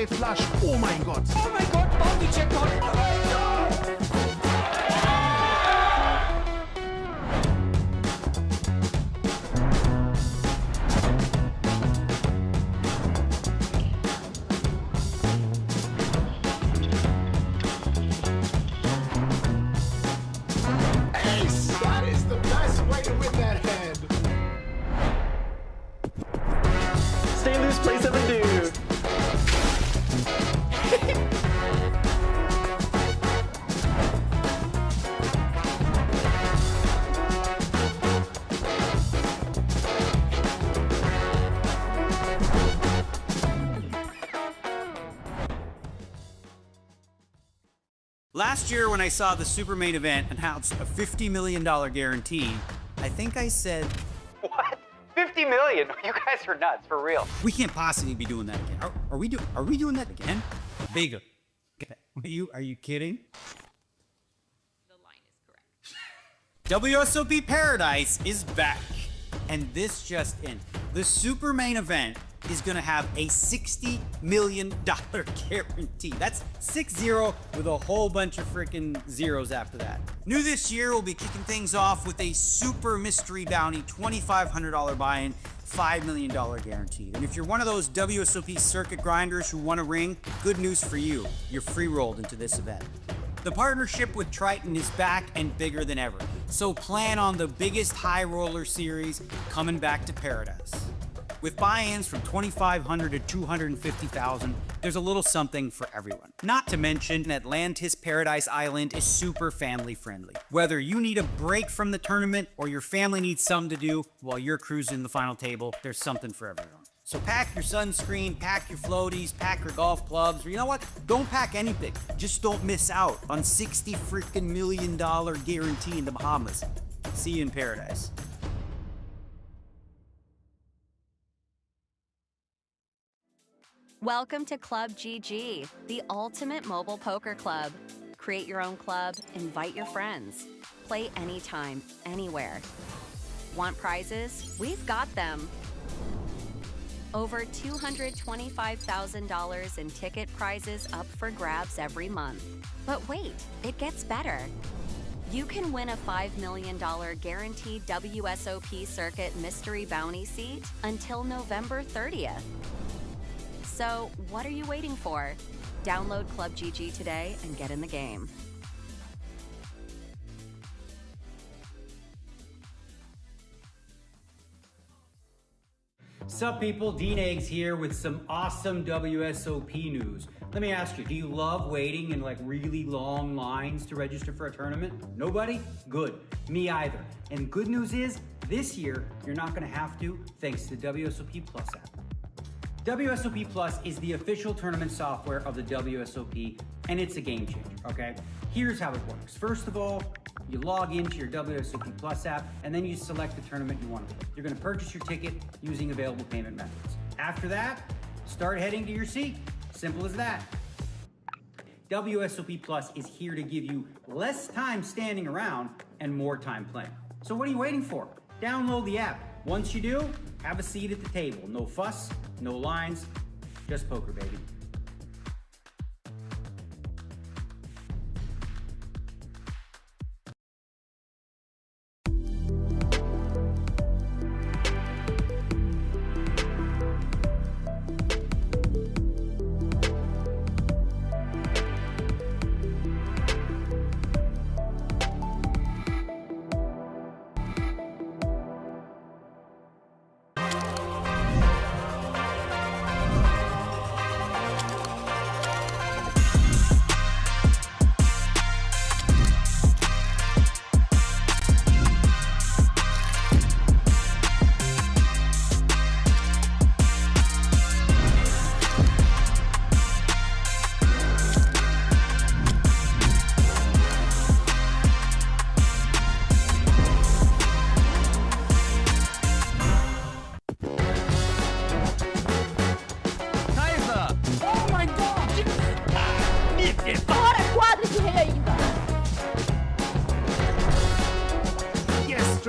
straight flush. Oh mein Gott. Oh mein Gott, Bounty Checkpoint. Oh mein Gott. Ace! That is the best way to win that hand. Stay loose, play 7 dude. Last year when I saw the super main event announce a $50 million guarantee, I think I said, What? 50 million? You guys are nuts, for real. we can't possibly be doing that again. Are we doing that again? Vega, are you kidding? The line is correct. WSOP Paradise is back. And this just in. The super main event is gonna have a $60 million guarantee. That's 6-0 with a whole bunch of freaking zeros after that. New this year, we'll be kicking things off with a super mystery bounty, $2,500 buy-in, $5 million guaranteed. And if you're one of those WSOP circuit grinders who want a ring, good news for you. You're free-rolled into this event. The partnership with Triton is back and bigger than ever. So plan on the biggest high roller series coming back to Paradise. With buy-ins from $2,500 to $250,000, there's a little something for everyone. Not to mention, Atlantis Paradise Island is super family friendly. Whether you need a break from the tournament or your family needs something to do while you're cruising the final table, there's something for everyone. So pack your sunscreen, pack your floaties, pack your golf clubs, or you know what? Don't pack anything. Just don't miss out on $60 freaking million guarantee in the Bahamas. See you in Paradise. Welcome to Club GG, the ultimate mobile poker club. Create your own club, invite your friends. Play anytime, anywhere. Want prizes? We've got them. Over $225,000 in ticket prizes up for grabs every month. But wait, it gets better. You can win a $5 million guaranteed WSOP Circuit Mystery Bounty seat until November 30th. So, what are you waiting for? Download Club GG today and get in the game. Sup people, Dean Eggs here with some awesome WSOP news. Let me ask you, do you love waiting in like really long lines to register for a tournament? Nobody? Good. Me either. And good news is, this year, you're not gonna have to, thanks to the WSOP Plus app. WSOP Plus is the official tournament software of the WSOP, and it's a game changer, okay? Here's how it works. First of all, you log into your WSOP Plus app, and then you select the tournament you want to play. You're gonna purchase your ticket using available payment methods. After that, start heading to your seat. Simple as that. WSOP Plus is here to give you less time standing around and more time playing. So what are you waiting for? Download the app. Once you do, have a seat at the table. No fuss, no lines, just poker, baby.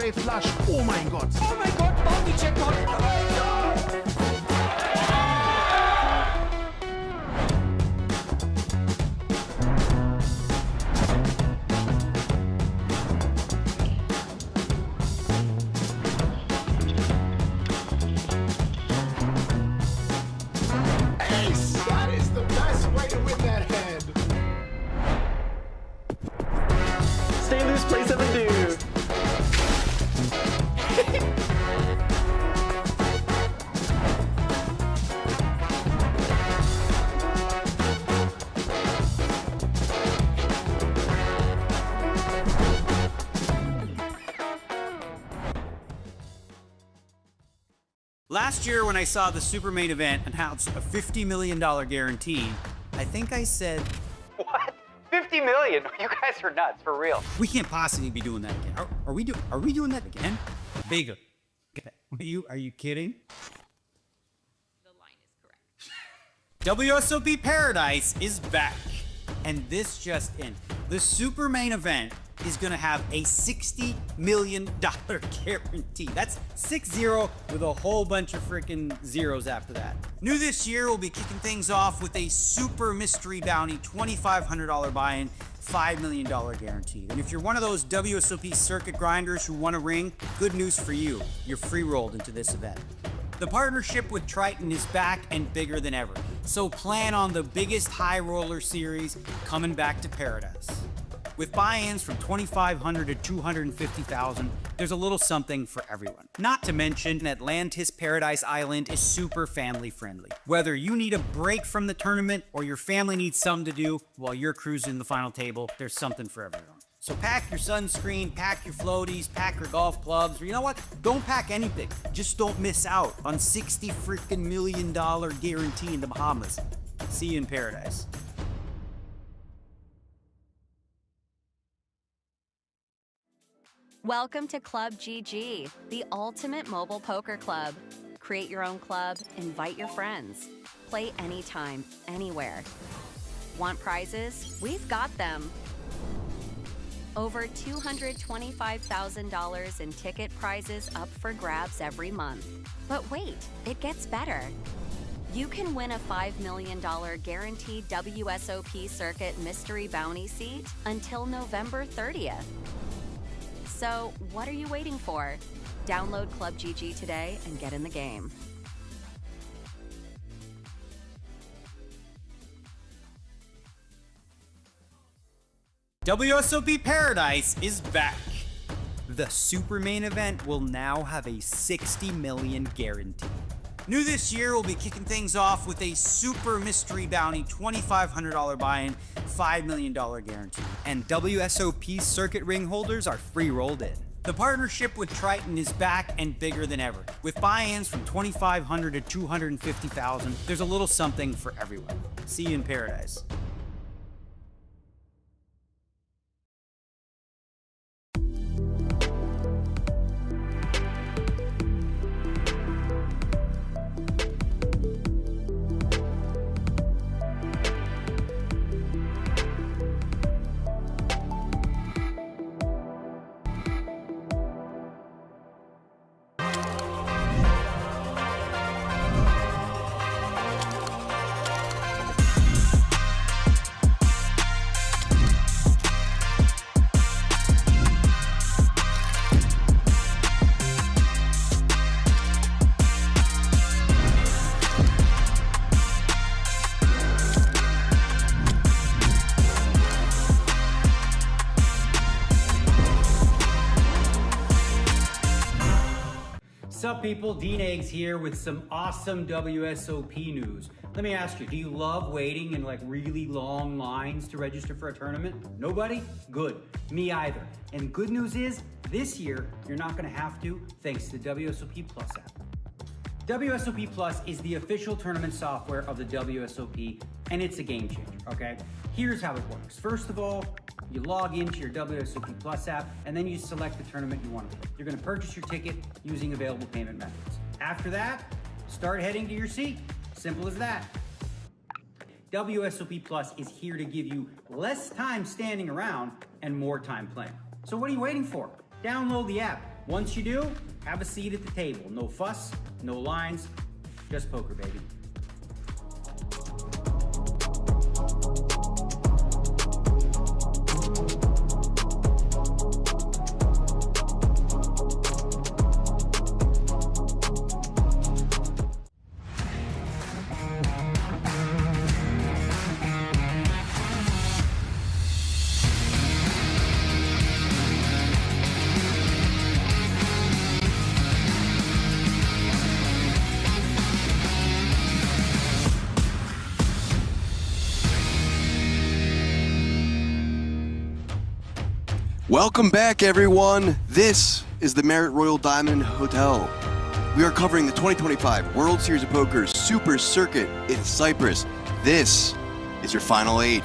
straight flush. Oh mein Gott. Oh mein Gott, Bounty Checkpoint. Oh mein Gott. Last year when I saw the super main event announce a $50 million guarantee, I think I said, What? 50 million? You guys are nuts, for real. we can't possibly be doing that again. Are we doing that again? Bigger. Are you kidding? The line is correct. WSOP Paradise is back. And this just in. The super main event is gonna have a $60 million guarantee. That's 6-0 with a whole bunch of freaking zeros after that. New this year, we'll be kicking things off with a super mystery bounty, $2,500 buy-in, $5 million guaranteed. And if you're one of those WSOP circuit grinders who want a ring, good news for you. You're free-rolled into this event. The partnership with Triton is back and bigger than ever. So plan on the biggest high roller series coming back to Paradise. With buy-ins from $2,500 to $250,000, there's a little something for everyone. Not to mention, Atlantis Paradise Island is super family friendly. Whether you need a break from the tournament or your family needs something to do while you're cruising the final table, there's something for everyone. So pack your sunscreen, pack your floaties, pack your golf clubs, or you know what? Don't pack anything. Just don't miss out on $60 freaking million guarantee in the Bahamas. See you in Paradise. Welcome to Club GG, the ultimate mobile poker club. Create your own club, invite your friends. Play anytime, anywhere. Want prizes? We've got them. Over $225,000 in ticket prizes up for grabs every month. But wait, it gets better. You can win a $5 million guaranteed WSOP circuit mystery bounty seat until November 30th. So, what are you waiting for? Download Club GG today and get in the game. WSOP Paradise is back. The super main event will now have a $60 million guarantee. New this year, we'll be kicking things off with a super mystery bounty, $2,500 buy-in, $5 million guarantee. And WSOP circuit ring holders are free rolled in. The partnership with Triton is back and bigger than ever. With buy-ins from $2,500 to $250,000, there's a little something for everyone. See you in Paradise. What's up, people? Dean Eggs here with some awesome WSOP news. Let me ask you, do you love waiting in like really long lines to register for a tournament? Nobody? Good. Me either. And good news is, this year, you're not gonna have to, thanks to the WSOP Plus app. WSOP Plus is the official tournament software of the WSOP, and it's a game changer, okay? Here's how it works. First of all, you log into your WSOP Plus app, and then you select the tournament you want to play. You're gonna purchase your ticket using available payment methods. After that, start heading to your seat. Simple as that. WSOP Plus is here to give you less time standing around and more time playing. So what are you waiting for? Download the app. Once you do, have a seat at the table. No fuss, no lines, just poker, baby. Welcome back, everyone. This is the Marriott Royal Diamond Hotel. We are covering the 2025 World Series of Poker Super Circuit in Cyprus. This is your final 8.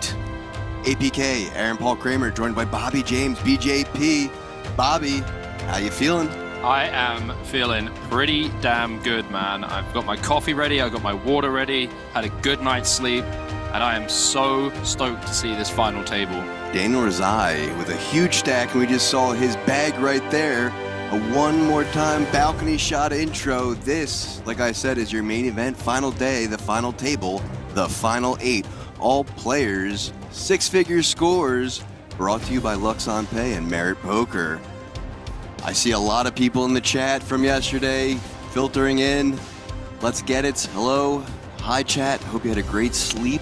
APK, Aaron Paul Kramer, joined by Bobby James, BJP. Bobby, how you feeling? I am feeling pretty damn good, man. I've got my coffee ready, I've got my water ready, had a good night's sleep, and I am so stoked to see this final table. Daniel Razai with a huge stack, and we just saw his bag right there. A one more time balcony shot intro. This, like I said, is your main event, final day, the final table, the final 8. All players, 6-figure scores, brought to you by Luxon Pay and Merit Poker. I see a lot of people in the chat from yesterday filtering in. Let's get it. Hello. Hi, chat. Hope you had a great sleep.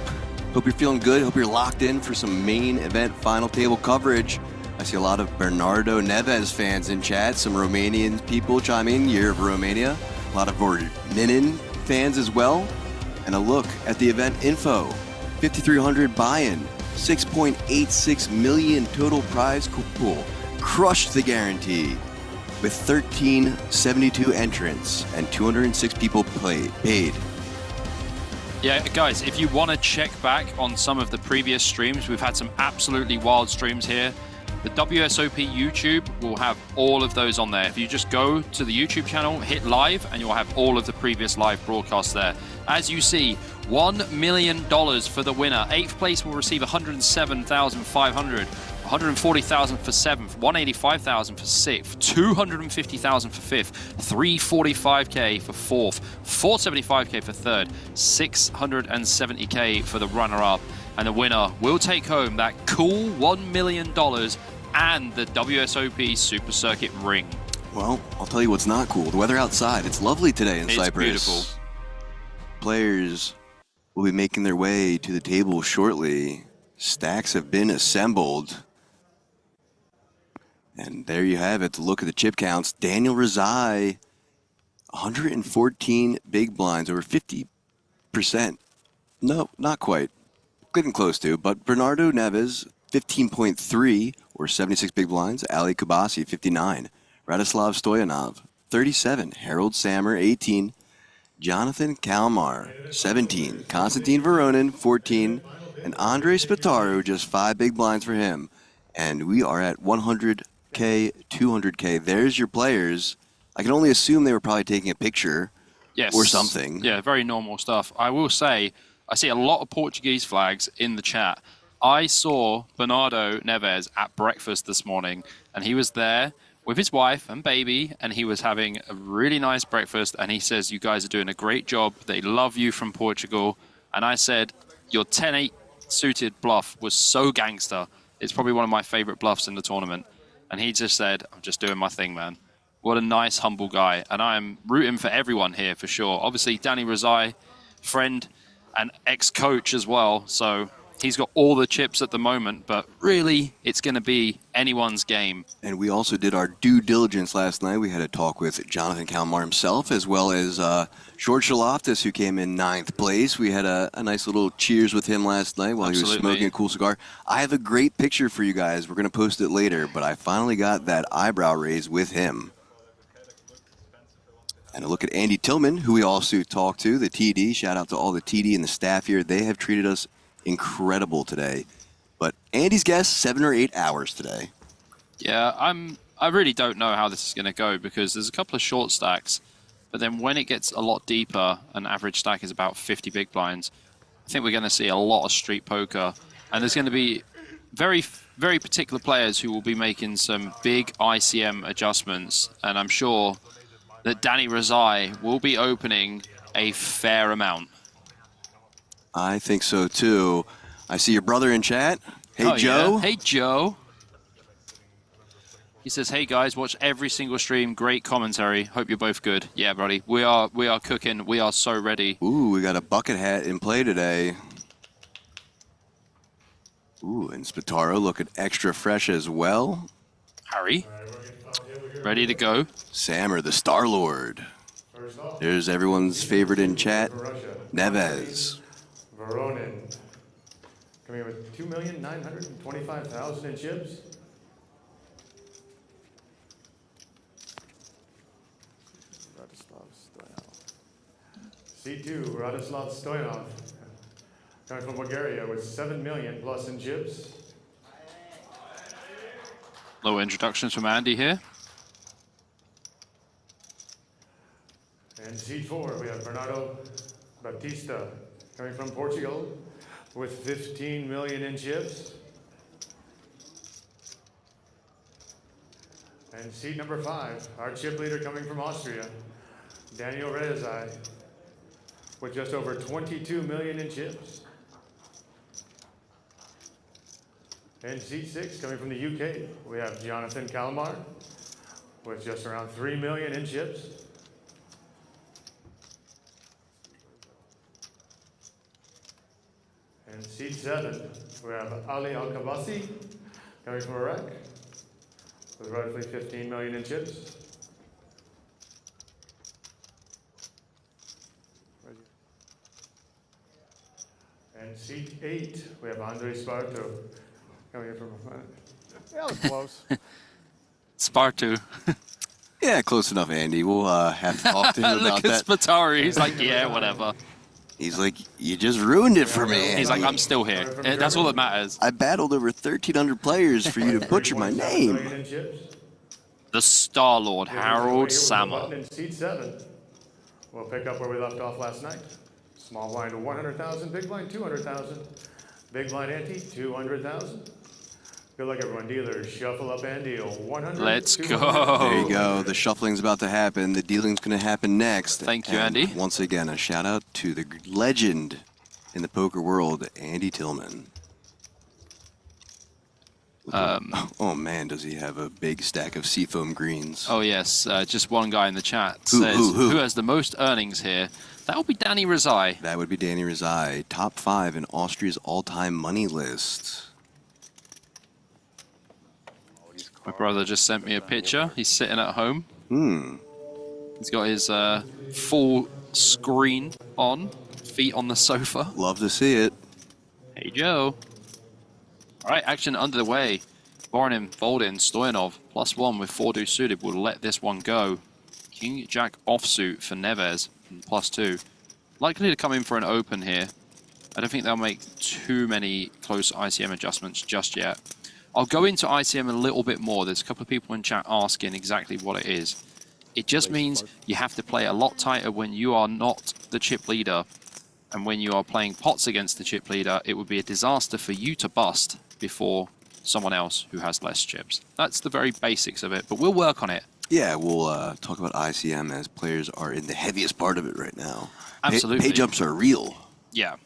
Hope you're feeling good. Hope you're locked in for some main event final table coverage. I see a lot of Bernardo Neves fans in chat. Some Romanian people chiming, Year of Romania. A lot of Vorminin fans as well. And a look at the event info. 5,300 buy-in. 6.86 million total prize pool. Crushed the guarantee with 1,372 entrants and 206 people paid. Yeah, guys, if you want to check back on some of the previous streams, we've had some absolutely wild streams here. The WSOP YouTube will have all of those on there. If you just go to the YouTube channel, hit live, and you'll have all of the previous live broadcasts there. As you see, $1 million for the winner. 8th place will receive $107,500. 140,000 for 7th, 185,000 for 6th, 250,000 for 5th, 345k for 4th, 475k for 3rd, 670k for the runner-up, and the winner will take home that cool $1 million and the WSOP Super Circuit ring. Well, I'll tell you what's not cool. The weather outside. It's lovely today in Cyprus. It's beautiful. Players will be making their way to the table shortly. Stacks have been assembled. And there you have it. Look at the chip counts. Daniel Razai, 114 big blinds, over 50%. No, not quite. Getting close to. But Bernardo Neves, 15.3, or 76 big blinds. Ali Kubasi, 59. Radislav Stoyanov, 37. Harold Sammer, 18. Jonathan Kalmar, 17. Konstantin Voronin, 14. And Andrei Spataru, just 5 big blinds for him. And we are at 100K, 200K. There's your players. I can only assume they were probably taking a picture or something. Yeah, very normal stuff. I will say, I see a lot of Portuguese flags in the chat. I saw Bernardo Neves at breakfast this morning, and he was there with his wife and baby, and he was having a really nice breakfast, and he says, you guys are doing a great job. They love you from Portugal. And I said, your 10-8 suited bluff was so gangster. It's probably one of my favorite bluffs in the tournament. And he just said, I'm just doing my thing, man. What a nice, humble guy. And I am rooting for everyone here for sure. Obviously, Danny Razai, friend and ex-coach as well. So he's got all the chips at the moment, but really, it's going to be anyone's game. And we also did our due diligence last night. We had a talk with Jonathan Kalmar himself, as well as George Shaloftis, who came in 9th place. We had a nice little cheers with him last night while he was smoking a cool cigar. I have a great picture for you guys. We're going to post it later, but I finally got that eyebrow raise with him. And a look at Andy Tillman, who we also talked to, the TD. Shout out to all the TD and the staff here. They have treated us incredible today. But Andy's guess, 7 or 8 hours today. Yeah, I really don't know how this is going to go because there's a couple of short stacks, but then when it gets a lot deeper, an average stack is about 50 big blinds, I think we're going to see a lot of street poker, and there's going to be very, very particular players who will be making some big ICM adjustments, and I'm sure that Danny Razai will be opening a fair amount. I think so too. I see your brother in chat. Hey, Joe. Yeah. Hey, Joe. He says, hey, guys, watch every single stream. Great commentary. Hope you're both good. Yeah, buddy. We are cooking. We are so ready. Ooh, we got a bucket hat in play today. Ooh, and Spataro looking extra fresh as well. Harry, ready to go. Sammer, the Star-Lord. There's everyone's favorite in chat, Neves. Voronin, coming in with 2,925,000 in chips. Radislav Seat 2, Radoslav Stoyanov, coming from Bulgaria with 7 million plus in chips. Low introductions from Andy here. And seat 4, we have Bernardo Batista, coming from Portugal with 15 million in chips. And seat number 5, our chip leader coming from Austria, Daniel Rezai, with just over 22 million in chips. And seat 6, coming from the UK, we have Jonathan Calamar, with just around 3 million in chips. And seat 7, we have Ali Al-Kabasi, coming from Iraq, with roughly 15 million in chips. And seat 8, we have Andre Sparto, coming in from that was close. Spartu. Yeah, close enough, Andy. We'll have to talk to him about Look that. at Spatari. He's like, yeah, whatever. He's like, you just ruined it for me, Andy. He's like, I'm still here. That's all that matters. I battled over 1,300 players for you to butcher my name. The Star-Lord, Harold Sammer. In seat 7, we'll pick up where we left off last night. Small blind to 100,000, big blind 200,000, big blind ante 200,000. Good luck, everyone. Dealers, shuffle up and deal. 100. Let's 200. go. There you go. The shuffling's about to happen. The dealing's going to happen next. Thank you, And Andy. Once again, a shout out to the legend in the poker world, Andy Tillman. Oh man, does he have a big stack of seafoam greens? Oh yes, just one guy in the chat Who, says, who? who has the most earnings here? That would be Danny Rezai. That would be Danny Rezai, top 5 in Austria's all-time money list. My brother just sent me a picture. He's sitting at home. He's got his full screen on, feet on the sofa. Love to see it. Hey, Joe. All right, action underway. Voronin, fold-in, Stoyanov, +1 with 4-deuce suited will let this one go. King Jack offsuit for Neves, +2. Likely to come in for an open here. I don't think they'll make too many close ICM adjustments just yet. I'll go into ICM a little bit more. There's a couple of people in chat asking exactly what it is. It just means you have to play a lot tighter when you are not the chip leader. And when you are playing pots against the chip leader, it would be a disaster for you to bust before someone else who has less chips. That's the very basics of it, but we'll work on it. Yeah, we'll talk about ICM as players are in the heaviest part of it right now. Absolutely. Pay jumps are real. Yeah.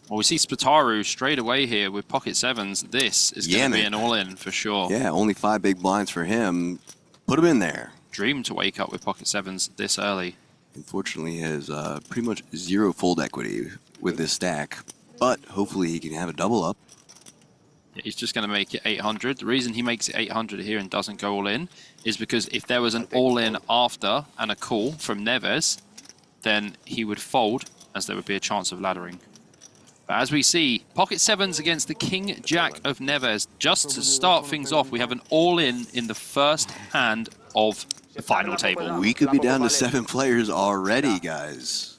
Well, we see Spataru straight away here with pocket 7s. This is going to be an all-in for sure. Yeah, only 5 big blinds for him. Put him in there. Dream to wake up with pocket 7s this early. Unfortunately, he has pretty much 0 fold equity with this stack, but hopefully he can have a double up. He's just going to make it 800. The reason he makes it 800 here and doesn't go all in is because if there was an all-in after and a call from Neves, then he would fold as there would be a chance of laddering. But as we see, pocket 7s against the King Jack of Neves. Just to start things off, we have an all-in in the first hand of the final table. We could be down to 7 players already, guys.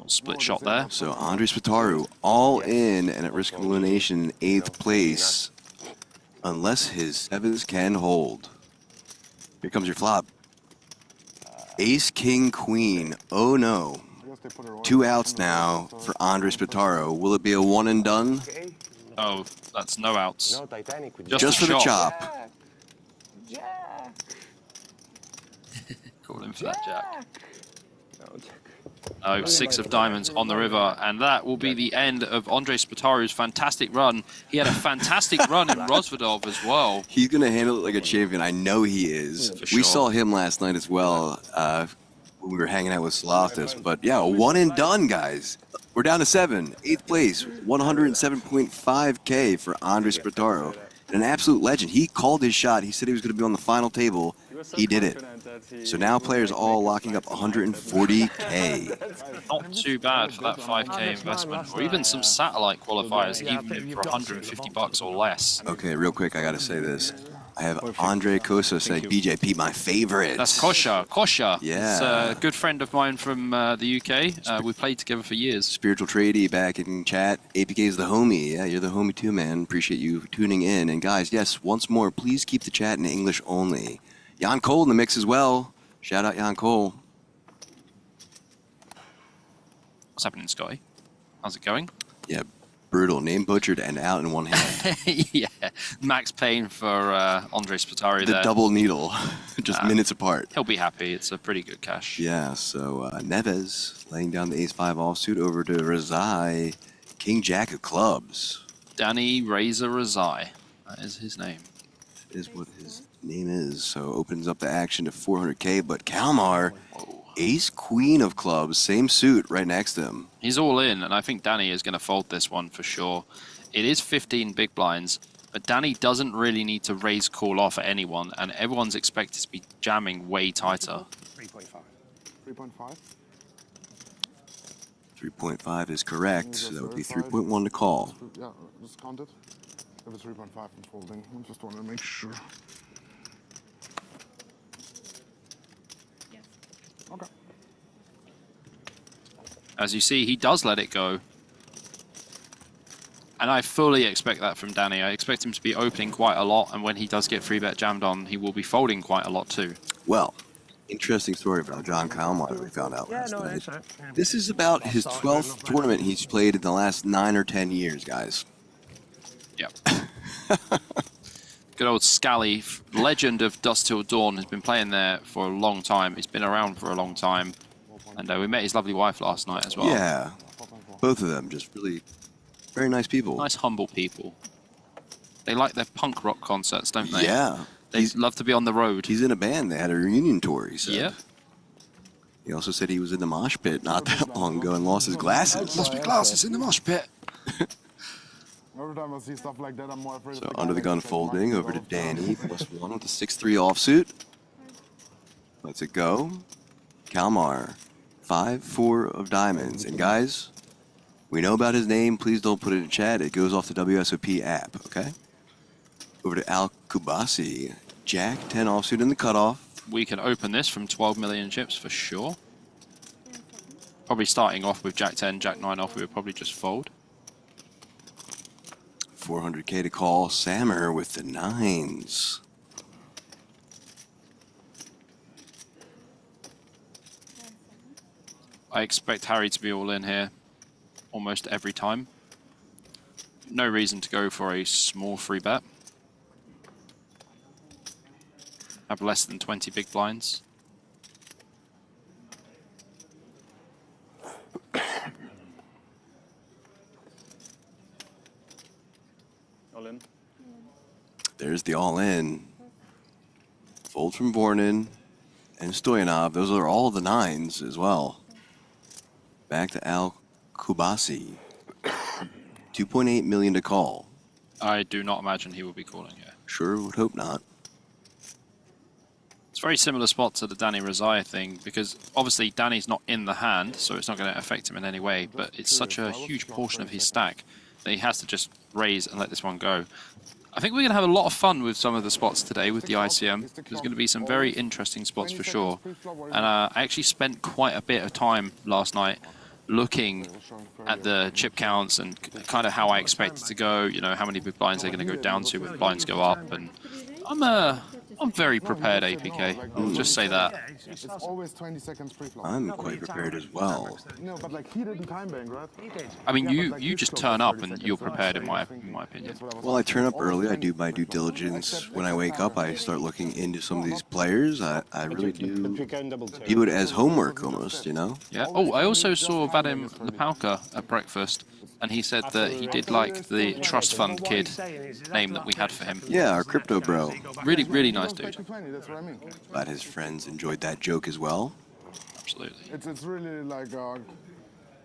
Split shot there. So Andre Spataru all in and at risk of elimination in 8th place. Unless his 7s can hold. Here comes your flop. Ace, King, Queen. Oh no. 2 outs now for Andre Spataru. Will it be a one and done? Oh, that's no outs. Just for the chop. Call him for that jack. No, 6 of diamonds on the river, and that will be the end of Andre Spataru's fantastic run. He had a fantastic run in Rosvedov as well. He's going to handle it like a champion. I know he is. For We sure. saw him last night as well when we were hanging out with Sloftus. But yeah, one and done, guys. We're down to 7. 8th place, 107.5K for Andre Spataru. An absolute legend. He called his shot. He said he was going to be on the final table. He did it. So now players all locking up 140K. Not too bad for that 5K investment, or even some satellite qualifiers, even for 150 bucks or less. Okay, real quick, I got to say this. I have Andre Kosa saying BJP, my favorite. That's Kosha. Kosha. Yeah. It's a good friend of mine from the UK. We played together for years. Spiritual Tradie back in chat. APK is the homie. Yeah, you're the homie too, man. Appreciate you tuning in. And guys, yes, once more, please keep the chat in English only. Jan Cole in the mix as well. Shout out Jan Cole. What's happening, Scotty? How's it going? Yeah, brutal. Name butchered and out in one hand. Yeah, max pain for Andre Spatari The there. double needle, just minutes apart. He'll be happy. It's a pretty good cash. Yeah, so Neves laying down the ace-5 offsuit over to Razai, King Jack of clubs. Danny Razor Razai. That is his name. Is what his name is. So opens up the action to 400k, but Kalmar, ace queen of clubs, same suit right next to him. He's all in, and I think Danny is going to fold this one for sure. It is 15 big blinds, but Danny doesn't really need to raise call off at anyone, and everyone's expected to be jamming way tighter. 3.5. 3.5? 3.5 is correct. So that would be 3.1 to call. Yeah, just count it. If it's 3.5, I'm folding. I just want to make sure. Yes. Okay. As you see, he does let it go. And I fully expect that from Danny. I expect him to be opening quite a lot, and when he does get 3-bet jammed on, he will be folding quite a lot too. Well, interesting story about John Kalmar that we found out last night. This is about his 12th tournament he's played in the last 9 or 10 years, guys. Yep. Good old Scally, legend of Dusk Till Dawn, has been playing there for a long time. He's been around for a long time. And we met his lovely wife last night as well. Yeah, both of them just really very nice people. Nice, humble people. They like their punk rock concerts, don't they? Yeah. They love to be on the road. He's in a band. They had a reunion tour, he said. Yeah. He also said he was in the mosh pit not that long ago and lost his glasses. Lost my glasses in the mosh pit. Every time I see stuff like that, I'm more afraid. So under the gun folding over to Danny, +1 with a 6-3 offsuit. Lets it go. Kalmar, 5-4 of diamonds. And guys, we know about his name. Please don't put it in chat. It goes off the WSOP app, okay? Over to Al Kubasi. Jack 10 offsuit in the cutoff. We can open this from 12 million chips for sure. Probably starting off with Jack 10, Jack 9 off, we would probably just fold. 400k to call. Sammer with the 9s. I expect Harry to be all in here almost every time. No reason to go for a small free bet. Have less than 20 big blinds. All in. There's the all-in. Fold from Vornin and Stoyanov. Those are all the 9s as well. Back to Al Kubasi. 2.8 million to call. I do not imagine he will be calling here. Sure would hope not. It's a very similar spot to the Danny Razai thing, because obviously Danny's not in the hand, so it's not going to affect him in any way, but it's such a huge portion of his stack that he has to just raise and let this one go. I think we're going to have a lot of fun with some of the spots today with the ICM. There's going to be some very interesting spots for sure. And I actually spent quite a bit of time last night looking at the chip counts and kind of how I expect it to go, you know, how many big blinds they're going to go down to when blinds go up. And I'm very prepared, APK. I'll just say that. It's always 20 seconds pre-flop. I'm quite prepared as well. No, but like he didn't time bank, right? I mean, you just turn up and you're prepared, in my opinion. Well, I turn up early. I do my due diligence. When I wake up, I start looking into some of these players. I really do view it as homework almost, you know? Yeah. Oh, I also saw Vadim Lepalka at breakfast, and he said that he did like the trust fund kid name that we had for him. Yeah, our crypto bro. Really, really nice dude. That's what I mean. Glad his friends enjoyed that joke as well. Absolutely. It's really like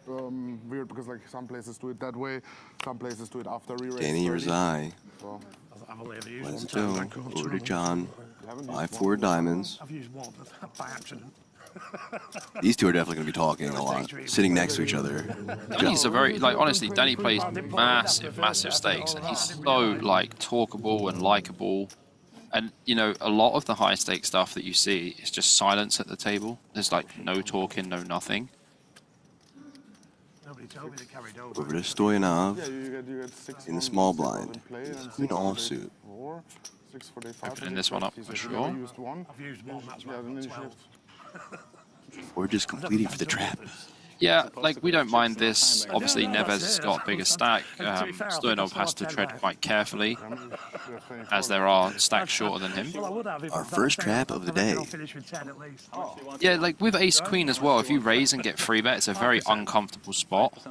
weird because like some places do it that way, some places do it after re-raise. Danny 30. Razai. So, Let's go. Over to John. 5-4 diamonds. I've used one by accident. These two are definitely going to be talking a lot, sitting next to each other. Danny's a very, like, honestly, Danny plays massive stakes, and he's so, like, talkable and likable. And, you know, a lot of the high-stake stuff that you see is just silence at the table. There's, like, no talking, no nothing. Over to Stoyanov in the small blind. Queen offsuit. Opening this one up for sure. Or just completing for the trap. Yeah, like, we don't mind this. Obviously, Neves has got a bigger stack. Stoyanov has to tread quite carefully, as there are stacks shorter than him. Our first trap of the day. Yeah, like, with ace-queen as well, if you raise and get free bet, it's a very uncomfortable spot.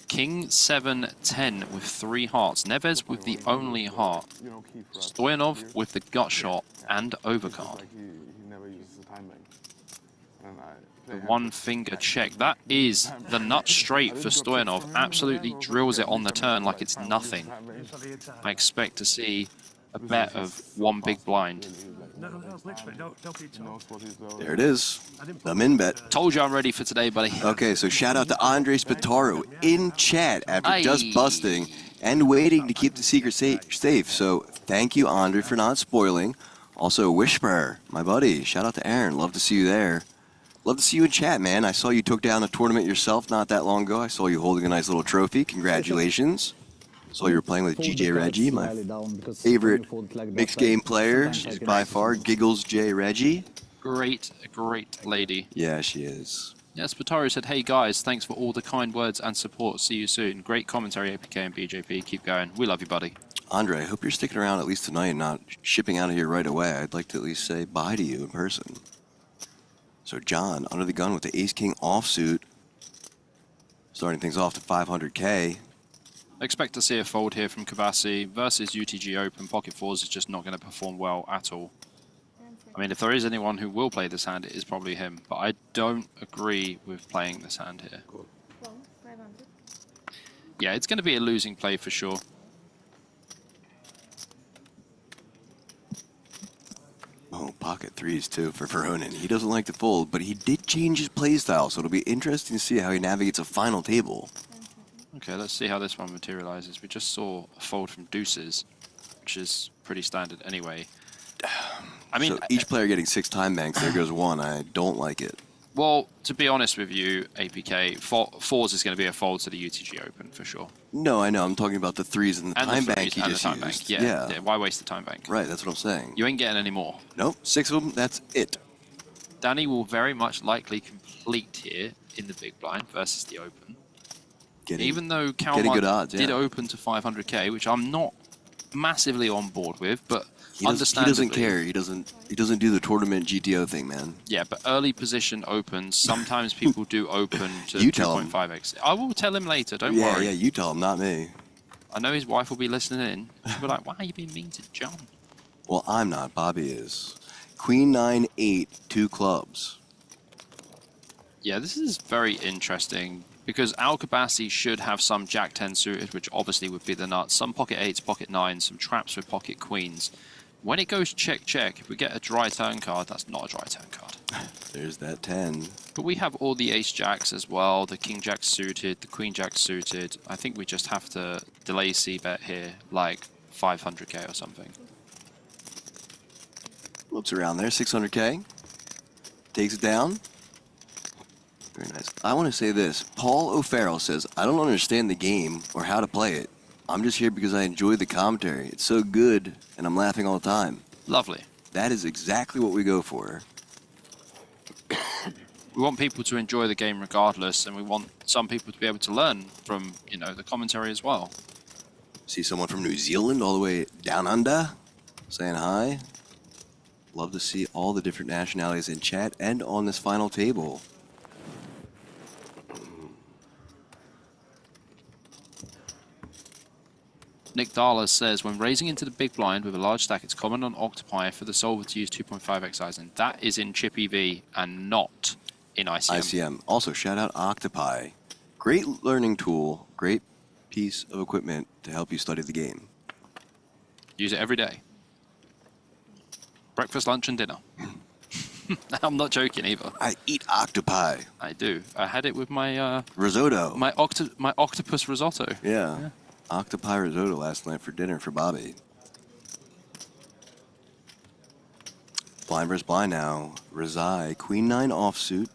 King 7-10 with 3 hearts. Neves with the only heart. Stoyanov with the gut shot and overcard. The one finger check. That is the nut straight for Stoyanov. Absolutely drills it on the turn like it's nothing. I expect to see a bet of 1 big blind. There it is. The min bet. Told you I'm ready for today, buddy. Okay, so shout out to Andre Spataro in chat after just busting and waiting to keep the secret safe. So thank you, Andre, for not spoiling. Also, Whisper, my buddy. Shout out to Aaron. Love to see you there. Love to see you in chat, man. I saw you took down a tournament yourself not that long ago. I saw you holding a nice little trophy. Congratulations. Saw you were playing with GJ Reggie, my favorite mixed game player. She's by far Giggles J Reggie. Great lady. Yeah, she is. Yeah, Spataro said, hey guys, thanks for all the kind words and support. See you soon. Great commentary, APK and BJP. Keep going. We love you, buddy. Andre, I hope you're sticking around at least tonight and not shipping out of here right away. I'd like to at least say bye to you in person. So John, under the gun with the ace-king offsuit. Starting things off to 500K. Expect to see a fold here from Karavas versus UTG Open. Pocket fours is just not going to perform well at all. I mean, if there is anyone who will play this hand, it is probably him. But I don't agree with playing this hand here. Yeah, it's going to be a losing play for sure. Oh, pocket threes too for Veronin. He doesn't like to fold, but he did change his playstyle, so it'll be interesting to see how he navigates a final table. Okay, let's see how this one materializes. We just saw a fold from deuces, which is pretty standard anyway. I mean, so each player getting 6 time banks, there goes 1. I don't like it. Well, to be honest with you, APK, fours is going to be a fold to the UTG Open for sure. No, I know. I'm talking about the threes and the time bank he just used. Bank. Yeah. Why waste the time bank? Right, that's what I'm saying. You ain't getting any more. Nope, 6 of them, that's it. Danny will very much likely complete here in the big blind versus the open. Even though Kalmar did open to 500K, which I'm not massively on board with, but he doesn't care. He doesn't do the tournament GTO thing, man. Yeah, but early position opens. Sometimes people do open to 2.5x. I will tell him later. Don't worry. Yeah, you tell him, not me. I know his wife will be listening in. She'll be like, "Why are you being mean to John?" Well, I'm not. Bobby is. Queen 9-8, 2 clubs. Yeah, this is very interesting because Al-Kabasi should have some Jack 10 suited, which obviously would be the nuts. Some pocket 8s, pocket 9s, some traps with pocket queens. When it goes check, if we get a dry turn card, that's not a dry turn card. There's that 10. But we have all the ace jacks as well, the king jack suited, the queen jack suited. I think we just have to delay c-bet here, like 500K or something. Looks around there, 600K. Takes it down. Very nice. I want to say this. Paul O'Farrell says, I don't understand the game or how to play it. I'm just here because I enjoy the commentary. It's so good, and I'm laughing all the time. Lovely. That is exactly what we go for. We want people to enjoy the game regardless, and we want some people to be able to learn from, you know, the commentary as well. See someone from New Zealand all the way down under saying hi. Love to see all the different nationalities in chat and on this final table. Nick Darla says, when raising into the big blind with a large stack, it's common on Octopi for the solver to use 2.5x sizing. That is in Chip EV and not in ICM. Also, shout out Octopi. Great learning tool, great piece of equipment to help you study the game. Use it every day. Breakfast, lunch, and dinner. I'm not joking either. I eat octopi. I do. I had it with my risotto. My octopus risotto. Yeah. octopi risotto last night for dinner for Bobby. Blind versus blind now. Rezai, Queen 9 offsuit.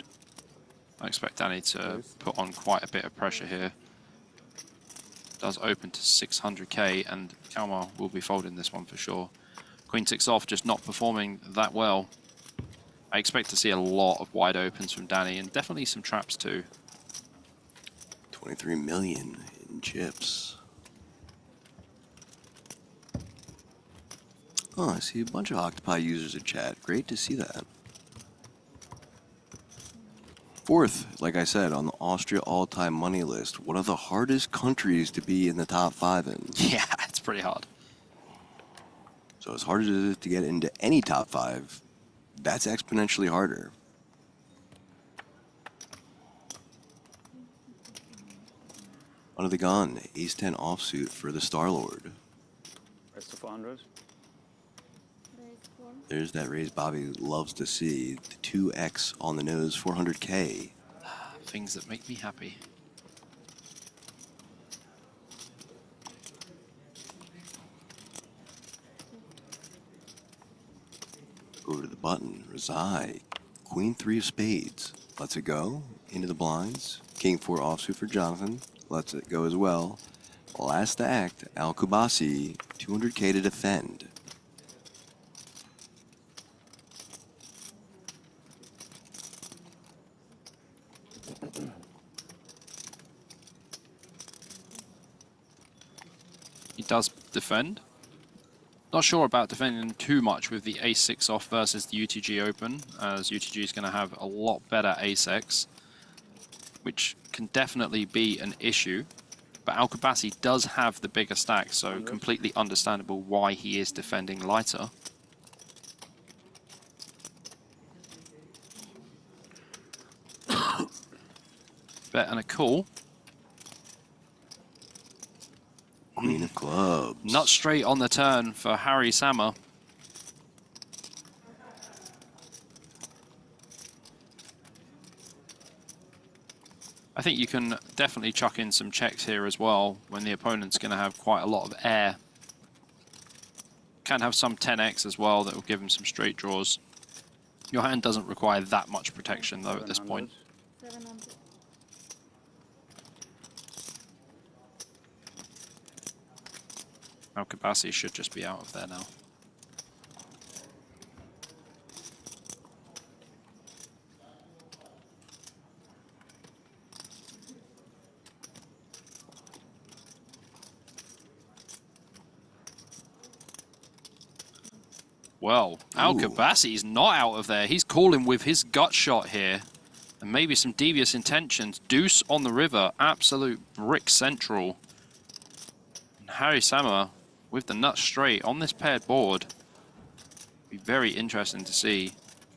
I expect Danny to put on quite a bit of pressure here. Does open to 600k, and Kalmar will be folding this one for sure. Queen 6 off, just not performing that well. I expect to see a lot of wide opens from Danny, and definitely some traps too. 23 million in chips. Oh, I see a bunch of octopi users in chat. Great to see that. Fourth, like I said, on the Austria all-time money list, one of the hardest countries to be in the top 5 in. Yeah, it's pretty hard. So as hard as it is to get into any top 5, that's exponentially harder. Under the gun, ace-10 offsuit for the Star-Lord. Rest of 400. There's that raise Bobby loves to see. The 2x on the nose, 400k. Things that make me happy. Over to the button, Rezai. Queen 3 of spades. Lets it go. Into the blinds. King 4 offsuit for Jonathan. Lets it go as well. Last to act, Al Kubasi, 200k to defend. He does defend. Not sure about defending too much with the ace-6 off versus the UTG open, as UTG is going to have a lot better ace-x, which can definitely be an issue. But Al Kubasi does have the bigger stack, so completely understandable why he is defending lighter. Bet and a call. Queen of clubs. Not straight on the turn for Harry Sammer. I think you can definitely chuck in some checks here as well when the opponent's going to have quite a lot of air. Can have some 10x as well that will give him some straight draws. Your hand doesn't require that much protection though at this point. 700. Al Kubasi should just be out of there now. Well, Al Kubasi's not out of there. He's calling with his gut shot here. And maybe some devious intentions. Deuce on the river. Absolute brick central. And Harry Sammer with the nut straight on this paired board. Be very interesting to see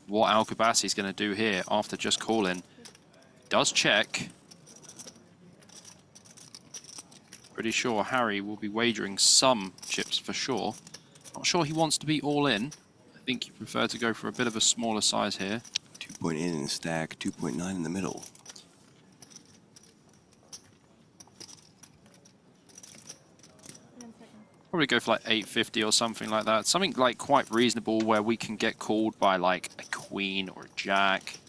what Al Kubasi's going to do here after just calling. Does check. Pretty sure Harry will be wagering some chips for sure. Not sure he wants to be all in. I think he prefer to go for a bit of a smaller size here. 2.8 in the stack, 2.9 in the middle. Probably go for like 850 or something like that. Something like quite reasonable where we can get called by like a queen or a jack.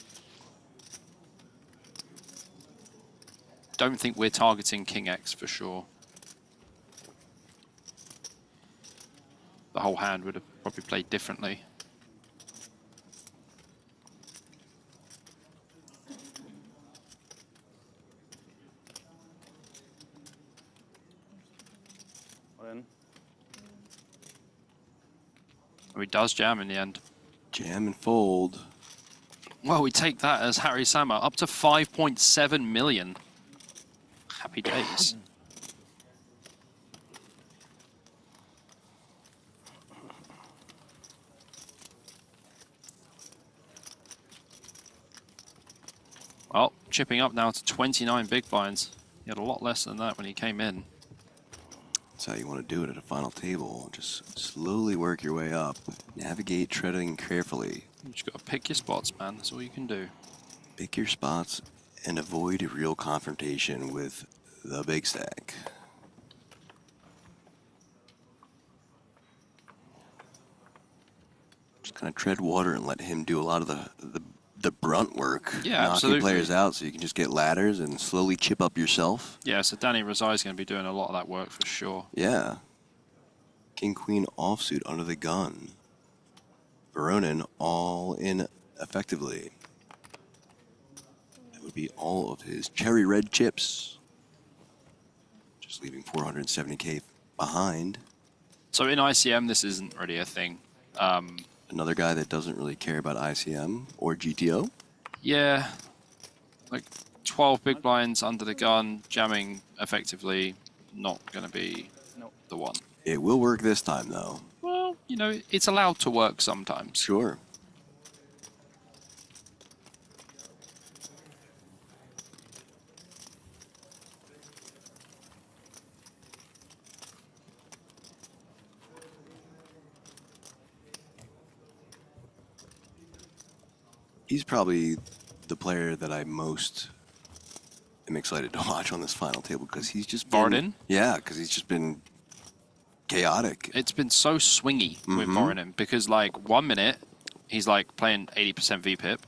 Don't think we're targeting King X for sure. The whole hand would have probably played differently. He does jam in the end. Jam and fold. Well, we take that as Harry Sammer up to 5.7 million. Happy days. Well, chipping up now to 29 big blinds. He had a lot less than that when he came in. That's how you want to do it at a final table. Just slowly work your way up. Navigate, treading carefully. You just got to pick your spots, man. That's all you can do. Pick your spots and avoid real confrontation with the big stack. kind of tread water and let him do a lot of the brunt work. Yeah, knocking absolutely. players out so you can just get ladders and slowly chip up yourself. Yeah, so Danny Rezai is going to be doing a lot of that work for sure. Yeah. King Queen offsuit under the gun. Voronin all in effectively. That would be all of his cherry red chips. Just leaving 470k behind. So in ICM, this isn't really a thing. Another guy that doesn't really care about ICM or GTO. Yeah, like 12 big blinds under the gun, jamming effectively, not going to be the one. It will work this time, though. Well, you know, it's allowed to work sometimes. Sure. He's probably the player that I most am excited to watch on this final table because he's just been... Voronin? Yeah, because he's just been chaotic. It's been so swingy with Voronin because, like, 1 minute he's like playing 80% VPIP,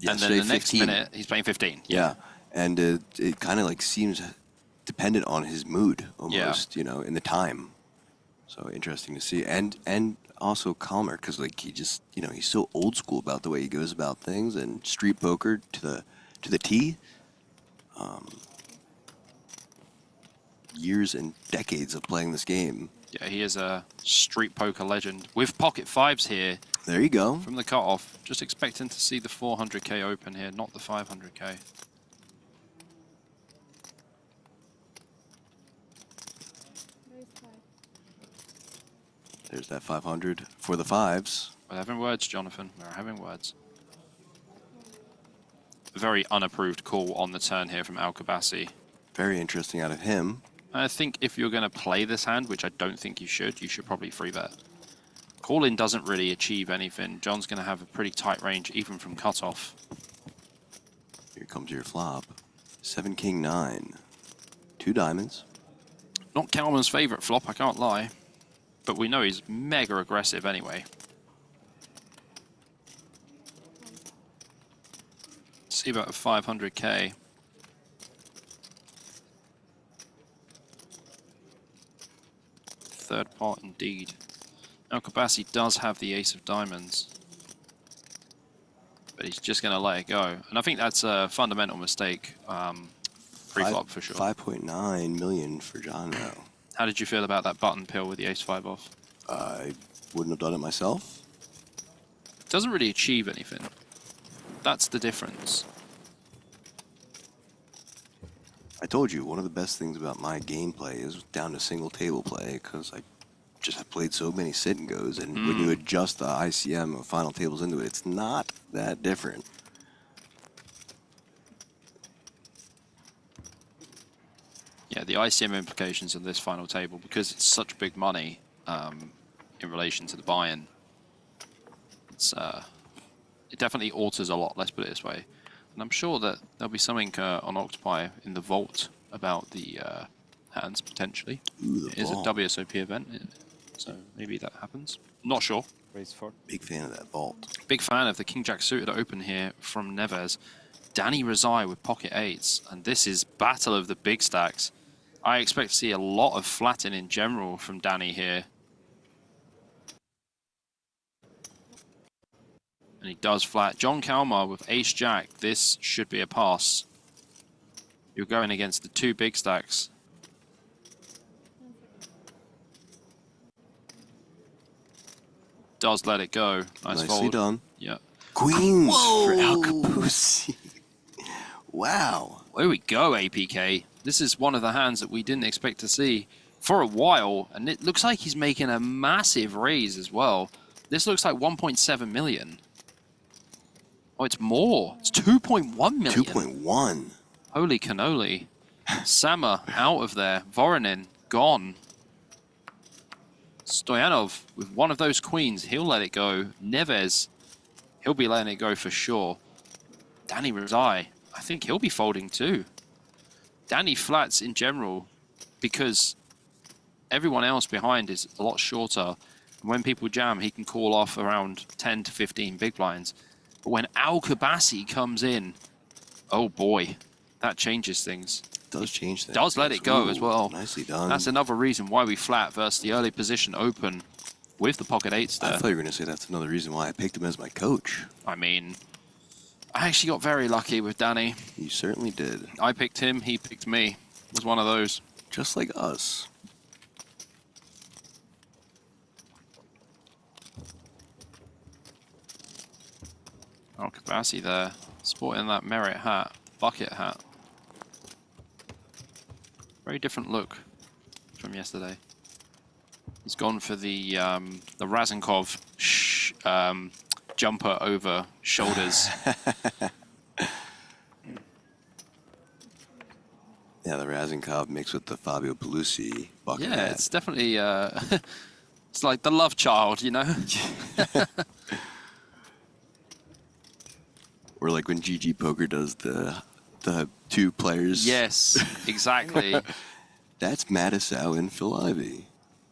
and then the next 15. minute he's playing 15. Yeah, and it kind of like seems dependent on his mood almost, you know, in the time. So interesting to see, and also calmer because like he just, you know, he's so old school about the way he goes about things and street poker to the T. Years and decades of playing this game. Yeah, he is a street poker legend. With pocket fives here. There you go. From the cutoff. Just expecting to see the 400k open here, not the 500k. There's that 500 for the fives. We're having words, Jonathan. We're having words. Very unapproved call on the turn here from Al-Kabasi. Very interesting out of him. I think if you're going to play this hand, which I don't think you should probably free bet. Call-in doesn't really achieve anything. John's going to have a pretty tight range, even from cutoff. Here comes your flop. 7 King 9. 2 diamonds. Not Kalman's favorite flop, I can't lie. But we know he's mega aggressive anyway. See about a 500k. Third pot indeed. Al-Kabasi does have the ace of diamonds. But he's just going to let it go. And I think that's a fundamental mistake. Pre-flop for sure. 5.9 million for John now. How did you feel about that button pill with the ace-5 off? I wouldn't have done it myself. Doesn't really achieve anything. That's the difference. I told you, one of the best things about my gameplay is down to single table play, because I just have played so many sit and goes, and when you adjust the ICM of final tables into it, it's not that different. Yeah, the ICM implications of this final table, because it's such big money in relation to the buy-in, it definitely alters a lot, let's put it this way. And I'm sure that there'll be something on Octopi in the vault about the hands, potentially. Ooh, it is a WSOP event, so maybe that happens. Not sure. Big fan of that vault. Big fan of the King-Jack suited open here from Neves. Danny Rezai with pocket eights, and this is battle of the big stacks. I expect to see a lot of flatting in general from Danny here. And he does flat. John Kalmar with ace-jack. This should be a pass. You're going against the 2 big stacks. Does let it go. Nice Nicely fold. done. Yeah. Queens for Al-Kabasi. Wow. There we go, APK. This is one of the hands that we didn't expect to see for a while. And it looks like he's making a massive raise as well. This looks like 1.7 million. Oh, it's more. It's 2.1 million. 2.1. Holy cannoli. Sama out of there. Voronin gone. Stoyanov with one of those queens. He'll let it go. Neves, he'll be letting it go for sure. Danny Rezai, I think he'll be folding too. Danny flats in general because everyone else behind is a lot shorter. When people jam, he can call off around 10 to 15 big blinds. But when Al-Kabasi comes in, oh boy, that changes things. Does change things. Does let it go as well. Nicely done. That's another reason why we flat versus the early position open with the pocket eights there. I thought you were going to say that's another reason why I picked him as my coach. I mean, I actually got very lucky with Danny. You certainly did. I picked him, he picked me. It was one of those. Just like us. Al-Kabasi there, sporting that merit hat, bucket hat. Very different look from yesterday. He's gone for the Razenkov jumper over shoulders. Yeah, the Razenkov mixed with the Fabio Pelusi bucket Yeah, hat. it's definitely it's like the love child, you know. Or like when GG Poker does the two players. Yes, exactly. That's Mattisau and Phil Ivey.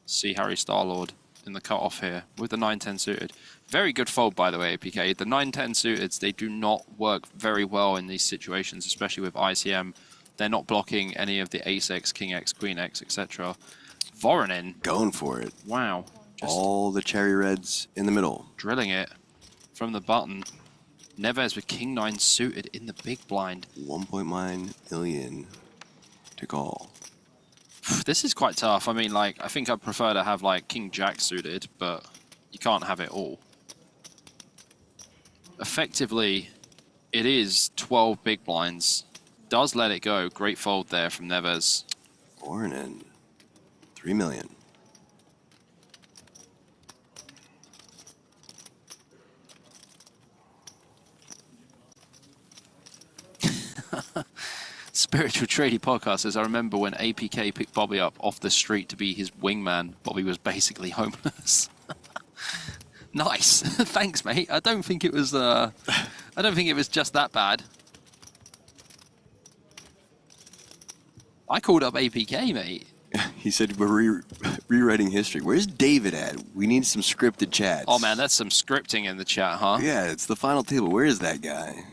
See Harry Starlord in the cutoff here with the 9-10 suited. Very good fold, by the way, APK. The 9-10 suiteds, they do not work very well in these situations, especially with ICM. They're not blocking any of the Ace-X, King-X, Queen-X, etc. Voronin. Going for it. Wow. Just all the cherry reds in the middle. Drilling it from the button. Neves with King-9 suited in the big blind. 1.9 million to call. This is quite tough. I mean, like, I think I'd prefer to have, like, King-Jack suited, but you can't have it all. Effectively, it is 12 big blinds. Does let it go. Great fold there from Neves. Voronin. 3 million. Spiritual Tradie Podcast says, I remember when APK picked Bobby up off the street to be his wingman. Bobby was basically homeless. Nice. Thanks, mate. I don't think it was just that bad. I called up APK, mate. He said we're rewriting history. Where's David at? We need some scripted chats. Oh man, that's some scripting in the chat, huh? Yeah, it's the final table. Where is that guy?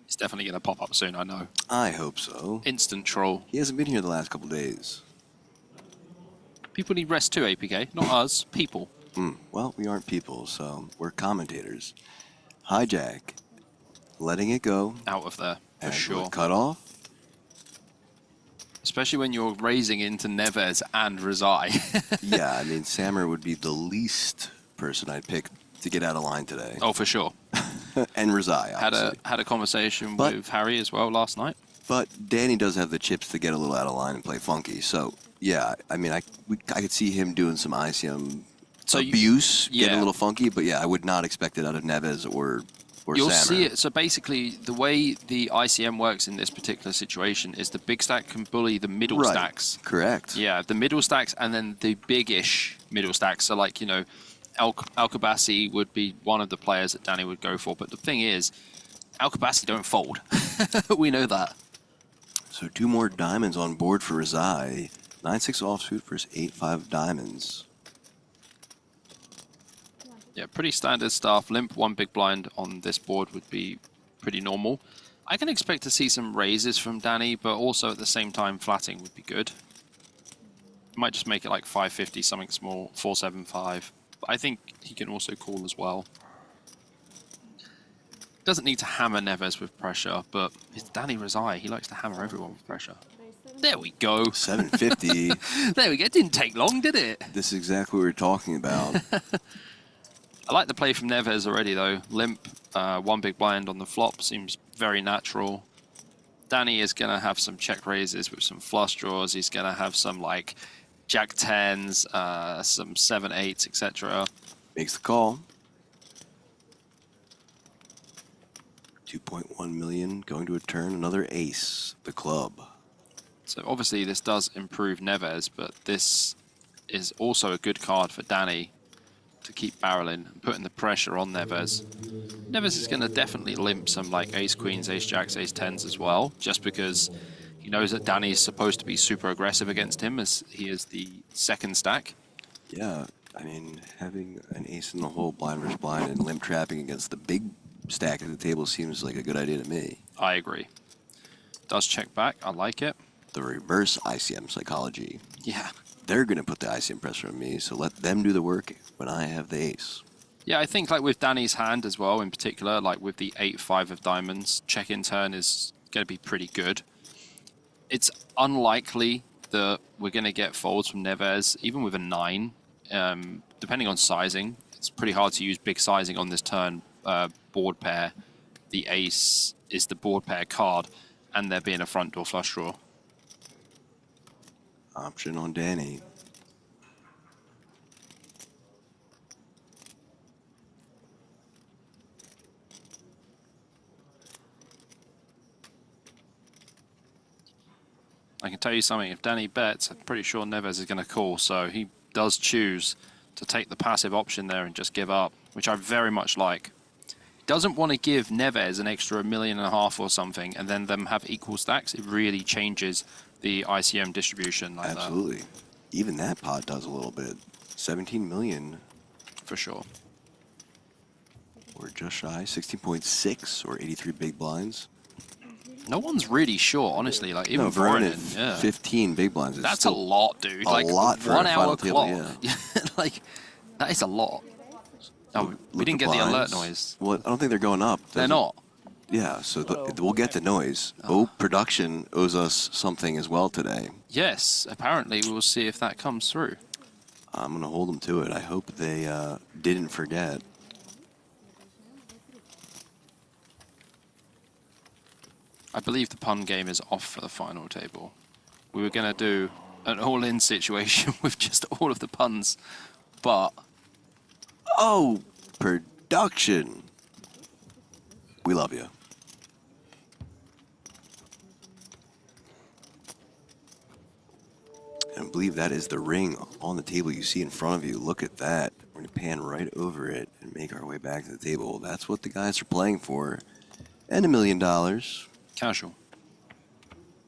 He's definitely going to pop up soon, I know. I hope so. Instant troll. He hasn't been here the last couple days. People need rest too, APK. Not us, people. Well, we aren't people, so we're commentators. Hijack. Letting it go. Out of there, for and sure. Cut off. Especially when you're raising into Neves and Razai. Yeah, I mean, Sammer would be the least person I'd pick to get out of line today. Oh, for sure. And Razai, obviously. Had a conversation with Harry as well last night. But Danny does have the chips to get a little out of line and play funky. So, yeah, I mean, I could see him doing some ICM abuse, getting a little funky. But, yeah, I would not expect it out of Neves or You'll Sammer. see it. So basically, the way the ICM works in this particular situation is the big stack can bully the middle stacks. Correct. Yeah, the middle stacks and then the big-ish middle stacks. So, like, you know, Al-Kabasi would be one of the players that Danny would go for. But the thing is, Al-Kabasi don't fold. We know that. So 2 more diamonds on board for Razai. 9-6 offsuit versus 8-5 diamonds. Yeah, pretty standard stuff. Limp 1 big blind on this board would be pretty normal. I can expect to see some raises from Danny, but also at the same time, flatting would be good. Might just make it like 550, something small, 475. But I think he can also call as well. Doesn't need to hammer Neves with pressure, but it's Danny Razai. He likes to hammer everyone with pressure. There we go. 750. There we go. It didn't take long, did it? This is exactly what we're talking about. I like the play from Neves already, though. Limp, 1 big blind on the flop seems very natural. Danny is going to have some check raises with some flush draws. He's going to have some, like, Jack 10s, some 7-8s, etc. Makes the call. 2.1 million going to a turn. Another ace. The club. So obviously this does improve Neves, but this is also a good card for Danny to keep barreling and putting the pressure on Neves. Neves is going to definitely limp some like ace queens, ace jacks, ace 10s as well, just because He knows that Danny's supposed to be super aggressive against him as he is the second stack. Yeah, I mean, having an ace in the hole, blind versus blind, and limp trapping against the big stack at the table seems like a good idea to me. I agree. Does check back. I like it. The reverse ICM psychology. Yeah. They're going to put the ICM pressure on me, so let them do the work when I have the ace. Yeah, I think like with Danny's hand as well, in particular, like with the 8-5 of diamonds, check in turn is going to be pretty good. It's unlikely that we're going to get folds from Neves, even with a 9, depending on sizing. It's pretty hard to use big sizing on this turn. Board pair, the ace is the board pair card, and there being a front door flush draw. Option on Danny. I can tell you something, if Danny bets, I'm pretty sure Neves is going to call, so he does choose to take the passive option there and just give up, which I very much like. He doesn't want to give Neves an extra $1.5 million or something and then them have equal stacks. It really changes the ICM distribution like Absolutely. that. Even that pot does a little bit. 17 million. For sure. Or just shy, 16.6 or 83 big blinds. No one's really sure, honestly. Like even No, Vernon, yeah. 15 big blinds. Is That's a still lot, dude. A Like lot for 1 a hour final table, clock. yeah. Like that is a lot. Oh, we Look didn't at get the alert blinds. noise. Well, I don't think they're going up. They're not. Yeah, so we'll get the noise. Oh, production owes us something as well today. Yes, apparently we will see if that comes through. I'm going to hold them to it. I hope they didn't forget. I believe the pun game is off for the final table. We were going to do an all-in situation with just all of the puns, but... Oh, production. We love you. And I believe that is the ring on the table you see in front of you. Look at that. We're going to pan right over it and make our way back to the table. That's what the guys are playing for. And $1 million. Casual.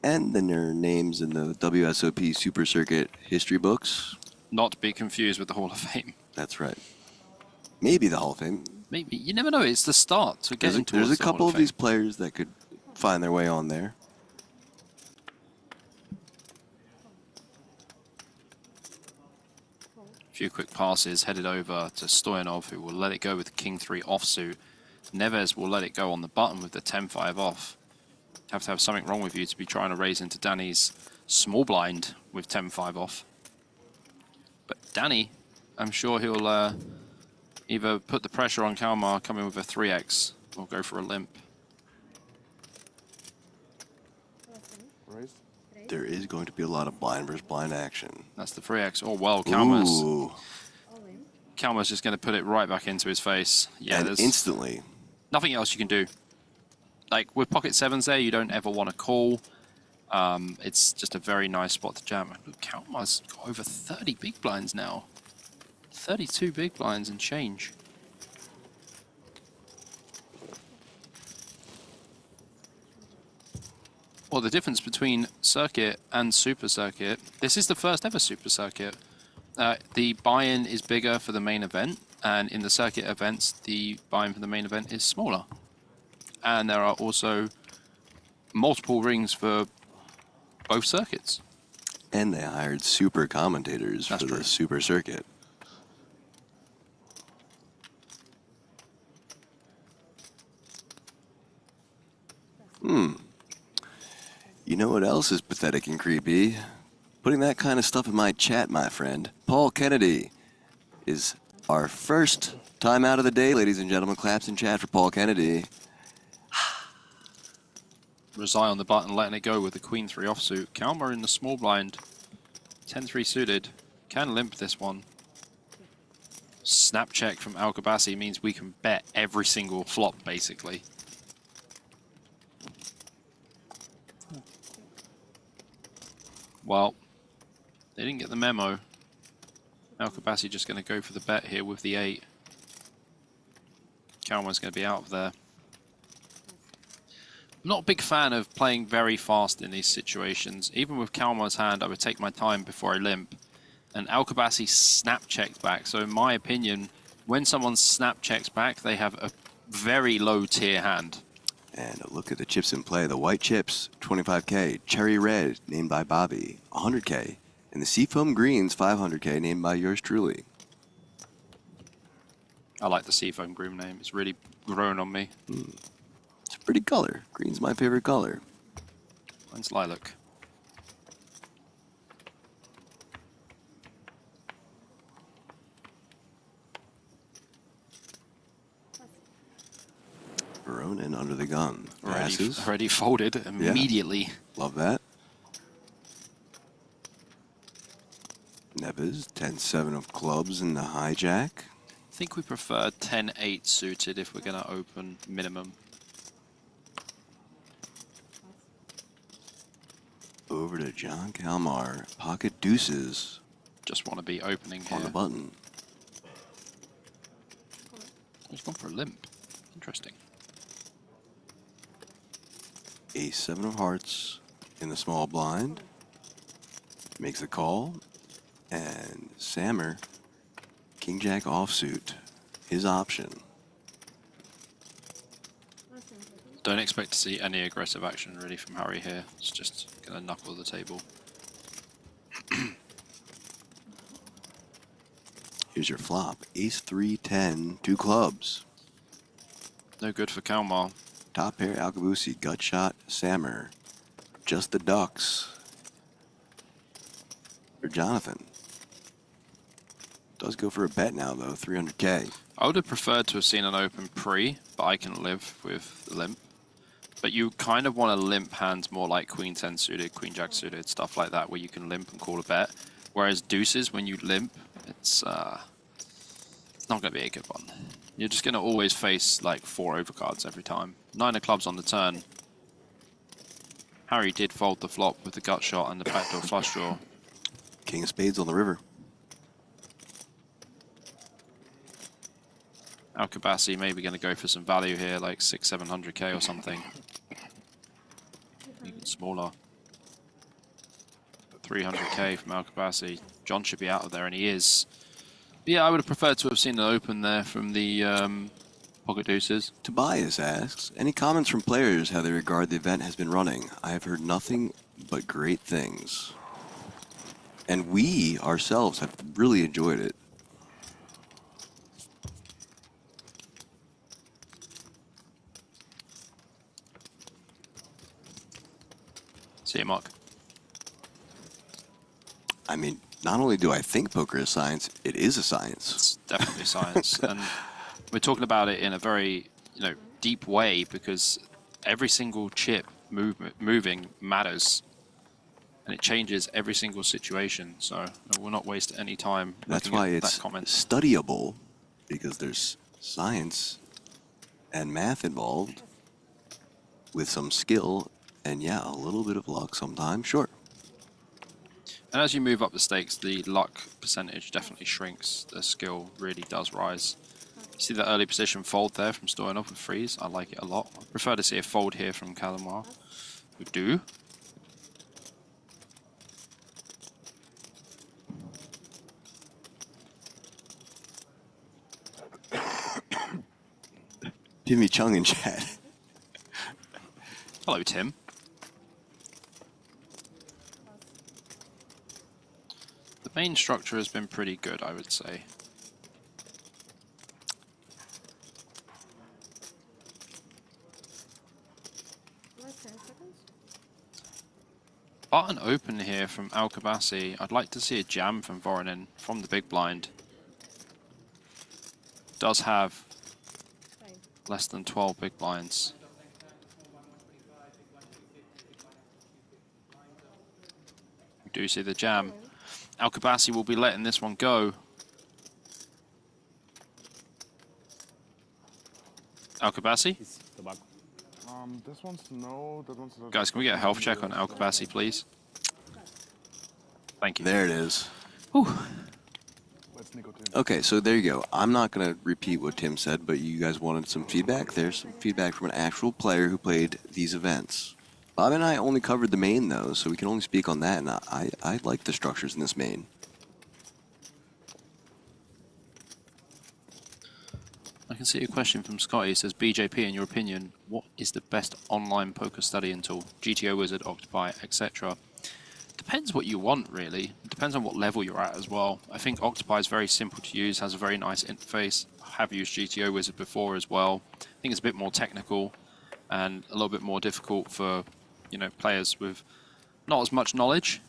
And then their names in the WSOP Super Circuit history books. Not to be confused with the Hall of Fame. That's right. Maybe the Hall of Fame. Maybe. You never know. It's the start. So There's a couple of these players that could find their way on there. A few quick passes headed over to Stoyanov, who will let it go with the King-3 offsuit. Neves will let it go on the button with the 10-5 off. Have to have something wrong with you to be trying to raise into Danny's small blind with 10-5 off. But Danny, I'm sure he'll either put the pressure on Kalmar, come in with a 3x, or go for a limp. There is going to be a lot of blind versus blind action. That's the 3x. Oh, well, Kalmar's Ooh. just going to put it right back into his face. Yeah, And there's instantly. nothing else you can do. Like, with pocket 7s there, you don't ever want to call. It's just a very nice spot to jam. Look, Kalmar's got over 30 big blinds now. 32 big blinds and change. Well, the difference between circuit and super circuit, this is the first ever super circuit. The buy-in is bigger for the main event, and in the circuit events, the buy-in for the main event is smaller. And there are also multiple rings for both circuits. And they hired super commentators for the super circuit. You know what else is pathetic and creepy? Putting that kind of stuff in my chat, my friend. Paul Kennedy is our first time out of the day, ladies and gentlemen. Claps in chat for Paul Kennedy. Rezai on the button, letting it go with the Queen-3 offsuit. Kalmar in the small blind. 10-3 suited. Can limp this one. Snap check from Al-Kabasi means we can bet every single flop, basically. Well, they didn't get the memo. Al-Kabasi just going to go for the bet here with the 8. Kalmar's going to be out of there. I'm not a big fan of playing very fast in these situations. Even with Kalmar's hand, I would take my time before I limp. And Alcabasi snap checked back. So in my opinion, when someone snap checks back, they have a very low tier hand. And a look at the chips in play. The white chips, 25K. Cherry red, named by Bobby, 100K. And the seafoam greens, 500K, named by yours truly. I like the seafoam green name. It's really grown on me. It's a pretty color. Green's my favorite color. Mine's lilac. Ronan under the gun. Passes. Already folded immediately. Yeah. Love that. Neves, 10-7 of clubs in the hijack. I think we prefer 10-8 suited if we're going to open minimum. Over to John Kalmar. Pocket deuces. Just want to be opening here. On the button. He's gone for a limp. Interesting. Ace 7 of hearts in the small blind. Makes the call. And Sammer, King Jack offsuit. His option. Don't expect to see any aggressive action really from Harry here. It's just going to knuckle the table. Here's your flop. Ace 3-10, 2 clubs. No good for Kalmar. Top pair, Alcabusi, gut shot, Sammer. Just the ducks. For Jonathan. Does go for a bet now though, 300K. I would have preferred to have seen an open pre, but I can live with the limp. But you kind of want to limp hands more like Queen 10 suited, Queen Jack suited, stuff like that, where you can limp and call a bet. Whereas deuces, when you limp, it's not going to be a good one. You're just going to always face like 4 overcards every time. 9 of clubs on the turn. Harry did fold the flop with the gut shot and the backdoor flush draw. King of spades on the river. Alcabasi maybe going to go for some value here, like 600-700K or something. Even smaller. 300K from Alcabasi. John should be out of there, and he is. But yeah, I would have preferred to have seen an open there from the pocket deuces. Tobias asks, any comments from players how they regard the event has been running? I have heard nothing but great things. And we ourselves have really enjoyed it. See you, Mark. I mean, not only do I think poker is science, it is a science. It's definitely science. And we're talking about it in a very, deep way, because every single chip moving matters. And it changes every single situation. So we'll not waste any time. That's why it's studyable, because there's science and math involved with some skill and, yeah, a little bit of luck sometimes, sure. And as you move up the stakes, the luck percentage definitely shrinks. The skill really does rise. You see that early position fold there from storing up with freeze? I like it a lot. I prefer to see a fold here from Kalmar. We do. Timmy Chung in chat. Hello, Tim. The main structure has been pretty good, I would say. Button open here from Alcabasi. I'd like to see a jam from Voronin from the big blind. Does have less than 12 big blinds. We do see the jam. Alcabasi will be letting this one go. Alcabasi? This one's no, that one's no. Guys, can we get a health check on Alcabasi, please? Thank you. There it is. Whew. Let's Okay, so there you go. I'm not going to repeat what Tim said, but you guys wanted some feedback. There's some feedback from an actual player who played these events. Bob and I only covered the main, though, so we can only speak on that, and I like the structures in this main. I can see a question from Scotty. It says, BJP, in your opinion, what is the best online poker studying tool? GTO Wizard, Octopi, etc. Depends what you want, really. It depends on what level you're at as well. I think Octopi is very simple to use, has a very nice interface. I have used GTO Wizard before as well. I think it's a bit more technical and a little bit more difficult for, you know, players with not as much knowledge.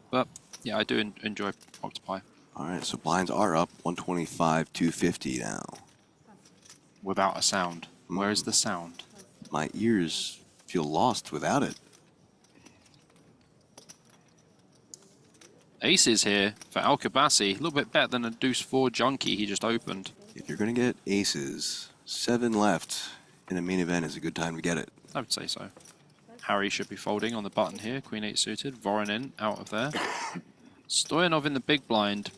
But yeah, I do enjoy Octopi. All right, so blinds are up 125, 250 now. Without a sound. Where is the sound? My ears feel lost without it. Aces here for Al-Kabassi. A little bit better than a deuce 4 junkie he just opened. If you're going to get aces, 7 left in a main event is a good time to get it. I would say so. Harry should be folding on the button here. Queen 8 suited. Voronin out of there. Stoyanov in the big blind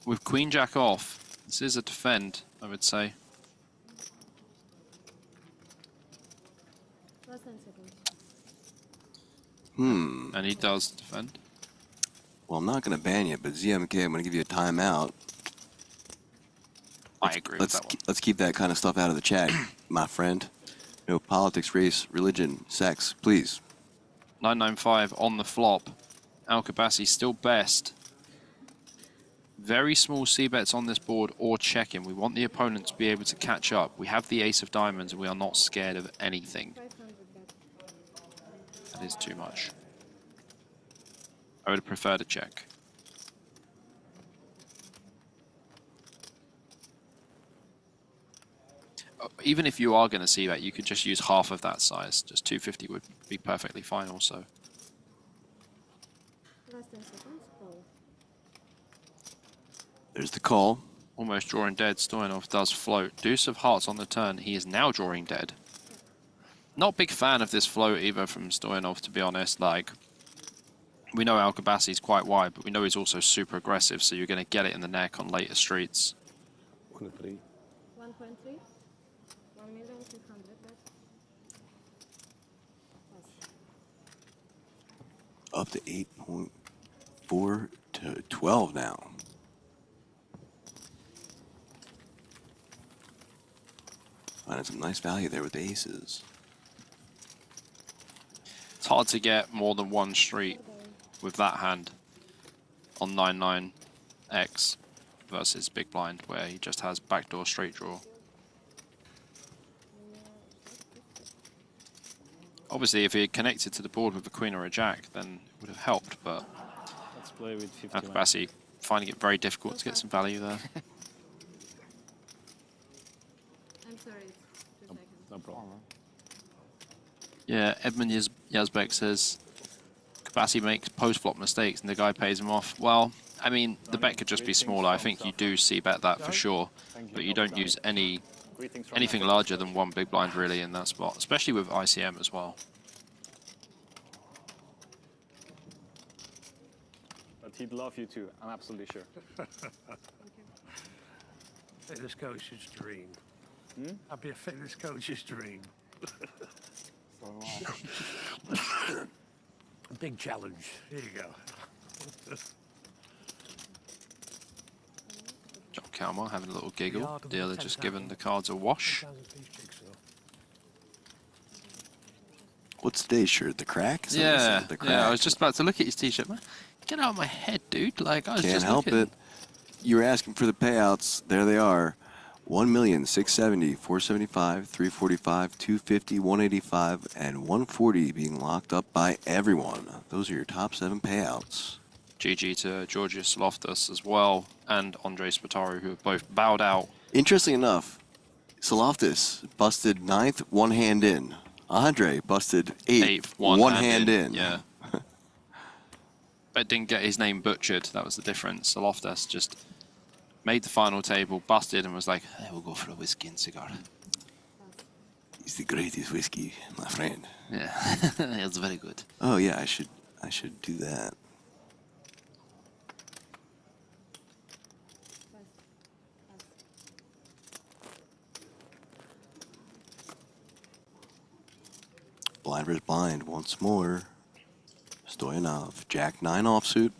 with Queen Jack off. This is a defend, I would say. And he does defend. Well, I'm not going to ban you, but ZMK, I'm going to give you a timeout. I agree with that one. Let's keep that kind of stuff out of the chat, my friend. No politics, race, religion, sex, please. 995 on the flop. Al-Kabassi still best. Very small C-bets on this board or checking. We want the opponent to be able to catch up. We have the ace of diamonds and we are not scared of anything. That is too much. I would prefer to check. Even if you are going to see that, you could just use half of that size. Just 250 would be perfectly fine also. There's the call. Almost drawing dead. Stoyanov does float. Deuce of hearts on the turn. He is now drawing dead. Not big fan of this float either from Stoyanov, to be honest. Like, we know Al-Kabassi is quite wide, but we know he's also super aggressive, so you're going to get it in the neck on later streets. 1.3. 1.3. 1,300,000. Up to 8.4 to 12 now. Finding some nice value there with the aces. It's hard to get more than one street with that hand on 9-9x versus big blind, where he just has backdoor straight draw. Obviously, if he had connected to the board with a queen or a jack, then it would have helped, but Let's play with 51. Al-Kabassi finding it very difficult to get some value there. I'm sorry, 2 seconds. No problem. Yeah, Edmund Yazbek says Kabassi makes post-flop mistakes and the guy pays him off. Well, I mean, the bet could just be smaller. I think you do see bet that for sure, but you don't use anything larger than one big blind really in that spot, especially with ICM as well. But he'd love you too, I'm absolutely sure. Fitness coach's dream. I'd be a fitness coach's dream. Big challenge. Here you go. John Calmar having a little giggle. Dealer just given the cards a wash. What's today's shirt? The crack? Is that what it Yeah, said? The crack. yeah. I was just about to look at his t-shirt. Man, get out of my head, dude. Like I was Can't just help looking. it. You were asking for the payouts. There they are. 1,670,000, 475, 345, 250, 185, and 140 being locked up by everyone. Those are your top 7 payouts. GG to Georgios Loftus as well, and Andrei Spataru, who have both bowed out. Interesting enough, Saloftis busted 9th, 1 hand in. Andre busted 8th, 1 hand in. Yeah. But didn't get his name butchered. That was the difference. Saloftis just made the final table, busted, and was like, hey, we'll go for a whiskey and cigar. It's the greatest whiskey, my friend. Yeah, it's very good. Oh yeah, I should do that. Blind versus blind once more. Stoyanov, Jack 9 offsuit.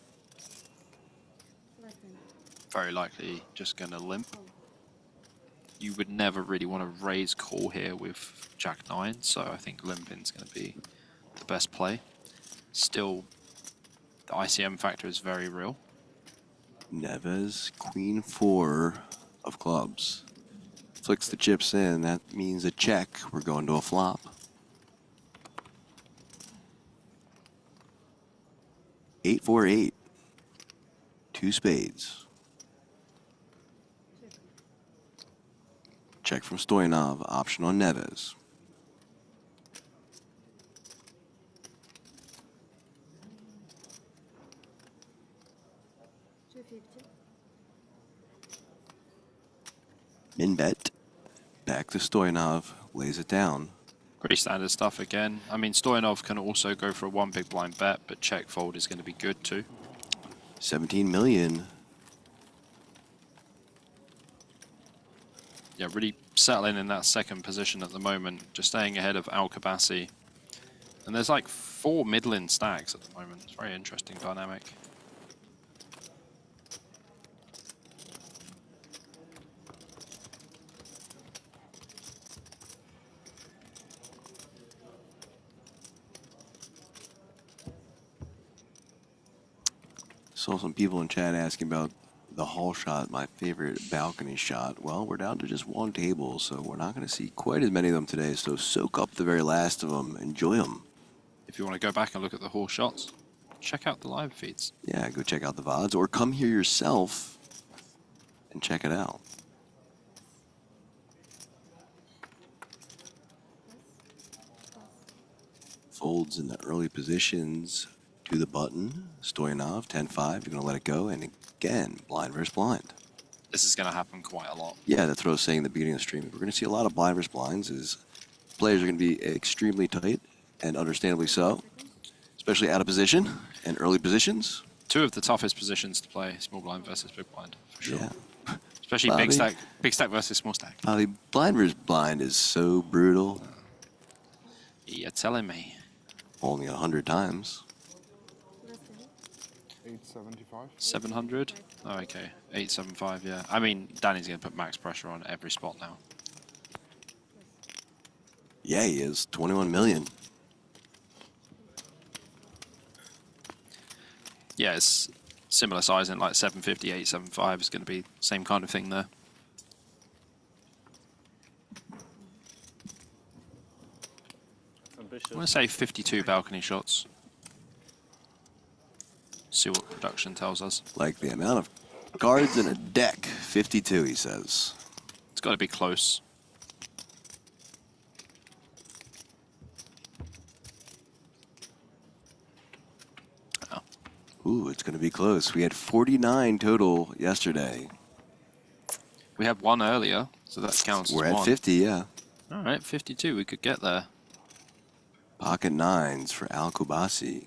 Very likely just going to limp. You would never really want to raise call here with Jack 9, so I think limping's going to be the best play. Still, the ICM factor is very real. Neves, Queen 4 of clubs. Flicks the chips in. That means a check. We're going to a flop. 8-4-8. 2 spades. Check from Stoyanov. Option on Neves. Min bet. Back to Stoyanov. Lays it down. Pretty standard stuff again. I mean, Stoyanov can also go for a 1 big blind bet, but check fold is going to be good too. 17 million. Yeah, really settling in that second position at the moment, just staying ahead of Al-Kabasi. And there's like 4 middling stacks at the moment. It's a very interesting dynamic. Saw some people in chat asking about the hall shot, my favorite balcony shot. Well, we're down to just 1 table, so we're not going to see quite as many of them today. So soak up the very last of them. Enjoy them. If you want to go back and look at the hall shots, check out the live feeds. Yeah, go check out the VODs or come here yourself and check it out. Folds in the early positions to the button. Stoyanov, 10-5. You're going to let it go. And again, blind versus blind. This is going to happen quite a lot. Yeah, that's what I was saying in the beginning of the stream. We're going to see a lot of blind versus blinds. Is players are going to be extremely tight, and understandably so, especially out of position and early positions. 2 of the toughest positions to play, small blind versus big blind, for sure. Yeah. Especially big stack versus small stack. Blind versus blind is so brutal. You're telling me. Only 100 times. 875. 700? Oh, okay. 875, yeah. I mean, Danny's going to put max pressure on every spot now. Yeah, he is. 21 million. Yeah, it's similar sizing, like 750, 875 is going to be same kind of thing there. Ambitious. I'm going to say 52 balcony shots. See what production tells us. Like the amount of cards in a deck. 52, he says. It's got to be close. Oh. Ooh, it's going to be close. We had 49 total yesterday. We had 1 earlier, so that counts We're as at 1. 50, yeah. All right, 52. We could get there. Pocket 9s for Al-Kubasi.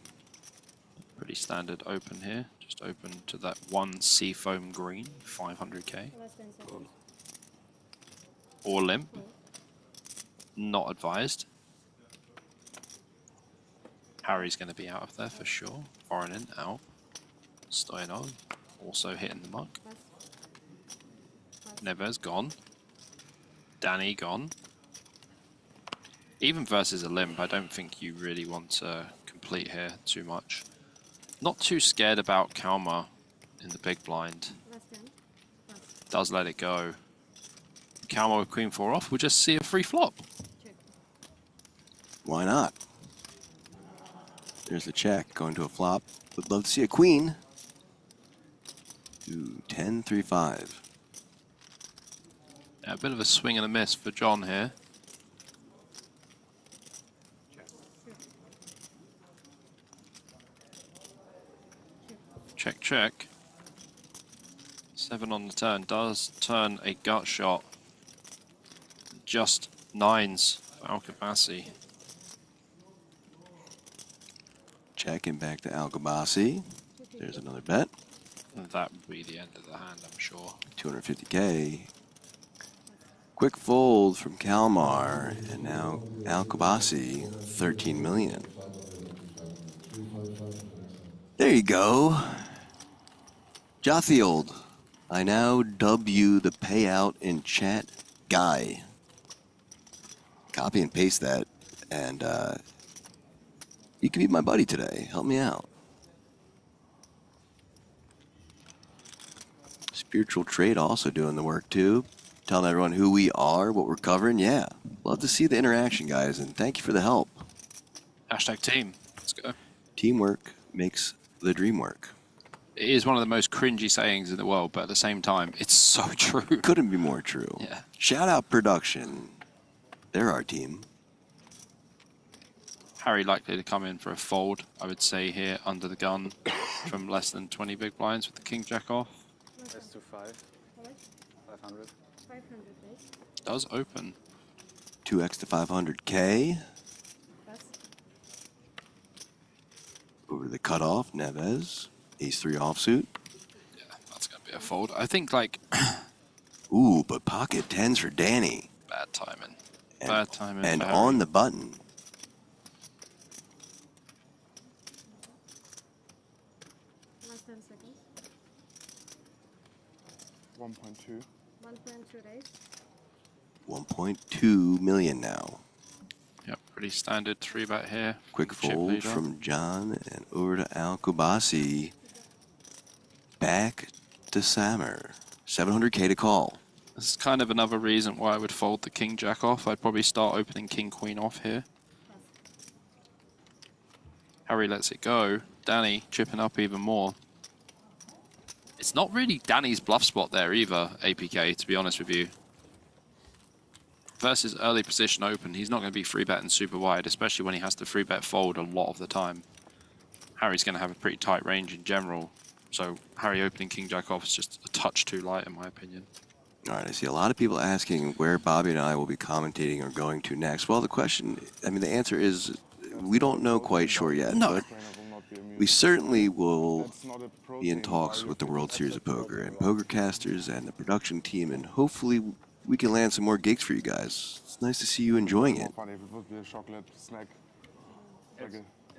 Pretty standard open here. Just open to that 1 seafoam green, 500k. Or limp. Not advised. Harry's going to be out of there for sure. Foreign in, out. Stoyanov also hitting the muck. Neves gone. Danny gone. Even versus a limp, I don't think you really want to complete here too much. Not too scared about Kalmar in the big blind. Does let it go. Kalmar with Queen 4 off, we'll just see a free flop. Why not? There's the check, going to a flop. Would love to see a queen. Ooh, 10-3-5. Yeah, a bit of a swing and a miss for John here. Check, check. 7 on the turn. Does turn a gut shot. Just 9s for Al-Kabasi. Checking back to Al-Kabasi. There's another bet. And that would be the end of the hand, I'm sure. 250k. Quick fold from Kalmar, and now Al Kabasi, 13 million. There you go. Jothield, I now dub you the payout in chat guy. Copy and paste that, and you can be my buddy today. Help me out. Spiritual Trade also doing the work too. Telling everyone who we are, what we're covering. Yeah, love to see the interaction, guys, and thank you for the help. Hashtag team. Let's go. Teamwork makes the dream work. It is one of the most cringy sayings in the world, but at the same time, it's so true. Couldn't be more true. Yeah. Shout out production. They're our team. Harry likely to come in for a fold, I would say, here under the gun from less than 20 big blinds with the king jack off. Let's do 5. 500. 500, right? Does open. 2x to 500k. That's Over the cutoff, Neves. Ace-3 offsuit. Yeah, that's going to be a fold. I think, like... Ooh, but pocket 10s for Danny. Bad timing. And, Bad timing. and on the button. last 10 seconds. 1.2. 1.2, right? 1.2 million now. Yep, pretty standard 3-bet here. Quick Chip fold leader. from John and over to Al Kubasi. Back to Sammer. 700k to call. This is kind of another reason why I would fold the king jack off. I'd probably start opening king queen off here. Harry lets it go. Danny chipping up even more. It's not really Danny's bluff spot there either, APK, to be honest with you. Versus early position open, he's not going to be 3-betting super wide, especially when he has to 3-bet fold a lot of the time. Harry's going to have a pretty tight range in general. So Harry opening king jack off is just a touch too light in my opinion. All right, I see a lot of people asking where Bobby and I will be commentating or going to next. Well, the question, I mean, the answer is we don't know quite sure yet. No. But we certainly will be in talks with the World Series of Poker and Pokercasters and the production team, and hopefully we can land some more gigs for you guys. It's nice to see you enjoying it.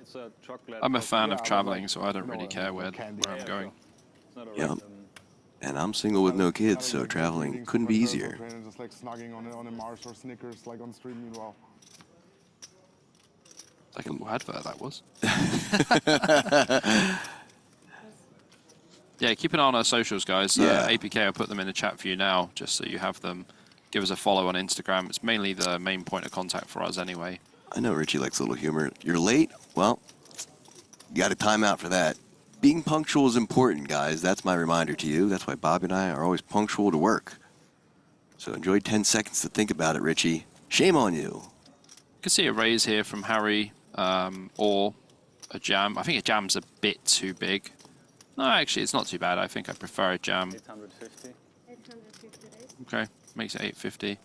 It's a chocolate. I'm a fan of traveling, so I don't really care where I'm going. Yep. And I'm single with no kids, so traveling couldn't be easier. Just like snugging on a Mars or Snickers, like on stream. Meanwhile, Like a little advert that was. Yeah, keep an eye on our socials, guys. Yeah. APK, I'll put them in the chat for you now, just so you have them. Give us a follow on Instagram. It's mainly the main point of contact for us anyway. I know Richie likes a little humor. You're late? Well, you got a timeout for that. Being punctual is important, guys. That's my reminder to you. That's why Bobby and I are always punctual to work. So enjoy 10 seconds to think about it, Richie. Shame on you. You can see a raise here from Harry, or a jam. I think a jam's a bit too big. No, actually, it's not too bad. I think I prefer a jam. 850. 850, right? Okay, makes it 850.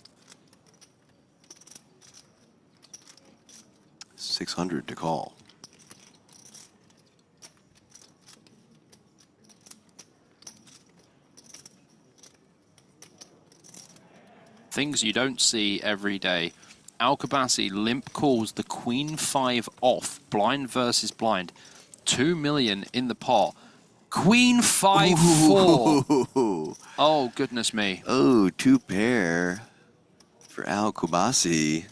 600 to call. Things you don't see every day. Al Kabasi limp calls the queen 5 off. Blind versus blind. 2 million in the pot. Queen 5-4. Oh, goodness me. Oh, 2 pair for Al Kubasi.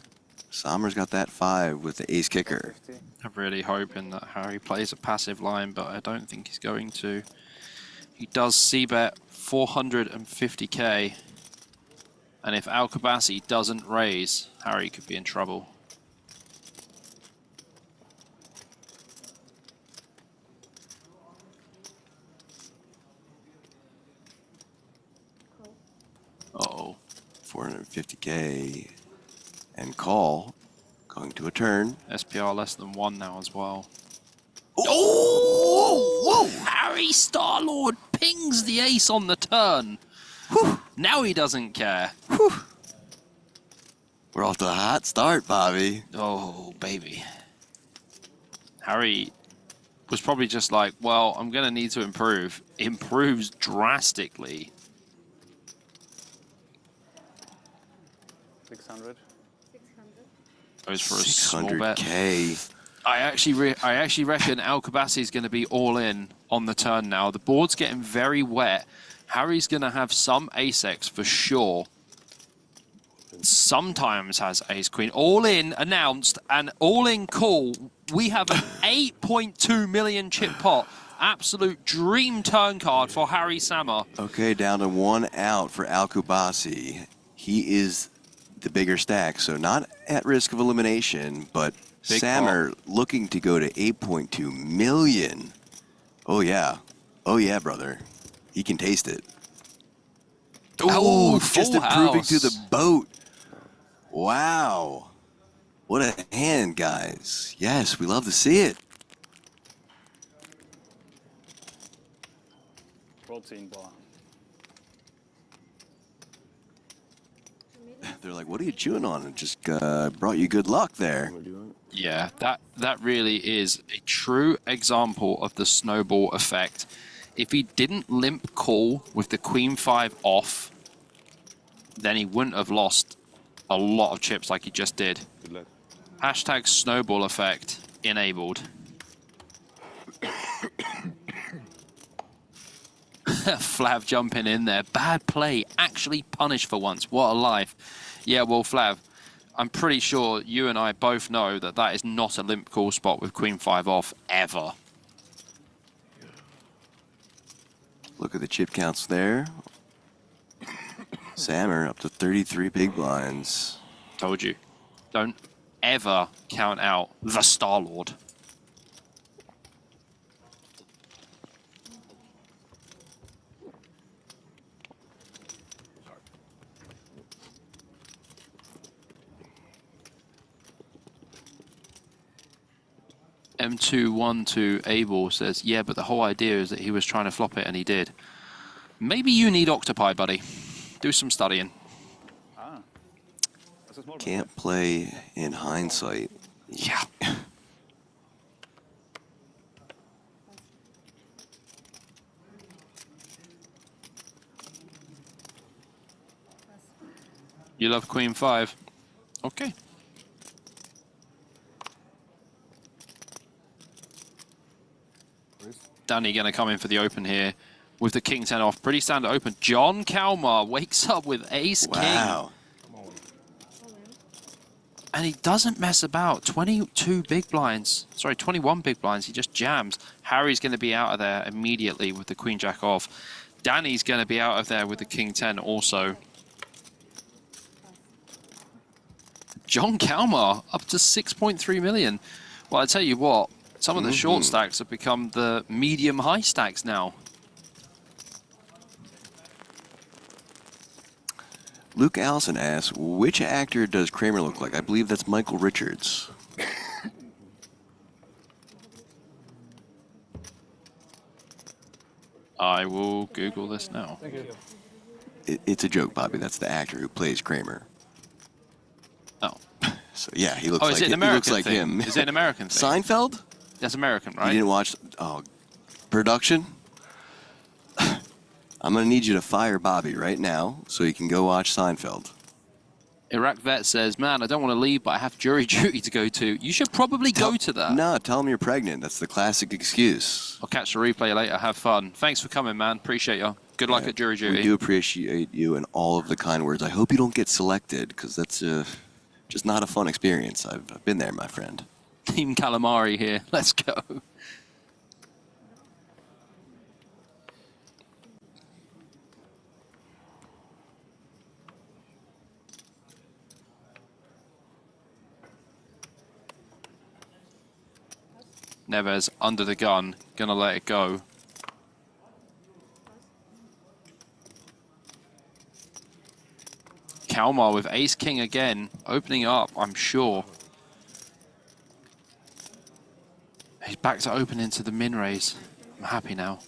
Sommer's got that 5 with the ace kicker. I'm really hoping that Harry plays a passive line, but I don't think he's going to. He does c-bet 450k. And if Al Kabasi doesn't raise, Harry could be in trouble. Uh-oh. 450k and call. Going to a turn. SPR less than 1 now as well. Oh! Whoa! Harry Starlord pings the ace on the turn. Whew. Now he doesn't care. Whew. We're off to a hot start, Bobby. Oh, baby. Harry was probably just like, well, I'm going to need to improve. Improves drastically. 600. 600. Goes for a small bet. 600K. I actually reckon Alcabasi is going to be all in on the turn now. The board's getting very wet. Harry's going to have some ace-x for sure. Sometimes has ace-queen. All in announced and all in call. We have an 8.2 million chip pot. Absolute dream turn card for Harry Sammer. Okay, down to 1 out for Alcabasi. He is the bigger stack, so not at risk of elimination, but Big Sammer looking to go to 8.2 million. Oh yeah, brother. He can taste it. Ooh, just full improving house. to the boat. Wow. What a hand, guys. Yes, we love to see it. Protein bar. They're like, what are you chewing on? It just brought you good luck there. Yeah, that really is a true example of the snowball effect. If he didn't limp call with the queen 5 off, then he wouldn't have lost a lot of chips like he just did. Good luck. Hashtag snowball effect enabled. Flav jumping in there. Bad play. Actually punished for once. What a life. Yeah, well, Flav, I'm pretty sure you and I both know that that is not a limp call spot with queen 5 off ever. Look at the chip counts there. Sammer up to 33 big blinds. Told you. Don't ever count out the Star-Lord. M212 Abel says, yeah, but the whole idea is that he was trying to flop it and he did. Maybe you need Octopi, buddy. Do some studying. Ah. That's a small Can't play in hindsight. Yeah. You love queen 5. Okay. Danny going to come in for the open here with the king 10 off. Pretty standard open. John Kalmar wakes up with ace Wow. king. And he doesn't mess about. 22 big blinds. Sorry, 21 big blinds. He just jams. Harry's going to be out of there immediately with the queen jack off. Danny's going to be out of there with the king 10 also. John Kalmar up to 6.3 million. Well, I tell you what, some of the short stacks have become the medium-high stacks now. Luke Allison asks, which actor does Kramer look like? I believe that's Michael Richards. I will Google this now. Thank you. It's a joke, Bobby. That's the actor who plays Kramer. Oh. So yeah, he looks Oh, like is it an him. He looks American like thing? him. Is it an American thing? Seinfeld? That's American, You right? didn't watch production? I'm gonna need you to fire Bobby right now so you can go watch Seinfeld. Iraq Vet says, man, I don't want to leave, but I have jury duty to go to. You should probably go to that. No, tell him you're pregnant. That's the classic excuse. I'll catch the replay later. Have fun. Thanks for coming, man. Appreciate you. Good luck at jury duty. We do appreciate you and all of the kind words. I hope you don't get selected, because that's just not a fun experience. I've been there, my friend. Team Calamari here. Let's go. Neves under the gun, gonna let it go. Kalmar with ace king again, opening up, I'm sure. He's back to open into the min raise. I'm happy now.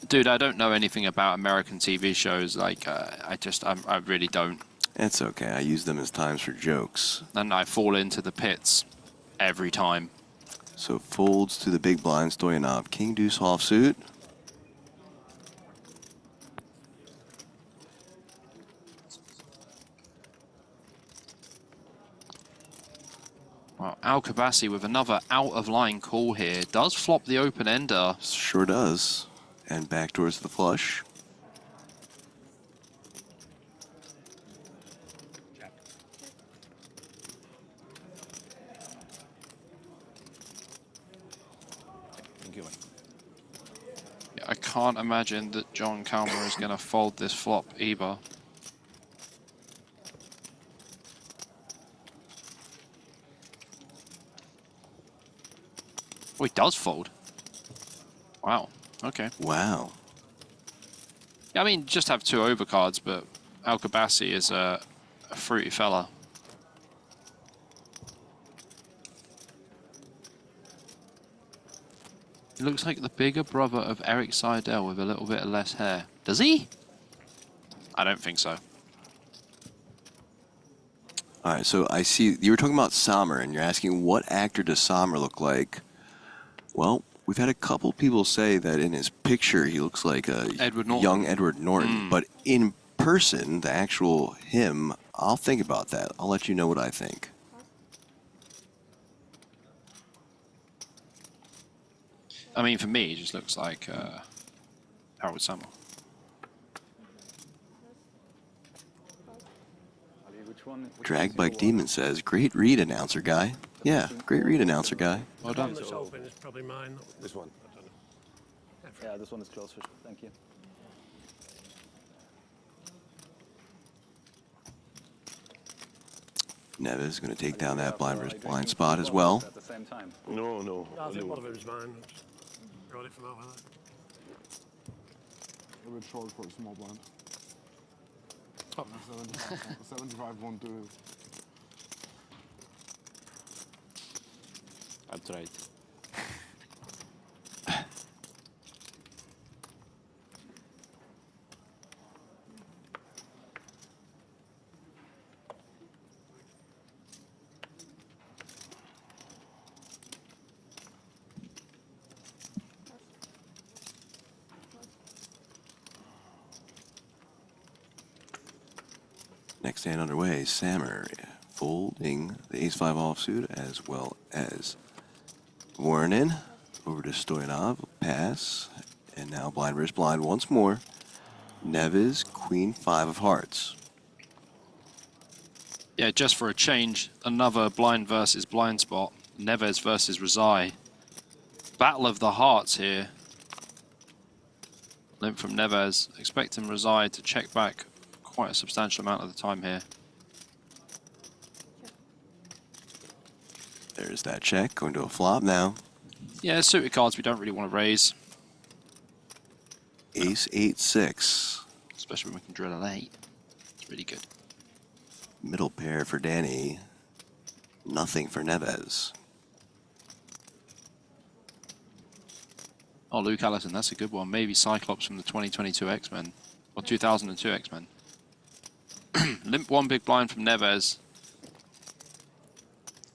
Dude, I don't know anything about American TV shows. Like, I really don't. It's okay. I use them as times for jokes. And I fall into the pits every time. So folds to the big blind, Stoyanov. King deuce offsuit. Well, Al-Kabassi with another out-of-line call here. Does flop the open-ender. Sure does. And back towards the flush. Yeah, I can't imagine that John Calmer is going to fold this flop either. Oh, he does fold. Wow. Okay. Wow. Yeah, I mean, just have 2 overcards, but Al-Kabassi is a fruity fella. He looks like the bigger brother of Eric Seidel with a little bit of less hair. Does he? I don't think so. All right, so I see you were talking about Sommer, and you're asking what actor does Sommer look like? Well, we've had a couple people say that in his picture he looks like a young Edward Norton, but in person, the actual him, I'll think about that. I'll let you know what I think. I mean, for me, he just looks like Harold Sommer. Drag Bike Demon says, great read, announcer guy. Yeah, great read, announcer guy. Well done. This open is probably mine. This one. Yeah, this one is closer. Thank you. Neves is going to take down that blind versus blind spot as well. At the same time. No, no. I think one of them is mine. Got it from over there. A bit short for a small blind. 75 won't do it. That's right. Next hand underway, Sammer folding the ace-5 offsuit as well as Warren over to Stoyanov, pass, and now blind versus blind once more. Neves, queen 5 of hearts. Yeah, just for a change, another blind versus blind spot. Neves versus Rezai. Battle of the hearts here. Limp from Neves, expecting Rezai to check back quite a substantial amount of the time here. There's that check, going to a flop now. Yeah, suited cards we don't really want to raise. Ace 8-6. Especially when we can drill an 8. It's really good. Middle pair for Danny. Nothing for Neves. Oh, Luke Allison, that's a good one. Maybe Cyclops from the 2022 X-Men. Or 2002 X-Men. Limp 1 big blind from Neves.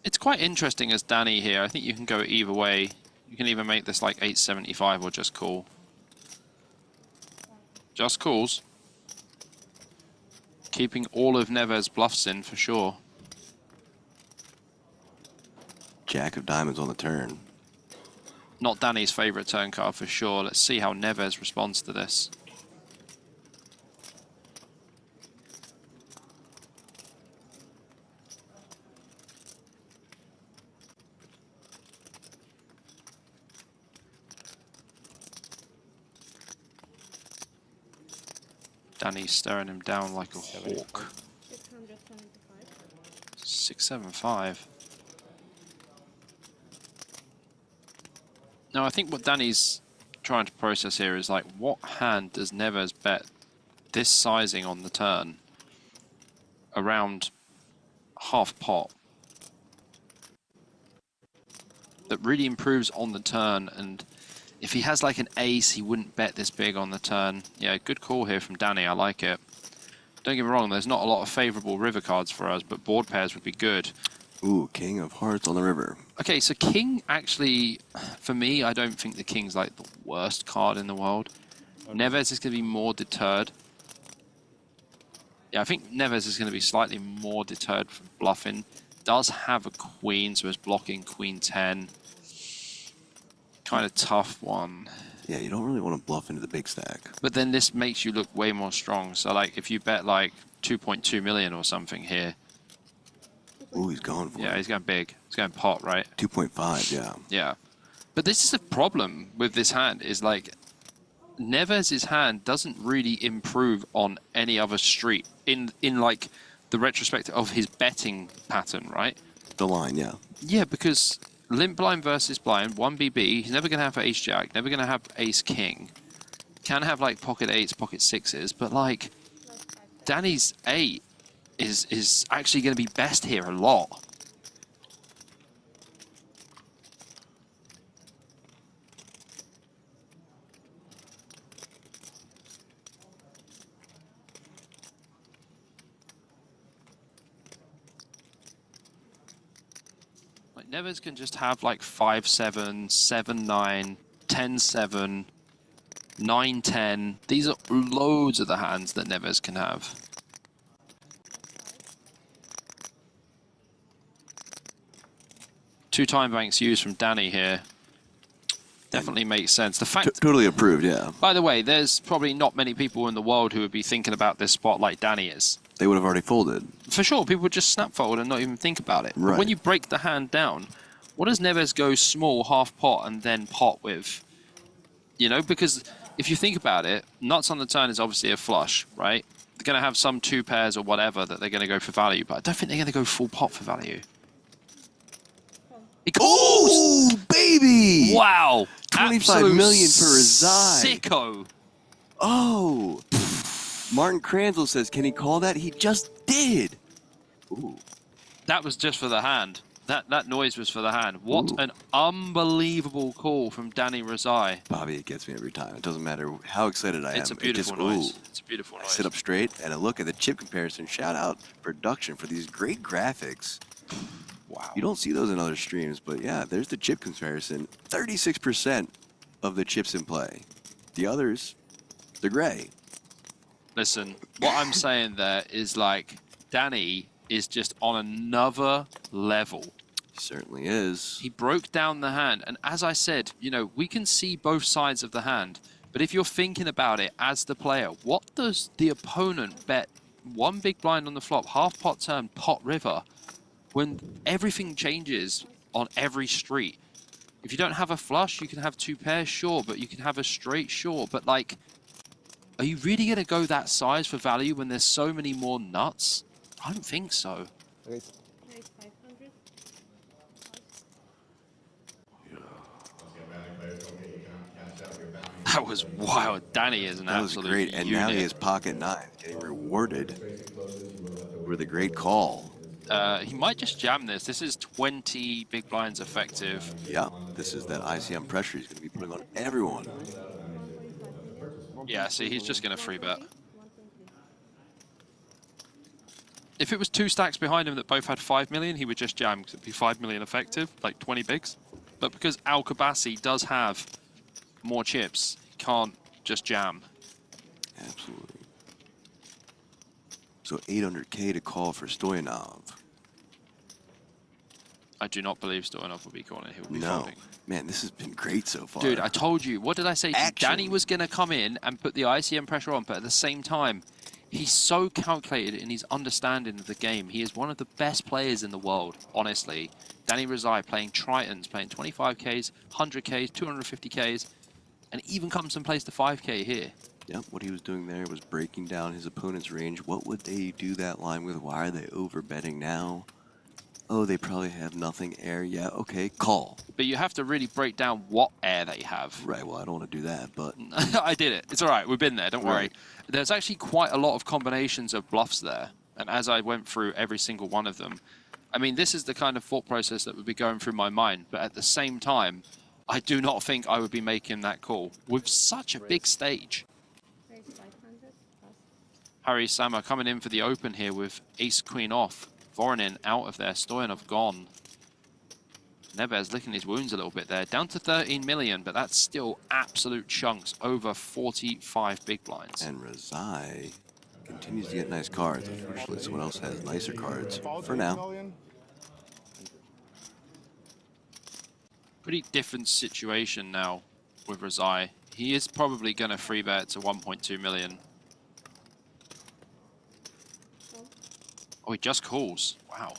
It's quite interesting as Danny here. I think you can go either way. You can either make this like 875 or just call. Just calls. Keeping all of Neves' bluffs in for sure. Jack of diamonds on the turn. Not Danny's favorite turn card for sure. Let's see how Neves responds to this. Danny's staring him down like a hawk. 675. Now I think what Danny's trying to process here is like, what hand does Neves bet this sizing on the turn around half pot that really improves on the turn? And if he has like an ace, he wouldn't bet this big on the turn. Yeah, good call here from Danny. I like it. Don't get me wrong, there's not a lot of favorable river cards for us, but board pairs would be good. Ooh, king of hearts on the river. Okay, so king actually, for me, I don't think the king's like the worst card in the world. Neves is going to be more deterred. Yeah, I think Neves is going to be slightly more deterred from bluffing. does have a queen, so it's blocking queen 10. Kind of tough one. Yeah, you don't really want to bluff into the big stack. But then this makes you look way more strong. So like if you bet like 2.2 million or something here. Ooh, he's going for it. Yeah, he's going big. He's going pot, right? 2.5, yeah. Yeah. But this is the problem with this hand, is like Neves' hand doesn't really improve on any other street in like the retrospect of his betting pattern, right? The line, yeah. Yeah, because limp blind versus blind, 1BB, he's never going to have ace jack, never going to have ace king. Can have like pocket eights, pocket sixes, but like Danny's 8 is actually going to be best here a lot. Like Neves can just have like 5-7, 7-9, 10-7, 9-10. These are loads of the hands that Neves can have. Two time banks used from Danny here. Definitely makes sense. The fact totally approved, yeah. By the way, there's probably not many people in the world who would be thinking about this spot like Danny is. They would have already folded. For sure, people would just snap fold and not even think about it. Right. But when you break the hand down, what does Neves go small, half pot, and then pot with? You know, because if you think about it, nuts on the turn is obviously a flush, right? They're going to have some two pairs or whatever that they're going to go for value, but I don't think they're going to go full pot for value. Oh, baby! Wow! 25 million for Razai. Sicko! Oh! Martin Kranzel says, can he call that? He just did! Ooh. That was just for the hand. That noise was for the hand. What an unbelievable call from Danny Razai. Bobby, it gets me every time. It doesn't matter how excited I am. It's a beautiful noise. It's a beautiful I noise. sit up straight and I look at the chip comparison. Shout out production for these great graphics. Wow. You don't see those in other streams, but yeah, there's the chip comparison. 36% of the chips in play. The others, they're gray. Listen, what I'm saying there is like Danny is just on another level. He certainly is. He broke down the hand, and as I said, you know, we can see both sides of the hand, but if you're thinking about it as the player, what does the opponent bet one big blind on the flop, half pot turn, pot river, when everything changes on every street? If you don't have a flush, you can have two pairs, sure, but you can have a straight, sure, but like, are you really going to go that size for value when there's so many more nuts? I don't think so. That was wild. Danny is an absolute That was great, and unit. now he has pocket nine, getting rewarded with a great call. He might just jam this. This is 20 big blinds effective. Yeah, this is that ICM pressure he's going to be putting on everyone. Yeah, see, he's just going to free bet. If it was two stacks behind him that both had 5 million, he would just jam, because it'd be 5 million effective, like 20 bigs. But because Al-Kabasi does have more chips, he can't just jam. Absolutely. So 800K to call for Stoyanov. I do not believe Stoyanov will be calling. He will be No. folding. Man, this has been great so far. Dude, I told you. What did I say? Action. Danny was going to come in and put the ICM pressure on, but at the same time, he's so calculated in his understanding of the game. He is one of the best players in the world, honestly. Danny Razai playing Tritons, playing 25Ks, 100Ks, 250Ks, and even comes and plays the 5K here. Yep, what he was doing there was breaking down his opponent's range. What would they do that line with? Why are they over betting now? Oh, they probably have nothing air. Yeah, okay, call. But you have to really break down what air they have. Right, well, I don't want to do that, but... I did it. It's all right. We've been there. Don't worry. Right. There's actually quite a lot of combinations of bluffs there. And as I went through every single one of them, I mean, this is the kind of thought process that would be going through my mind. But at the same time, I do not think I would be making that call with such a big stage. Harry Sammer coming in for the open here with ace-queen off. Voronin out of there. Stoyanov gone. Neves licking his wounds a little bit there. Down to 13 million, but that's still absolute chunks. Over 45 big blinds. And Razai continues to get nice cards. Unfortunately, someone else has nicer cards for now. Pretty different situation now with Razai. He is probably going to free bet to 1.2 million. Oh, he just calls. Wow.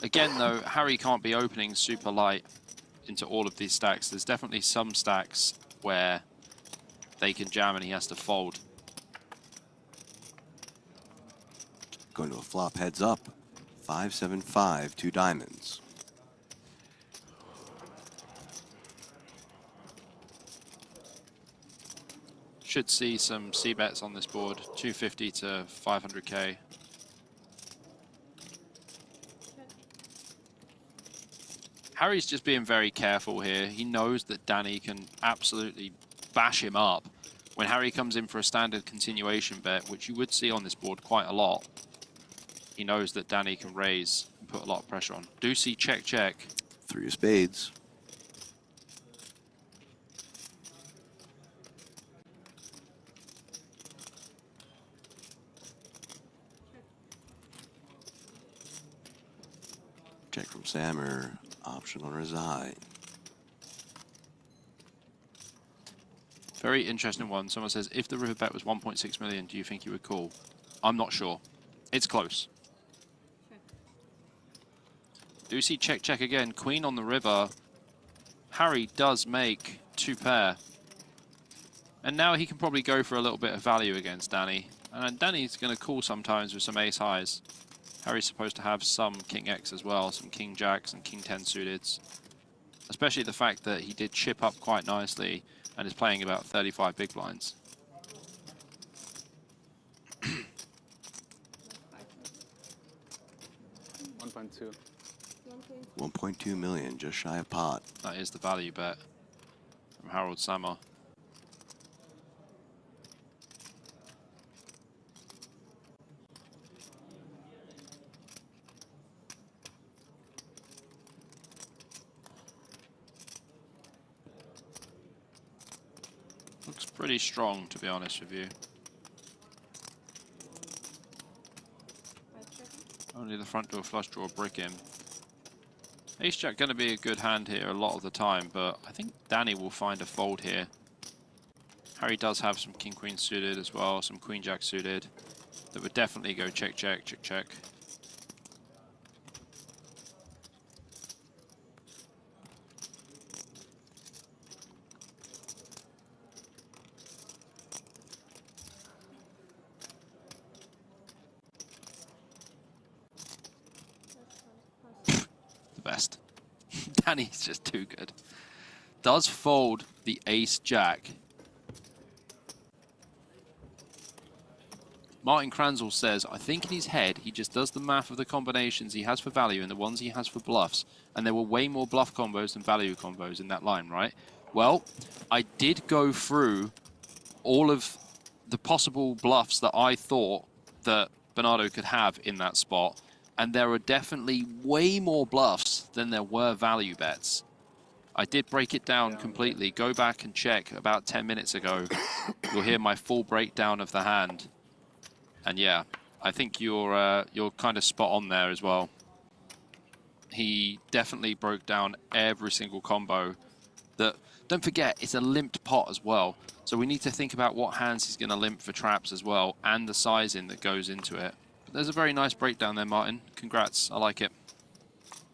Again, though, Harry can't be opening super light into all of these stacks. There's definitely some stacks where they can jam and he has to fold. Going to a flop heads up. 5-7-5, 2 diamonds. Should see some C bets on this board, 250 to 500k. Harry's just being very careful here. He knows that Danny can absolutely bash him up. When Harry comes in for a standard continuation bet, which you would see on this board quite a lot, he knows that Danny can raise and put a lot of pressure on. Do see check, check. 3 of spades. Check from Sam or option on Razai. Very interesting one. Someone says, if the river bet was 1.6 million, do you think you would call? I'm not sure. It's close. Do see check, check again. Queen on the river. Harry does make 2 pair. And now he can probably go for a little bit of value against Danny. And Danny's going to call sometimes with some ace highs. Harry's supposed to have some King X as well, some King Jacks and King 10 suiteds. Especially the fact that he did chip up quite nicely and is playing about 35 big blinds. 1.2. 1.2 million, just shy of pot. That is the value bet from Harold Sammer. Looks pretty strong, to be honest with you. Only the front door flush draw brick in. Ace Jack going to be a good hand here a lot of the time, but I think Danny will find a fold here. Harry does have some King Queen suited as well, some Queen Jack suited. That would definitely go check, check, check, check. Best. Danny's just too good. Does fold the ace jack. Martin Kranzel says, I think in his head he just does the math of the combinations he has for value and the ones he has for bluffs, and there were way more bluff combos than value combos in that line, right? Well, I did go through all of the possible bluffs that I thought that Bernardo could have in that spot, and there are definitely way more bluffs than there were value bets. I did break it down completely. Go back and check about 10 minutes ago. You'll hear my full breakdown of the hand. And yeah, I think you're kind of spot on there as well. He definitely broke down every single combo. Don't forget, it's a limped pot as well. So we need to think about what hands he's going to limp for traps as well, and the sizing that goes into it. There's a very nice breakdown there, Martin. Congrats. I like it.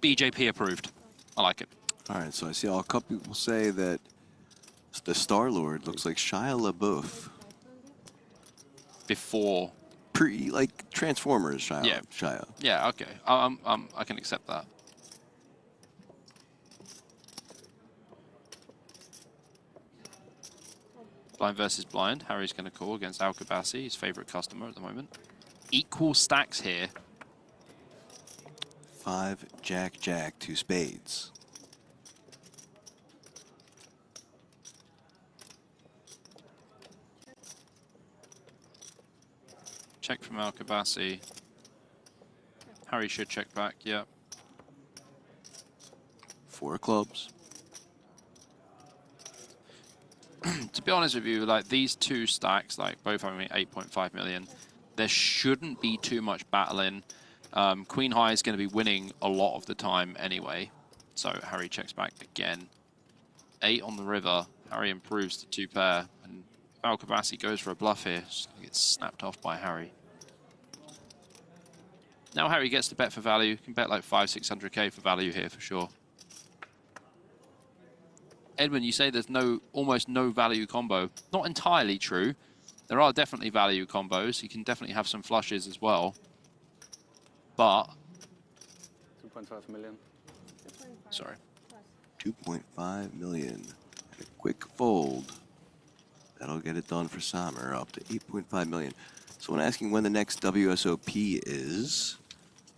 BJP approved. I like it. All right, so I see a couple people say that the Star-Lord looks like Shia LaBeouf. Before. Like Transformers Shia. Yeah. Shia. Yeah, okay. I can accept that. Blind versus blind. Harry's going to call against Al Kabassi, his favorite customer at the moment. Equal stacks here. 5 Jack Jack, 2 spades. Check from Al Kabassi. Harry should check back, yeah. 4 clubs. To be honest with you, like these two stacks, like both having 8.5 million, there shouldn't be too much battling. Queen High is going to be winning a lot of the time anyway. So Harry checks back again. 8 on the river. Harry improves to 2 pair. And Karavas goes for a bluff here. Just gonna get snapped off by Harry. Now Harry gets to bet for value. Can bet like 500-600k for value here for sure. Edwin, you say there's almost no value combo. Not entirely true. There are definitely value combos. You can definitely have some flushes as well. But 2.5 million. Sorry. 2.5 million. And a quick fold. That'll get it done for Samer, up to 8.5 million. So when asking when the next WSOP is,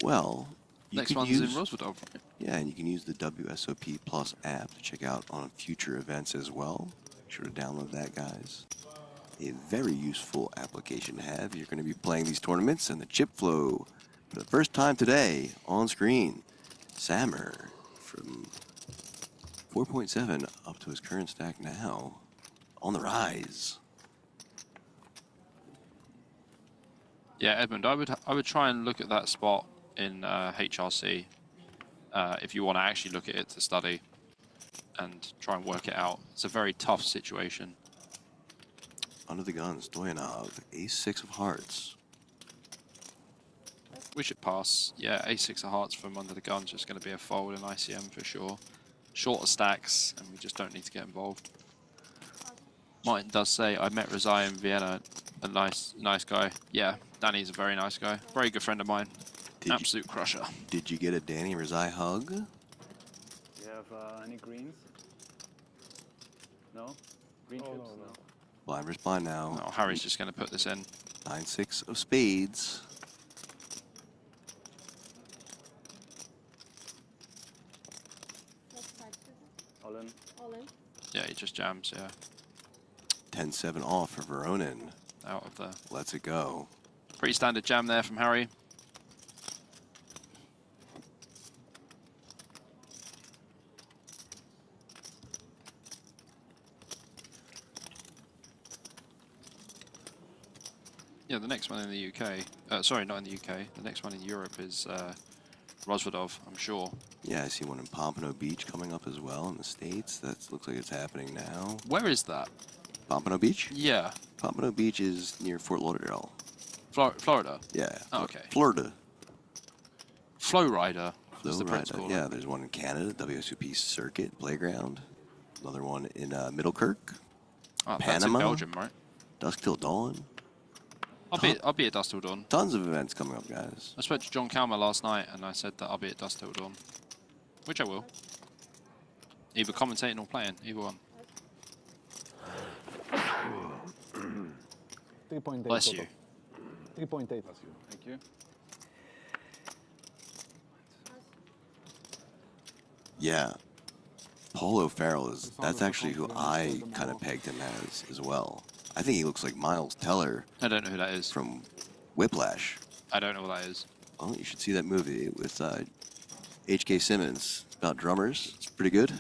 well, you next can one's use, in Roswell, right? Yeah, and you can use the WSOP Plus app to check out on future events as well. Make sure to download that, guys. A very useful application to have. You're going to be playing these tournaments and the chip flow for the first time today on screen. Samer from 4.7 up to his current stack now on the rise. Yeah, Edmund, I would try and look at that spot in HRC if you want to actually look at it to study and try and work it out. It's a very tough situation. Under the gun, Stoyanov, ace-6 of hearts. We should pass. Yeah, ace-6 of hearts from under the gun is just going to be a fold in ICM for sure. Shorter stacks, and we just don't need to get involved. Martin does say, I met Razai in Vienna, a nice guy. Yeah, Danny's a very nice guy. Very good friend of mine. Absolute crusher. Did you get a Danny Razai hug? Do you have any greens? No? Green chips? No. Blind respond now. No, Harry's just going to put this in. 9-6 of spades. All in. All in. Yeah, he just jams, yeah. 10-7 off for Veronin. Out of there. Let's it go. Pretty standard jam there from Harry. Yeah, the next one in the UK, sorry, not in the UK, the next one in Europe is Rosvedov, I'm sure. Yeah, I see one in Pompano Beach coming up as well in the States. That looks like it's happening now. Where is that? Pompano Beach? Yeah. Pompano Beach is near Fort Lauderdale. Florida? Yeah. Oh, okay. Florida. Flow Rider. Flow Rider. Yeah, there's one in Canada, WSOP Circuit Playground. Another one in Middlekirk. Oh, Panama. That's in Belgium, right? Dusk Till Dawn. I'll be at Dusk Till Dawn. Tons of events coming up, guys. I spoke to John Calmer last night and I said that I'll be at Dusk Till Dawn. Which I will. Either commentating or playing, either one. 3.8. Bless you. 3.8. Thank you. Yeah. Polo Farrell that's actually who I kind of pegged him as well. I think he looks like Miles Teller. I don't know who that is. From Whiplash. I don't know what that is. Well, you should see that movie with H.K. Simmons. It's about drummers. It's pretty good.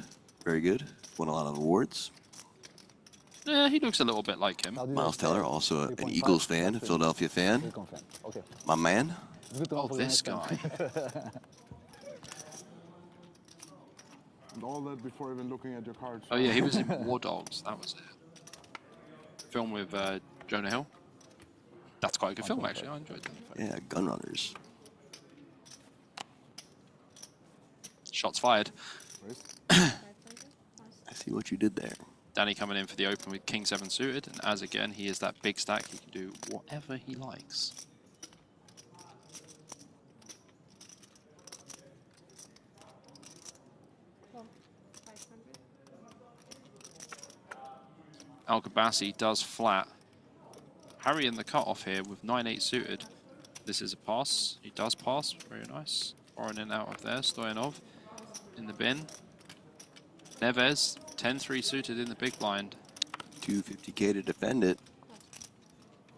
Very good. Won a lot of awards. Yeah, he looks a little bit like him. Miles Teller, also an Eagles fan, a Philadelphia fan. Okay. My man. Oh, this guy. And all that before even looking at your cards. Oh yeah, he was in War Dogs. That was it. Film with Jonah Hill. That's quite a good film, actually. I enjoyed that. Yeah, Gunrunners. Shots fired. I see what you did there. Danny coming in for the open with King 7 suited, and as again, he is that big stack. He can do whatever he likes. Al-Ghabassi does flat. Harry in the cutoff here with 9-8 suited. This is a pass. He does pass. Very nice. Foreign in out of there. Stoyanov in the bin. Neves 10-3 suited in the big blind. 250k to defend it.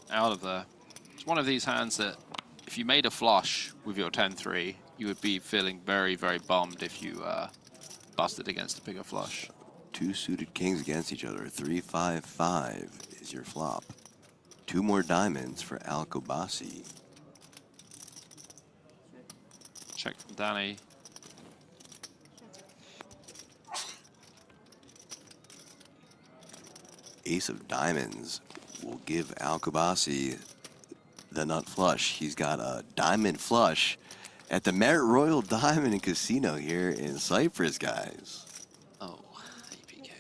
Out of there. It's one of these hands that if you made a flush with your 10-3, you would be feeling very, very bummed if you busted against a bigger flush. Two suited kings against each other. 3-5-5 is your flop. Two more diamonds for Al-Ghabassi. Check from Danny. ace of diamonds will give Al-Kubasi the nut flush. He's got a diamond flush at the Merit Royal Diamond and Casino here in Cyprus, guys. Oh, APK.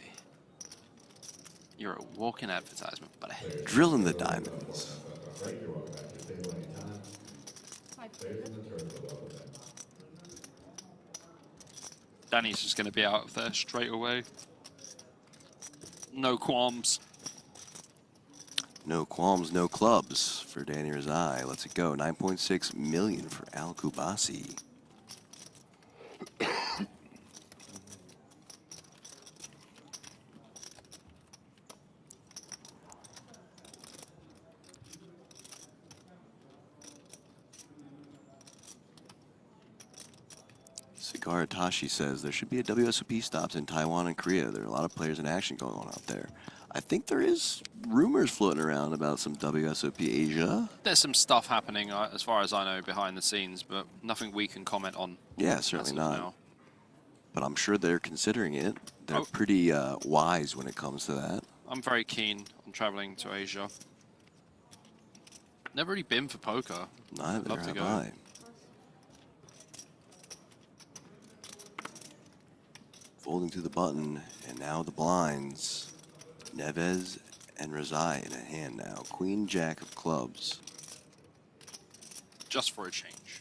You're a walking advertisement, buddy. Drilling the diamonds. Danny's just going to be out of there straight away. No qualms. No qualms, no clubs for Danny Rizai. Let's it go. 9.6 million for Al-Kubasi. Cigar Tashi says there should be a WSOP stops in Taiwan and Korea. There are a lot of players in action going on out there. I think there is rumors floating around about some WSOP Asia. There's some stuff happening, as far as I know, behind the scenes, but nothing we can comment on. Yeah, certainly not. Now. But I'm sure they're considering it. They're pretty wise when it comes to that. I'm very keen on traveling to Asia. Never really been for poker. Neither Love to have go. I. Folding to the button, and now the blinds. Neves and Rizai in a hand now. Queen, Jack of clubs. Just for a change.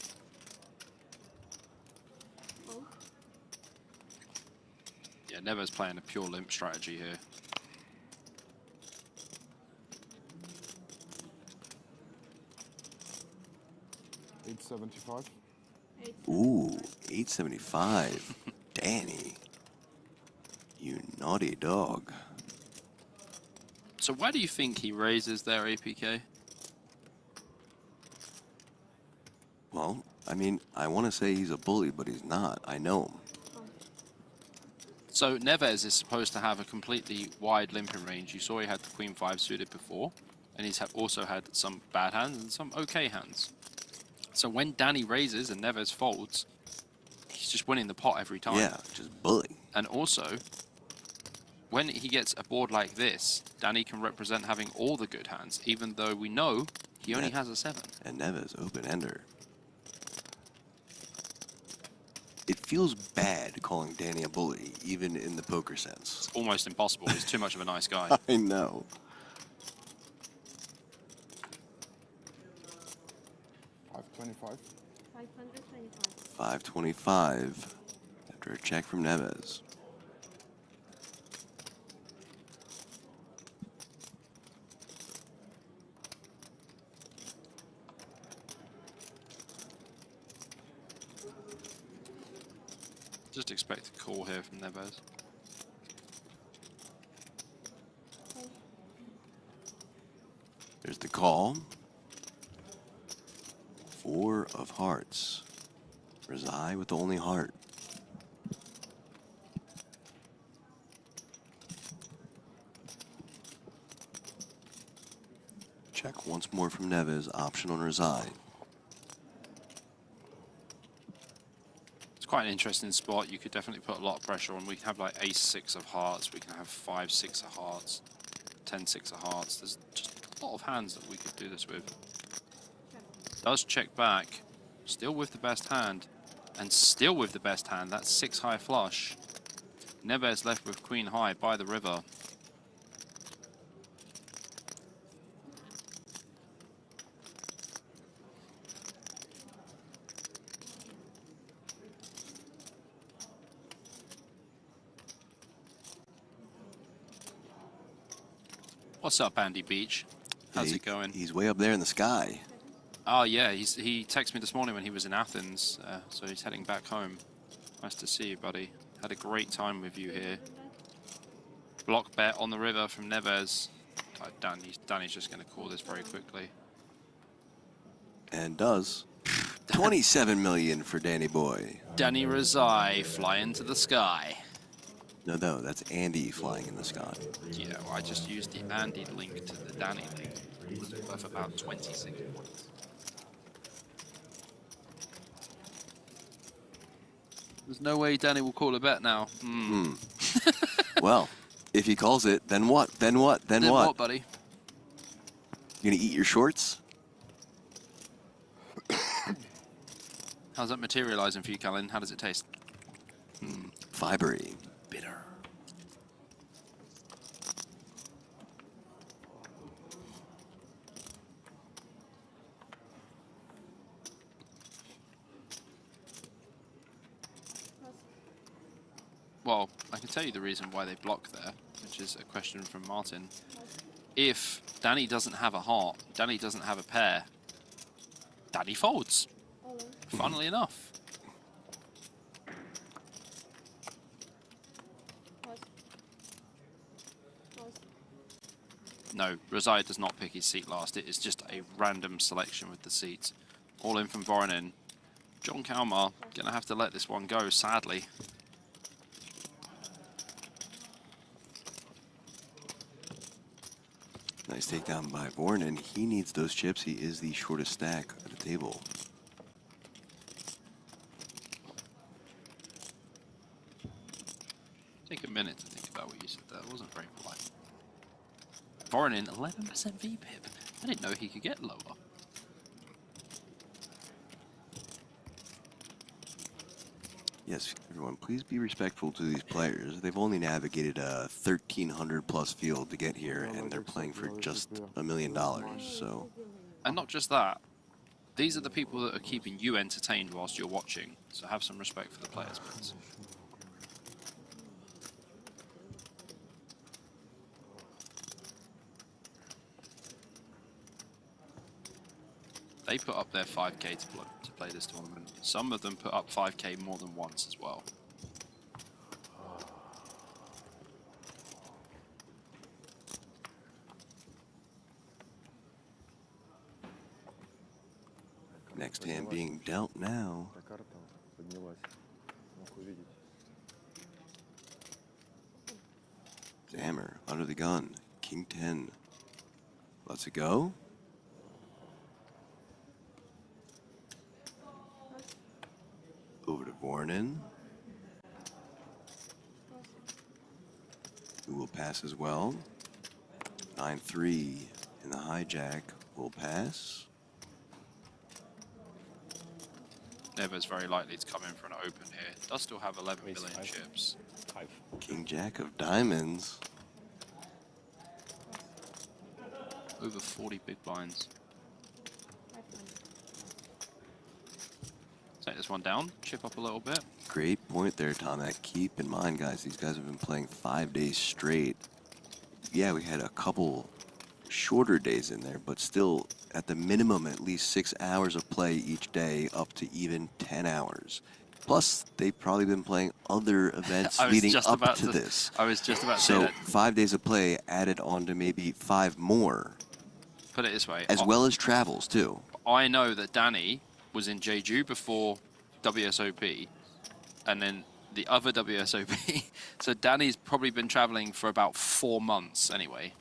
Yeah, Neves playing a pure limp strategy here. $8.75. Ooh, 875. Danny. You naughty dog. So why do you think he raises their APK? Well, I mean, I want to say he's a bully, but he's not. I know him. So Neves is supposed to have a completely wide limping range. You saw he had the Queen 5 suited before, and he's also had some bad hands and some okay hands. So when Danny raises and Neves folds, he's just winning the pot every time. Yeah, just bully. And also, when he gets a board like this, Danny can represent having all the good hands, even though we know he only has a 7. And Neves, open-ender. It feels bad calling Danny a bully, even in the poker sense. It's almost impossible. He's too much of a nice guy. I know. $5.25. 525. 525 after a check from Neves. Just expect a call here from Neves. There's the call. 4 of hearts. Rizai with the only heart. Check once more from Neves. Option on Rizai. It's quite an interesting spot. You could definitely put a lot of pressure on. We can have like ace 6 of hearts. We can have 5 6 of hearts. 10 6 of hearts. There's just a lot of hands that we could do this with. Does check back. Still with the best hand. And still with the best hand. That's 6 high flush. Neves left with queen high by the river. What's up, Andy Beach? How's it going? He's way up there in the sky. Oh yeah, he texted me this morning when he was in Athens, so he's heading back home. Nice to see you, buddy. Had a great time with you here. Block bet on the river from Neves. Danny's just going to call this very quickly. And does. 27 million for Danny Boy. Danny Rizai fly into the sky. No, that's Andy flying in the sky. Yeah, well, I just used the Andy link to the Danny link. It was worth about 26 points. There's no way Danny will call a bet now. Well, If he calls it, then what? Then what? Then what? What, buddy? You gonna eat your shorts? How's that materializing for you, Callan? How does it taste? Fibery. Bitter. Well, I can tell you the reason why they block there, which is a question from Martin. If Danny doesn't have a heart, Danny doesn't have a pair, Danny folds. Funnily enough. No, Rosai does not pick his seat last. It is just a random selection with the seats. All in from Voronin. John Kalmar gonna have to let this one go, sadly. Nice takedown by Voronin. He needs those chips. He is the shortest stack at the table. Take a minute to think about what you said there. It wasn't very polite. Voronin, 11% VPIP. I didn't know he could get lower. Yes, everyone, please be respectful to these players. They've only navigated a 1,300 plus field to get here, and they're playing for just $1 million, so... And not just that, these are the people that are keeping you entertained whilst you're watching, so have some respect for the players, please. They put up their 5k to play this tournament. Some of them put up 5k more than once as well. Next hand being dealt now. Hammer under the gun. King 10. Let's it go. Over to Voronin, who will pass as well. 9-3 in the hijack will pass. Never's very likely to come in for an open here. Does still have 11 million chips. King Jack of diamonds. Over 40 big blinds. Take this one down, chip up a little bit. Great point there, Tomac. Keep in mind, guys, these guys have been playing 5 days straight. Yeah, we had a couple shorter days in there, but still, at the minimum, at least 6 hours of play each day, up to even 10 hours. Plus, they've probably been playing other events leading up to this. I was just about to say that. So 5 days of play added on to maybe 5 more. Put it this way. As well as travels, too. I know that Danny was in Jeju before WSOP, and then the other WSOP. So Danny's probably been traveling for about 4 months anyway.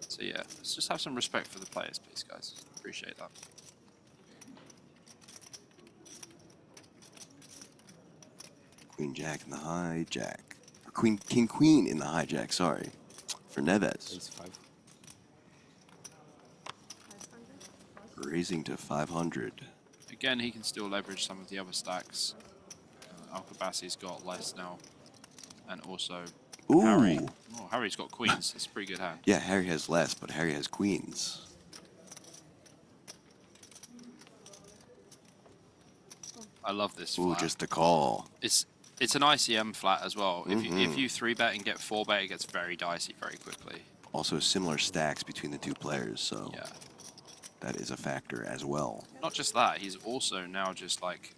So yeah, let's just have some respect for the players, please, guys. Appreciate that. Queen Jack in the hijack. King Queen in the hijack, sorry. For Neves. Raising to 500. Again, he can still leverage some of the other stacks. Alcabasi's got less now. And also Harry. Oh, Harry's got queens. That's a pretty good hand. Yeah, Harry has less, but Harry has queens. I love this Ooh, flat. just a call. It's an ICM flat as well. If you 3-bet and get 4-bet, it gets very dicey very quickly. Also similar stacks between the two players, so yeah, that is a factor as well. Not just that, he's also now just like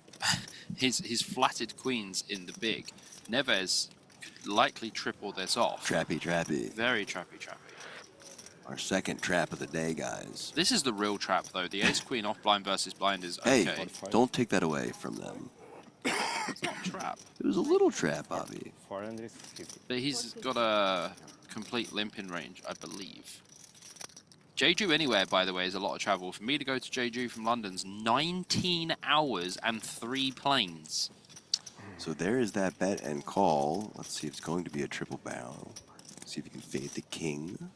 he's flatted queens in the big. Neves could likely triple this off. Trappy. Very trappy. Our second trap of the day, guys. This is the real trap though. The ace queen off blind versus blind is okay. Hey, don't take that away from them. It's not a trap. It was a little trap, Bobby. But he's got a complete limp in range, I believe. Jeju anywhere, by the way, is a lot of travel. For me to go to Jeju from London's 19 hours and 3 planes. So there is that bet and call. Let's see if it's going to be a triple barrel. See if you can fade the king.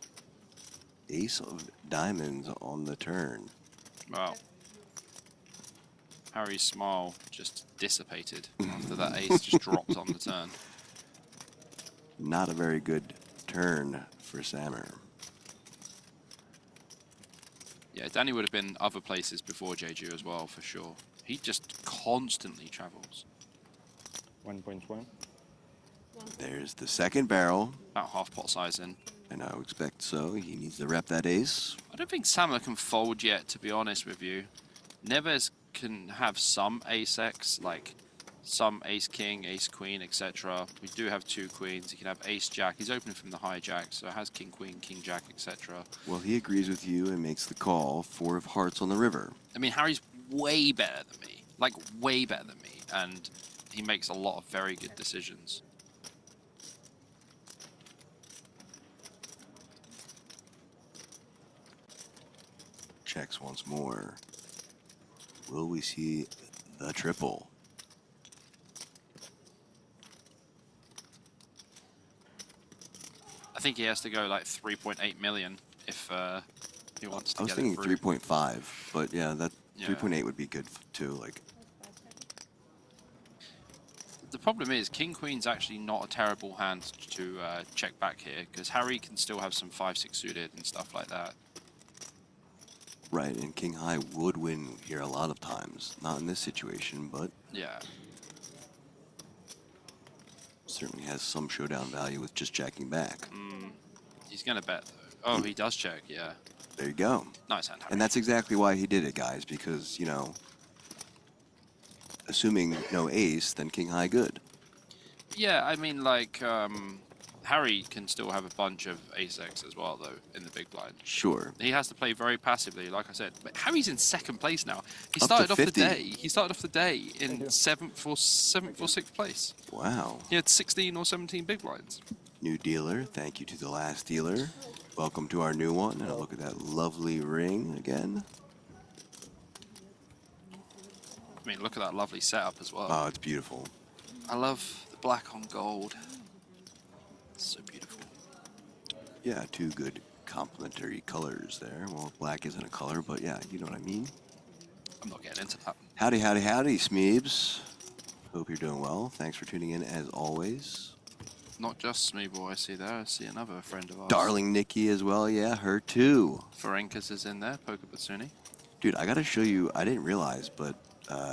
Ace of diamonds on the turn. Wow. Harry's smile just dissipated after that ace just dropped on the turn. Not a very good turn for Sammer. Yeah, Danny would have been other places before Jeju as well, for sure. He just constantly travels. 1.1. There's the second barrel. About half pot size in. And I would expect so. He needs to rep that ace. I don't think Sammer can fold yet, to be honest with you. Neves can have some ace-x, like some ace-king, ace-queen, etc. We do have 2 queens. He can have ace-jack. He's opening from the hijack, so it has king-queen, king-jack, etc. Well, he agrees with you and makes the call. 4 of hearts on the river. I mean, Harry's way better than me. Like, way better than me. And he makes a lot of very good decisions. Checks once more. Will we see the triple? I think he has to go like 3.8 million if he wants to I was get thinking it through. 3.5, but yeah, that 3.8 would be good too. Like, the problem is King Queen's actually not a terrible hand to check back here, because Harry can still have some 5-6 suited and stuff like that. right, and King High would win here a lot of times. Not in this situation, but Yeah. certainly has some showdown value with just jacking back. He's gonna bet though. Oh, he does check, yeah. There you go. Nice hand, Harry. And that's exactly why he did it, guys, because, you know, assuming no ace, then King High good. Yeah, I mean, like, Harry can still have a bunch of ace-x as well, though, in the big blind. Sure. He has to play very passively, like I said. But Harry's in second place now. He Up started to off the 50. day. He started off the day in seventh or sixth place. Wow. He had 16 or 17 big blinds. New dealer. Thank you to the last dealer. Welcome to our new one. And look at that lovely ring again. I mean, look at that lovely setup as well. Oh, it's beautiful. I love the black on gold. It's so beautiful. Yeah, 2 good complementary colors there. Well, black isn't a color, but yeah, you know what I mean. I'm not getting into that. Howdy, howdy, howdy, Smeebs. Hope you're doing well. Thanks for tuning in as always. Not just Smeebo I see there. I see another friend of ours. Darling Nikki as well. Yeah, her too. Ferenkas is in there. Poker Batsuni. Dude, I gotta show you. I didn't realize, but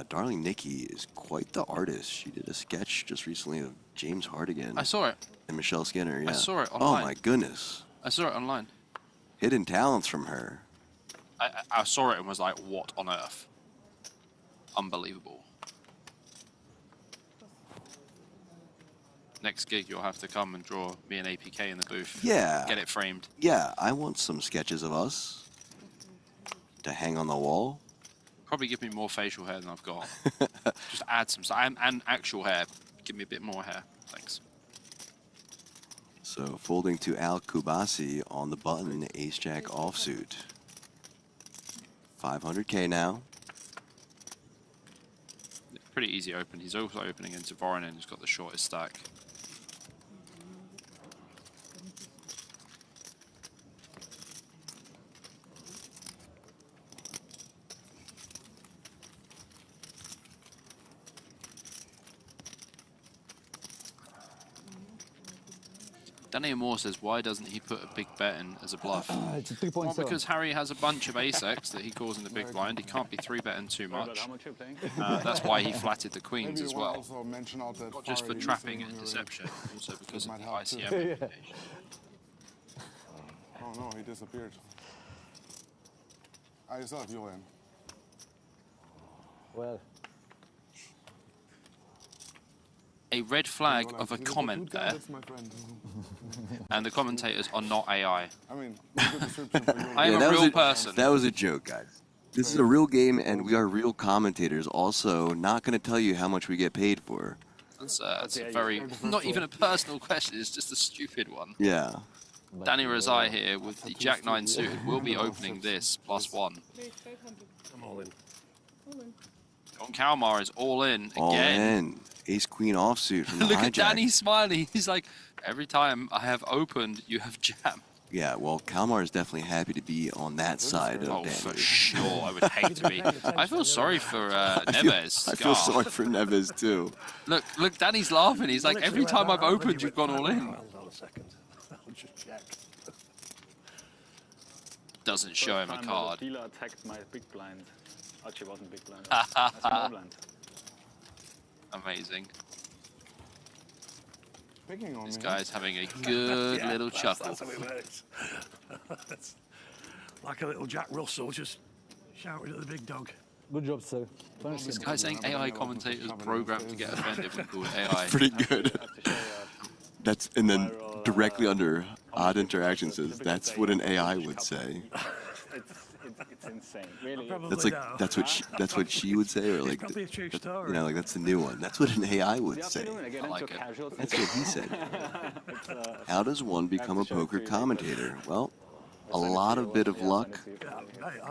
Darling Nikki is quite the artist. She did a sketch just recently of James Hardigan. I saw it. And Michelle Skinner, yeah. I saw it Oh online. my goodness. I saw it online. Hidden talents from her. I saw it and was like, what on earth? Unbelievable. Next gig, you'll have to come and draw me and APK in the booth. Yeah. Get it framed. Yeah, I want some sketches of us to hang on the wall. Probably give me more facial hair than I've got. Just add some stuff. And actual hair. Give me a bit more hair. Thanks. So folding to Al Kubasi on the button, ace-jack offsuit. 500K now. Pretty easy open. He's also opening into Voronin, who's got the shortest stack. Danny Moore says, why doesn't he put a big bet in as a bluff? It's a 3.7. Well, because Harry has a bunch of ace-x that he calls in the big blind. He can't be 3-betting too much. How much you're playing? That's why he flatted the queens Maybe as you well. also mention out that Not just for fire trapping using and your deception, also because of might the help too. ICM Yeah. implication. Oh no, he disappeared. I still have Julian. Well, A red flag Julian, of a he's comment good guy, there, that's my friend. and the commentators are not AI. I mean, good description for you. I am that a was real person. That was a joke, guys. This is a real game, and we are real commentators. Also, not going to tell you how much we get paid for. That's a very, not even a personal question, it's just a stupid one. Yeah. Danny Razai here with the Jack-9 suited will be opening this +1. I'm all in. Don Kalmar is all in All again. in. Ace Queen offsuit from the Look hijack. at Danny smiling. He's like, every time I have opened, you have jammed. Yeah, well, Kalmar is definitely happy to be on that side of Danny. For sure. I would hate to be. I feel sorry for Neves. I feel sorry for Neves too. Look, Danny's laughing. He's like, every time I've opened, you've gone all in. Hold on a second. I'll just check. Doesn't show him a card. The dealer attacked my big blind. Actually, wasn't big blind. A small blind. Amazing. Picking on This me. guy's having a good Yeah, little chuckle. That's how it works. It's like a little Jack Russell just shouting at the big dog. Good job, sir. This guy's saying AI commentators programmed to get offended when called AI. Pretty good. That's and then directly under odd interactions says that's what an AI would say. It's insane. Really. That's like she would say, or like you know, like that's the new one. That's what an AI would say. I like it. That's what he said. How does one become a poker commentator? Well, a lot of bit of luck,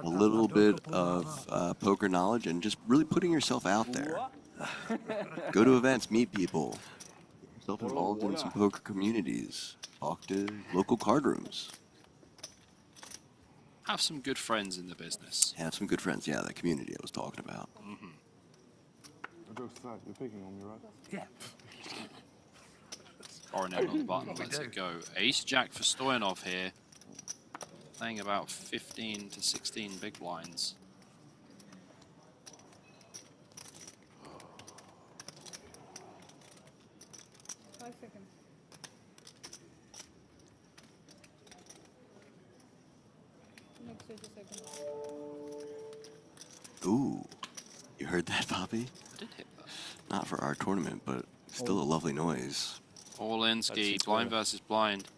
a little bit of poker knowledge, and just really putting yourself out there. Go to events, meet people, get yourself involved in some poker communities, talk to local card rooms. Have some good friends in the business. Have some good friends. Yeah, that community I was talking about. You're picking on me, right? Yeah. Foreign on the button, lets it go. Ace Jack for Stoyanov here. Playing about 15 to 16 big blinds. Ooh, you heard that, Poppy? I did hit that. Not for our tournament, but still a lovely noise. All in ski, blind versus blind.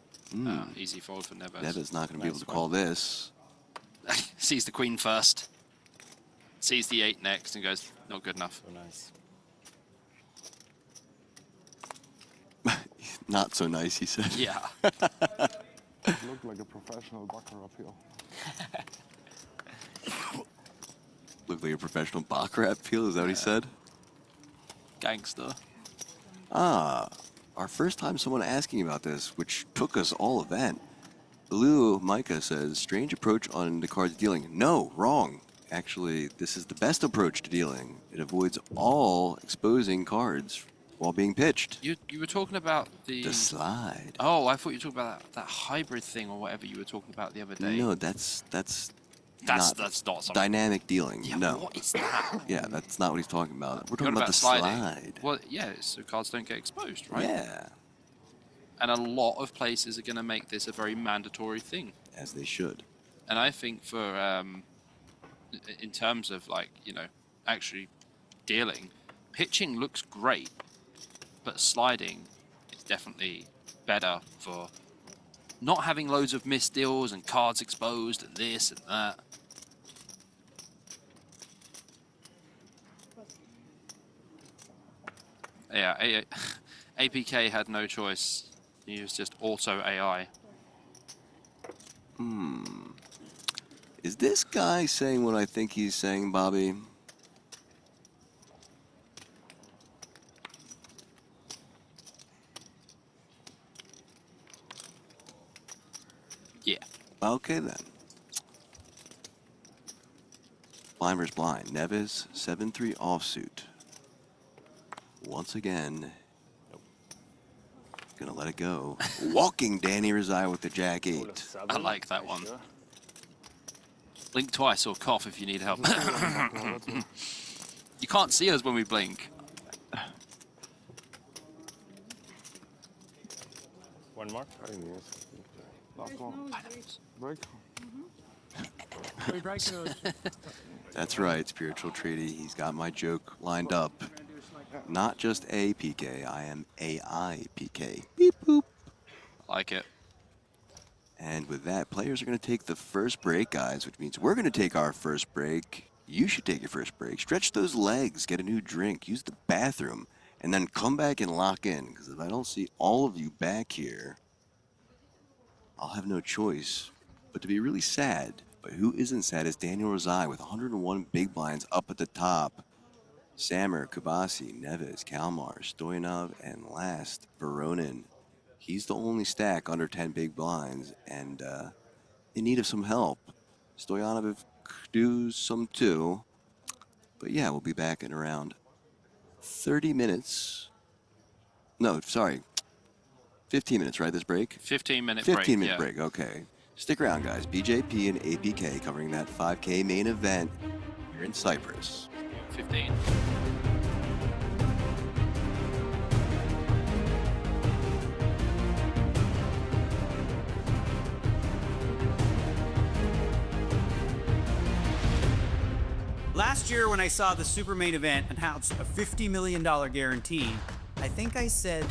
Easy fold for Neves. Neves not going to be able to call this. Sees the queen first. Sees the 8 next and goes, not good enough. So nice. Not so nice, he said. Yeah. Look like a professional baccarat appeal. Looked like a professional baccarat appeal, is that what he said? Gangster. Ah, our first time someone asking about this, which took us all event. Blue Micah says, strange approach on the cards dealing. No, wrong. Actually, this is the best approach to dealing. It avoids all exposing cards while being pitched. You were talking about the slide. Oh, I thought you were talking about that hybrid thing or whatever you were talking about the other day. No, that's not something. Dynamic dealing. Yeah, no. what is that? Yeah, that's not what he's talking about. We're You're talking about the sliding. slide. Well, yeah, so cards don't get exposed, right? Yeah. And a lot of places are going to make this a very mandatory thing. As they should. And I think for, in terms of like, you know, actually dealing, pitching looks great, but sliding is definitely better for not having loads of missed deals and cards exposed and this and that. Yeah, APK had no choice. He was just auto AI. Is this guy saying what I think he's saying, Bobby? Yeah. Okay then. Blind versus blind. Neves 7-3 offsuit. Once again, gonna let it go. Walking Danny Rezai with the Jack 8. I like that one. Blink twice or cough if you need help. You can't see us when we blink. One more? Last one. Break. That's right, Spiritual Treaty. He's got my joke lined up. Not just a PK, I am AI PK. Beep boop. Like it. And with that, players are going to take the first break, guys, which means we're going to take our first break. You should take your first break. Stretch those legs, get a new drink, use the bathroom, and then come back and lock in. Because if I don't see all of you back here, I'll have no choice but to be really sad. But who isn't sad is Daniel Rezai with 101 big blinds up at the top. Sammer, Kubasi, Neves, Kalmar, Stoyanov, and last, Voronin. He's the only stack under 10 big blinds and in need of some help. Stoyanov could do some too. But yeah, we'll be back in around 30 minutes. No, sorry. 15 minutes, right, this break? 15-minute break, 15-minute break, okay. Stick around, guys. BJP and APK covering that 5K main event here in Cyprus. 15. Last year when I saw the super main event announce a $50 million guarantee, I think I said,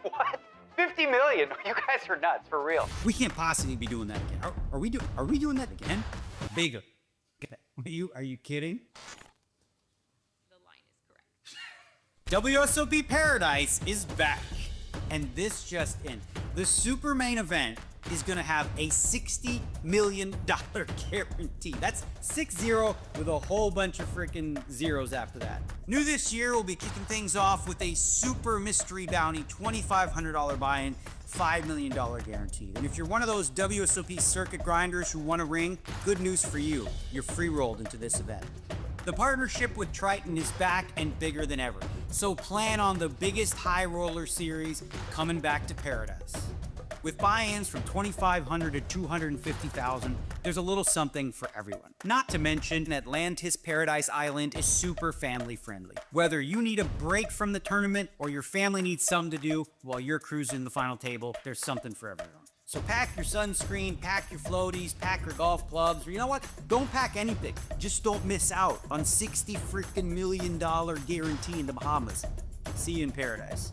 What? 50 million? You guys are nuts, for real. we can't possibly be doing that again. Are we doing that again? Bigger. Are you kidding? The line is correct. WSOP Paradise is back. And this just in. The super main event is gonna have a $60 million guarantee. That's 6-0 with a whole bunch of freaking zeros after that. New this year, we'll be kicking things off with a super mystery bounty, $2,500 buy-in, $5 million guaranteed. And if you're one of those WSOP circuit grinders who want a ring, good news for you. You're free-rolled into this event. The partnership with Triton is back and bigger than ever. So plan on the biggest high roller series coming back to Paradise. With buy-ins from $2,500 to $250,000, there's a little something for everyone. Not to mention, Atlantis Paradise Island is super family friendly. Whether you need a break from the tournament or your family needs something to do while you're cruising the final table, there's something for everyone. So pack your sunscreen, pack your floaties, pack your golf clubs, or you know what? Don't pack anything. Just don't miss out on $60 freaking million guarantee in the Bahamas. See you in Paradise.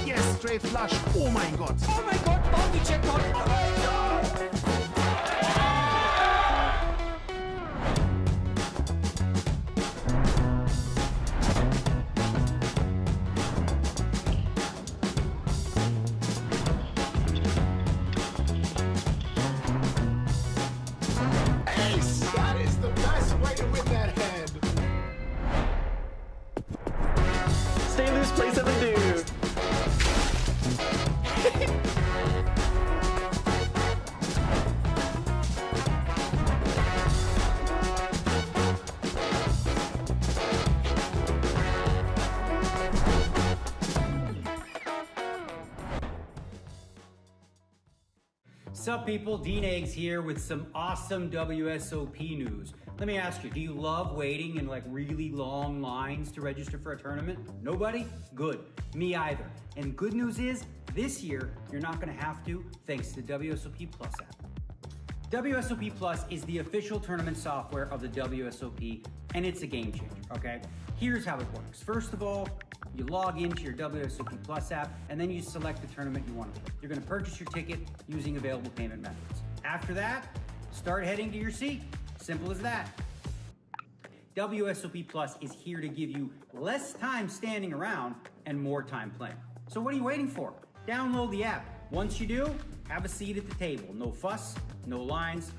Yes, straight flush. Oh my god. Oh my god, bounty checkpoint. Oh my god. Ace! That is the best way to win that hand. Stay loose, play 7 dude. Sup people, Dean Eggs here with some awesome WSOP news. Let me ask you, do you love waiting in like really long lines to register for a tournament? Nobody? Good. Me either. And good news is, this year, you're not gonna have to, thanks to the WSOP Plus app. WSOP Plus is the official tournament software of the WSOP, and it's a game changer, okay? Here's how it works. First of all, you log into your WSOP Plus app, and then you select the tournament you want to play. You're going to purchase your ticket using available payment methods. After that, start heading to your seat. Simple as that. WSOP Plus is here to give you less time standing around and more time playing. So what are you waiting for? Download the app. Once you do, have a seat at the table. No fuss, no lines,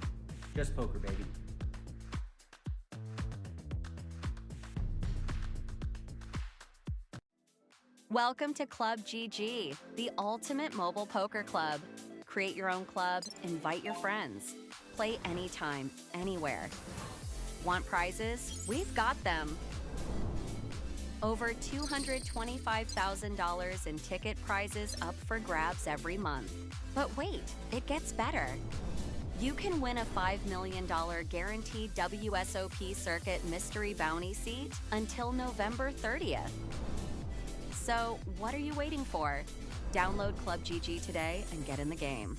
just poker, baby. Welcome to Club GG, the ultimate mobile poker club. Create your own club, invite your friends. Play anytime, anywhere. Want prizes? We've got them. Over $225,000 in ticket prizes up for grabs every month. But wait, it gets better. You can win a $5 million guaranteed WSOP Circuit Mystery Bounty seat until November 30th. So, what are you waiting for? Download Club GG today and get in the game.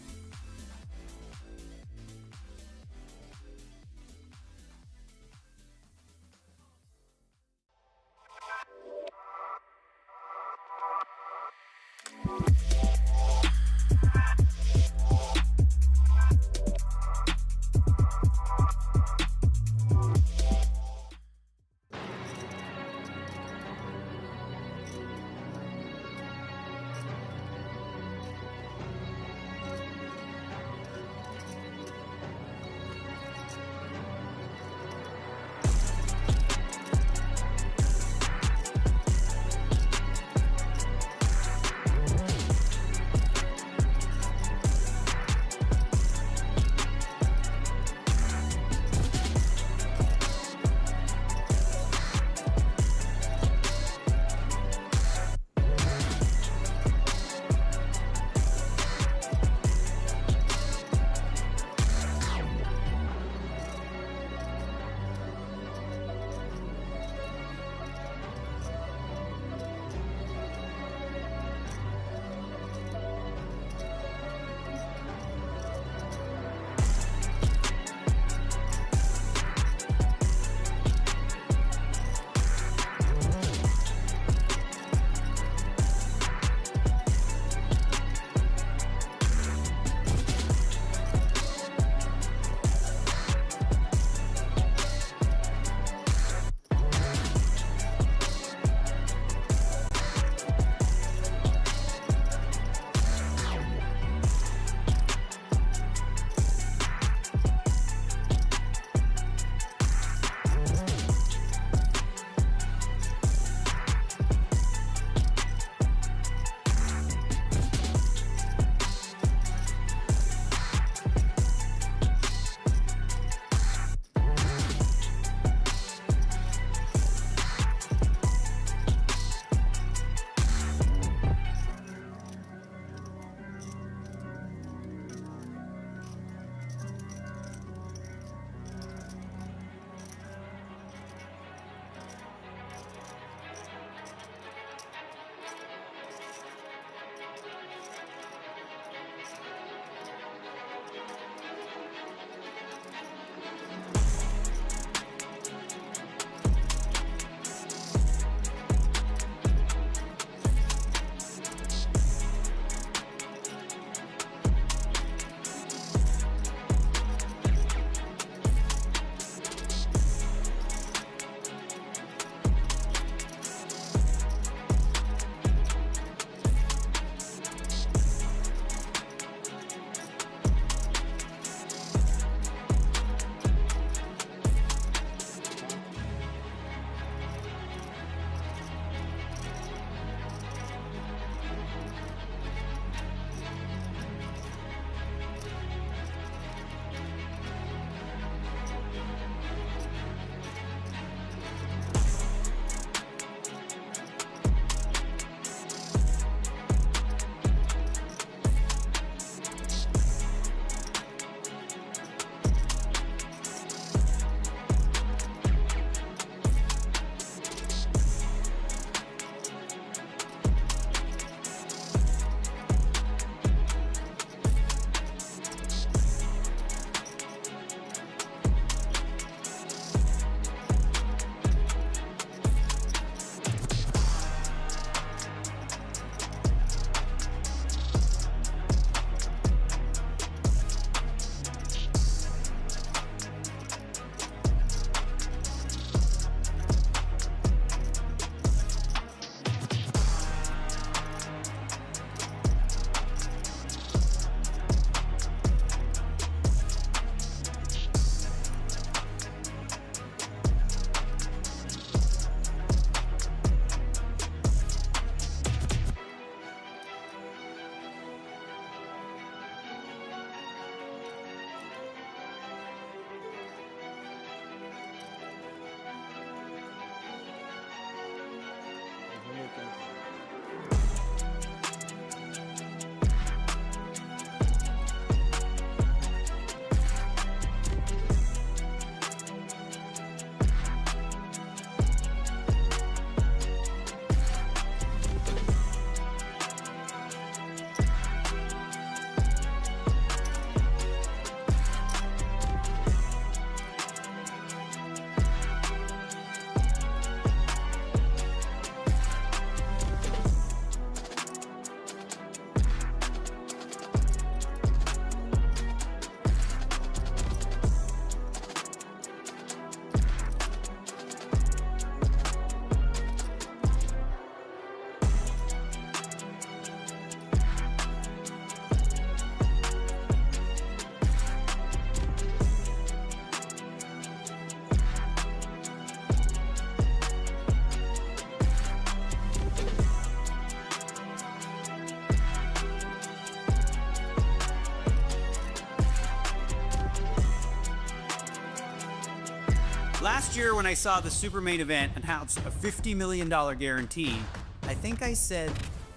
Last year when I saw the super main event announce a $50 million guarantee, I think I said,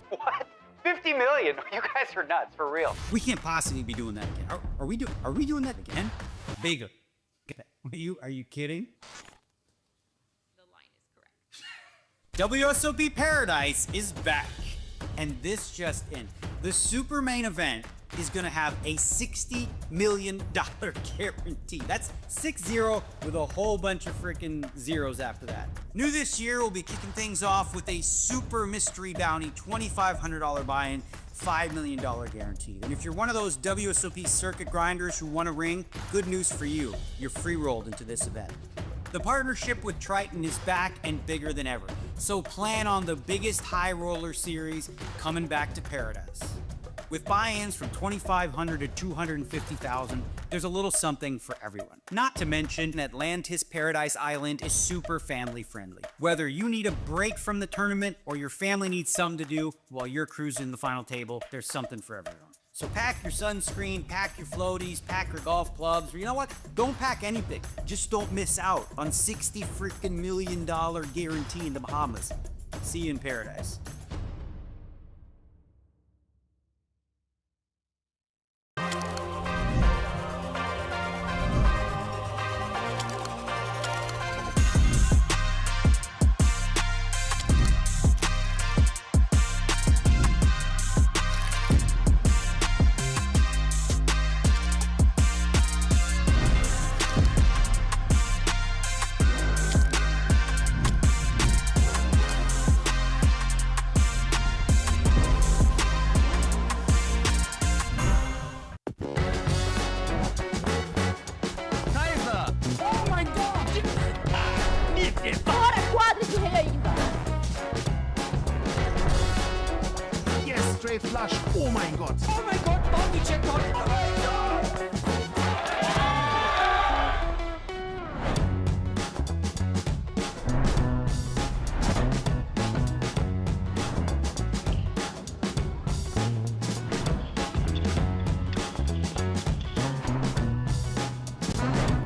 What? 50 million? You guys are nuts, for real. we can't possibly be doing that again. Are we doing that again? Bigger. Are you kidding? The line is correct. WSOP Paradise is back. And this just in. The super main event is going to have a $60 million guarantee. That's 6-0 with a whole bunch of freaking zeros after that. New this year, we'll be kicking things off with a super mystery bounty, $2,500 buy-in, $5 million guaranteed. And if you're one of those WSOP circuit grinders who want a ring, good news for you. You're free-rolled into this event. The partnership with Triton is back and bigger than ever. So plan on the biggest high roller series coming back to Paradise. With buy-ins from $2,500 to $250,000, there's a little something for everyone. Not to mention, Atlantis Paradise Island is super family friendly. Whether you need a break from the tournament or your family needs something to do while you're cruising the final table, there's something for everyone. So pack your sunscreen, pack your floaties, pack your golf clubs, or you know what? Don't pack anything. Just don't miss out on $60 freaking million guarantee in the Bahamas. See you in Paradise. Yes, straight flush. Oh mein Gott. Oh mein Gott, Bounty Jackpot. Oh mein Gott.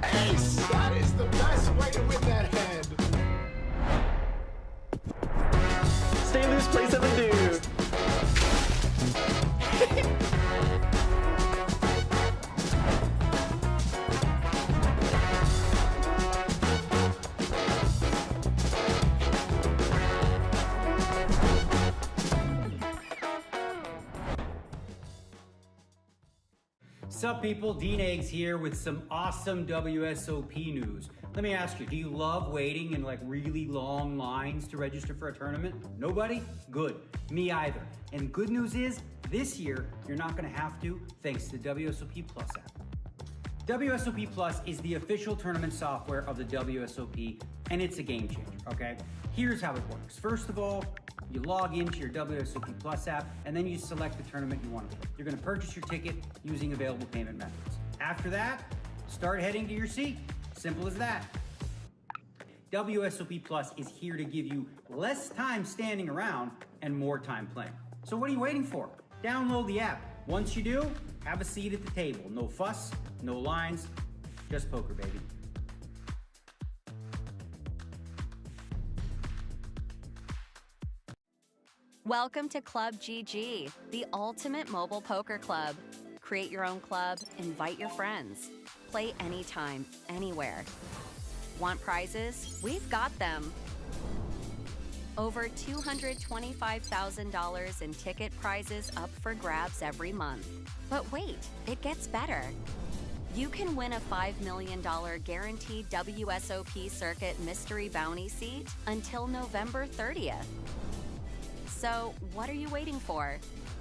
Ace! That is the best way to win that hand. Stay loose, play 7 dude. Sup people, Dean Eggs here with some awesome WSOP news. Let me ask you, do you love waiting in like really long lines to register for a tournament? Nobody? Good. Me either. And good news is, this year, you're not gonna have to, thanks to the WSOP Plus app. WSOP Plus is the official tournament software of the WSOP, and it's a game changer, okay? Here's how it works. First of all, you log into your WSOP Plus app, and then you select the tournament you want to play. You're going to purchase your ticket using available payment methods. After that, start heading to your seat. Simple as that. WSOP Plus is here to give you less time standing around and more time playing. So what are you waiting for? Download the app. Once you do, have a seat at the table. No fuss, no lines, just poker, baby. Welcome to Club GG, the ultimate mobile poker club. Create your own club, invite your friends. Play anytime, anywhere. Want prizes? We've got them. Over $225,000 in ticket prizes up for grabs every month. But wait, it gets better. You can win a $5 million guaranteed WSOP Circuit Mystery Bounty seat until November 30th. So, what are you waiting for?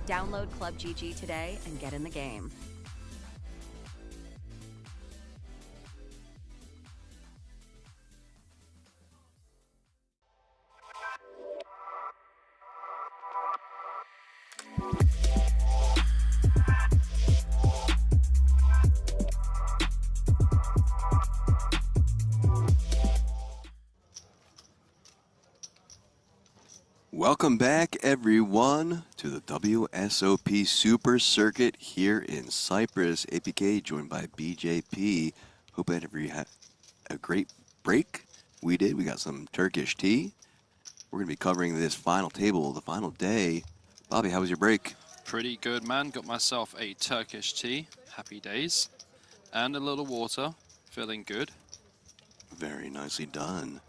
Download Club GG today and get in the game. Welcome back, everyone, to the WSOP Super Circuit here in Cyprus. APK joined by BJP. Hope that you had a great break? We did. We got some Turkish tea. We're going to be covering this final table, the final day. Bobby, how was your break? Pretty good, man. Got myself a Turkish tea. Happy days. And a little water. Feeling good. Very nicely done.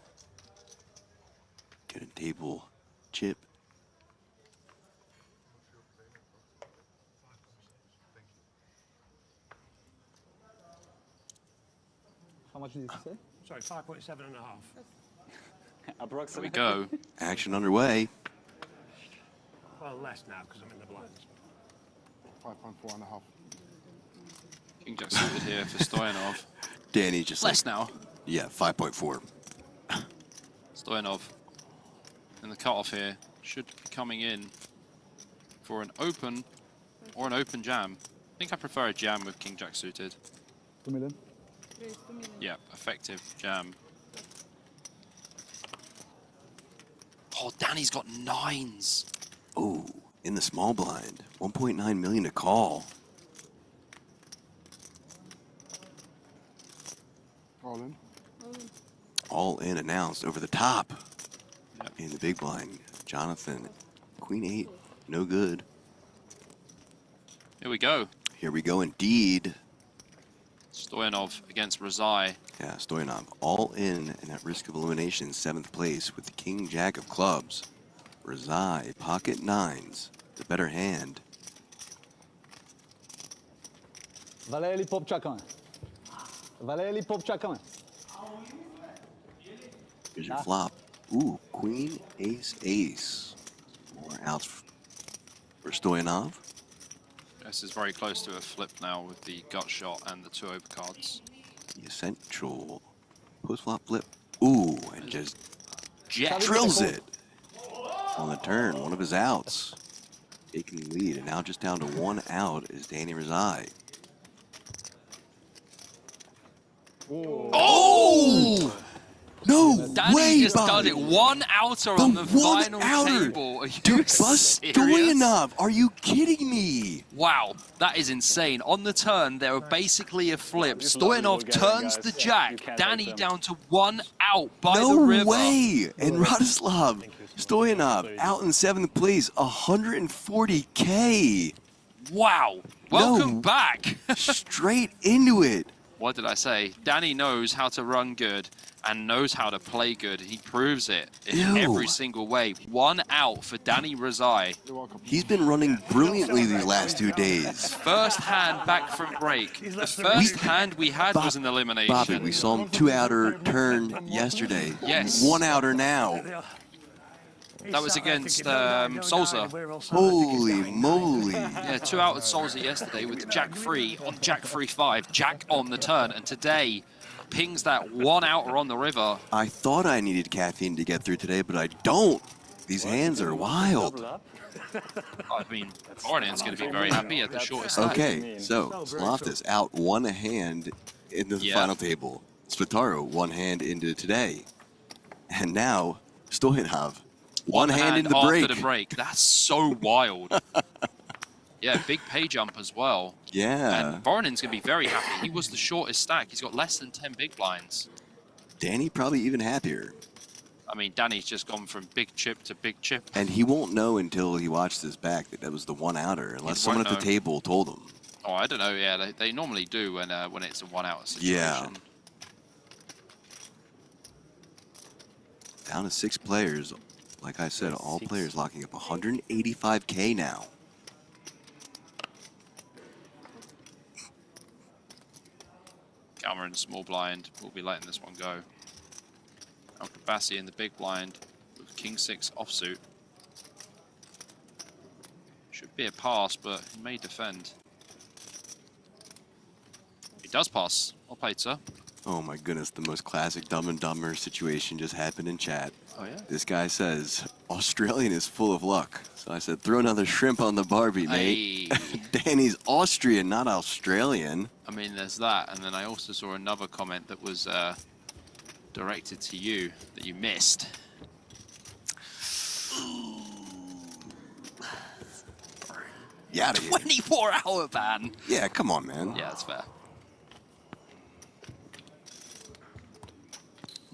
Get a table chip. How much did you say? Sorry, 5.7 and a half. Approximately. Here we go. Action underway. Well, less now because I'm in the blinds. 5.4 and a half. King Jack suited here for Stoyanov. Danny just Less like, now. Yeah, 5.4. Stoyanov. And the cutoff here should be coming in for an open or an open jam. I think I prefer a jam with King Jack suited. 2 million. Yeah, effective jam. Oh, Danny's got 9s. Ooh, in the small blind. 1.9 million to call. All in. All in announced over the top. Yep. In the big blind. Jonathan, Queen 8, no good. Here we go. Here we go indeed. Stoyanov against Razai. Yeah, Stoyanov all in and at risk of elimination, 7th place with the King Jack of clubs. Razai, pocket 9s, the better hand. Valérie pop chacun. Valérie pop chacun. Here's your flop. Ooh, Queen, Ace, Ace. More outs for Stoyanov. This is very close to a flip now with the gut shot and the 2 overcards. The essential post-flop flip. Ooh, and just drills it on the turn. One of his outs. Taking the lead, and now just down to 1 out is Danny Razai. Oh! No Danny way, just Bobby. done it. 1 outer on the final table. Are you Bust serious? Stoyanov. Are you kidding me? Wow, that is insane. On the turn, there were basically a flip. Stoyanov turns the jack. Danny down to 1 out by the river. No way. And Radislav Stoyanov out in 7th place, 140K. Wow. Welcome back. Straight into it. What did I say? Danny knows how to run good and knows how to play good. He proves it in every single way. 1 out for Danny Razai. He's been running brilliantly these last 2 days. First hand back from break. The first hand we had was an elimination. Bobby, we saw him 2-outer turn yesterday. Yes. 1-outer now. That was against Solza. Holy moly. Yeah, 2 out at Solza yesterday with Jack 3 on Jack 3-5, Jack on the turn, and today pings that 1 outer on the river. I thought I needed caffeine to get through today, but I don't. These hands are wild. I mean, Orion's going to be very happy at the shortest stack. Okay, so Sloftus out 1 hand into the final table. Spataro 1 hand into today. And now Stoyanov 1 hand into the break. After the break. That's so wild. Yeah, big pay jump as well. Yeah. And Voronin's going to be very happy. He was the shortest stack. He's got less than 10 big blinds. Danny probably even happier. I mean, Danny's just gone from big chip to big chip. And he won't know until he watches this back that was the 1-outer, unless someone at the table told him. Oh, I don't know. Yeah, they normally do when it's a 1-out situation. Yeah. Down to 6 players. Like I said, all players locking up 185K now. Cameron, small blind. We'll be letting this one go. Al Kabassi in the big blind with King 6 offsuit. Should be a pass, but he may defend. He does pass. Well played, sir. Oh my goodness, the most classic Dumb and Dumber situation just happened in chat. Oh yeah? This guy says, Australian is full of luck. So I said, throw another shrimp on the Barbie, mate. Hey. Danny's Austrian, not Australian. I mean, there's that. And then I also saw another comment that was directed to you that you missed. Yeah, 24-hour ban. Yeah, come on, man. Yeah, that's fair.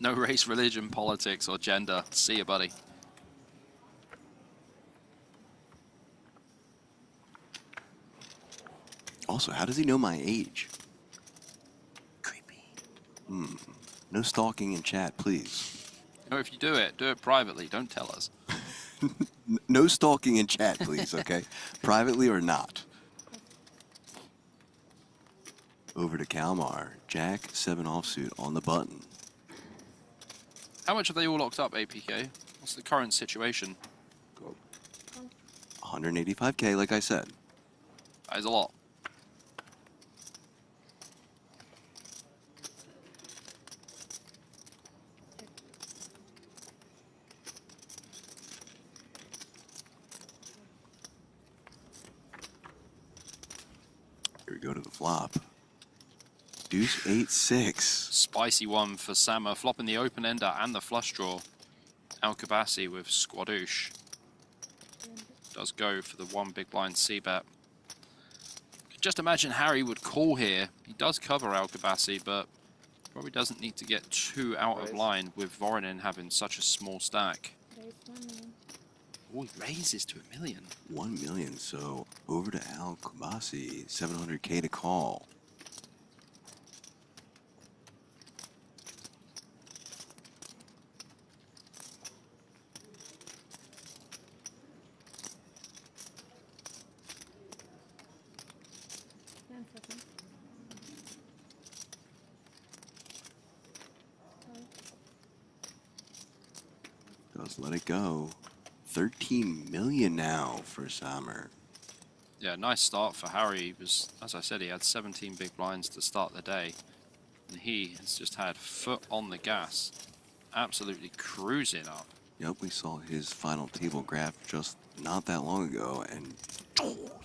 No race, religion, politics, or gender. See you, buddy. Also, how does he know my age? Creepy. No stalking in chat, please. You know, if you do it privately. Don't tell us. No stalking in chat, please, okay? Privately or not. Over to Kalmar. Jack, 7 offsuit on the button. How much have they all locked up, APK? What's the current situation? 185K, like I said. That is a lot. Here we go to the flop. Deuce 8-6. Spicy one for Sama, flopping the open ender and the flush draw. Al-Kabasi with Squadouche. Does go for the 1 big blind c-bet. Just imagine Harry would call here. He does cover Al-Kabasi, but probably doesn't need to get too out of line with Voronin having such a small stack. Oh, he raises to $1 million. 1 million, so over to Al-Kabasi. 700K to call. Does let it go. 13 million now for Summer. Yeah, nice start for Harry. He was, as I said, he had 17 big blinds to start the day. And he has just had foot on the gas. Absolutely cruising up. Yep, we saw his final table graph just not that long ago, and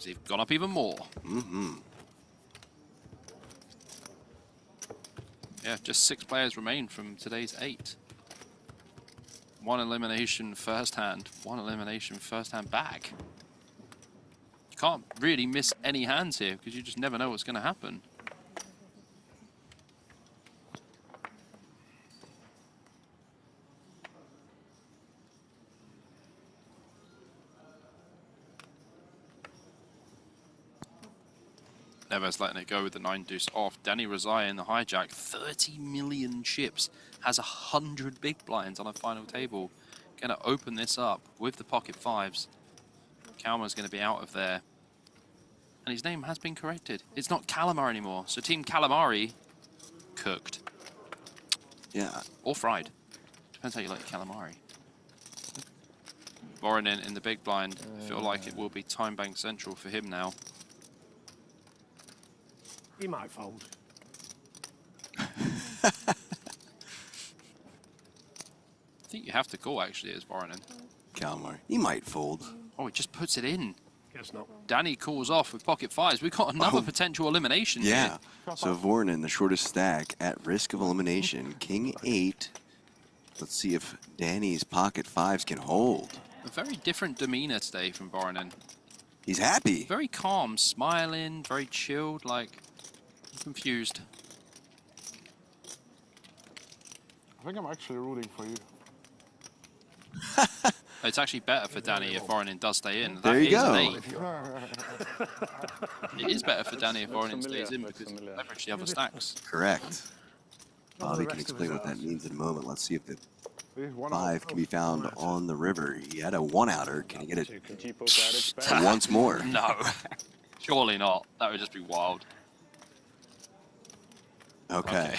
they've gone up even more. Yeah, just 6 players remain from today's 8. 1 elimination first hand, 1 elimination first hand back. You can't really miss any hands here because you just never know what's going to happen. Neves letting it go with the 9 deuce off. Danny Razai in the hijack. 30 million chips. Has 100 big blinds on a final table. Going to open this up with the pocket 5s. Kalmar's going to be out of there. And his name has been corrected. It's not Calamari anymore. So Team Calamari cooked. Yeah. Or fried. Depends how you like calamari. Voronin in the big blind. Feel like it will be time bank central for him now. He might fold. I think you have to call, actually, as Voronin. Kalmar. He might fold. Oh, he just puts it in. Guess not. Danny calls off with pocket 5s. We've got another potential elimination Yeah. here. So Voronin, the shortest stack, at risk of elimination. King 8. Let's see if Danny's pocket 5s can hold. A very different demeanor today from Voronin. He's happy. Very calm, smiling, very chilled, like confused. I think I'm actually rooting for you. It's actually better for Danny if Voronin does stay in. There you go. It is better for Danny if Voronin stays in because it leverage the other stacks. Correct. Bobby can explain what that means in a moment. Let's see if the 5 can be found on the river. He had a 1-outer. Can he get it once more? No. Surely not. That would just be wild. Okay.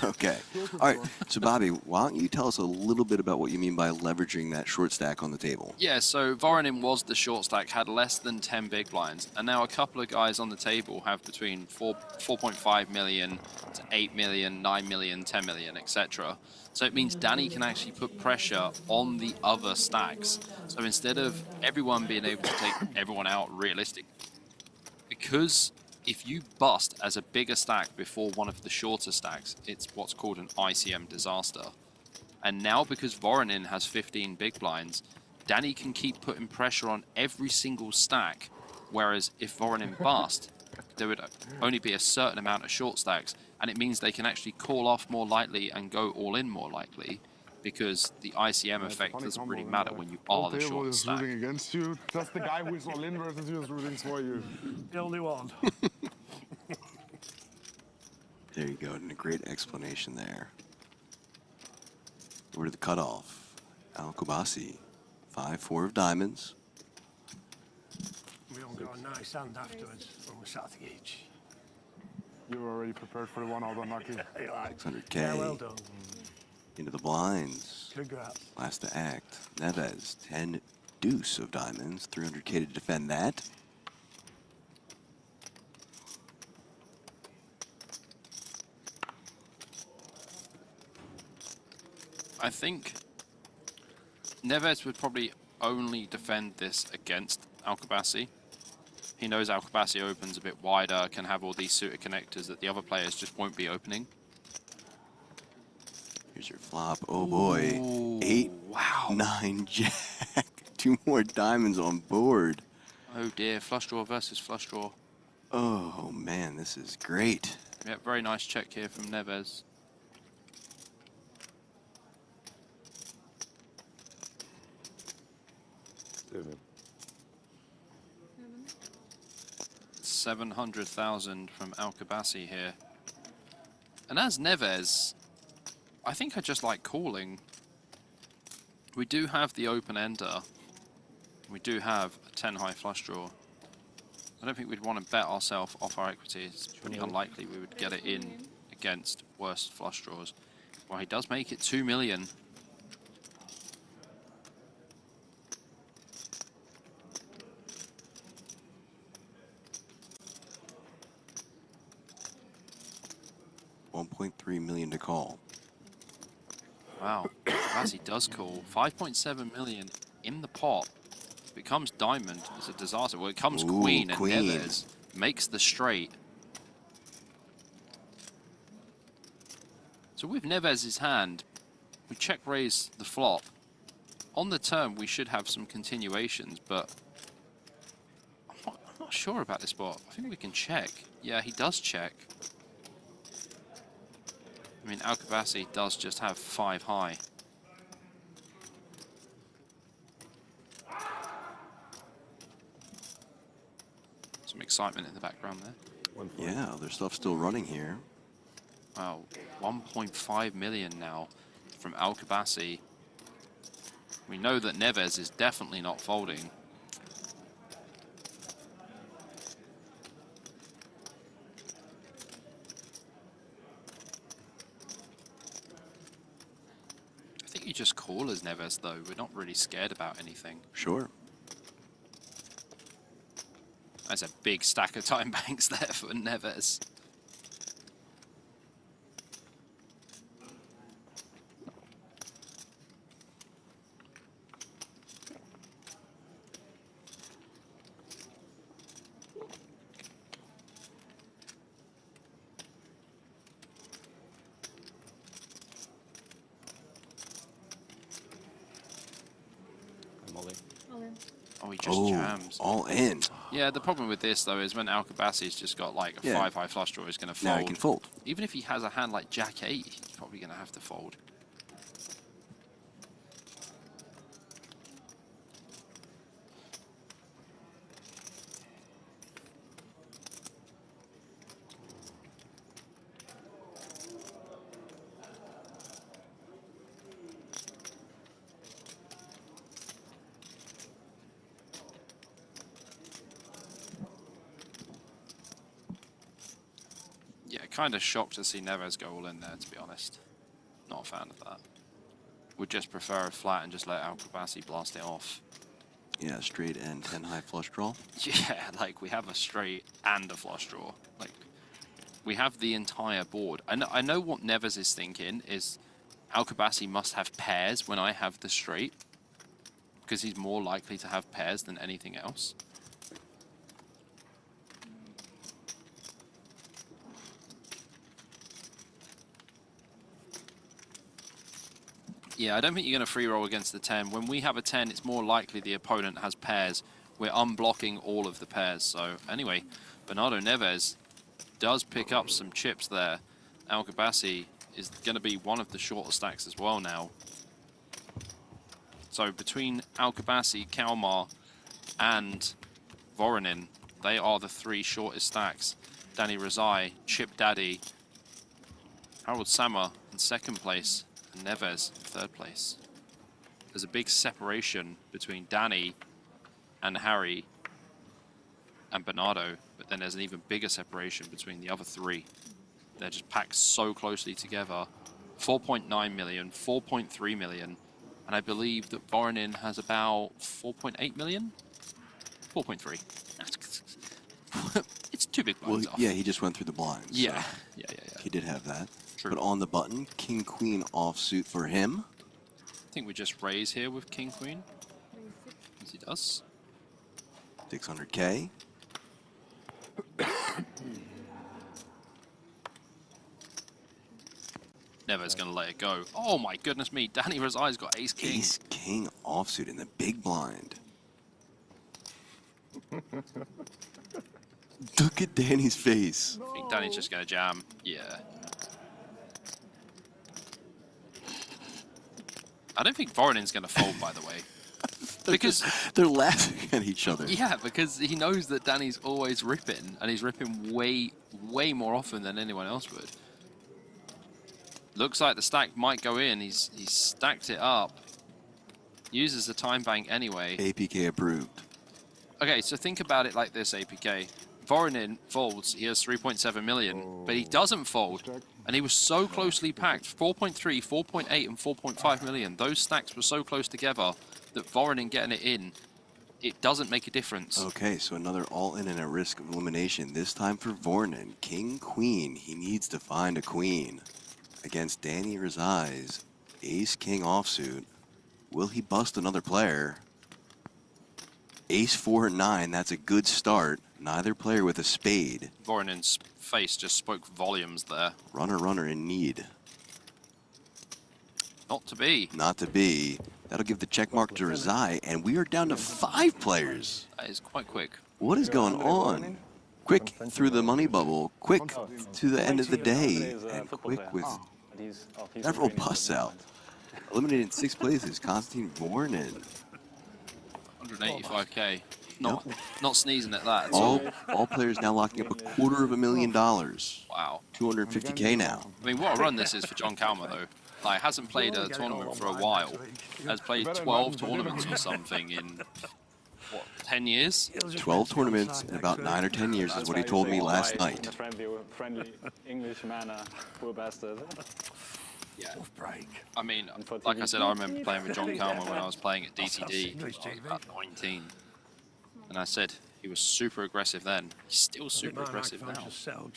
Okay. All right. So, Bobby, why don't you tell us a little bit about what you mean by leveraging that short stack on the table? Yeah, so Voronin was the short stack, had less than 10 big blinds, and now a couple of guys on the table have between 4.5 million to 8 million, 9 million, 10 million, etc. So it means Danny can actually put pressure on the other stacks. So instead of everyone being able to take everyone out realistic, because if you bust as a bigger stack before one of the shorter stacks, it's what's called an ICM disaster. And now because Voronin has 15 big blinds, Danny can keep putting pressure on every single stack, whereas if Voronin bust, there would only be a certain amount of short stacks, and it means they can actually call off more lightly and go all in more likely, because the ICM effect doesn't really matter when you are the short stack. Rooting against you. Just the guy who is all in versus you is rooting for you. The only one. There you go, and a great explanation there. Over to the cutoff. Al Kubasi, 5-4 of diamonds. We all got a nice hand afterwards when we're sat each. You were already prepared for the one out unlucky. 600K. Yeah, well done. Into the blinds. Congrats. Last to act. Neves, 10 deuce of diamonds. 300K to defend that. I think Neves would probably only defend this against Al Kubasi. He knows Al Kubasi opens a bit wider, can have all these suited connectors that the other players just won't be opening. Here's your flop. Oh boy. Ooh, 8, wow. 9 jack. 2 more diamonds on board. Oh dear, flush draw versus flush draw. Oh man, this is great. Yeah, very nice check here from Neves. David. 700,000 from Al Kubasi here. And as Neves, I think I just like calling. We do have the open ender. We do have a 10 high flush draw. I don't think we'd want to bet ourselves off our equity. It's pretty unlikely we would get it in against worse flush draws. Well, he does make it 2 million. $1.3 million to call. Wow, as he does call. 5.7 million in the pot. Becomes diamond. It's a disaster. Well, it comes Ooh, queen, and queen. Neves makes the straight. So with Neves' hand, we check raise the flop. On the turn, we should have some continuations, but I'm not sure about this spot. I think we can check. Yeah, he does check. I mean, Al Kubasi does just have 5 high. Some excitement in the background there. Yeah, there's stuff still running here. Wow, 1.5 million now from Al Kubasi. We know that Neves is definitely not folding. I think you just call as Neves, though. We're not really scared about anything. Sure. That's a big stack of time banks there for Neves. Oh, he just jams. All in. Yeah, the problem with this, though, is when Al Kubasi's just got like a 5 high flush draw, he's going to fold. Now he can fold. Even if he has a hand like Jack 8, he's probably going to have to fold. Kind of shocked to see Neves go all in there, to be honest. Not a fan of that. Would just prefer a flat and just let Al Kubasi blast it off. Yeah, straight and 10 high flush draw. Yeah, like we have a straight and a flush draw. Like we have the entire board. I know what Neves is thinking is Al Kubasi must have pairs when I have the straight, because he's more likely to have pairs than anything else. Yeah, I don't think you're going to free roll against the 10. When we have a 10, it's more likely the opponent has pairs. We're unblocking all of the pairs. So anyway, Bernardo Neves does pick up some chips there. Al-Gabassi is going to be one of the shorter stacks as well now. So between Al-Gabassi, Kalmar, and Voronin, they are the 3 shortest stacks. Danny Razai, Chip Daddy, Harold Sammer in 2nd place, and Neves in 3rd place. There's a big separation between Danny and Harry and Bernardo, but then there's an even bigger separation between the other 3. They're just packed so closely together. 4.9 million, 4.3 million, and I believe that Voronin has about 4.8 million? 4.3. It's 2 big blinds off. Yeah, he just went through the blinds. Yeah. So Yeah. he did have that. True. But on the button, King Queen offsuit for him. I think we just raise here with King Queen, as he does. 600K. Never's going to let it go. Oh my goodness me, Danny Razai's got Ace King. Ace King offsuit in the big blind. Look at Danny's face. I think Danny's just going to jam. Yeah. I don't think Voronin's going to fold, by the way. Because they're laughing at each other. Yeah, because he knows that Danny's always ripping, and he's ripping way more often than anyone else would. Looks like the stack might go in. He's stacked it up. Uses the time bank anyway. APK approved. Okay, so think about it like this, APK. Voronin folds, he has 3.7 million, but he doesn't fold. And he was so closely packed, 4.3, 4.8, and 4.5 million. Those stacks were so close together that Voronin getting it in, it doesn't make a difference. Okay, so another all-in and at risk of elimination. This time for Voronin. King, Queen. He needs to find a queen. Against Danny Razai's Ace King offsuit. Will he bust another player? Ace 4 and 9, that's a good start. Neither player with a spade. Voronin's face just spoke volumes there. Runner in need. Not to be. Not to be. That'll give the check mark to Razai, and we are down to 5 players. That is quite quick. What is going on? Quick through the money bubble, quick to the end of the day, and quick with several busts out. Eliminated in 6 places, Konstantin Voronin. 185K. Not sneezing at that. All players now locking up $250,000. Wow. 250K now. I mean, what a run this is for John Kalmar, though. Like, hasn't played a tournament for a while. Has played 12 tournaments or something in, what, 10 years? 12 tournaments in about 9 or 10 years is what he told me last night. Friendly English manner, poor bastard. Yeah. I mean, like I said, I remember playing with John Kalmar when I was playing at DTD. I was about 19. And I said he was super aggressive then. He's still super aggressive now.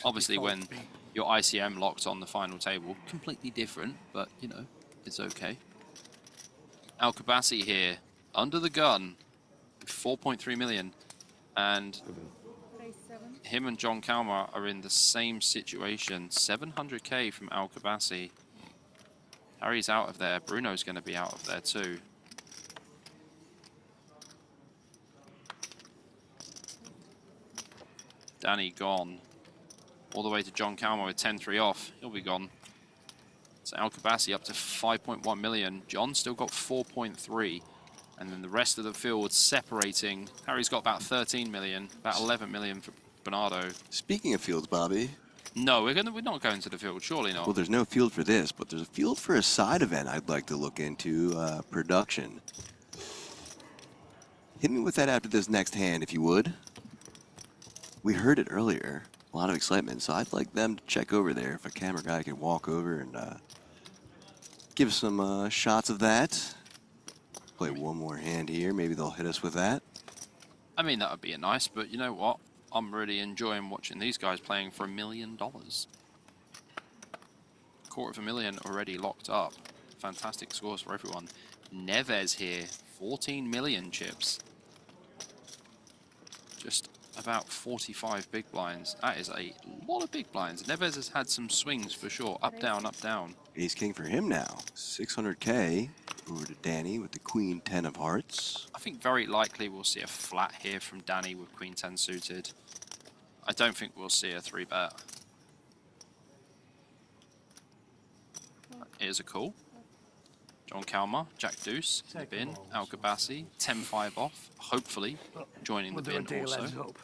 Obviously, when your ICM locked on the final table, completely different, but, you know, it's okay. Al-Gabassi here, under the gun, 4.3 million. And him and John Kalmar are in the same situation. 700K from Al-Gabassi. Harry's out of there. Bruno's going to be out of there too. Danny gone. All the way to John Kalmar with 10-3 off. He'll be gone. So Al-Gabassi up to 5.1 million. John still got 4.3. And then the rest of the field separating. Harry's got about 13 million. About 11 million for Bernardo. Speaking of fields, Bobby. No, we're not going to the field. Surely not. Well, there's no field for this, but there's a field for a side event I'd like to look into. Production. Hit me with that after this next hand, if you would. We heard it earlier. A lot of excitement, so I'd like them to check over there. If a camera guy could walk over and give some shots of that. Play one more hand here. Maybe they'll hit us with that. I mean, that would be nice, but you know what? I'm really enjoying watching these guys playing for $1 million. $250,000 already locked up. Fantastic scores for everyone. Neves here, 14 million chips. Just about 45 big blinds. That is a lot of big blinds. Neves has had some swings for sure. Up, down, up, down. Ace King for him now. 600K. Over to Danny with the Queen 10 of hearts. I think very likely we'll see a flat here from Danny with Queen 10 suited. I don't think we'll see a 3-bet. Here's a call. John Calmer, Jack Deuce in the bin, Al Gabassi, 10-5 off, hopefully joining the bin also.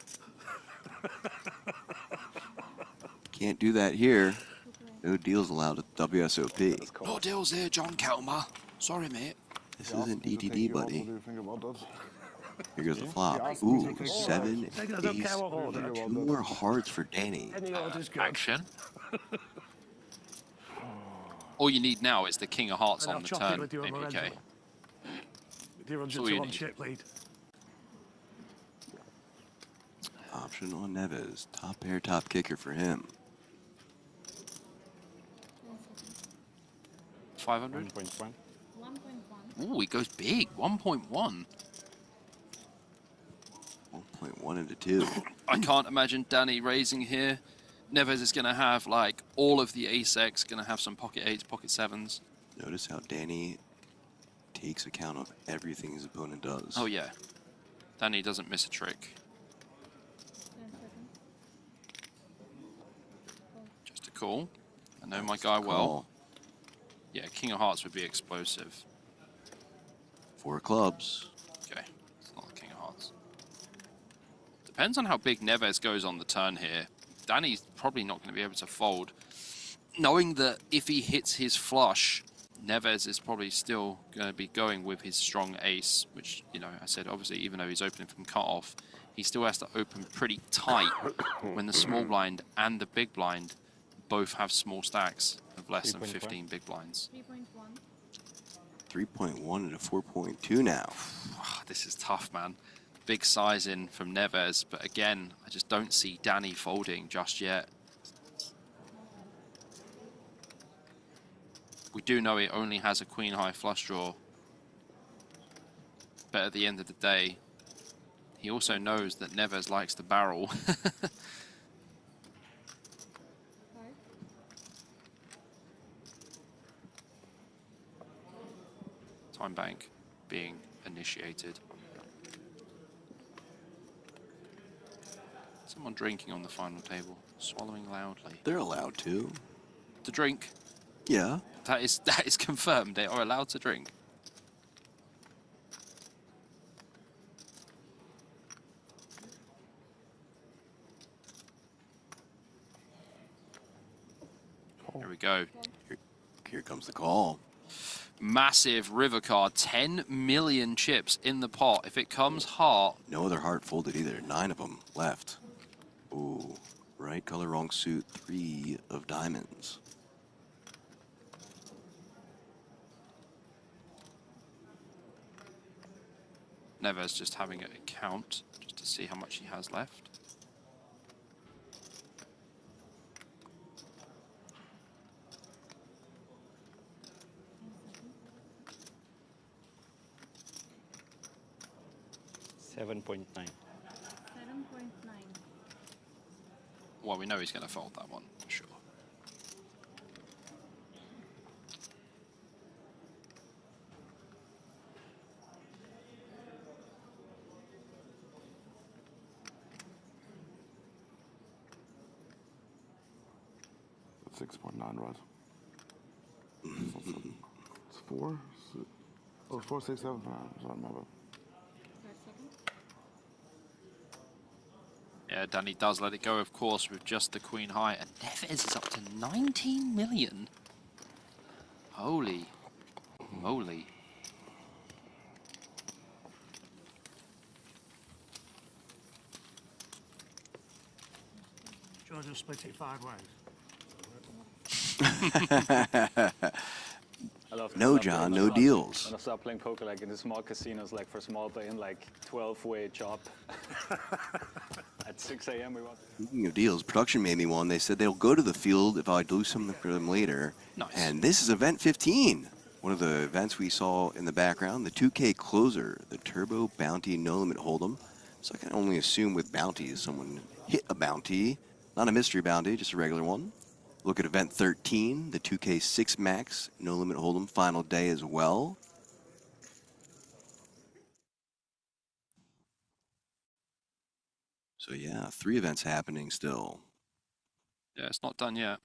Can't do that here. No deals allowed at WSOP. No deals here, John Calmer. Sorry, mate. This isn't DTD, buddy. What do you think about that? Here goes the flop. Ooh, 7, ace, 2 more hearts for Danny. Action. All you need now is the King of Hearts on the turn, APK. That's all you need. Option on Neves. Top pair, top kicker for him. 500? 1.1. Ooh, he goes big. 1.1. 1.1 into 2. I can't imagine Danny raising here. Neves is going to have like all of the ace-X, going to have some pocket 8s, pocket 7s. Notice how Danny takes account of everything his opponent does. Oh yeah. Danny doesn't miss a trick. Just a call. I know my guy well. Yeah, King of Hearts would be explosive. 4 clubs. Okay, it's not the King of Hearts. Depends on how big Neves goes on the turn here. Danny's probably not going to be able to fold. Knowing that if he hits his flush, Neves is probably still going to be going with his strong ace, which, you know, I said, obviously, even though he's opening from cutoff, he still has to open pretty tight when the small blind and the big blind both have small stacks of less than 15 big blinds. 3.1 into 4.2 now. This is tough, man. Big size in from Neves, but again, I just don't see Danny folding just yet. We do know he only has a queen high flush draw, but at the end of the day, he also knows that Neves likes to barrel. Time bank being initiated. Someone drinking on the final table, swallowing loudly. They're allowed to. To drink? Yeah. That is confirmed. They are allowed to drink. Here we go. Here comes the call. Massive river card. 10 million chips in the pot. If it comes heart. No other heart folded either. 9 of them left. Ooh. Right color, wrong suit. 3 of diamonds. Neves just having a count just to see how much he has left. $7.9. Well, we know he's going to fold that one for sure. That's 6.9, right? It's 4? Oh, 4, 6, 7. I don't remember. Yeah, Danny does let it go, of course, with just the queen high. And Neves is up to 19 million. Holy moly. George will split it 5 ways. No, John, no deals. When I start playing poker, like in the small casinos, like for small play-in, like 12-way chop. At 6 a.m. we want. Speaking of deals, production made me one. They said they'll go to the field if I do something for them later. Nice. And this is event 15. One of the events we saw in the background, the 2K closer, the Turbo Bounty No Limit Hold'em. So I can only assume with bounties, someone hit a bounty, not a mystery bounty, just a regular one. Look at event 13, the 2K 6 Max No Limit Hold'em final day as well. So yeah, 3 events happening still. Yeah, it's not done yet.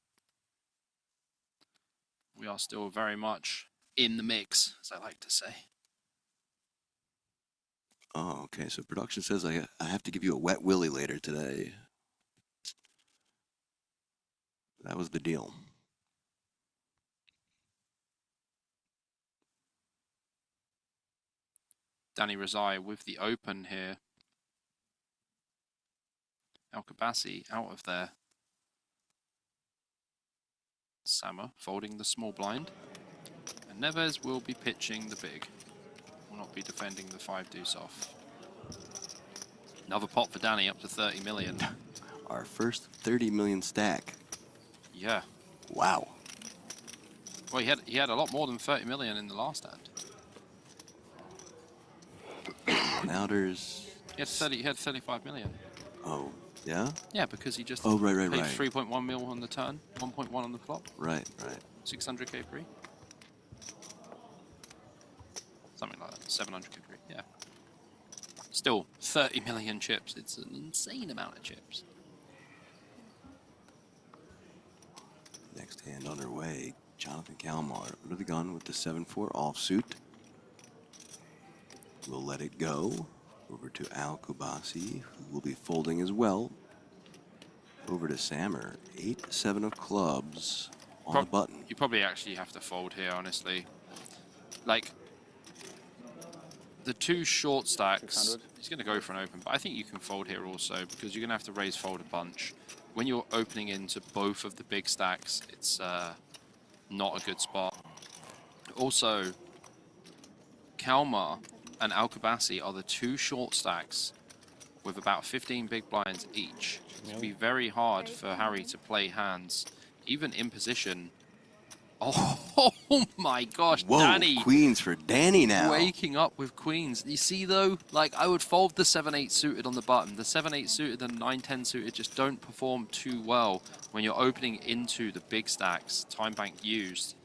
we are still very much in the mix, as I like to say. Oh, okay. So production says I have to give you a wet willy later today. That was the deal. Danny Rezai with the open here. Alcabasi out of there. Sammer folding the small blind. And Neves will be pitching the big. Will not be defending the 5 deuce off. Another pot for Danny up to 30 million. Our first 30 million stack. Yeah. Wow. Well, he had a lot more than 30 million in the last hand. Outers. He had 35 million. Oh, yeah? Yeah, because he just paid paid 3.1 mil on the turn, 1.1 on the flop. Right. 600k free. Something like that, 700k free, yeah. Still, 30 million chips. It's an insane amount of chips. Next hand underway. Jonathan Kalmar under the gun with the 7-4 offsuit. We'll let it go. Over to Al Kubasi, who will be folding as well. Over to Sammer. 8-7 of clubs on the button. You probably actually have to fold here, honestly. Like, the 2 short stacks, 600. he's going to go for an open, but I think you can fold here also because you're going to have to raise fold a bunch. When you're opening into both of the big stacks, it's not a good spot. Also, Kalmar and Alcabasi are the 2 short stacks with about 15 big blinds each. It's going to be very hard for Harry to play hands, even in position. Oh my gosh, Whoa, Danny. queens for Danny now. Waking up with queens. You see though, like I would fold the 7-8 suited on the button. The 7-8 suited and 9-10 suited just don't perform too well when you're opening into the big stacks. Time bank used.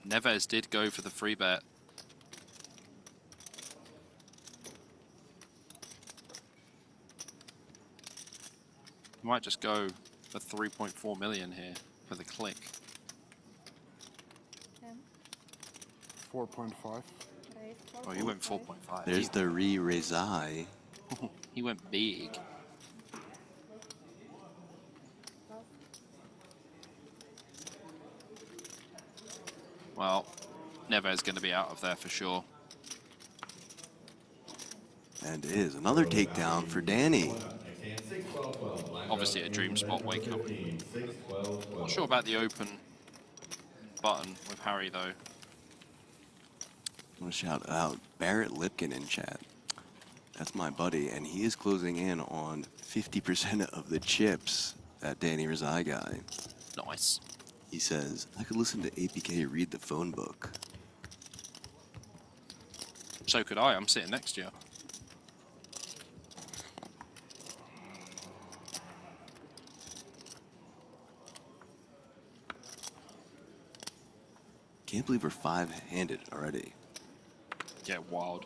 Neves did go for the free bet. Might just go for 3.4 million here for the click. 4.5. Oh, he went 4.5. There's the Rezai. He went big. Well, Neves going to be out of there for sure. And is another takedown for Danny. Obviously a dream spot wake up. Not sure about the open button with Harry though. I want to shout out Barrett Lipkin in chat. That's my buddy, and he is closing in on 50% of the chips, that Danny Rezai guy. Nice. He says, I could listen to APK read the phone book. So could I, I'm sitting next to you. Can't believe we're 5-handed already. Yeah, wild.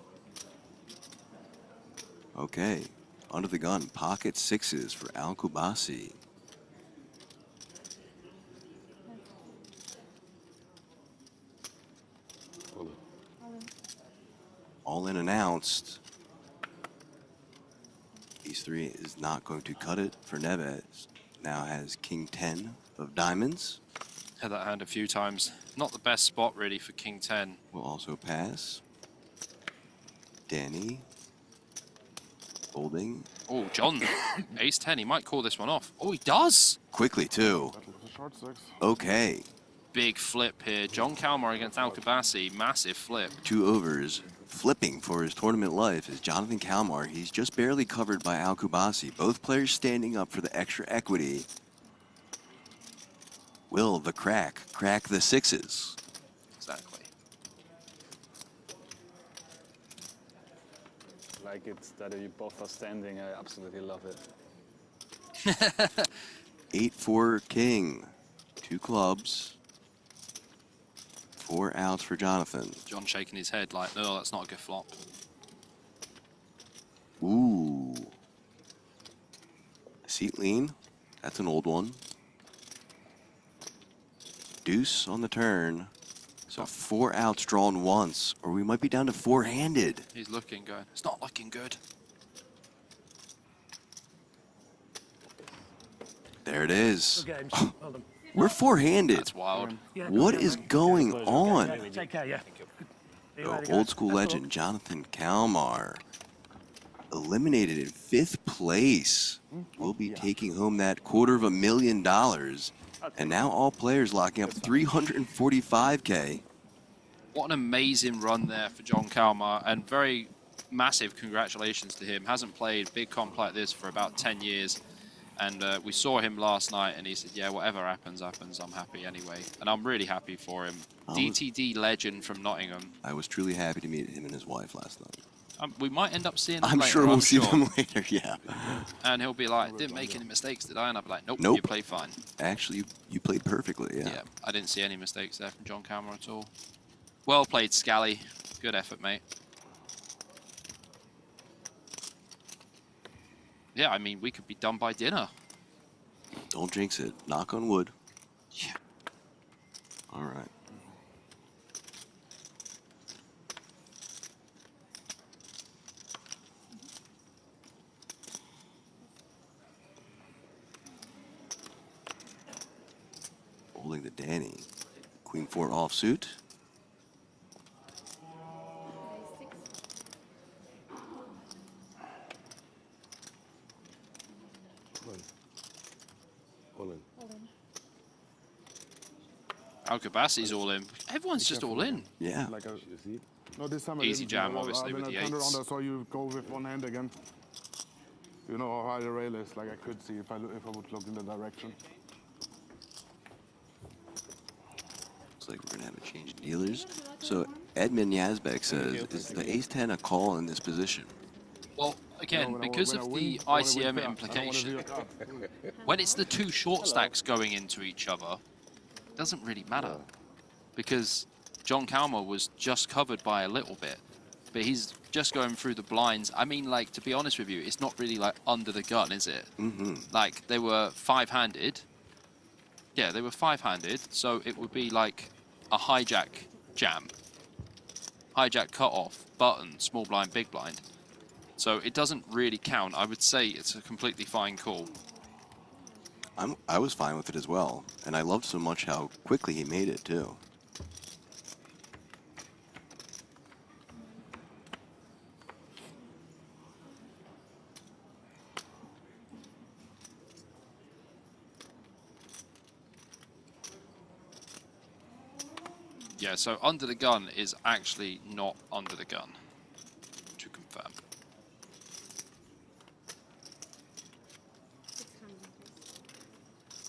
Okay, under the gun, pocket 6s for Al Kubasi. All in announced. Ace 3 is not going to cut it for Neves. Now has King 10 of diamonds. Had that hand a few times. Not the best spot really for King 10. Will also pass. Danny. Folding. Oh, John. Ace 10. He might call this one off. Oh, he does. Quickly, too. Okay. Big flip here. John Kalmar against Alcabasi. Massive flip. 2 overs. Flipping for his tournament life is Jonathan Kalmar. He's just barely covered by Al Kubasi. Both players standing up for the extra equity. Will the crack the 6s? Exactly. Like it's that you both are standing. I absolutely love it. 8-4 king. 2 clubs. 4 outs for Jonathan. John shaking his head like, no, that's not a good flop. Ooh. Seat lean. That's an old one. Deuce on the turn. So 4 outs drawn once, or we might be down to 4-handed. He's looking good. It's not looking good. There it is. Good games. Well done. We're 4-handed. That's wild. Yeah, What good is game, mate. going Yeah, on? take care, yeah. See you So later, old guys. school Best of luck. legend Jonathan Kalmar, eliminated in 5th place, will be taking home that $250,000. And now all players locking up $345K. What an amazing run there for John Kalmar, and very massive congratulations to him. Hasn't played big comp like this for about 10 years. And we saw him last night, and he said, yeah, whatever happens, happens. I'm happy anyway. And I'm really happy for him. DTD legend from Nottingham. I was truly happy to meet him and his wife last night. We might end up seeing him I'm later, sure we'll see them later, yeah. And he'll be like, didn't make any mistakes, did I? And I'll be like, nope, Nope. you played fine. Actually, you played perfectly, yeah. Yeah, I didn't see any mistakes there from John Kalmar at all. Well played, Scally. Good effort, mate. Yeah, I mean, we could be done by dinner. Don't jinx it. Knock on wood. Yeah. All right. Holding the Danny. Queen 4 offsuit. All in. Alcabasi's all in. Everyone's just all in. Yeah. Like you see? No, this time Easy I didn't. jam, obviously, when with the I turned around, eights. I saw you go with one hand again. You know how high the rail is. Like I could see if I would look in the direction. Looks like we're gonna have a change in dealers. So Edmund Yazbek says, is the ace-10 a call in this position? Well, again, because of the ICM implication, when it's the two short stacks going into each other, it doesn't really matter. Because John Kalmar was just covered by a little bit, but he's just going through the blinds. I mean, like, to be honest with you, it's not really like under the gun, is it? Mm-hmm. Like, they were 5-handed. Yeah, they were 5-handed, so it would be like a hijack jam. Hijack cutoff, button, small blind, big blind. So it doesn't really count. I would say it's a completely fine call. I was fine with it as well, and I loved so much how quickly he made it too. Yeah, so under the gun is actually not under the gun, to confirm.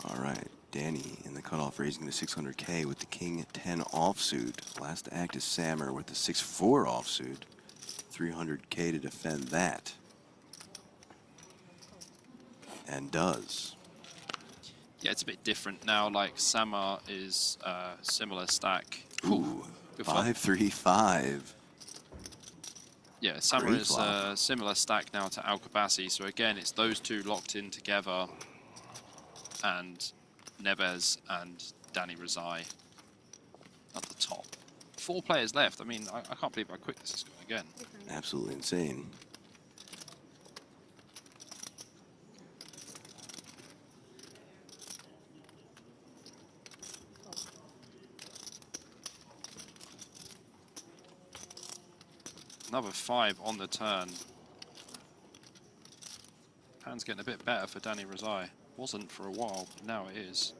All right, Danny in the cutoff raising the 600K with the King 10 offsuit. Last act is Sammer with the 6-4 offsuit. 300K to defend that. And does. Yeah, it's a bit different now. Like Samar is similar stack. Ooh, good fun. 5-3-5. Yeah, Samar Great is flop. similar stack now to Alcabasi. So again, it's those two locked in together, and Neves and Danny Rezai at the top. 4 players left. I mean, I can't believe how quick this is going again. Absolutely insane. Another 5 on the turn. Hand's getting a bit better for Danny Rezai. Wasn't for a while, but now it is.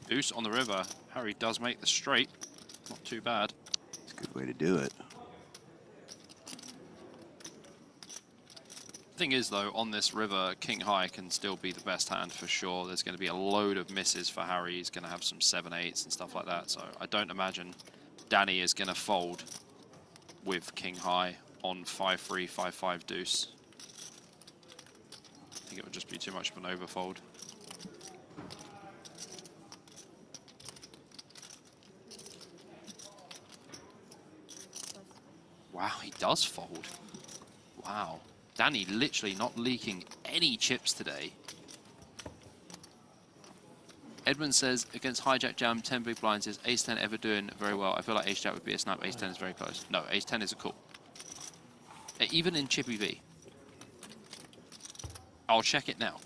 Deuce on the river. Harry does make the straight. Not too bad. It's a good way to do it. Thing is, though, on this river, King High can still be the best hand for sure. There's going to be a load of misses for Harry. He's going to have some 7-8s and stuff like that. So I don't imagine Danny is going to fold with King High on 5-3, 5-5 deuce. think it would just be too much of an overfold. Wow, he does fold. Wow. Danny literally not leaking any chips today. Edmund says, against hijack jam, 10 big blinds, is ace-10 ever doing very well? I feel like ace-jack would be a snap. Ace-10 is very close. No, ace-10 is a call. Even in chippy V. I'll check it now.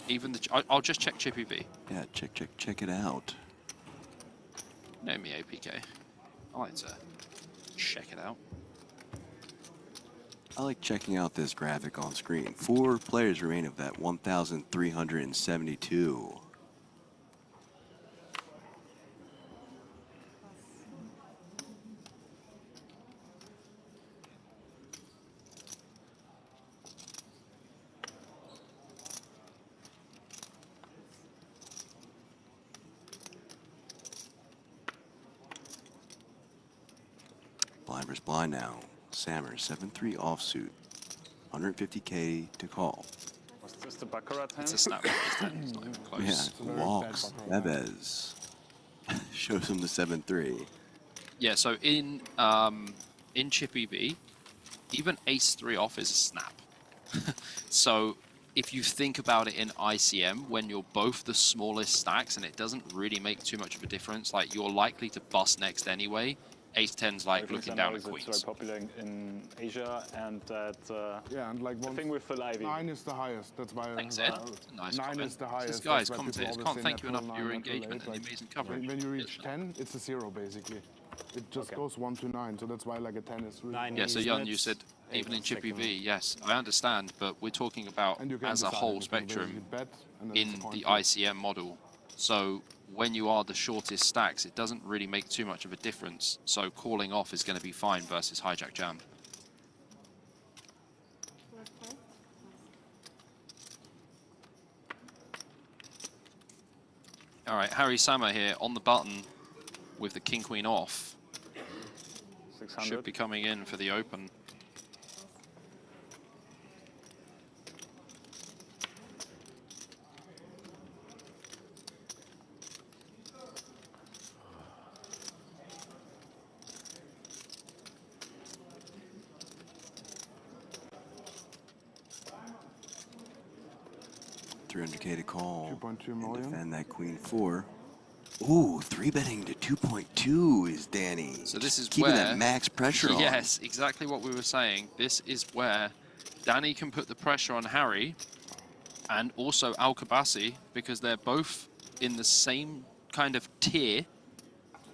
Even the I'll just check chippy V. Yeah, check it out. Know me, APK. I like to check it out. I like checking out this graphic on screen. 4 players remain of that 1,372. Blind versus blind now. Sammer, 7-3 offsuit. 150K to call. Was this the Baccarat hand? It's a snap. It's not even close. Yeah, walks. Neves shows him the 7-3. Yeah, so in chippy V, even ace-3 off is a snap. So if you think about it in ICM, when you're both the smallest stacks and it doesn't really make too much of a difference, like you're likely to bust next anyway. Ace-10's like looking down at queens. It's very popular in Asia, and that yeah, and like I think with Phil Ivy. 9 is the highest. That's why. Thanks, Ed. Nice 9 comment. is the highest. Guys, that's why people commentators, always can't say thank you natural enough for your 9, engagement natural and the 8. amazing coverage. When you reach 10, it's a 0 basically. It just goes 1 to 9, so that's why like a 10 is really. Yeah, so Jan, you said even in chippy V, yes, I understand, but we're talking about as a whole spectrum in the ICM model. So when you are the shortest stacks, it doesn't really make too much of a difference. So calling off is going to be fine versus hijack jam. All right, Harry Sammer here on the button with the king queen off. 600. Should be coming in for the open. $300K to call. 2.2 million. And defend that queen 4. Ooh, 3-betting to 2.2 is Danny. So this is keeping where, that max pressure on. Yes, exactly what we were saying. This is where Danny can put the pressure on Harry and also Al-Kabasi, because they're both in the same kind of tier.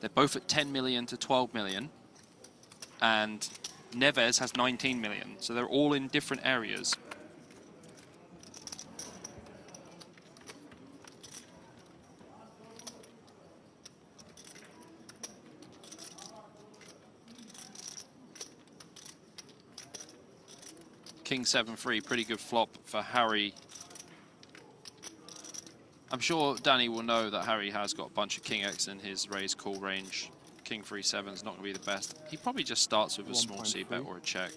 They're both at 10 million to 12 million. And Neves has 19 million. So they're all in different areas. King 7-3, pretty good flop for Harry. I'm sure Danny will know that Harry has got a bunch of King X in his raise call range. King 3-7 is not going to be the best. He probably just starts with a small c-bet or a check.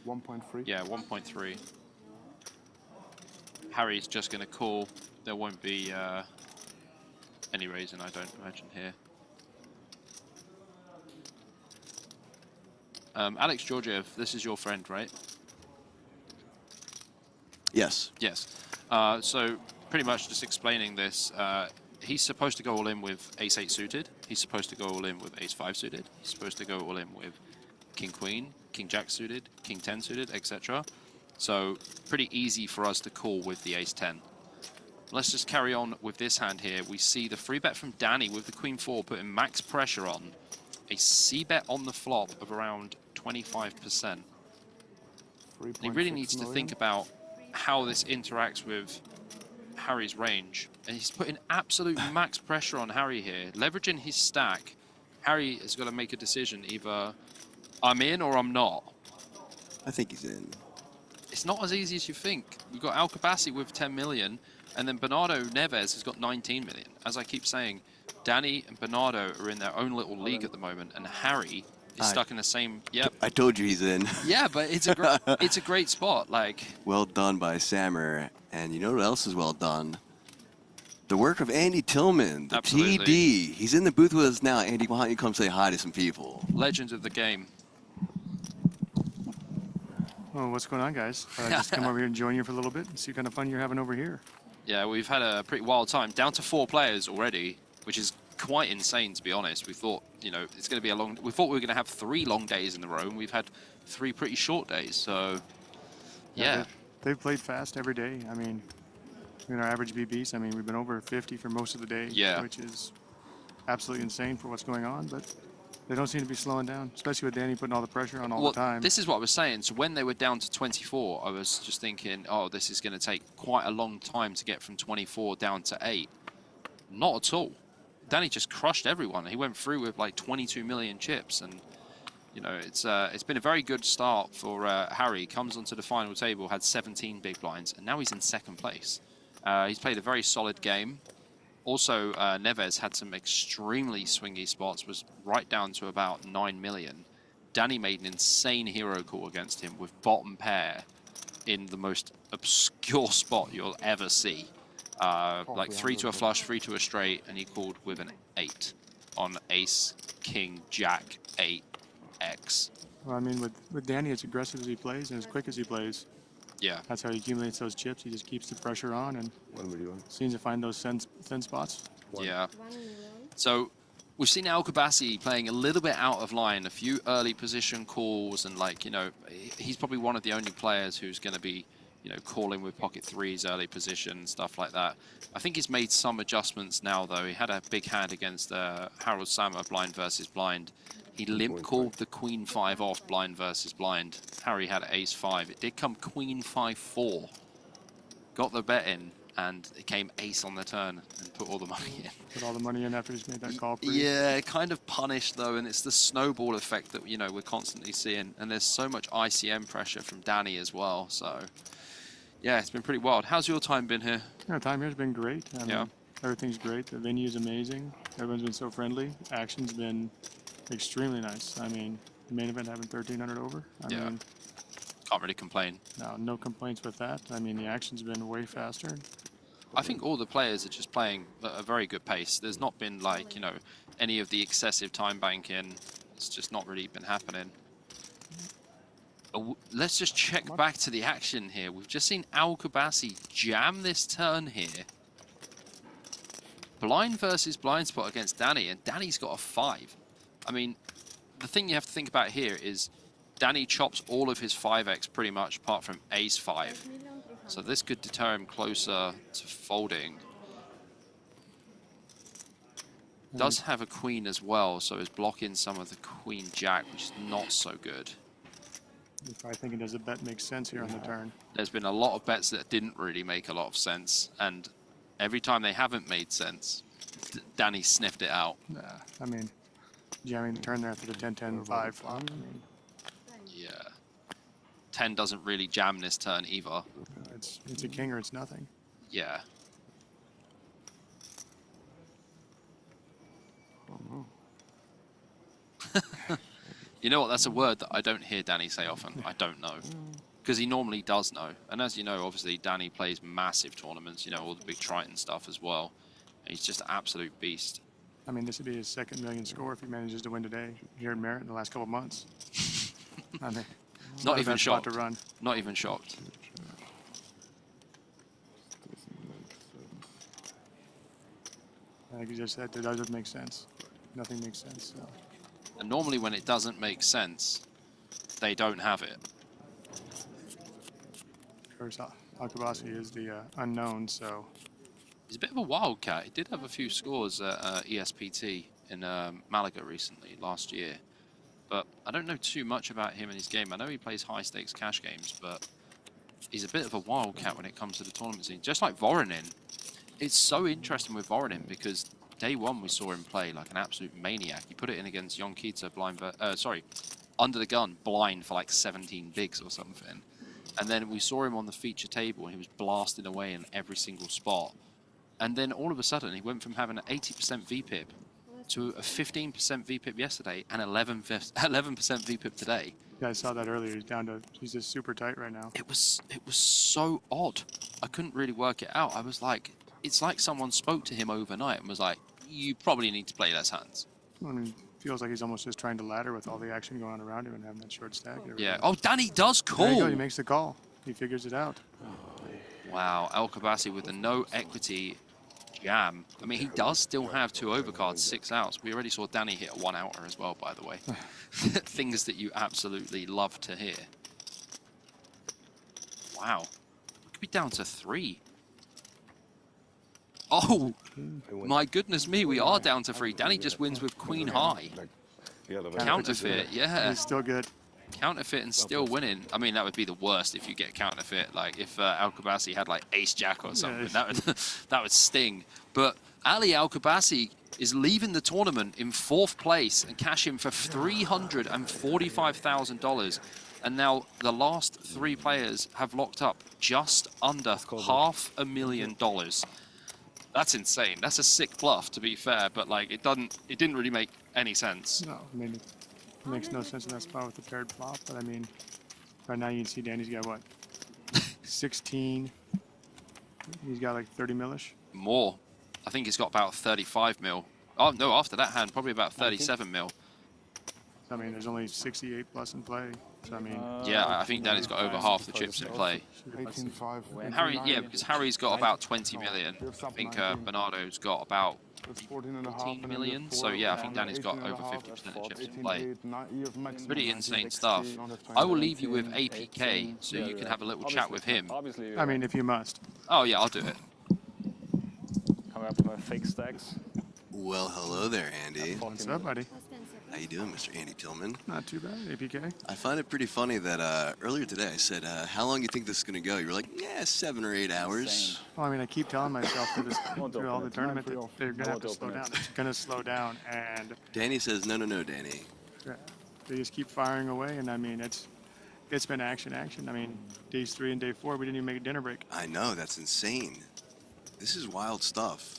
1.3? Yeah, 1.3. Harry's just going to call. There won't be any raising, I don't imagine, here. Alex Georgiev, this is your friend, right? Yes. Yes. So pretty much just explaining this, he's supposed to go all in with ace-8 suited. He's supposed to go all in with ace-5 suited. He's supposed to go all in with king-queen, king-jack suited, king-10 suited, etc. So pretty easy for us to call with the ace-10. Let's just carry on with this hand here. We see the free bet from Danny with the queen-4 putting max pressure on. A c-bet on the flop of around 25%. He really needs to think about how this interacts with Harry's range. And he's putting absolute max pressure on Harry here. Leveraging his stack, Harry has got to make a decision. Either I'm in or I'm not. I think he's in. It's not as easy as you think. We've got Al-Kabasi with 10 million, and then Bernardo Neves has got 19 million. As I keep saying, Danny and Bernardo are in their own little league at the moment, and Harry He's stuck in the same. Yep. I told you he's in. Yeah, but it's a great spot. Like. Well done by Sammer, and you know what else is well done? The work of Andy Tillman, the Absolutely. TD. He's in the booth with us now. Andy, why don't you come say hi to some people? Legend of the game. Well, what's going on, guys? Just come over here and join you for a little bit and see what kind of fun you're having over here. Yeah, we've had a pretty wild time. Down to 4 players already, which is quite insane, to be honest. We thought, you know, it's going to be a long... We thought we were going to have 3 long days in a row, and we've had 3 pretty short days, so... Yeah. They've played fast every day. I mean, in our average BBs, I mean, we've been over 50 for most of the day, yeah. which is absolutely insane for what's going on, but they don't seem to be slowing down, especially with Danny putting all the pressure on all the time. This is what I was saying. So when they were down to 24, I was just thinking, oh, this is going to take quite a long time to get from 24 down to 8. Not at all. Danny just crushed everyone. He went through with like 22 million chips, and you know, it's been a very good start for Harry. Comes onto the final table, had 17 big blinds, and now he's in 2nd place. He's played a very solid game. Also, Neves had some extremely swingy spots, was right down to about 9 million. Danny made an insane hero call against him with bottom pair in the most obscure spot you'll ever see. Like 3 to a flush, 3 to a straight, and he called with an 8 on ace, king, jack, 8, X. Well, I mean, with Danny, as aggressive as he plays and as quick as he plays, yeah, that's how he accumulates those chips. He just keeps the pressure on and seems to find those thin spots. Yeah. So we've seen Al-Kabasi playing a little bit out of line, a few early position calls, and like, you know, he's probably one of the only players who's going to be, you know, calling with pocket 3s, early position, stuff like that. I think he's made some adjustments now, though. He had a big hand against Harold Sammer, blind versus blind. He limp called the queen 5 off, blind versus blind. Harry had ace 5. It did come queen 5-4. Got the bet in, and it came ace on the turn and put all the money in. Put all the money in after he's made that call. Yeah, kind of punished, though, and it's the snowball effect that, you know, we're constantly seeing. And there's so much ICM pressure from Danny as well, so... Yeah, it's been pretty wild. How's your time been here? Yeah, time here's been great. I mean, everything's great. The venue's amazing. Everyone's been so friendly. Action's been extremely nice. I mean, the main event having 1,300 over. I mean, can't really complain. No complaints with that. I mean, the action's been way faster. I think all the players are just playing at a very good pace. There's not been, like, you know, any of the excessive time banking. It's just not really been happening. Let's just check back to the action here. We've just seen Al-Kabasi jam this turn here. Blind versus blind spot against Danny, and Danny's got a 5. I mean, the thing you have to think about here is Danny chops all of his 5x pretty much, apart from ace 5. So this could deter him closer to folding. Does have a queen as well, so is blocking some of the queen jack, which is not so good. You're probably thinking, does a bet make sense here on the turn? There's been a lot of bets that didn't really make a lot of sense, and every time they haven't made sense, Danny sniffed it out. Nah, I mean, jamming the turn there after the 10-10-5 flop. I mean, yeah. 10 doesn't really jam this turn either. It's a king or it's nothing. Yeah. You know what, that's a word that I don't hear Danny say often. I don't know. Because he normally does know. And as you know, obviously, Danny plays massive tournaments, you know, all the big Triton stuff as well. And he's just an absolute beast. I mean, this would be his 2nd million score if he manages to win today here in Merritt in the last couple of months. I mean, not even shocked. To run. Not even shocked. Like you just said, it doesn't make sense. Nothing makes sense. So. And normally when it doesn't make sense, they don't have it. Of course, Al-Kabasi is the unknown, so... He's a bit of a wildcat. He did have a few scores at ESPT in Malaga recently, last year. But I don't know too much about him and his game. I know he plays high-stakes cash games, but he's a bit of a wildcat when it comes to the tournament scene. Just like Voronin. It's so interesting with Voronin because day one we saw him play like an absolute maniac. He put it in against Yonkita blind, under the gun, blind for like 17 bigs or something. And then we saw him on the feature table and he was blasting away in every single spot. And then all of a sudden he went from having an 80% VPIP to a 15% VPIP yesterday and 11% VPIP today. Yeah, I saw that earlier. He's just super tight right now. It was so odd. I couldn't really work it out. I was like, it's like someone spoke to him overnight and was like, you probably need to play less hands. I mean, feels like he's almost just trying to ladder with all the action going on around him and having that short stack. Yeah. Oh, Danny does call. There you go. He makes the call. He figures it out. Wow, El Kabasi with a no equity jam. I mean, he does still have 2 overcards, 6 outs. We already saw Danny hit a 1-outer as well, by the way. Things that you absolutely love to hear. Wow. We could be down to 3. Oh, my goodness me, we are down to 3. Danny just wins with Queen High. Counterfeit, yeah. He's still good. Counterfeit and still winning. I mean, that would be the worst if you get counterfeit. Like if Al Kabasi had like Ace Jack or something, that would sting. But Ali Al Kabasi is leaving the tournament in 4th place and cashing for $345,000. And now the last 3 players have locked up just under $500,000. That's insane. That's a sick bluff, to be fair. But like, it didn't really make any sense. No, I mean, it makes no sense in that spot with the paired flop. But I mean, right now you can see Danny's got what, 16. He's got like 30 millish. More. I think he's got about 35 mil. Oh no, after that hand, probably about 37 mil. I mean, there's only 68 plus in play. So I mean, yeah, I think Danny's got over half the chips in play. 18-5. Harry, yeah, because Harry's got about 20 million. I think Bernardo's got about 14 million. So yeah, I think Danny's got over 50% of chips in play. Pretty insane stuff. I will leave you with APK so you can have a little chat with him. I mean, if you must. Oh yeah, I'll do it. Coming up with my fake stacks. Well, hello there, Andy. What's up, buddy? How you doing, Mr. Andy Tillman? Not too bad, APK. I find it pretty funny that earlier today I said, how long do you think this is going to go? You were like, yeah, 7 or 8 hours. Well, I mean, I keep telling myself through all the tournament that they're going to have to slow down. It's going to slow down, and... Danny says, no, Danny. Yeah, they just keep firing away, and I mean, it's been action. I mean, days 3 and day 4, we didn't even make a dinner break. I know, that's insane. This is wild stuff.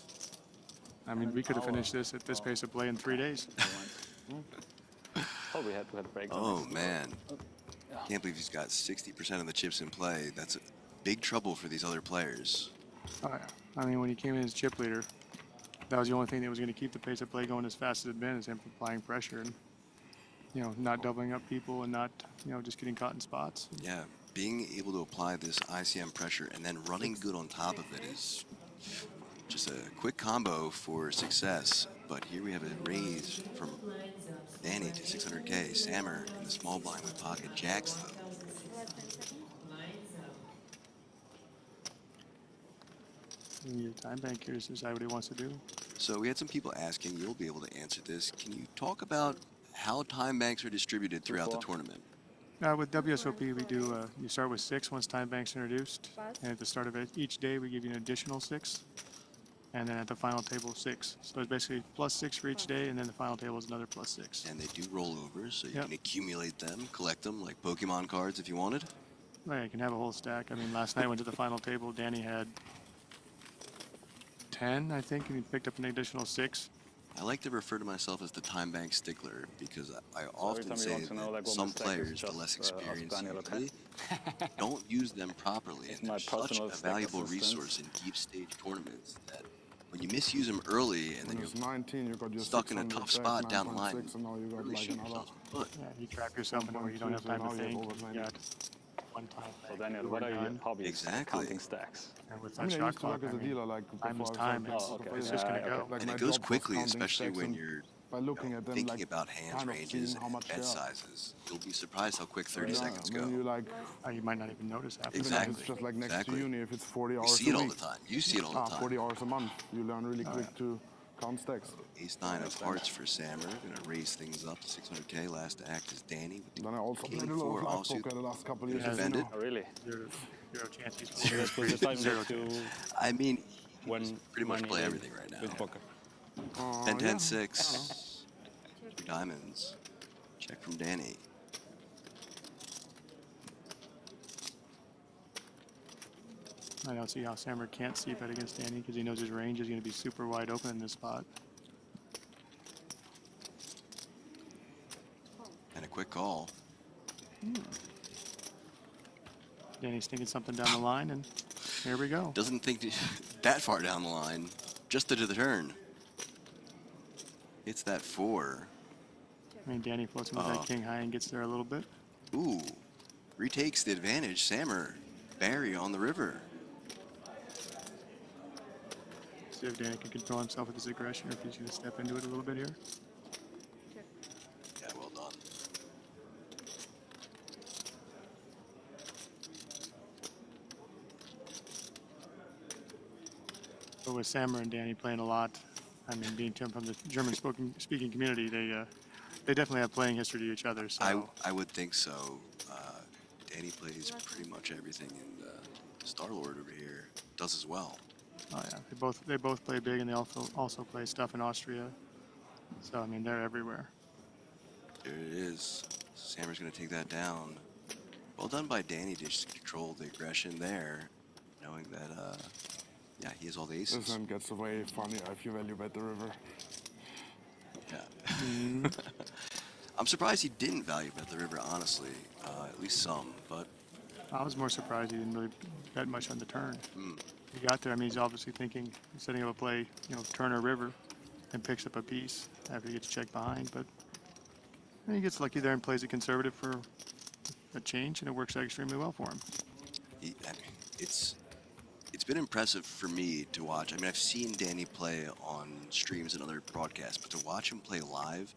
I mean, we could have finished this at this pace of play in 3 days. Oh, we had to have a break. Oh, man. Can't believe he's got 60% of the chips in play. That's big trouble for these other players. Oh, yeah. I mean, when he came in as chip leader, that was the only thing that was going to keep the pace of play going as fast as it had been, is him applying pressure and, you know, not doubling up people and not, you know, just getting caught in spots. Yeah, being able to apply this ICM pressure and then running good on top of it is just a quick combo for success. But here we have a raise from Danny to 600K. Sammer in the small blind with pocket jacks, though. Your time bank here to decide what he wants to do. So we had some people asking, you'll be able to answer this. Can you talk about how time banks are distributed throughout the tournament? With WSOP, we do, you start with 6 once time bank's introduced. And at the start of each day, we give you an additional 6. And then at the final table, 6. So it's basically +6 for each day, and then the final table is another +6. And they do roll over, so you can accumulate them, collect them like Pokemon cards if you wanted. Right, you can have a whole stack. I mean, last night I went to the final table. Danny had 10, I think, and he picked up an additional 6. I like to refer to myself as the time bank stickler because I often say that some players, the less experienced usually, don't use them properly. And they're such a valuable resource in deep stage tournaments that when you misuse them early and then you're stuck in a tough spot down the line, you really shoot yourself in the foot. Yeah, you trap yourself in where you don't have time to think. You got one time. So Daniel, what are your hobbies? Exactly. Counting stacks. And with that shot clock, I mean, time is time. It's just going to go. And it goes quickly, especially when you're thinking about hands, ranges, and bet sizes. You'll be surprised how quick 30 seconds go. You might not even notice after. Exactly. It's just like next to uni, if it's 40 hours You see it all the time. You see it all the time. 40 hours a month. You learn really quick to count stacks. Ace-9 of hearts for Sammer. Gonna raise things up to 600K. Last to act is Danny with the then I also played a King little 4 offsuit. poker the last couple of years. Defended. Oh, really? Zero chances. Zero chance. I mean, he's pretty much play everything right now. 10-10-6. 3 diamonds. Check from Danny. I don't see how Sammer can't see bet against Danny because he knows his range is going to be super wide open in this spot. quick call. Danny's thinking something down the line, and here we go. Doesn't think that far down the line, just to the turn. It's that 4. I mean, Danny floats him with that king high and gets there a little bit. Ooh, retakes the advantage. Sammer, Barry on the river. See if Danny can control himself with his aggression, or if he's going to step into it a little bit here. Yeah, well done. But with Sammer and Danny playing a lot, I mean, being from the German-speaking community, they definitely have playing history to each other. So I would think so. Danny plays pretty much everything, and Star-Lord over here does as well. oh yeah, they both play big, and they also play stuff in Austria. So I mean, they're everywhere. There it is. Sammer's going to take that down. Well done by Danny to just control the aggression there, knowing that, yeah, he has all the aces. This one gets away funny if you value bet the river. Yeah. I'm surprised he didn't value bet the river, honestly. At least some, but... I was more surprised he didn't really bet much on the turn. He got there, I mean, he's obviously thinking, setting up a play, you know, turn or river, and picks up a piece after he gets checked behind, but he gets lucky there and plays it conservative for a change, and it works out extremely well for him. It's been impressive for me to watch. I mean, I've seen Danny play on streams and other broadcasts, but to watch him play live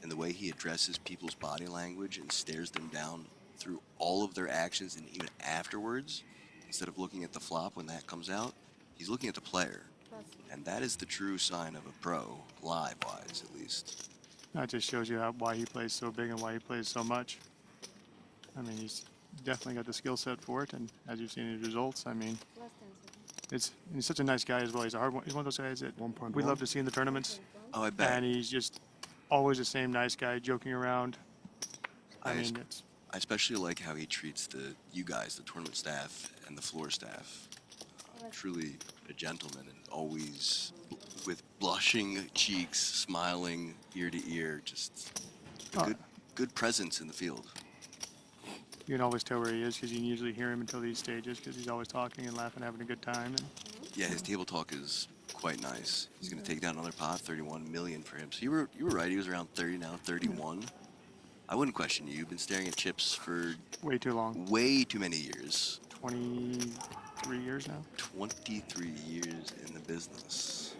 and the way he addresses people's body language and stares them down through all of their actions and even afterwards, instead of looking at the flop when that comes out, he's looking at the player. And that is the true sign of a pro, live-wise at least. That just shows you why he plays so big and why he plays so much. I mean, he's definitely got the skill set for it, and as you've seen his results, I mean, he's such a nice guy as well. He's one of those guys that we love to see in the tournaments. Oh, I bet. And he's just always the same nice guy, joking around. I mean, I especially like how he treats you guys, the tournament staff and the floor staff. Truly a gentleman, and always with blushing cheeks, smiling ear to ear, just a good presence in the field. You can always tell where he is because you can usually hear him until these stages because he's always talking and laughing, having a good time. And yeah, his table talk is quite nice. He's going to take down another pot, 31 million for him. So you were right. He was around 30 now, 31. I wouldn't question you. You've been staring at chips for way too long. Way too many years. 23 years now. 23 years in the business.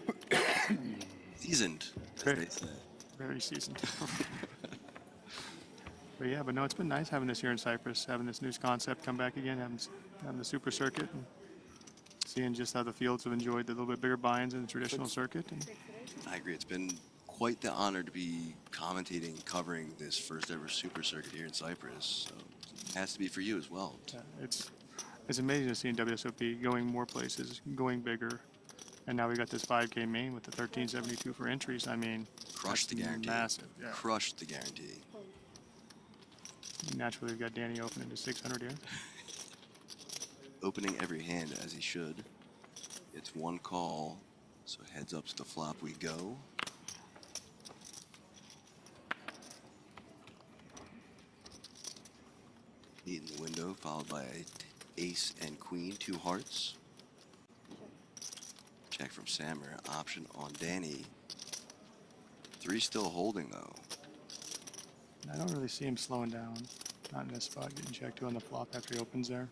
Seasoned, as they say. Very seasoned. But yeah, but no, it's been nice having this here in Cyprus, having this new concept come back again, having the super circuit, and seeing just how the fields have enjoyed the little bit bigger buy-ins in the traditional circuit. And I agree. It's been quite the honor to be commentating, covering this first ever super circuit here in Cyprus. So it has to be for you as well. It's amazing to see in WSOP going more places, going bigger, and now we got this 5K main with the 1372 for entries. I mean, crushed the guarantee. Massive. Yeah. Crushed the guarantee. Naturally, we've got Danny opening to 600 here. Opening every hand as he should. It's one call, so heads up to the flop we go. Eight in the window, followed by ace and queen, 2 hearts. Check from Sammer, option on Danny. 3 still holding though. I don't really see him slowing down. Not in this spot, getting checked to on the flop after he opens there.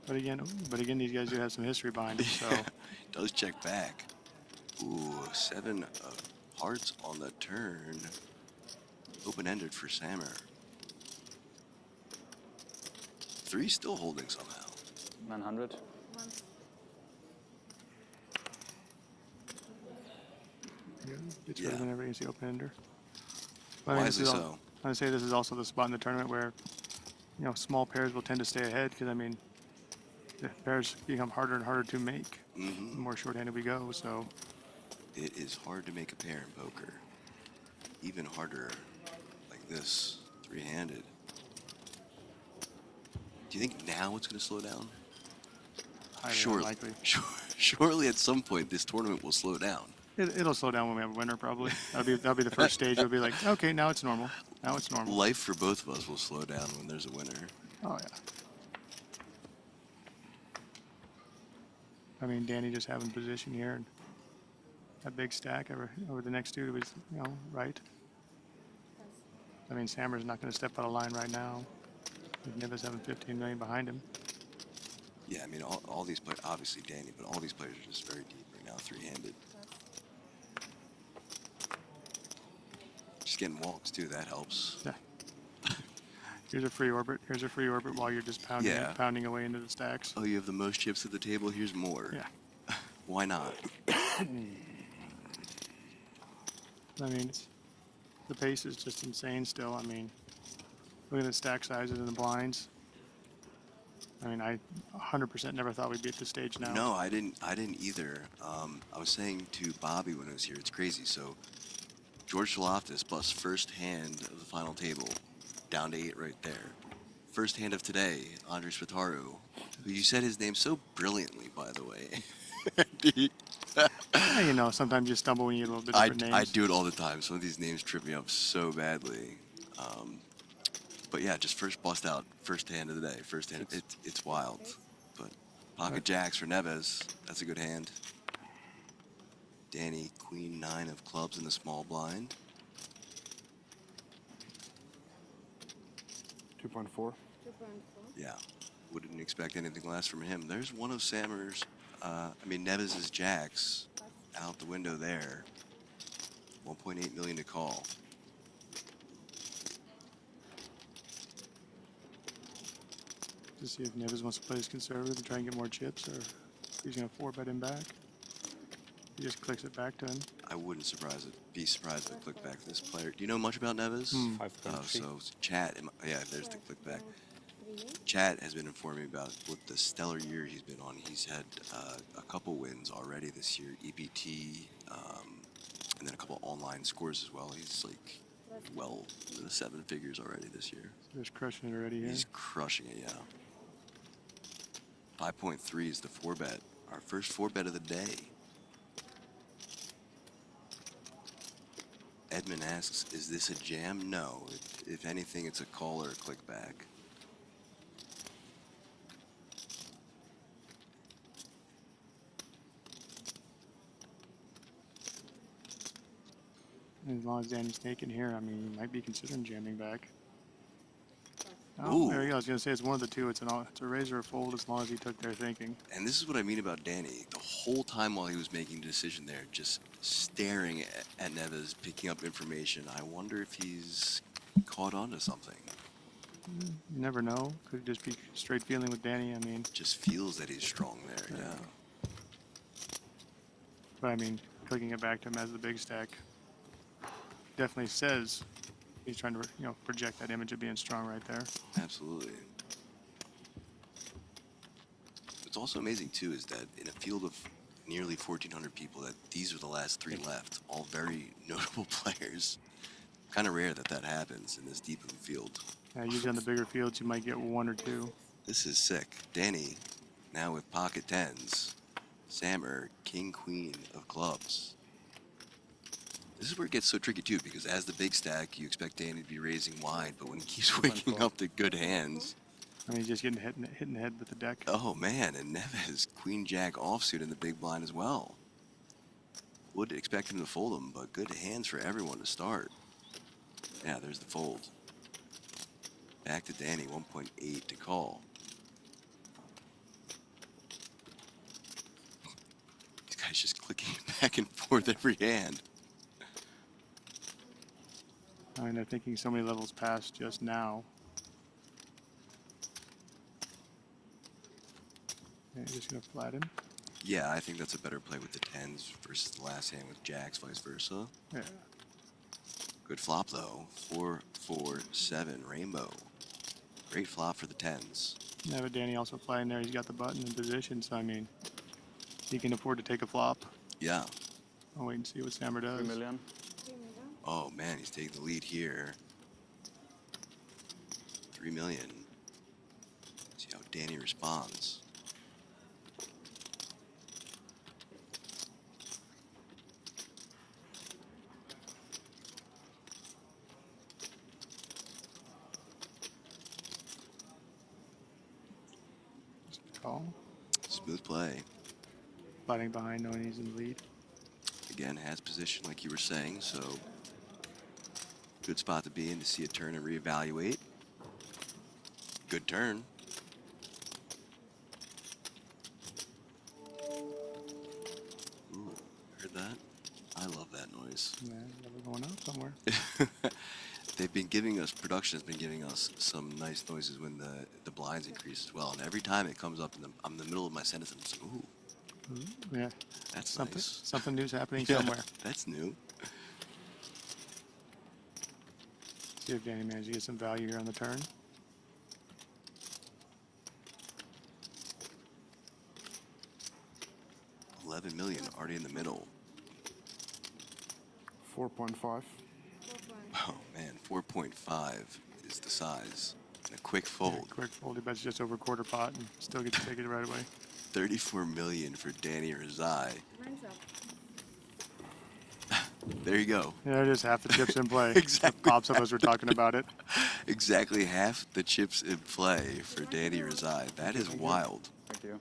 But again, these guys do have some history behind them, so. Does check back. Ooh, 7 of hearts on the turn. Open-ended for Sammer. 3 still holding somehow. 900. It's better whenever you see open-ender. Wisely so. I would say this is also the spot in the tournament where, you know, small pairs will tend to stay ahead because, I mean, the pairs become harder and harder to make the more short-handed we go, so. It is hard to make a pair in poker. Even harder like this, 3-handed. Do you think now it's going to slow down? Highly unlikely. Surely at some point this tournament will slow down. It'll slow down when we have a winner, probably. That'll be the first stage. It'll be like, okay, now it's normal. Now it's normal. Life for both of us will slow down when there's a winner. Oh, yeah. I mean, Danny just having position here. And that big stack over the next two was, right. I mean, Sammer's not going to step out of line right now. With Neves having 15 million behind him. Yeah, I mean, all these players, obviously Danny, but all these players are just very deep right now, three-handed. Just getting walks, too, that helps. Yeah. Here's a free orbit. Here's a free orbit while you're just pounding away into the stacks. Oh, you have the most chips at the table? Here's more. Yeah. Why not? I mean, the pace is just insane still. I mean, look at the stack sizes and the blinds. I mean, I 100% never thought we'd be at this stage now. No, I didn't either. I was saying to Bobby when I was here, it's crazy. So George Loftus busts first hand of the final table, down to 8 right there. First hand of today, Andres Spataru, who you said his name so brilliantly, by the way. Yeah, sometimes you stumble when you get a little bit different names. I do it all the time. Some of these names trip me up so badly. But yeah, just first bust out, first hand of the day. First hand, it's wild. But pocket jacks for Neves, that's a good hand. Danny, queen 9 of clubs in the small blind. 2.4. Yeah, wouldn't expect anything less from him. There's one of Sammer's, Neves' jacks out the window there. 1.8 million to call. To see if Neves wants to play his conservative and try and get more chips, or if he's going to 4-bet him back. He just clicks it back to him. I wouldn't be surprised if it clicked back to this player. Do you know much about Neves? So chat, yeah, there's the click back. Chat has been informing about what the stellar year he's been on. He's had a couple wins already this year, EBT, and then a couple online scores as well. He's like well into the 7 figures already this year. So he's crushing it already here. He's crushing it, yeah. 5.3 is the 4-bet. Our first 4-bet of the day. Edmund asks, is this a jam? No. If anything, it's a call or a click back. As long as Danny's taken here, I mean, he might be considering jamming back. Oh, there you go. I was going to say it's one of the two. It's a raise or a fold as long as he took their thinking. And this is what I mean about Danny. The whole time while he was making a decision there, just staring at Neves, picking up information. I wonder if he's caught on to something. You never know. Could just be straight feeling with Danny. I mean, just feels that he's strong there, yeah. But I mean, clicking it back to him as the big stack definitely says he's trying to, project that image of being strong right there. Absolutely. What's also amazing too is that in a field of nearly 1,400 people, that these are the last 3 left, all very notable players. Kind of rare that happens in this deep of a field. Usually on the bigger fields, you might get 1 or 2. This is sick. Danny, now with pocket 10s. Sammer, king, queen of clubs. This is where it gets so tricky too, because as the big stack, you expect Danny to be raising wide, but when he keeps waking up to good hands. I mean, he's just getting hit in the head with the deck. Oh man, and Neves, queen jack offsuit in the big blind as well. Would expect him to fold him, but good hands for everyone to start. Yeah, there's the fold. Back to Danny, 1.8 to call. These guys just clicking back and forth every hand. I mean, they're thinking so many levels past just now. Yeah, you're just going to flatten. Yeah, I think that's a better play with the 10s versus the last hand with jacks, vice versa. Yeah. Good flop, though. 4, 4, 7, rainbow. Great flop for the 10s. Yeah, but Danny also flying there. He's got the button in position, so I mean, he can afford to take a flop. Yeah. I'll wait and see what Sammer does. 3 million. Oh man, he's taking the lead here. 3 million. See how Danny responds. Smooth play. Fighting behind, knowing he's in the lead. Again, has position like you were saying, so good spot to be in to see a turn and reevaluate. Good turn. Ooh, heard that? I love that noise. Yeah, we're going up somewhere. They've been giving us, production has been giving us some nice noises when the blinds increase as well. And every time it comes up, I'm in the middle of my sentence, I'm just like, ooh. Yeah. That's something, nice. Something new's happening Yeah, somewhere. That's new. See if Danny managed to get some value here on the turn. $11 million already in the middle. 4.5. Oh man, 4.5 is the size. And a quick fold. Yeah, quick fold. He bets just over quarter pot and still gets to take it right away. 34 million for Danny Rizai. Mine's up. There you go. Yeah, it is half the chips in play. Exactly. It pops up as we're talking about it. Exactly half the chips in play for Danny Rizai. That is wild. Thank you.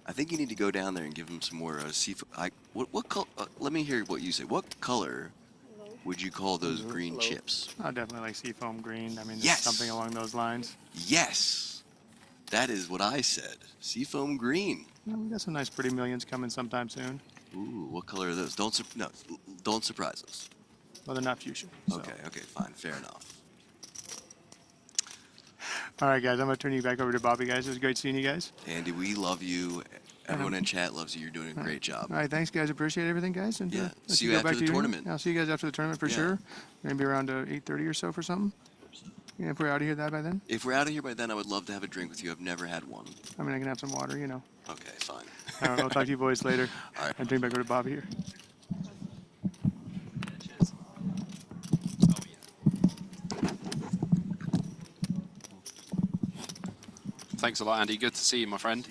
I think you need to go down there and give him some more seafood. What color? Let me hear what you say. What color would you call those green chips? I definitely like seafoam green. I mean, Yes. something along those lines. Yes. That is what I said. Seafoam green. Yeah, we got some nice pretty millions coming sometime soon. Ooh, what color are those? Don't surprise us. Well, they're not fuchsia. So. Okay, fine, fair enough. All right, guys, I'm going to turn you back over to Bobby, guys. It was great seeing you guys. Andy, we love you. Everyone in chat loves you. You're doing a great job. All right, thanks, guys. Appreciate everything, guys. And Yeah, let see you you go after back the to your- tournament. I'll see you guys after the tournament for Yeah. sure. Maybe around 8:30 or so for something. Yeah, if we're out of here by then. If we're out of here by then, I would love to have a drink with you. I've never had one. I mean, I can have some water, you know. Okay, fine. All right, I'll talk to you boys later. All right. And turn back over to Bobby here. Thanks a lot, Andy. Good to see you, my friend.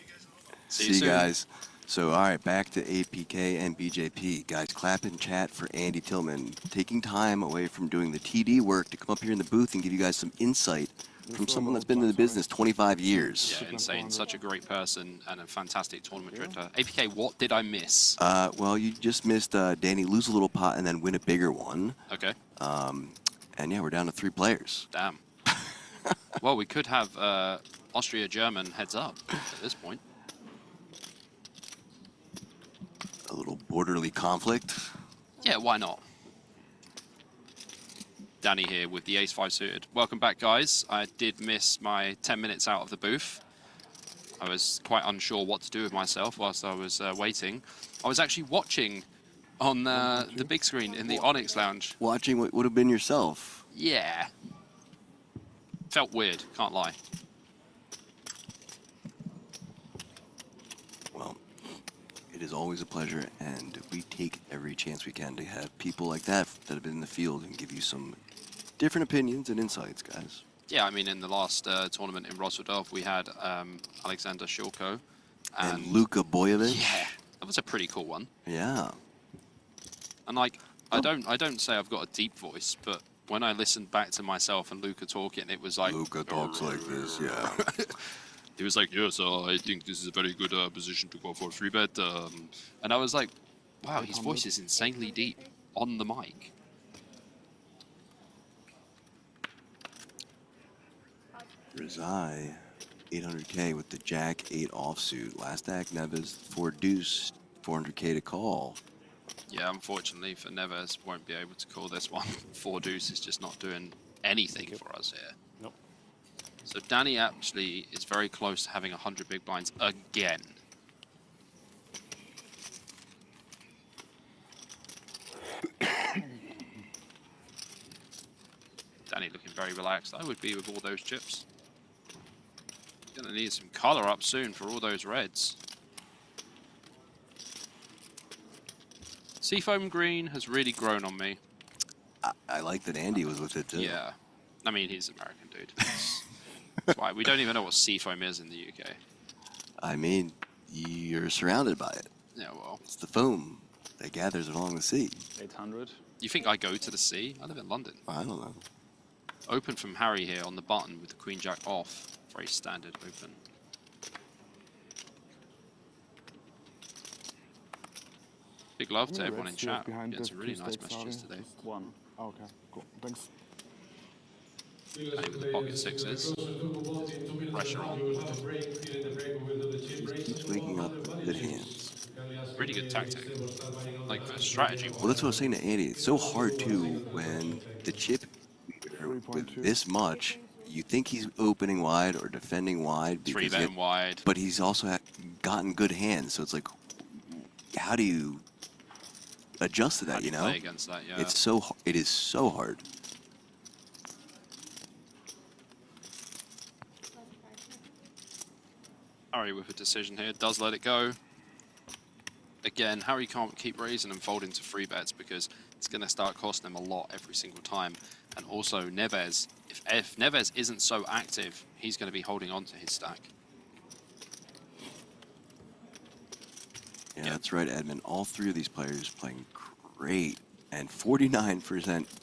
See you you soon. guys. So, all right, back to APK and BJP. Guys, clap in chat for Andy Tillman, taking time away from doing the TD work to come up here in the booth and give you guys some insight from someone that's been in the business 25 years. Yeah, insane. Such a great person and a fantastic tournament director. APK, what did I miss? Well, you just missed Danny lose a little pot and then win a bigger one. Okay. And yeah, we're down to 3 players. Damn. Well, we could have Austria-German heads up at this point. A little borderly conflict. Yeah, why not? Danny here with the ace-5 suited. Welcome back, guys. I did miss my 10 minutes out of the booth. I was quite unsure what to do with myself whilst I was waiting. I was actually watching on the big screen in the Onyx Lounge. Watching what would have been yourself. Yeah. Felt weird, can't lie. Well, it is always a pleasure, and we take every chance we can to have people like that have been in the field and give you some different opinions and insights, guys. Yeah, I mean, in the last tournament in Rostov, we had Alexander Shilko And Luka Bojovic. Yeah, that was a pretty cool one. Yeah. And like, I don't say I've got a deep voice, but when I listened back to myself and Luka talking, it was like Luka talks like this, yeah. He was like, yes, I think this is a very good position to go for a 3-bet. And I was like, wow, his voice is insanely deep on the mic. Rizai, 800K with the Jack 8 offsuit. Last stack, Neves, 4 deuce, 400K to call. Yeah, unfortunately for Neves, won't be able to call this one. 4 deuce is just not doing anything for us here. Nope. So Danny actually is very close to having 100 big blinds again. Danny looking very relaxed. I would be with all those chips. Gonna need some color up soon for all those reds. Seafoam green has really grown on me. I like that Andy was with it too. Yeah. I mean, he's an American dude. That's why we don't even know what seafoam is in the UK. I mean, you're surrounded by it. Yeah, well. It's the foam that gathers along the sea. 800. You think I go to the sea? I live in London. I don't know. Open from Harry here on the button with the Queen Jack off. Very standard open. Big love to Yeah, everyone in let's see what's chat. behind Getting some the really two nice stakes, messages sorry. today. One. Okay, cool. Thanks. Playing with the pocket sixes. Pressure on. Keeps waking up with good hands. Really good tactic. Like for strategy. Well, that's what I was saying to Andy. It's so hard too when the chip leader with this much, you think he's opening wide or defending wide, Three betting wide. but he's also gotten good hands. So it's like, how do you adjust to that? How do You know, play against that? Yeah. it is so hard. Harry with a decision here, does let it go. Again, Harry can't keep raising and folding to free bets because it's going to start costing him a lot every single time. And also Neves, if Neves isn't so active, he's going to be holding on to his stack. Yeah, that's right, Edmund. All three of these players playing great. And 49%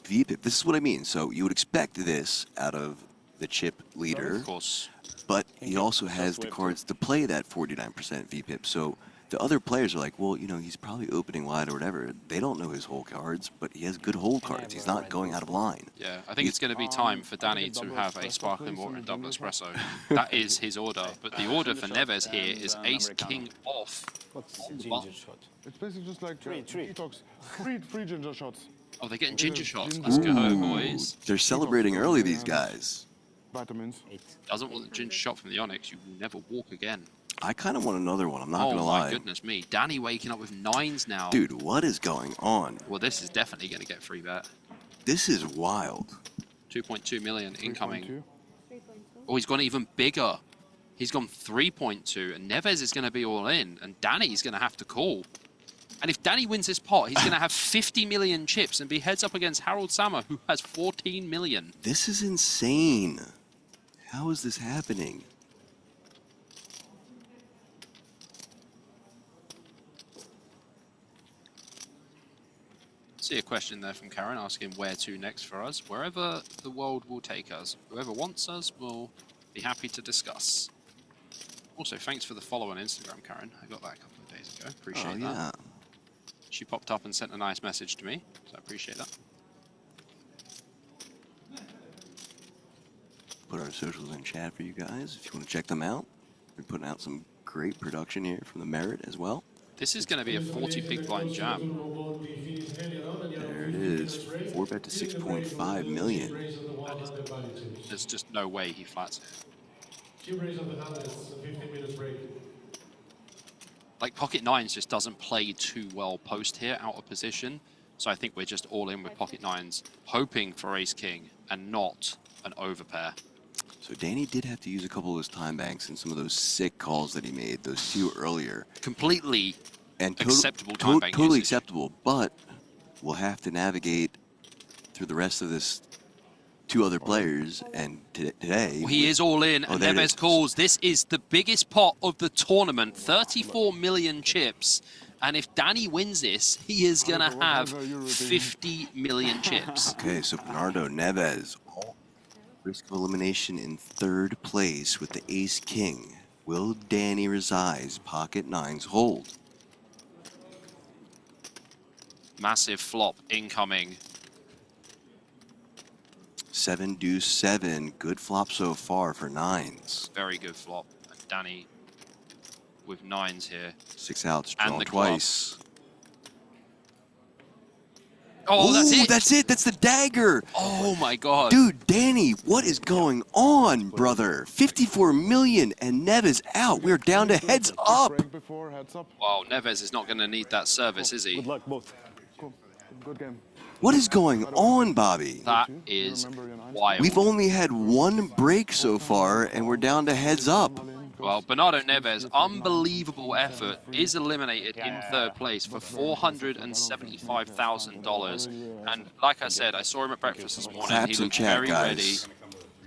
VPIP. This is what I mean. So you would expect this out of the chip leader. Of course. But he also has the cards to play that 49% VPIP. So the other players are like, well, you know, he's probably opening wide or whatever. They don't know his hold cards, but he has good hold cards. He's not going out of line. Yeah, I think it's going to be time for Danny to have a sparkling water and double espresso. That is his order. But the order for Neves here is ace king off. What's ginger shot? It's basically just like detox. Free ginger shots. Oh, they're getting ginger shots. Let's go, boys. They're celebrating early, these guys. Vitamins. Doesn't want the ginger shot from the Onyx. You will never walk again. I kind of want another one. I'm not going to Oh lie. my goodness me. Danny waking up with 9s now. Dude, what is going on? Well, this is definitely going to get free bet. This is wild. 2.2 million incoming. 3.2. Oh, he's gone even bigger. He's gone 3.2, and Neves is going to be all in, and Danny's going to have to call. And if Danny wins this pot, he's going to have 50 million chips and be heads up against Harold Sammer, who has 14 million. This is insane. How is this happening? See a question there from Karen asking where to next for us. Wherever the world will take us. Whoever wants us will be happy to discuss. Also, thanks for the follow on Instagram, Karen. I got that a couple of days ago. Appreciate that. She popped up and sent a nice message to me, so I appreciate that. Put our socials in chat for you guys if you want to check them out. We're putting out some great production here from the Merit as well. This is going to be a 40 big blind jam. There it is. 4-bet to 6.5 million. There's just no way he flats it. Like pocket 9s just doesn't play too well post here, out of position. So I think we're just all in with pocket 9s, hoping for ace king and not an overpair. So Danny did have to use a couple of those time banks and some of those sick calls that he made, those two earlier. Completely and acceptable time bank totally usage. acceptable, but we'll have to navigate through the rest of this two other players, and today... Well, he is all in, and Neves calls. This is the biggest pot of the tournament, 34 million chips. And if Danny wins this, he is going to have 50 million chips. Okay, so Bernardo Neves, risk of elimination in third place with the ace-king. Will Danny Resai's pocket 9s hold? Massive flop incoming. 7 deuce 7. Good flop so far for 9s. Very good flop. And Danny with 9s here. 6 outs, And drawn the twice. Oh, that's it. That's it. That's the dagger. Oh my God. Dude, Danny, what is going on, brother? 54 million and Neves out. We're down to heads up. Wow, Neves is not going to need that service, is he? Good luck, both. Cool. Good game. What is going on, Bobby? That is wild. We've only had one break so far, and we're down to heads up. Well, Bernardo Neves, unbelievable effort, is eliminated in third place for $475,000. And like I said, I saw him at breakfast this morning. Claps He in looked chat, very guys. ready.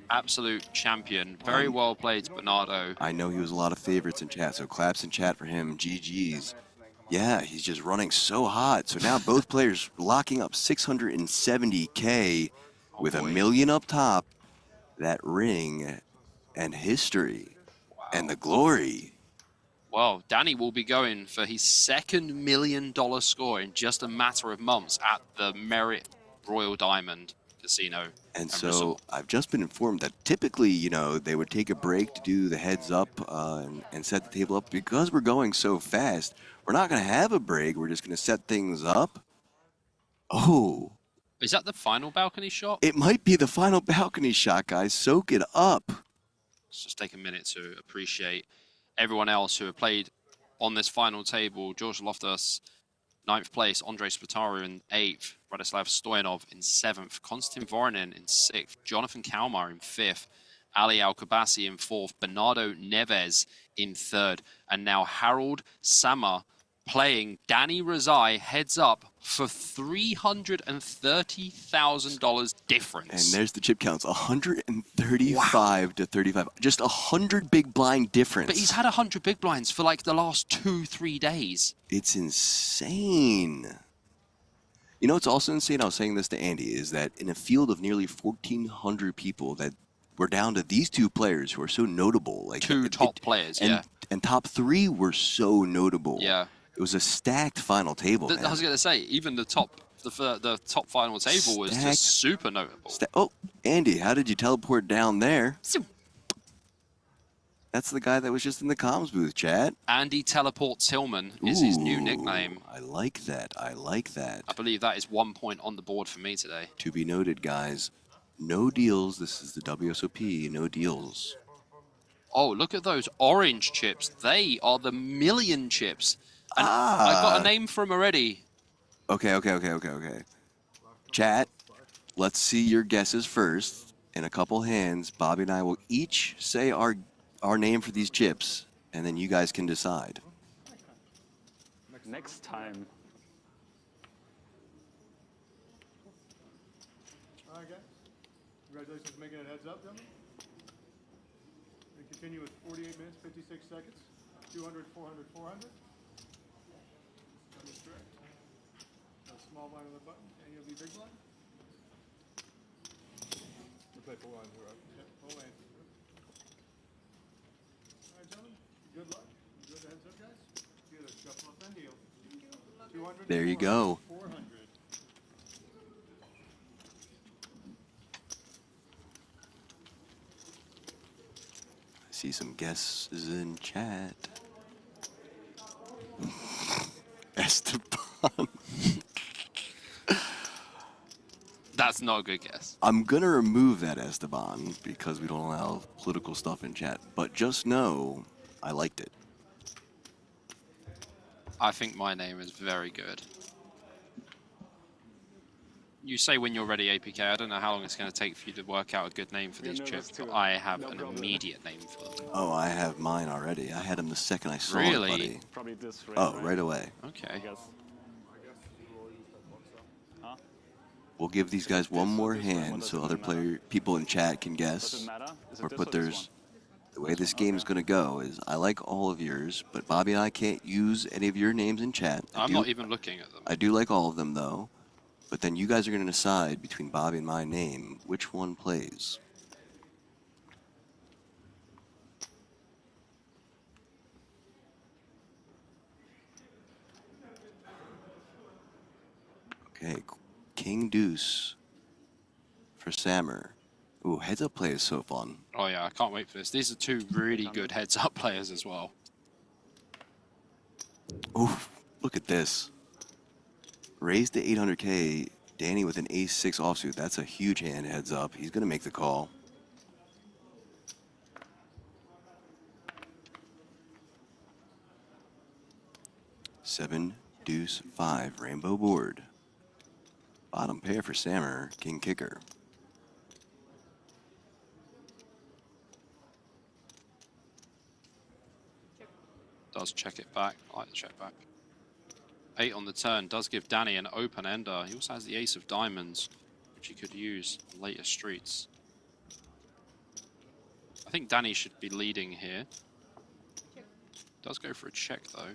Absolute champion. Very well played, Bernardo. I know he was a lot of favorites in chat, so claps in chat for him. GG's. Yeah, he's just running so hot. So now both players locking up 670K with $1 million up top. That ring and history and the glory Well, Danny will be going for his second $1 million score in just a matter of months at the Merit Royal Diamond Casino. And so resort. I've just been informed that typically, you know, they would take a break to do the heads up and set the table up. Because we're going so fast, we're not going to have a break. We're just going to set things up. Oh. Is that the final balcony shot? It might be the final balcony shot, guys. Soak it up. Let's just take a minute to appreciate everyone else who have played on this final table. George Loftus, 9th place. Andrei Spataru in 8th. Radislav Stoyanov in 7th. Konstantin Voronin in 6th. Jonathan Kalmar in 5th. Ali Al-Kabasi in 4th. Bernardo Neves in 3rd. And now Harold Samar playing Danny Razai heads up for $330,000 difference. And there's the chip counts, 135 to 35. Just 100 big blind difference. But he's had 100 big blinds for like the last 2-3 days. It's insane. You know what's also insane? I was saying this to Andy, is that in a field of nearly 1,400 people, that we're down to these two players who are so notable. Like two top players, and, yeah. And top 3 were so notable. Yeah. It was a stacked final table. I was going to say, even the top final table was just super notable. Oh, Andy, how did you teleport down there? That's the guy that was just in the comms booth, chat. Andy Teleport Tillman is his new nickname. I like that. I like that. I believe that is 1 point on the board for me today. To be noted, guys. No deals. This is the WSOP. No deals. Oh, look at those orange chips. They are the million chips. And I got a name for him already. Okay. Chat, let's see your guesses first. In a couple hands, Bobby and I will each say our name for these chips, and then you guys can decide. Next time. All right, guys. Congratulations for making it heads up, gentlemen. We continue with 48 minutes, 56 seconds. 200, 400, 400. Small blind on the button, and you'll be big blind. We play full line, right? Yep, full line. All right, gentlemen, good luck. Enjoy the heads up, guys. Get a shuffle up and deal. 200. There you go. 400. I see some guesses in chat. Esteban. That's not a good guess. I'm going to remove that, Esteban, because we don't allow political stuff in chat. But just know, I liked it. I think my name is very good. You say when you're ready, APK. I don't know how long it's going to take for you to work out a good name for these chips, but I have an immediate name for them. Oh, I have mine already. I had him the second I saw Really? it, buddy. Probably this Right away. Okay. We'll give these guys one more hand so other people in chat can guess or put theirs. The way this game is going to go is I like all of yours, but Bobby and I can't use any of your names in chat. I'm not even looking at them. I do like all of them, though. But then you guys are going to decide between Bobby and my name which one plays. Okay, King Deuce for Sammer. Ooh, heads up play is so fun. Oh yeah, I can't wait for this. These are two really good heads up players as well. Ooh, look at this. Raised to 800K, Danny with an ace-6 offsuit. That's a huge hand, heads up. He's going to make the call. Seven, deuce, 5, rainbow board. Bottom pair for Sammer, king kicker. Does check it back. I like the check back. 8 on the turn does give Danny an open ender. He also has the ace of diamonds, which he could use in later streets. I think Danny should be leading here. Does go for a check though.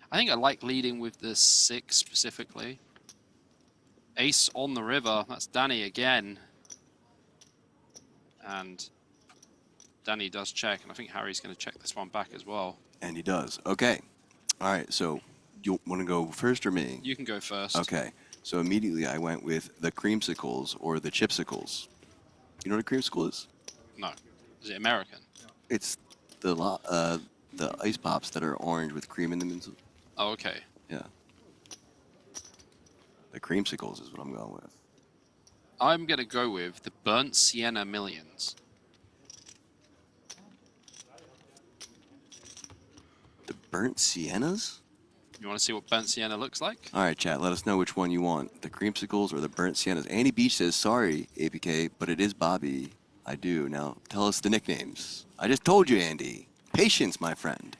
I think I like leading with the 6 specifically. Ace on the river. That's Danny again. And Danny does check, and I think Harry's going to check this one back as well. And he does. Okay. All right. So you want to go first or me? You can go first. Okay. So immediately I went with the creamsicles or the chipsicles. You know what a creamsicle is? No. Is it American? It's the ice pops that are orange with cream in them. Oh, okay. Yeah. The creamsicles is what I'm going with. I'm going to go with the Burnt Sienna Millions. The burnt siennas? You want to see what Burnt Sienna looks like? All right, chat. Let us know which one you want. The creamsicles or the burnt siennas. Andy Beach says, sorry, APK, but it is Bobby. I do. Now, tell us the nicknames. I just told you, Andy. Patience, my friend.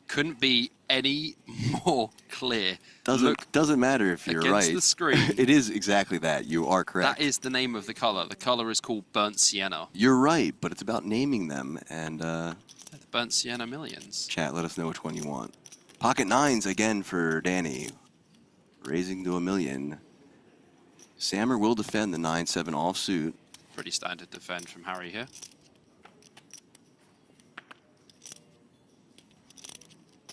Couldn't be any more clear. Doesn't matter if you're against right. the screen. It is exactly that. You are correct. That is the name of the color. The color is called Burnt Sienna. You're right, but it's about naming them. And The Burnt Sienna Millions. chat, let us know which one you want. Pocket nines again for Danny. Raising to $1 million. Sammer will defend the 9-7 offsuit. Pretty standard defend from Harry here.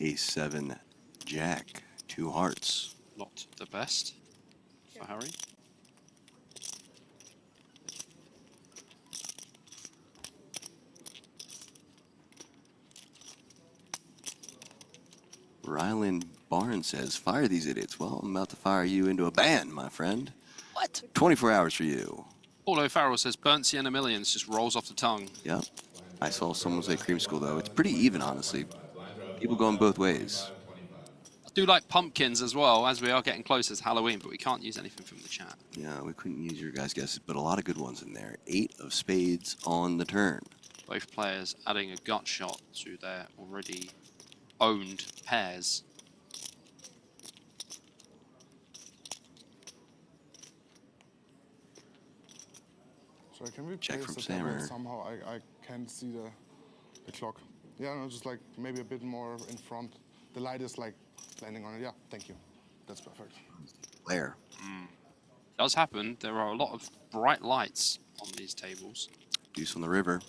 Ace-7 Jack. 2 hearts. Not the best for Harry. Ryland Barnes says, fire these idiots. Well, I'm about to fire you into a ban, my friend. What? 24 hours for you. Although Farrell says Burnt Sienna Millions just rolls off the tongue. Yep. I saw someone say creamsicle, though. It's pretty even, honestly. People going both ways. I do like pumpkins as well, as we are getting closer to Halloween, but we can't use anything from the chat. Yeah, we couldn't use your guys' guesses, but a lot of good ones in there. 8 of spades on the turn. Both players adding a gut shot to their already owned pairs. So can we Check place from the table Sammer. somehow? I can't see the clock. Yeah, no, just like maybe a bit more in front. The light is like landing on it. Yeah, thank you. That's perfect. Glare. Does happen. There are a lot of bright lights on these tables. Deuce on the river.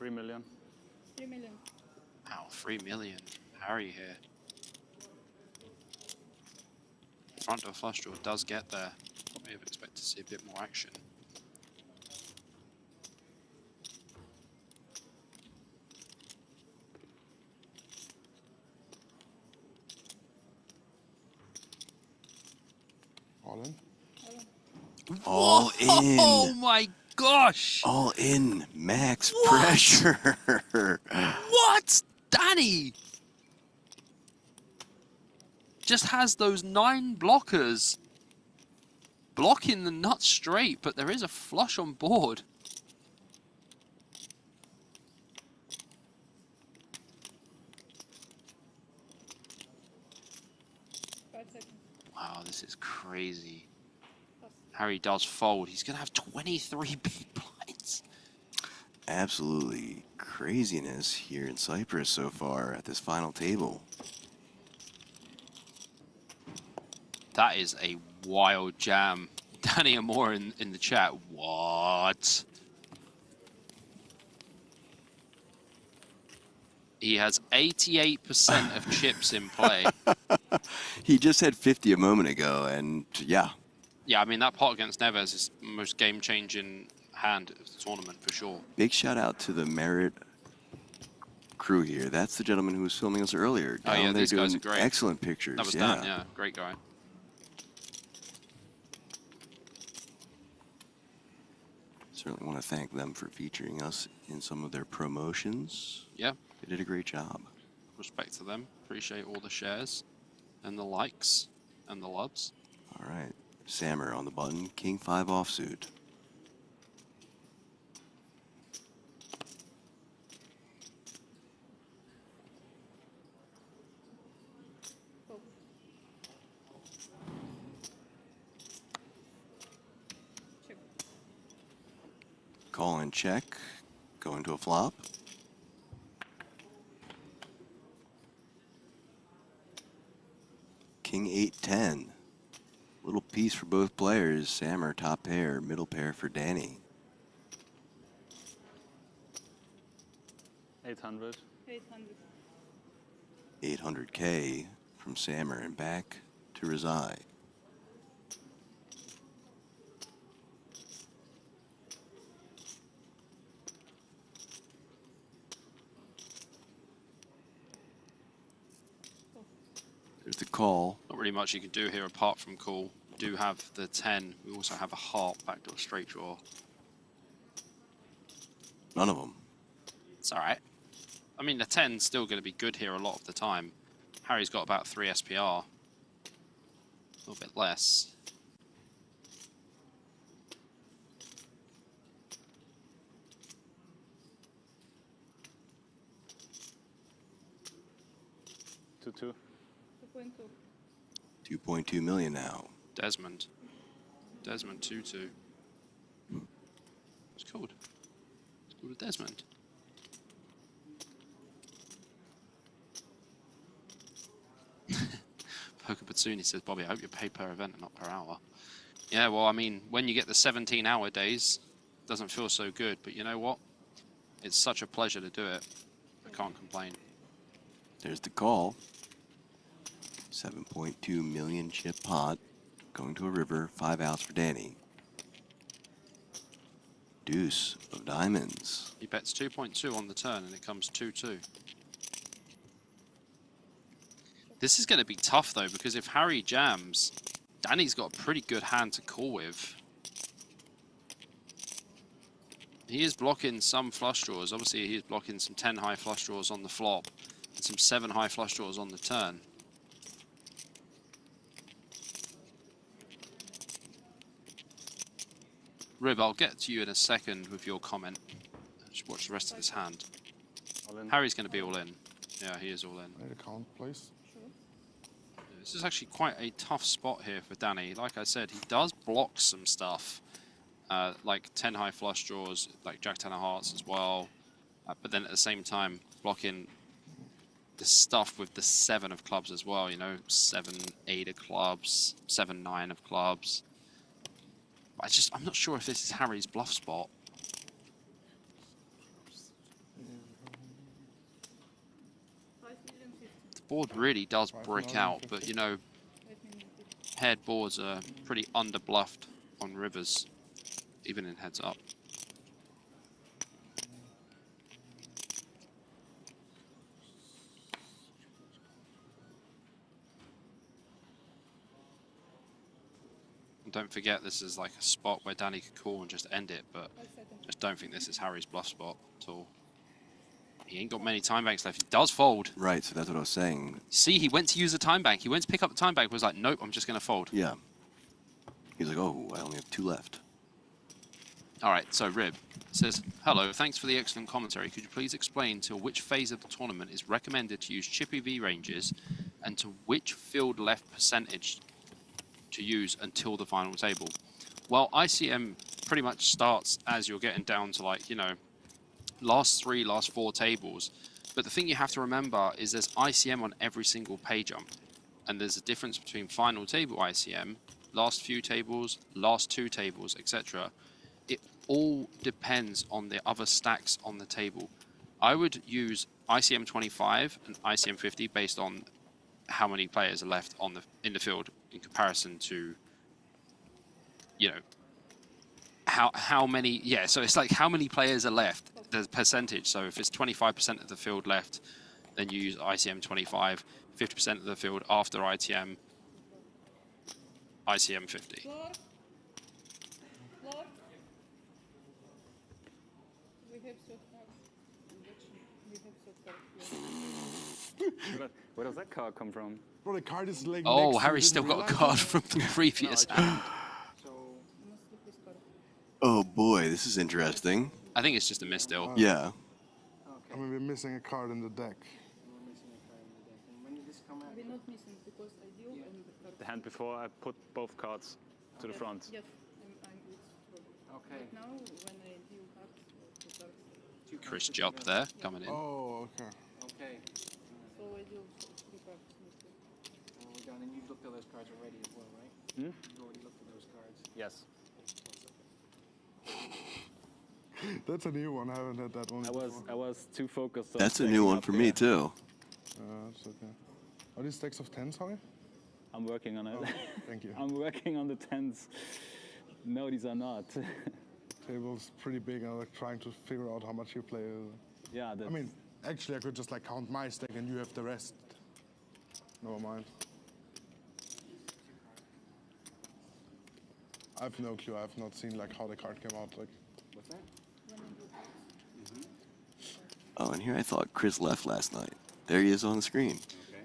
$3 million. 3 million. Wow, 3 million. Harry here. Front door flush draw does get there. Probably have expected to see a bit more action. All in? All in. Oh my gosh! All in. Max pressure. What? Danny! Just has those 9 blockers blocking the nut straight, but there is a flush on board. Wow, this is crazy. Harry does fold. He's going to have 23 big blinds. Absolutely craziness here in Cyprus so far at this final table. That is a wild jam. Danny Amore in the chat. What? He has 88% of chips in play. He just had 50 a moment ago, and yeah. Yeah, I mean, that pot against Neves is the most game-changing hand of the tournament, for sure. Big shout out to the Merit crew here. That's the gentleman who was filming us earlier. Oh, yeah, Down there these guys doing are great. Excellent pictures. That was yeah. Dan, yeah. Great guy. Certainly want to thank them for featuring us in some of their promotions. Yeah. They did a great job. Respect to them. Appreciate all the shares and the likes and the loves. All right. Sammer on the button. King 5 offsuit. Call and check. Go into a flop. King 8-10. Little piece for both players. Sammer top pair, middle pair for Danny. 800. 800K from Sammer and back to Rezai. There's the call. Not really much you can do here apart from call. We do have the 10. We also have a heart backdoor straight draw. None of them. It's all right. I mean, the 10's still going to be good here a lot of the time. Harry's got about 3 SPR. A little bit less. Two. 2.2 million now. Desmond 2-2. It's called. It's called a Desmond. Poker Patsuni says, Bobby, I hope you're paid per event and not per hour. Yeah, well, I mean, when you get the 17-hour days, it doesn't feel so good. But you know what? It's such a pleasure to do it. I can't complain. There's the call. 7.2 million chip pot. Going to a river. 5 outs for Danny. Deuce of diamonds. He bets 2.2 on the turn and it comes 2-2. This is going to be tough though, because if Harry jams, Danny's got a pretty good hand to call with. He is blocking some flush draws. Obviously, he is blocking some 10 high flush draws on the flop and some 7 high flush draws on the turn. Rib, I'll get to you in a second with your comment. Just watch the rest of this hand. Harry's going to be all in. Yeah, he is all in. Need a count, please. This is actually quite a tough spot here for Danny. Like I said, he does block some stuff, like 10 high flush draws, like Jack 10 of hearts as well. But then at the same time, blocking the stuff with the 7 of clubs as well. You know, 7, 8 of clubs, 7, 9 of clubs. I'm not sure if this is Harry's bluff spot. The board really does brick out, but you know, paired boards are pretty under-bluffed on rivers, even in heads up. Don't forget, this is like a spot where Danny could call and just end it, but I just don't think this is Harry's bluff spot at all. He ain't got many time banks left. He does fold. Right, so that's what I was saying. See, he went to use the time bank. He went to pick up the time bank, was like, nope, I'm just going to fold. Yeah. He's like, oh, I only have 2 left. All right, so Rib says, hello, thanks for the excellent commentary. Could you please explain to which phase of the tournament is recommended to use chippy V ranges and to which field left percentage to use until the final table? Well, ICM pretty much starts as you're getting down to, like, you know, last 3, last 4 tables. But the thing you have to remember is there's ICM on every single pay jump. And there's a difference between final table ICM, last few tables, last 2 tables, etc. It all depends on the other stacks on the table. I would use ICM 25 and ICM 50 based on how many players are left on in the field in comparison to, you know, how many, yeah, so it's like how many players are left, the percentage. So if it's 25% of the field left, then you use ICM 25, 50% of the field after ICM 50. Where does that card come from? Bro, the card is like oh, Harry's still got a card from the previous hand. Oh boy, this is interesting. I think it's just a miss deal. Yeah. I mean, we're missing a card in the deck. The hand before I put both cards to the front. Yes, Okay. now when I deal cards, Chris Jupp there, coming in. Oh, okay. Okay. so I deal 3 cards. John, and you've looked at those cards already as well, right? Hmm? You already looked at those cards. Yes. That's a new one. I haven't had that one. I was too focused on That's a new stacking one up for here. me too. That's okay. Are these stacks of 10s, Holly? I'm working on it. Oh, thank you. I'm working on the 10s. No, these are not. Table's pretty big. I'm like trying to figure out how much you play. Yeah, I mean, actually, I could just like count my stack and you have the rest. Never mind. I have no clue. I have not seen like how the card came out. Like, what's that? Oh, and here I thought Chris left last night. There he is on the screen.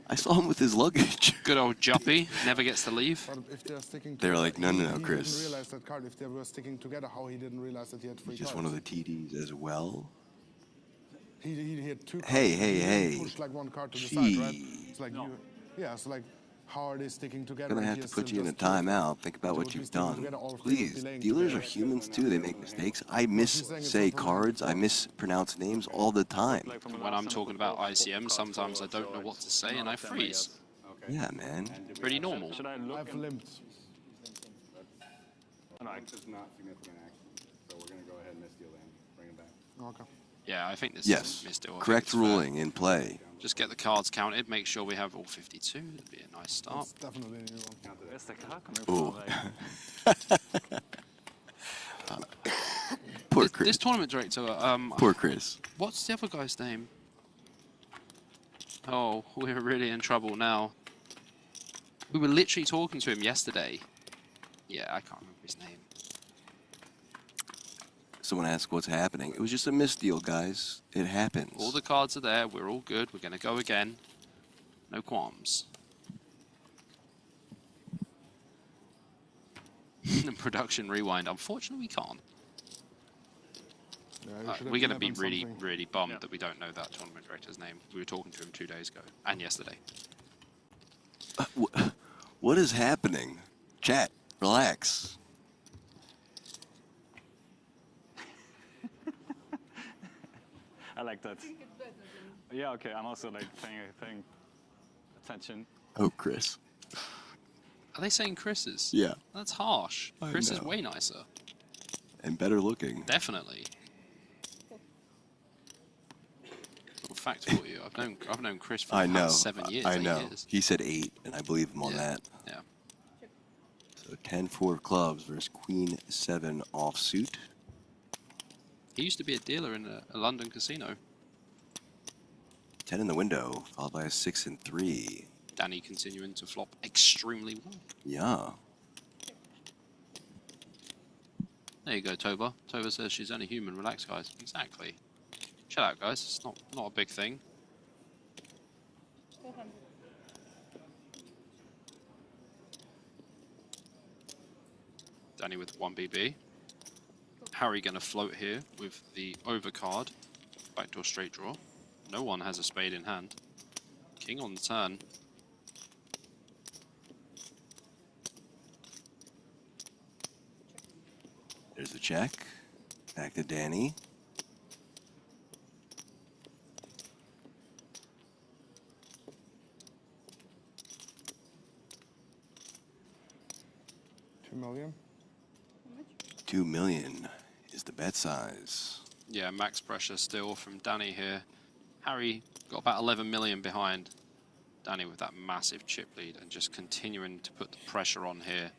I saw him with his luggage. Good old Juppy, never gets to leave. But if they're sticking They're together, like, no, no, no, he Chris. didn't realize that card. If they were sticking together, how he didn't realize that he had 3 Just cards. one of the TDs as well. He had 2 cards. Hey, He hey, didn't hey. push like 1 card to the side, right? Gee. It's like you, yeah. So like, how are they sticking together? I'm gonna and have he to has put you in a just 2 of them? timeout. Think about They what would be you've sticking done. together, all 3 would be Please, laying dealers are together. humans too. They make mistakes. I missay cards. I mispronounce names all the time. When I'm talking about ICM, sometimes I don't know what to say and I freeze. Yeah, man. Pretty normal. Should I look? I've limped. Limp is not significant action, so we're going to go ahead and misdeal land. Bring it back. Okay. Yeah, I think this Yes. is misdeal. Correct ruling in play. Just get the cards counted, make sure we have all 52. That'd be a nice start. That's definitely a new one. Where's the card coming Ooh. from? Poor Chris. This tournament director, Poor Chris. what's the other guy's name? Oh, we're really in trouble now. We were literally talking to him yesterday. Yeah, I can't remember his name. Someone asked what's happening. It was just a misdeal, guys. It happens. All the cards are there. We're all good. We're going to go again. No qualms. Production rewind. Unfortunately, we can't. Yeah, We're going to be really, really bummed that we don't know that tournament director's name. We were talking to him 2 days ago and yesterday. What is happening? Chat, relax. I like that. Yeah, okay. I'm also like paying attention. Oh, Chris. Are they saying Chris's? Yeah. That's harsh. I Chris is know. way nicer. And better looking. Definitely. Little fact for you. I've known Chris for I the know. past 7 years. I 8 know. years. He said 8, and I believe him on Yeah. that. Yeah. So 10-4 of clubs versus Queen 7 offsuit. He used to be a dealer in a London casino. 10 in the window, followed by a 6 and 3. Danny continuing to flop extremely well. Yeah. There you go, Toba. Toba says she's only human. Relax, guys. Exactly. Chill out, guys. It's not a big thing. 400. Danny with 1 BB. Harry going to float here with the overcard. Backdoor straight draw. No one has a spade in hand. King on the turn. There's a check. Back to Danny. $2 million. 2 million is the bet size. Yeah, max pressure still from Danny here. Harry got about 11 million behind. Danny with that massive chip lead and just continuing to put the pressure on here.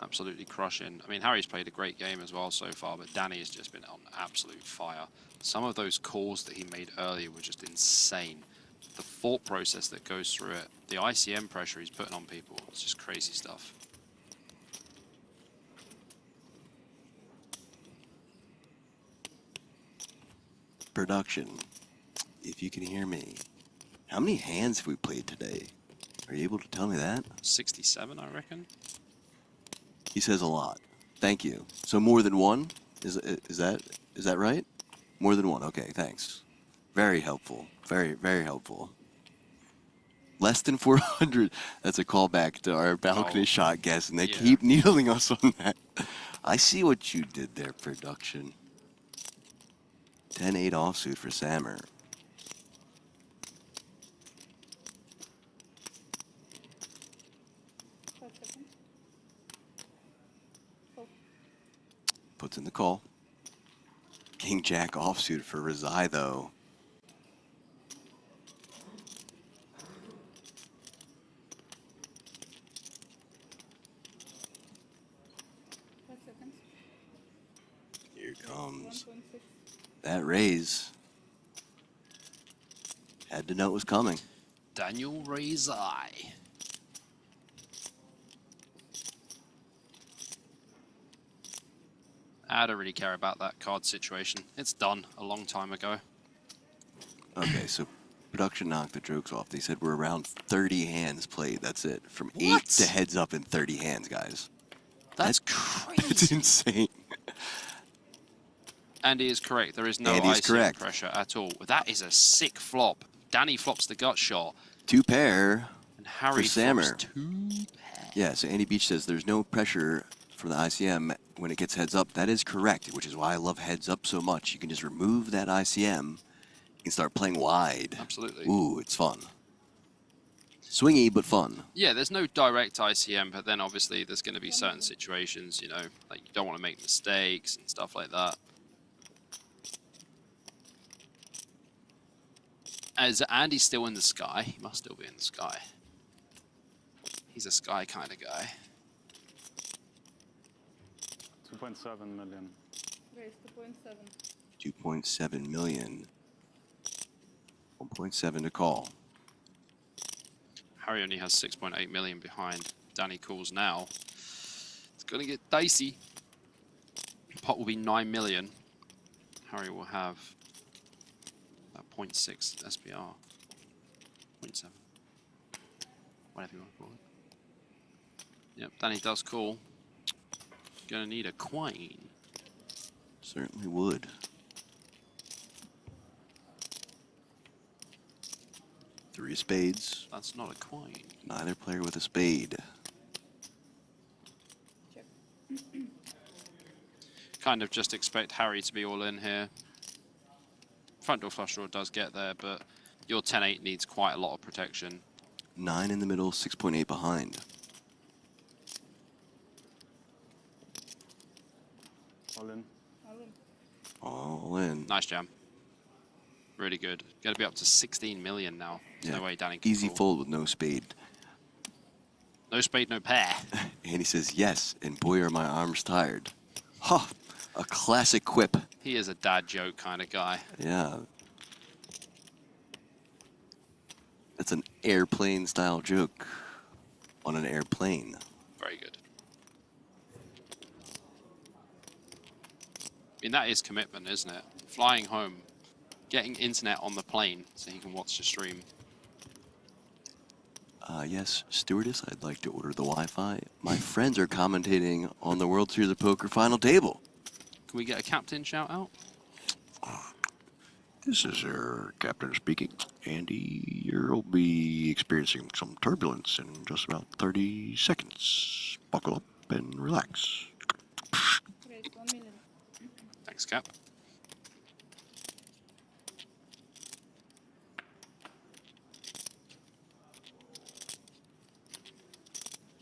Absolutely crushing. I mean, Harry's played a great game as well so far, but Danny has just been on absolute fire. Some of those calls that he made earlier were just insane. The thought process that goes through it, the ICM pressure he's putting on people, it's just crazy stuff. Production, if you can hear me, how many hands have we played today? Are you able to tell me that? 67, I reckon. He says a lot. Thank you. So more than one? Is that right? More than one. Okay, thanks. Very helpful. Very, very helpful. Less than 400. That's a callback to our balcony shot guess, and they keep needling us on that. I see what you did there, production. 10-8 offsuit for Sammer. Puts in the call. King Jack offsuit for Rezai, though. Here comes that raise. Had to know it was coming. Daniel Rezai. I don't really care about that card situation. It's done a long time ago. Okay, so production knocked the jokes off. They said we're around 30 hands played. That's it. From 8 to heads up in 30 hands, guys. That's crazy. That's insane. Andy is correct. There is no Andy is ICM correct. pressure at all. That is a sick flop. Danny flops the gut shot. 2 pair And Harry for Sammer. flops 2 pair. Yeah, so Andy Beach says there's no pressure for the ICM when it gets heads up. That is correct, which is why I love heads up so much. You can just remove that ICM. You can start playing wide. Absolutely. Ooh, it's fun. Swingy, but fun. Yeah, there's no direct ICM, but then obviously there's going to be certain situations, you know, like you don't want to make mistakes and stuff like that. Is Andy still in the sky? He must still be in the sky. He's a sky kind of guy. 2.7 million. Raise 2.7. 2.7 million. 1.7 to call. Harry only has 6.8 million behind. Danny calls now. It's going to get dicey. Pot will be 9 million. Harry will have that 0.6 SPR. 0.7. Whatever you want to call it. Yep, Danny does call. Gonna need a queen. Certainly would. Three spades. That's not a queen. Neither player with a spade. Kind of just expect Harry to be all in here. Front door flush draw does get there, but your 10-8 needs quite a lot of protection. 9 in the middle, 6.8 behind. All in. All in. Nice jam. Really good. Going to be up to 16 million now. There's no way Danny can Easy call. fold with no spade. No spade, no pair. And he says, yes, and boy, are my arms tired. Ha! A classic quip. He is a dad joke kind of guy. Yeah. That's an airplane style joke on an airplane. Very good. I mean, that is commitment, isn't it? Flying home, getting internet on the plane so he can watch the stream. Yes, stewardess, I'd like to order the Wi-Fi. My friends are commentating on the World Series of Poker final table. Can we get a captain shout out? This is your captain speaking. Andy, you'll be experiencing some turbulence in just about 30 seconds. Buckle up and relax. Raise 1 million. Thanks, Cap.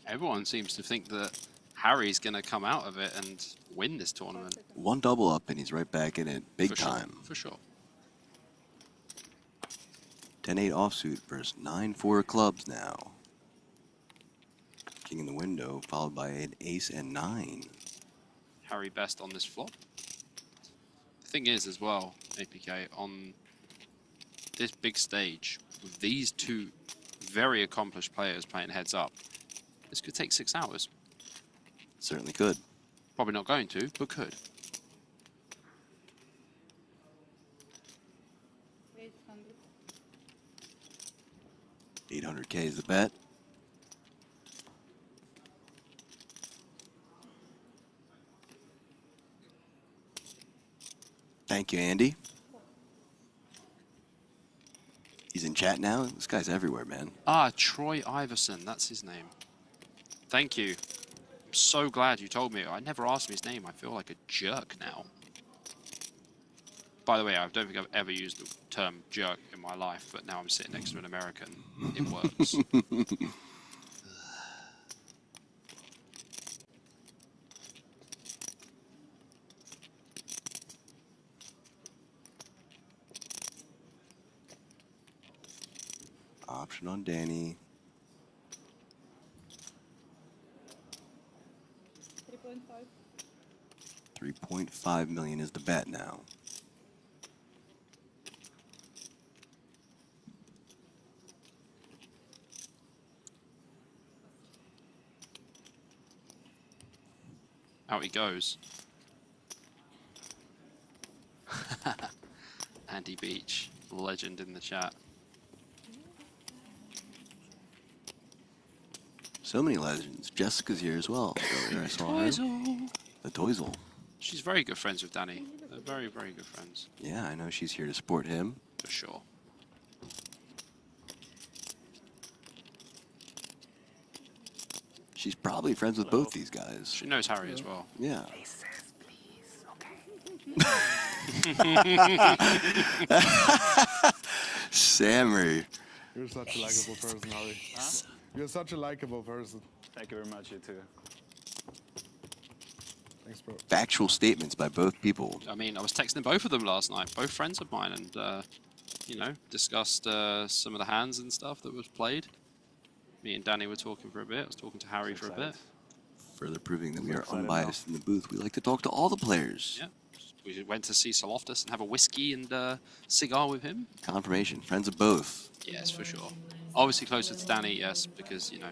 Everyone seems to think that Harry's going to come out of it and win this tournament. One double up and he's right back in it, big time. For sure. 10-8 offsuit versus 9-4 clubs now. King in the window, followed by an ace and 9. Harry best on this flop. The thing is as well, APK, on this big stage, with these two very accomplished players playing heads up, this could take 6 hours. Certainly could. Probably not going to, but could. Raise 100. 800K is the bet. Thank you, Andy. He's in chat now. This guy's everywhere, man. Ah, Troy Iverson, that's his name. Thank you. I'm so glad you told me. I never asked him his name. I feel like a jerk now. By the way, I don't think I've ever used the term jerk in my life, but now I'm sitting next to an American. It works. Option on Danny. 3.5. 3.5 million is the bet now. Out he goes. Andy Beach, legend in the chat. So many legends. Jessica's here as well. Earlier I saw her. The Toizel. She's very good friends with Danny. They're very, very good friends. Yeah, I know she's here to support him. For sure. She's probably friends with both these guys. She knows Harry as well. Yeah. Sammy. You're such a likable person, Harry. You're such a likable person. Thank you very much, you too. Thanks, bro. Factual statements by both people. I mean, I was texting both of them last night, both friends of mine, and, you know, discussed some of the hands and stuff that was played. Me and Danny were talking for a bit. I was talking to Harry for a bit. Further proving that we are unbiased in the booth. We like to talk to all the players. Yeah. We went to see Saloftis and have a whiskey and cigar with him. Confirmation. Friends of both. Yes, for sure. Obviously closer to Danny, yes, because, you know,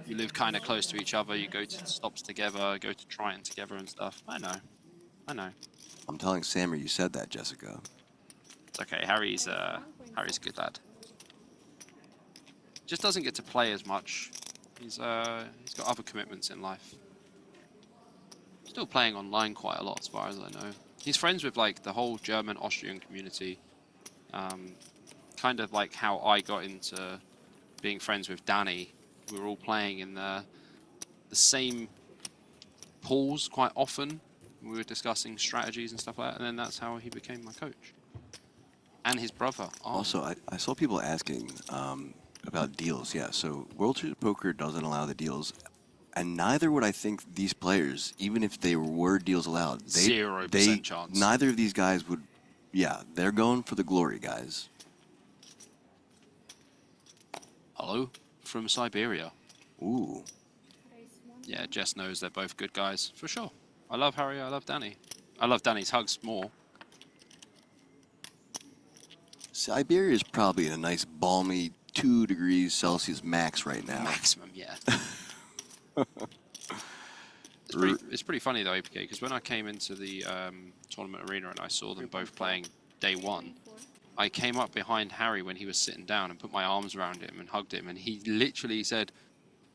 you live kind of close to each other. You go to stops together, go to Triton together and stuff. I know. I know. I'm telling Sammy you said that, Jessica. It's okay. Harry's a good lad. Just doesn't get to play as much. He's got other commitments in life. Still playing online quite a lot, as far as I know. He's friends with like the whole German Austrian community. Kind of like how I got into being friends with Danny. We were all playing in the same pools quite often. We were discussing strategies and stuff like that, and then that's how he became my coach. And his brother. Oh. Also, I saw people asking about deals. Yeah, so World Series of Poker doesn't allow the deals. And neither would I think these players, even if they were deals allowed, 0% chance. Neither of these guys would. Yeah, they're going for the glory, guys. Hello from Siberia. Ooh. Yeah, Jess knows they're both good guys for sure. I love Harry. I love Danny. I love Danny's hugs more. Siberia is probably in a nice balmy 2 degrees Celsius max right now. Maximum, yeah. It's pretty funny though, APK, because when I came into the tournament arena and I saw them both playing day one, I came up behind Harry when he was sitting down and put my arms around him and hugged him, and he literally said,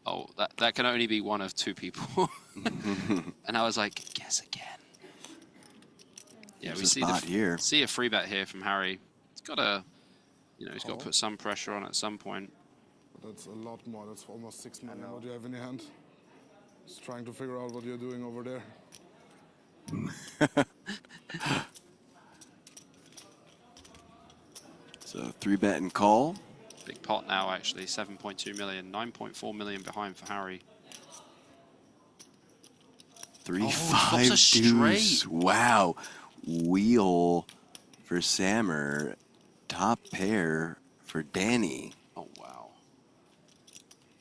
"Oh, that can only be one of 2 people." And I was like, "Guess again." Yeah, we see a free bet here from Harry. He's got to, you know, he's got to put some pressure on at some point. That's a lot more. That's almost 6 million. What do you have in your hand? Just trying to figure out what you're doing over there. So 3-bet and call. Big pot now, actually. 7.2 million. 9.4 million behind for Harry. 3-5 deuce. Wow. Wheel for Sammer. Top pair for Danny. Oh, wow.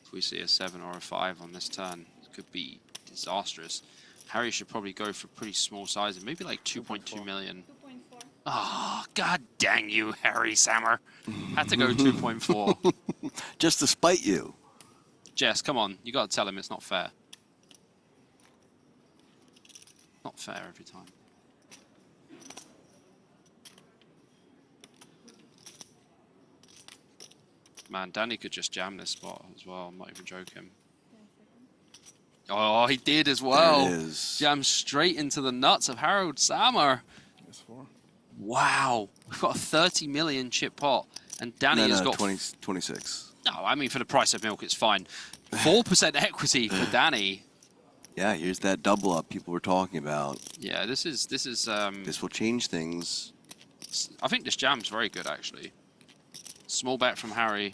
If we see a 7 or a 5 on this turn, it could be disastrous. Harry should probably go for pretty small sizes, maybe like 2.2 million. Oh, god dang you, Harry Sammer. Had to go 2.4. Just to spite you. Jess, come on. You got to tell him it's not fair. Not fair every time. Man, Danny could just jam this spot as well. I'm not even joking. Oh, he did as well. There it is. Jam straight into the nuts of Harold Sammer. Wow. We've got a 30 million chip pot. And Danny has got 26. No, I mean, for the price of milk, it's fine. 4% equity for Danny. Yeah, here's that double up people were talking about. Yeah, this is this will change things. I think this jam's very good, actually. Small bet from Harry.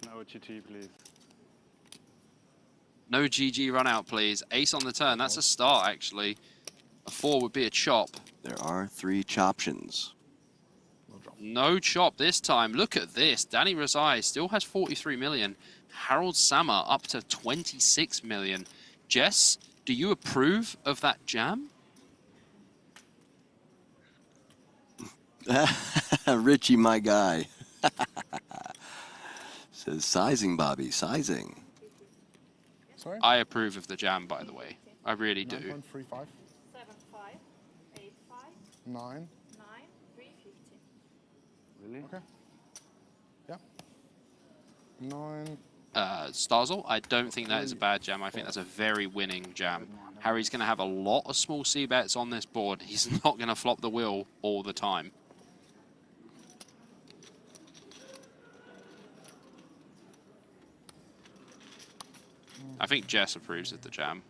No GT, please. No GG run out, please. Ace on the turn. That's a start, actually. A 4 would be a chop. There are 3 choptions. No chop this time. Look at this. Danny Razai still has 43 million. Harold Sammer up to 26 million. Jess, do you approve of that jam? Richie, my guy. Says sizing, Bobby, sizing. Sorry? I approve of the jam, by the way. I really do. 9.35. 7585. 9. 9350. Really? Okay. Yeah. 9. Starzl, I don't think that is a bad jam. I think that's a very winning jam. Harry's going to have a lot of small C bets on this board. He's not going to flop the wheel all the time. I think Jess approves of the jam.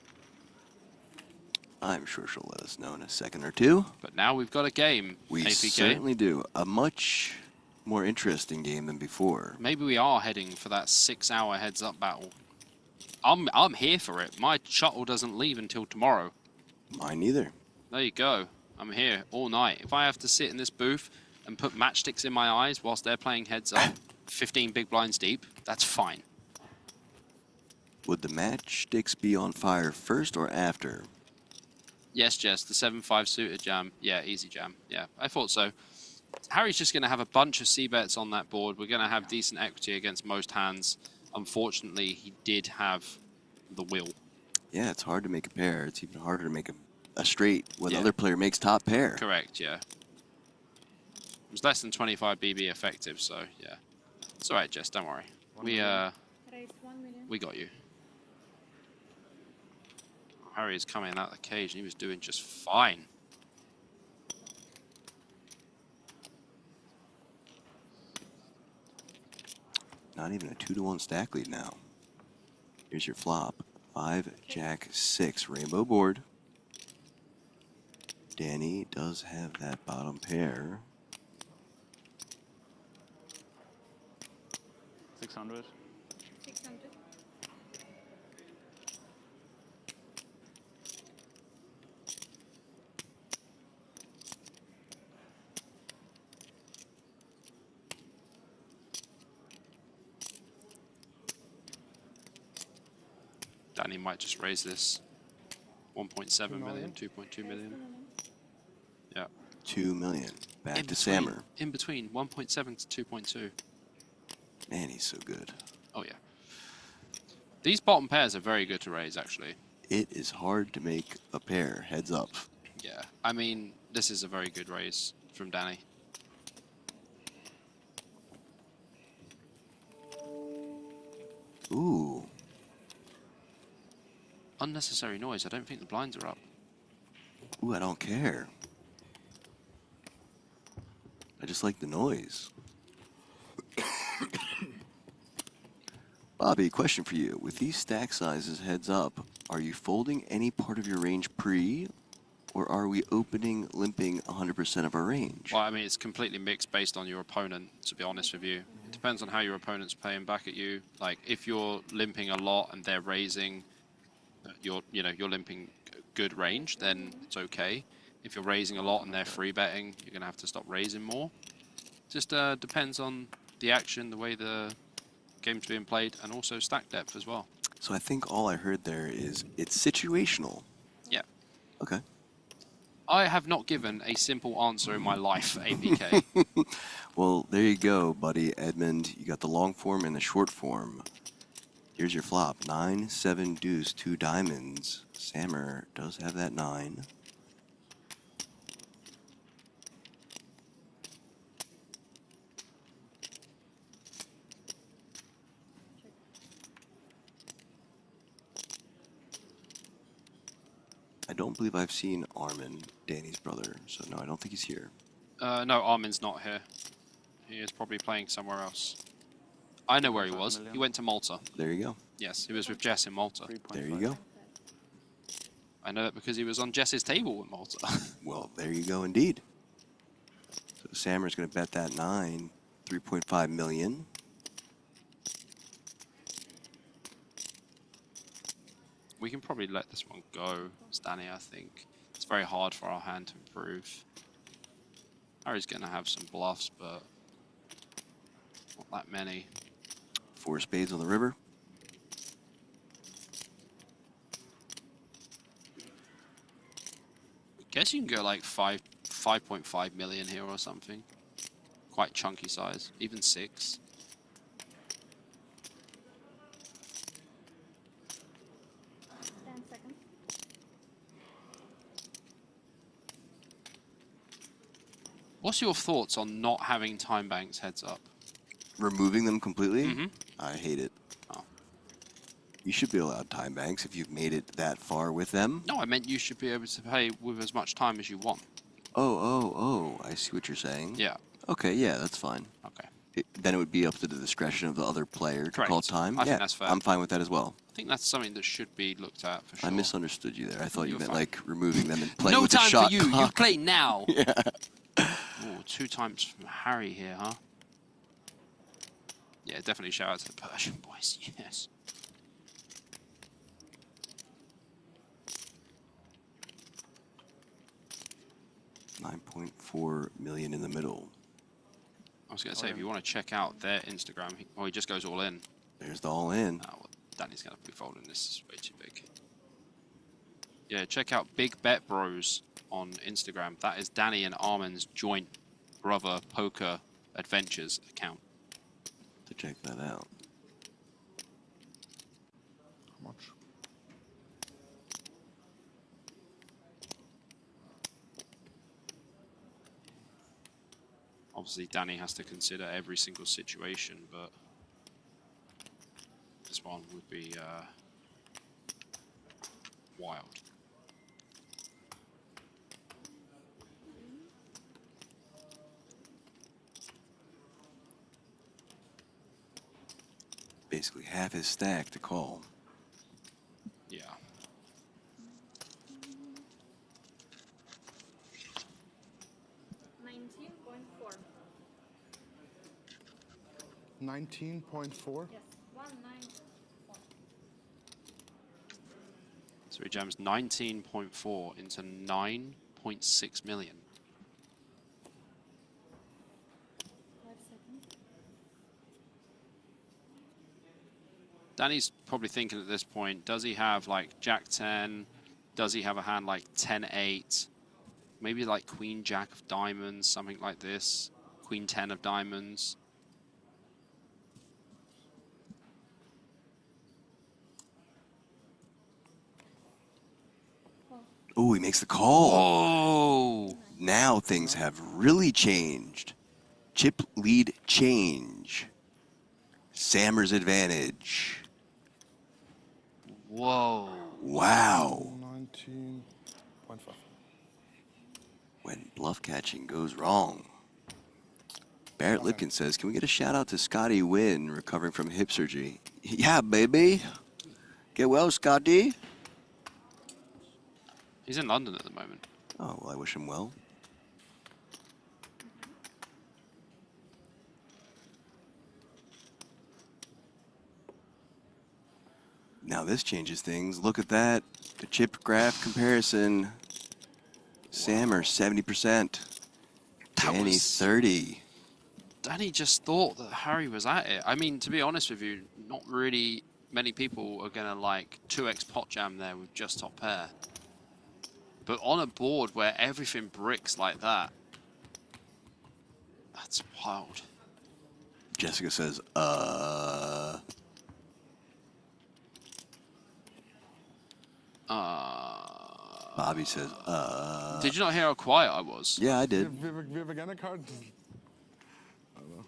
I'm sure she'll let us know in a second or two. But now we've got a game, We APK. certainly do. A much more interesting game than before. Maybe we are heading for that 6-hour heads-up battle. I'm here for it. My shuttle doesn't leave until tomorrow. Mine neither. There you go. I'm here all night. If I have to sit in this booth and put matchsticks in my eyes whilst they're playing heads-up, 15 big blinds deep, that's fine. Would the matchsticks be on fire first or after? Yes, Jess, the 7-5 suited jam. Yeah, easy jam. Yeah, I thought so. Harry's just going to have a bunch of C-bets on that board. We're going to have decent equity against most hands. Unfortunately, he did have the wheel. Yeah, it's hard to make a pair. It's even harder to make a straight when the Yeah. other player makes top pair. Correct, yeah. It was less than 25 BB effective, so yeah. It's all right, Jess, don't worry. We got you. Harry is coming out of the cage and he was doing just fine. Not even a 2-to-1 stack lead now. Here's your flop. 5, Jack, 6. Rainbow board. Danny does have that bottom pair. 600. 600. Danny might just raise this. 1.7 million, 2.2 million. Yeah. 2 million. Back In to between- Sammer. In between 1.7 to 2.2. Man, he's so good. Oh, yeah. These bottom pairs are very good to raise, actually. It is hard to make a pair heads up. Yeah. I mean, this is a very good raise from Danny. Ooh. Unnecessary noise. I don't think the blinds are up. Ooh, I don't care. I just like the noise. Bobby, question for you. With these stack sizes heads up, are you folding any part of your range pre, or are we opening, limping 100% of our range? Well, I mean, it's completely mixed based on your opponent, to be honest with you. It depends on how your opponent's playing back at you. Like, if you're limping a lot and they're raising, you're limping good range, then it's okay. If you're raising a lot and they're free betting, you're going to have to stop raising more. Just depends on the action, the way the game's being played, and also stack depth as well. So I think all I heard there is it's situational. Yeah. Okay. I have not given a simple answer in my life, APK. Well, there you go, buddy Edmund. You got the long form and the short form. Here's your flop. 9, 7, deuce, 2 diamonds. Sammer does have that 9. I don't believe I've seen Armin, Danny's brother, so no, I don't think he's here. No, Armin's not here. He is probably playing somewhere else. I know where he was. He went to Malta. There you go. Yes, he was with Jess in Malta. There you go. I know that because he was on Jess's table in Malta. Well, there you go indeed. So Sammer's going to bet that 9, 3.5 million. We can probably let this one go, Stanley, I think. It's very hard for our hand to improve. Harry's going to have some bluffs, but not that many. 4 spades on the river. Guess you can go like 5.5 million here or something. Quite chunky size, even 6. What's your thoughts on not having time banks heads up? Removing them completely? Mm-hmm. I hate it. Oh. You should be allowed time banks if you've made it that far with them. No, I meant you should be able to pay with as much time as you want. Oh, I see what you're saying. Yeah. Okay, yeah, that's fine. Okay. Then it would be up to the discretion of the other player to call time. I think that's fair. I'm fine with that as well. I think that's something that should be looked at for sure. I misunderstood you there. I thought you meant fine. like removing them and playing No with the time shot for you. clock. You play now. Yeah. Ooh, 2 times from Harry here, huh? Yeah, definitely shout out to the Persian boys. Yes. $9.4 million in the middle. I was going to say, if you want to check out their Instagram, he just goes all in. There's the all in. Oh, well, Danny's going to be folding. This is way too big. Yeah, check out Big Bet Bros on Instagram. That is Danny and Armin's joint brother poker adventures account. To check that out. How much? Obviously, Danny has to consider every single situation, but this one would be wild. Basically half his stack to call. Yeah. $19.4. 19.4? Yes, 194. So he jams 19.4 into 9.6 million. 5 seconds. Danny's probably thinking at this point, does he have like Jack 10? Does he have a hand like 10-8? Maybe like Queen Jack of diamonds, something like this. Queen 10 of diamonds. Oh, he makes the call. Oh! Now things have really changed. Chip lead change. Sammer's advantage. Whoa. Wow. 19.5. When bluff catching goes wrong. Barrett Lipkin says, can we get a shout out to Scotty Wynn recovering from hip surgery? Yeah, baby. Get well, Scotty. He's in London at the moment. Oh, well, I wish him well. Now this changes things. Look at that. The chip graph comparison. Sammer, 70%. Danny, 30. Danny just thought that Harry was at it. I mean, to be honest with you, not really many people are going to like 2x pot jam there with just top pair. But on a board where everything bricks like that, that's wild. Jessica says, Bobby says, Did you not hear how quiet I was? Yeah, I did. We have again a card. I don't know.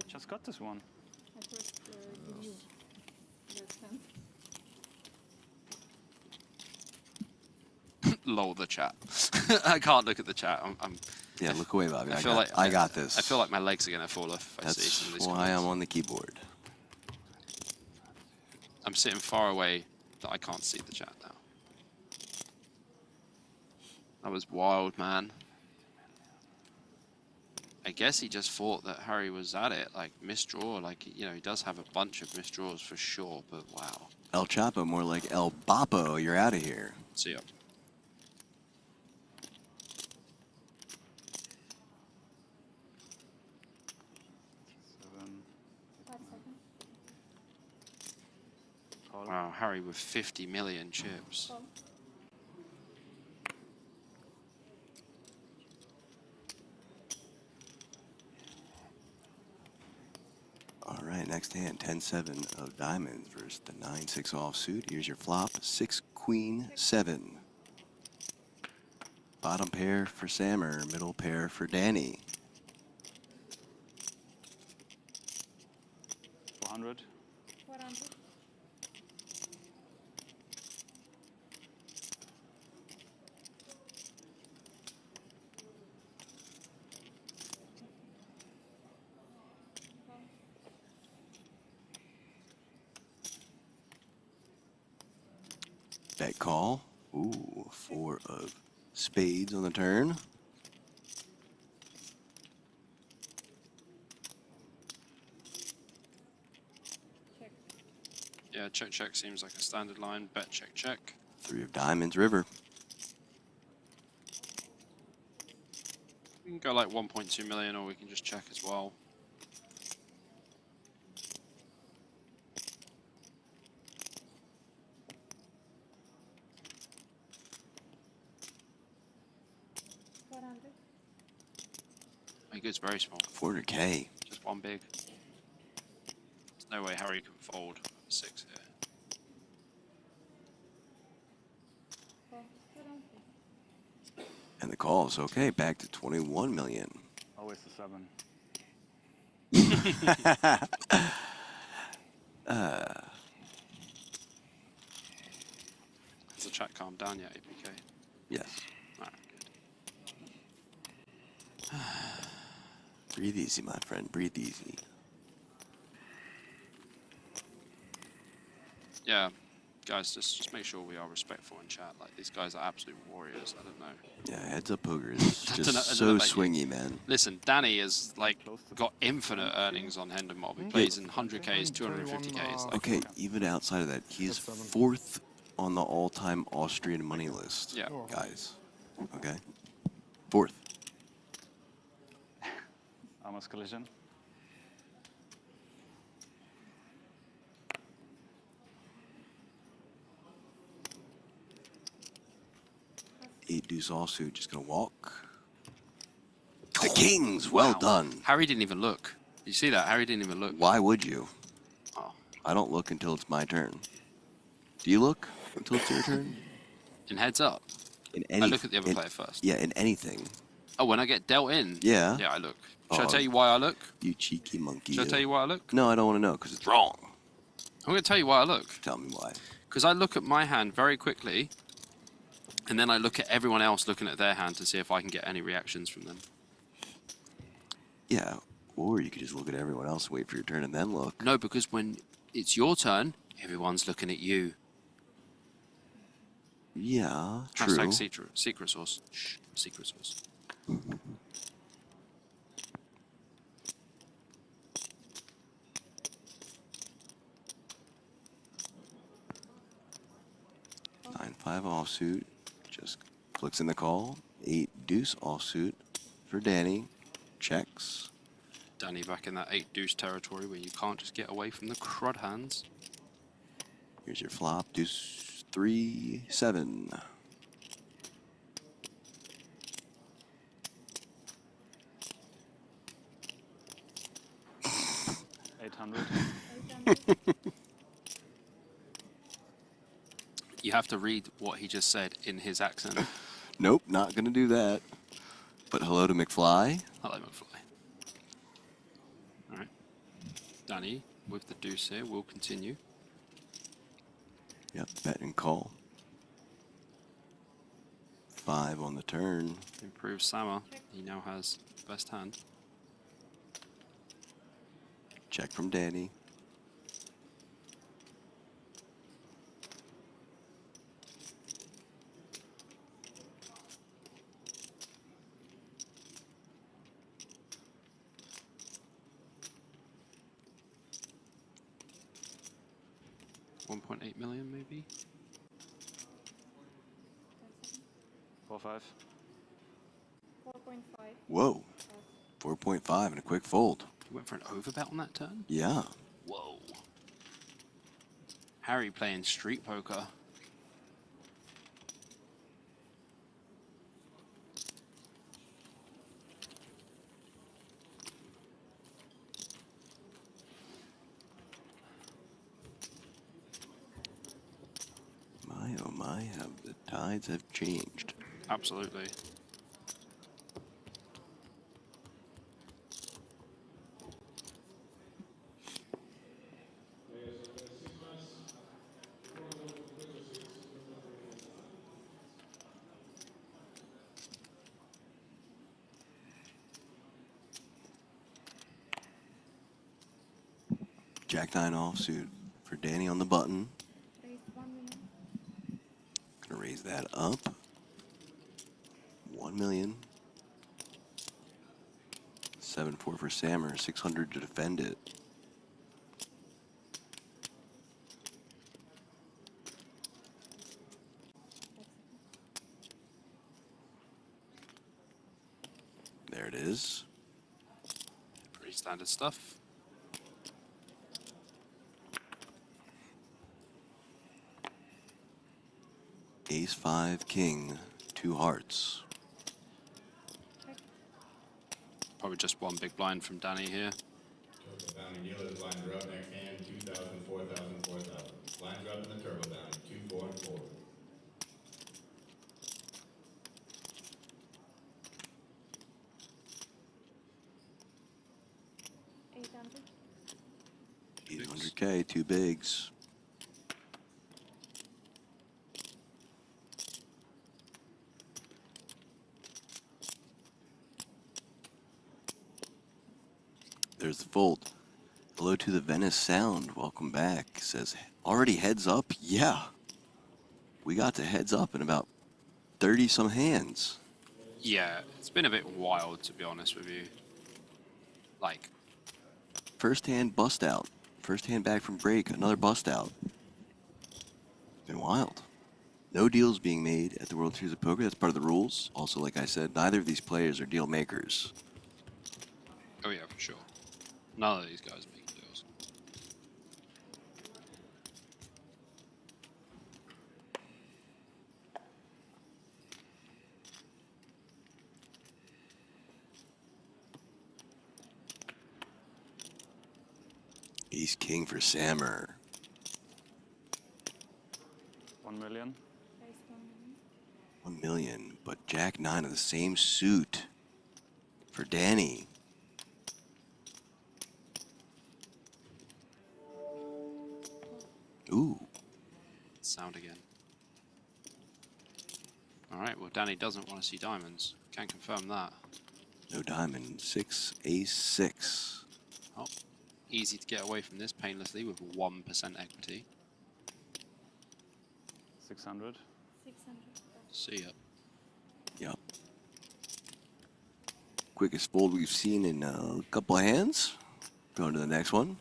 Just got this one. I first give you your 10. Lol the chat. I can't look at the chat. I'm yeah, look away, Bobby. I got this. I feel like my legs are going to fall off if I see some of That's these why comments. I'm on the keyboard. I'm sitting far away that I can't see the chat now. That was wild, man. I guess he just thought that Harry was at it, like misdraw, like, you know, he does have a bunch of misdraws for sure, but wow. El Chapo, more like El Bapo, you're out of here. See ya. Harry with 50 million chips. All right, next hand, 10-7 of diamonds versus the 9-6 offsuit. Here's your flop, 6 queen 7. Bottom pair for Sammer, middle pair for Danny. 400. 400. Bet call. Ooh, 4 of spades on the turn. Yeah, check, check seems like a standard line. Bet, check, check. 3 of diamonds, river. We can go like 1.2 million, or we can just check as well. My good's very small. 400K. Just one big. There's no way Harry can fold 6 here. And the call is okay, back to 21 million. Always the 7. Has the chat calmed down yet, APK? Yes. Alright, good. Breathe easy, my friend, breathe easy. Yeah, guys, just make sure we are respectful in chat. Like, these guys are absolute warriors. I don't know. Yeah, heads up poker is I just don't know so about you. swingy, man. Listen, Danny has like got infinite earnings on Hendon Mob. He plays in 100Ks, 250Ks. Like, Okay, even outside of that, he's 4th on the all-time Austrian money list. Yeah. Guys. Okay? 4th. Almost collision. Eight deuce offsuit, just gonna walk. The kings, well done. Harry didn't even look. Did you see that? Harry didn't even look. Why would you? Oh. I don't look until it's my turn. Do you look until it's your turn? In heads up. In any, I look at the other player first. Yeah, in anything. Oh, when I get dealt in? Yeah. Yeah, I look. Should I Oh, tell you why I look? You cheeky monkey. Should I tell you why I look? No, I don't want to know, because it's wrong. I'm going to tell you why I look. Tell me why. Because I look at my hand very quickly, and then I look at everyone else looking at their hand to see if I can get any reactions from them. Yeah, or you could just look at everyone else, wait for your turn, and then look. No, because when it's your turn, everyone's looking at you. Yeah, true. Hashtag secret sauce. Shh, secret sauce. Nine-five offsuit, just flicks in the call. 8 deuce offsuit for Danny, checks. Danny back in that 8 deuce territory where you can't just get away from the crud hands. Here's your flop, deuce 3 7. You have to read what he just said in his accent. Nope, not gonna do that. But hello to McFly. Hello, McFly. Alright. Danny, with the deuce here, will continue. Yep, bet and call. 5 on the turn. Improves Sammer. He now has best hand. Check from Danny. $1.8 million, maybe? 4-5. 4.5. Whoa. 4.5 and a quick fold. You went for an overbet on that turn? Yeah. Whoa. Harry playing street poker. My, oh my, have the tides have changed. Absolutely. Jack 9 offsuit for Danny on the button. Gonna raise that up. 1 million. 7-4 for Sammer, 600 to defend it. There it is. Pretty standard stuff. Ace 5 king, 2 hearts. Probably just one big blind from Danny here. Turbo bounty dealers, blinds are up next hand, 2,000, 4,000, 4,000. Blinds are up in the turbo bounty, 2, 4, and 4. $800K, 2 bigs. There's the fold. Hello to the Venice Sound. Welcome back. Says, already heads up? Yeah. We got to heads up in about 30 some hands. Yeah, it's been a bit wild, to be honest with you. Like, First hand bust out. First hand back from break. Another bust out. Been wild. No deals being made at the World Series of Poker. That's part of the rules. Also, like I said, neither of these players are deal makers. oh yeah, for sure. None of these guys make deals. Ace King for Sammer. 1 million. 1 million, but Jack 9 of the same suit for Danny. Ooh. Sound again. Alright, well Danny doesn't want to see diamonds. Can't confirm that. No diamond. 6, ace 6. Oh, easy to get away from this painlessly with 1% equity. 600. See ya. Yep. Quickest fold we've seen in a couple of hands. Going to the next one.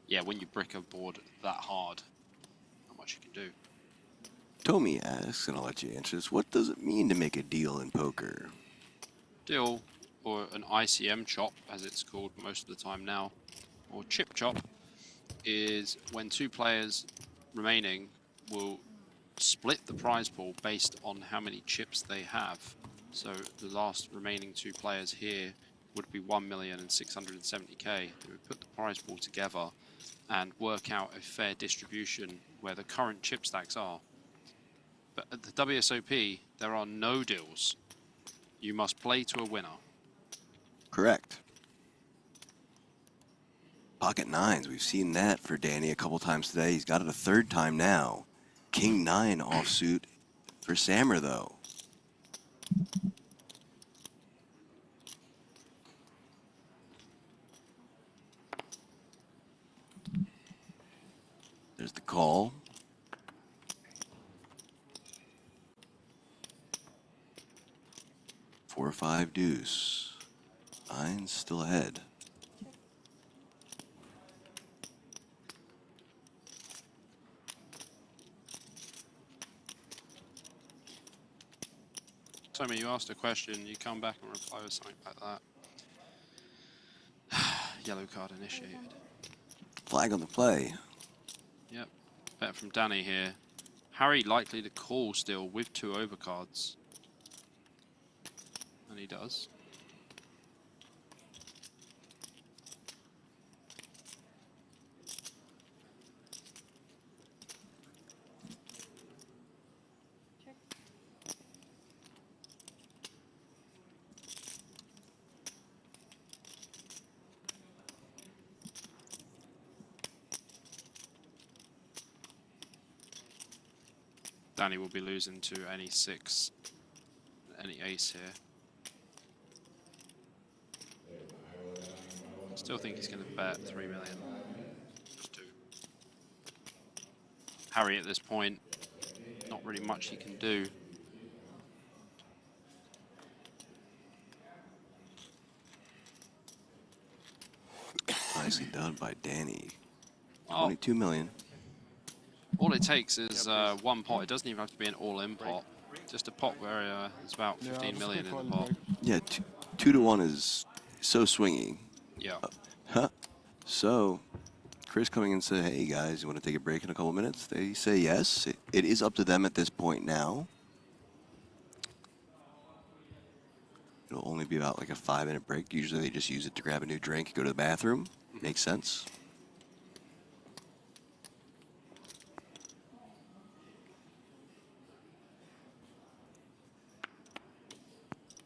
Yeah, when you brick a board that hard, not much you can do. Tommy asks, and I'll let you answer this, what does it mean to make a deal in poker? Deal, or an ICM chop, as it's called most of the time now, or chip chop, is when two players remaining will split the prize pool based on how many chips they have. So the last remaining two players here would be 1,670,000. They would put the prize pool together and work out a fair distribution where the current chip stacks are. But at the WSOP, there are no deals. You must play to a winner. Correct. Pocket nines, we've seen that for Danny a couple times today. He's got it a third time now. King 9 offsuit for Sammer, though. There's the call. Four or 5 deuce. 9's still ahead. Tommy, you asked a question, you come back and reply with something like that. Yellow card initiated. Flag on the play. Yep. bet from Danny here. Harry likely to call still with 2 overcards. And he does. Danny will be losing to any 6, any ace here. Still think he's going to bet 3 million. Just 2. Harry at this point, not really much he can do. Nicely done by Danny. 22 million. All it takes is 1 pot. It doesn't even have to be an all-in pot. Just a pot where it's about 15 million in the pot. Yeah, 2 to 1 is so swingy. Yeah. So, Chris coming in and said, hey guys, you want to take a break in a couple minutes? They say yes. It is up to them at this point now. It'll only be about like a 5-minute break. Usually they just use it to grab a new drink, go to the bathroom. Makes sense.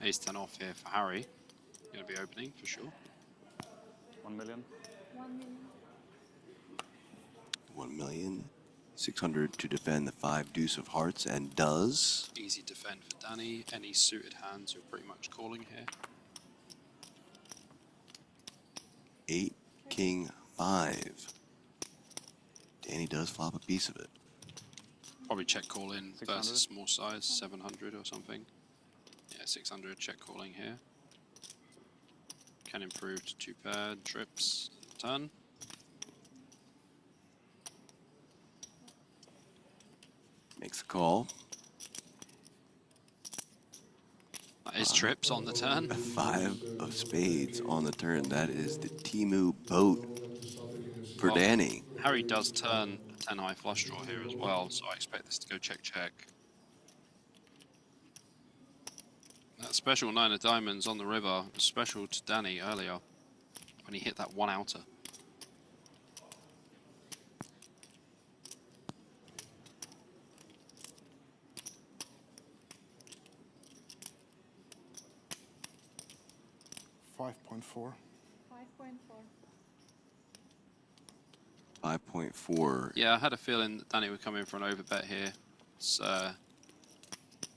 Ace 10 off here for Harry. Going to be opening for sure. 1 million. 1,600,000 to defend the 5 deuce of hearts, and does. Easy defend for Danny. Any suited hands are pretty much calling here. 8 king 5. Danny does flop a piece of it. Probably check call in 600. versus small size, 700 or something. Yeah, 600 check calling here. Can improve to 2 pair, trips, turn. Makes a call. That is trips on the turn. 5 of spades on the turn. That is the Timu boat for Danny. Harry does turn 10 high flush draw here as well, so I expect this to go check check. That special 9 of diamonds on the river was special to Danny earlier when he hit that 1 outer. $5.4. 5.4. Yeah, I had a feeling that Danny would come in for an overbet here. It's a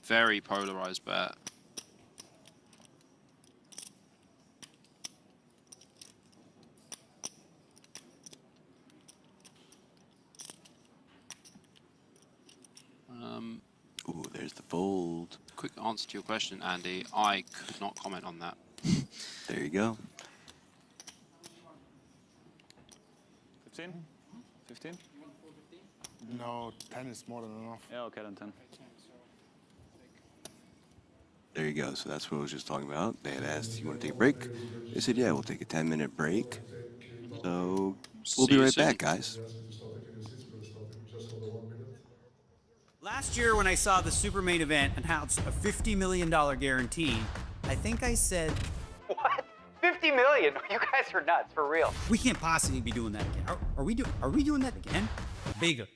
very polarized bet. Ooh, there's the fold. Quick answer to your question, Andy. I could not comment on that. There you go. 15? 15? No, 10 is more than enough. Yeah, okay, then 10. There you go. So that's what I was just talking about. They had asked, you want to take a break? They said, yeah, we'll take a 10-minute break. So we'll be right back, guys. Last year when I saw the super main event announce a $50 million guarantee, I think I said, What? 50 million? You guys are nuts, for real. we can't possibly be doing that again. Are we doing that again? Bigger.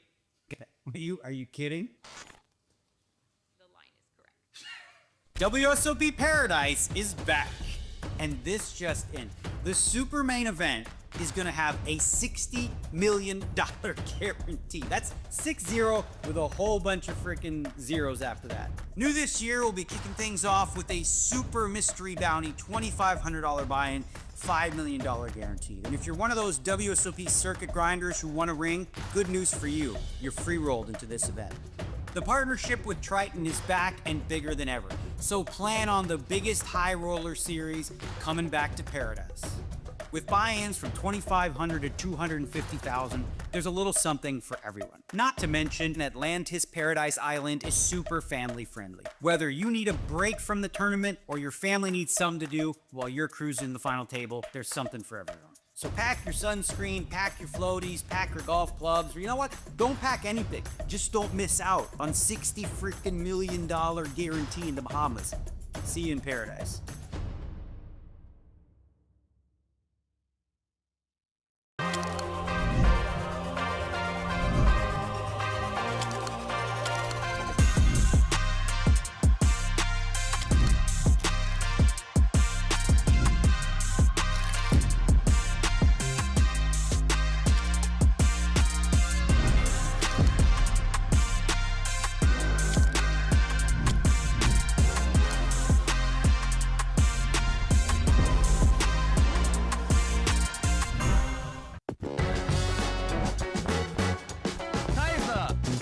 Are you kidding? The line is correct. WSOP Paradise is back. And this just in. The super main event is going to have a $60 million guarantee. That's 6-0 with a whole bunch of freaking zeros after that. New this year, we'll be kicking things off with a super mystery bounty, $2,500 buy-in, $5 million guaranteed. And if you're one of those WSOP circuit grinders who want a ring, good news for you. You're free-rolled into this event. The partnership with Triton is back and bigger than ever. So plan on the biggest high roller series coming back to Paradise. With buy-ins from $2,500 to $250,000, there's a little something for everyone. Not to mention, Atlantis Paradise Island is super family friendly. Whether you need a break from the tournament or your family needs something to do while you're cruising the final table, there's something for everyone. So pack your sunscreen, pack your floaties, pack your golf clubs, or you know what? Don't pack anything. Just don't miss out on $60 freaking million guarantee in the Bahamas. See you in paradise.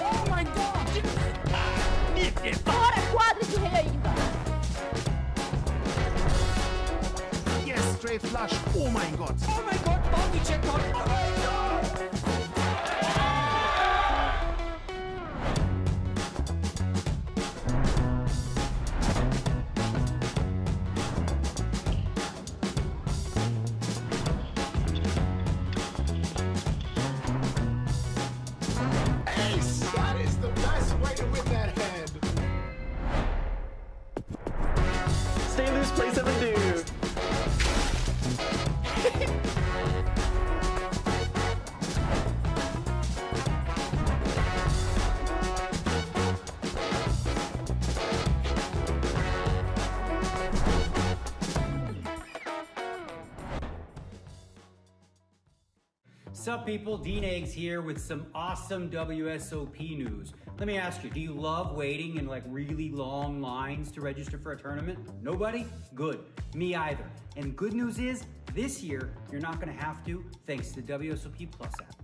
Oh my god! Fora quadro de rei ainda! Yes, straight flush. Oh my god. Oh my god, bounty checkpoint! Oh my god! Ace! That is the best way to win that hand. Stay loose, play 7 do. Sup people, Dean Eggs here with some awesome WSOP news. Let me ask you, do you love waiting in like really long lines to register for a tournament? Nobody? Good. Me either. And good news is, this year, you're not gonna have to, thanks to the WSOP Plus app.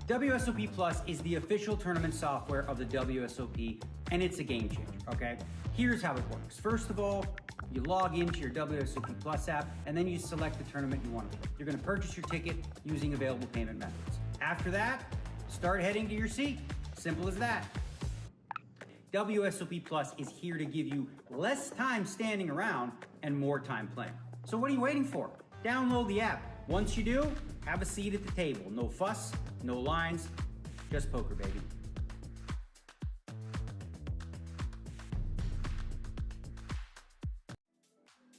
WSOP Plus is the official tournament software of the WSOP, and it's a game changer, okay? Here's how it works. First of all, you log into your WSOP Plus app, and then you select the tournament you want to play. You're going to purchase your ticket using available payment methods. After that, start heading to your seat. Simple as that. WSOP Plus is here to give you less time standing around and more time playing. So what are you waiting for? Download the app. Once you do, have a seat at the table. No fuss, no lines, just poker, baby.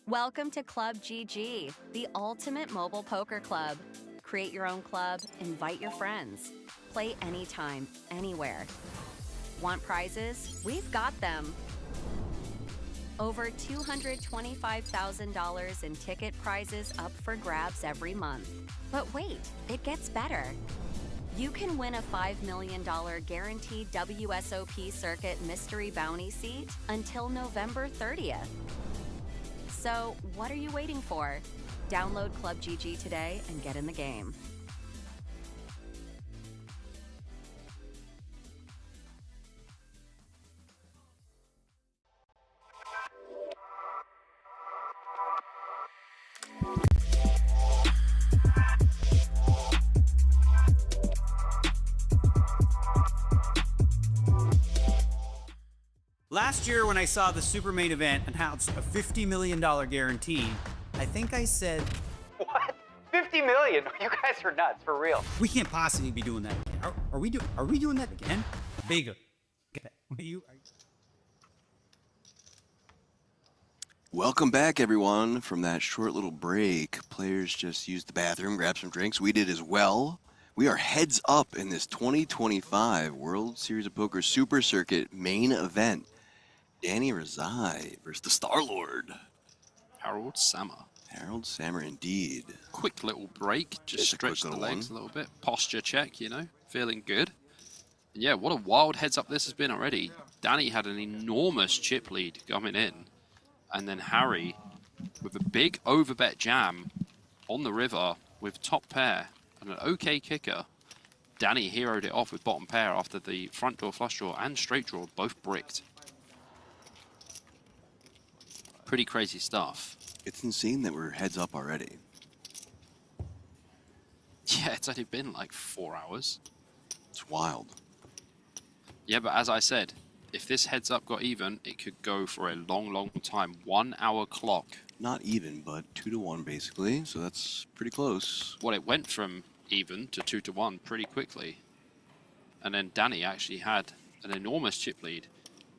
Welcome to Club GG, the ultimate mobile poker club. Create your own club, invite your friends. Play anytime, anywhere. Want prizes? We've got them. Over $225,000 in ticket prizes up for grabs every month. But wait, it gets better. You can win a $5 million guaranteed WSOP Circuit Mystery Bounty seat until November 30th. So, what are you waiting for? Download Club GG today and get in the game. Last year when I saw the super main event announce a $50 million guarantee, I think I said, What? 50 million? You guys are nuts, for real. we can't possibly be doing that again. Are we doing that again? Bigger. Welcome back, everyone, from that short little break. Players just used the bathroom, grabbed some drinks. We did as well. We are heads up in this 2025 World Series of Poker Super Circuit main event. Danny Razai versus the Star-Lord. Harold Sammer. Harold Sammer, indeed. Quick little break, just stretch the legs a little bit. Posture check, you know, feeling good. And yeah, what a wild heads up this has been already. Danny had an enormous chip lead coming in. And then Harry with a big overbet jam on the river with top pair and an okay kicker. Danny heroed it off with bottom pair after the front door flush draw and straight draw both bricked. Pretty crazy stuff. It's insane that we're heads up already. Yeah, it's only been like 4 hours. It's wild. Yeah, but as I said, If this heads up got even, it could go for a long, long time. 1 hour clock. Not even, but 2-1 basically, so that's pretty close. Well, it went from even to 2-1 pretty quickly. And then Danny actually had an enormous chip lead.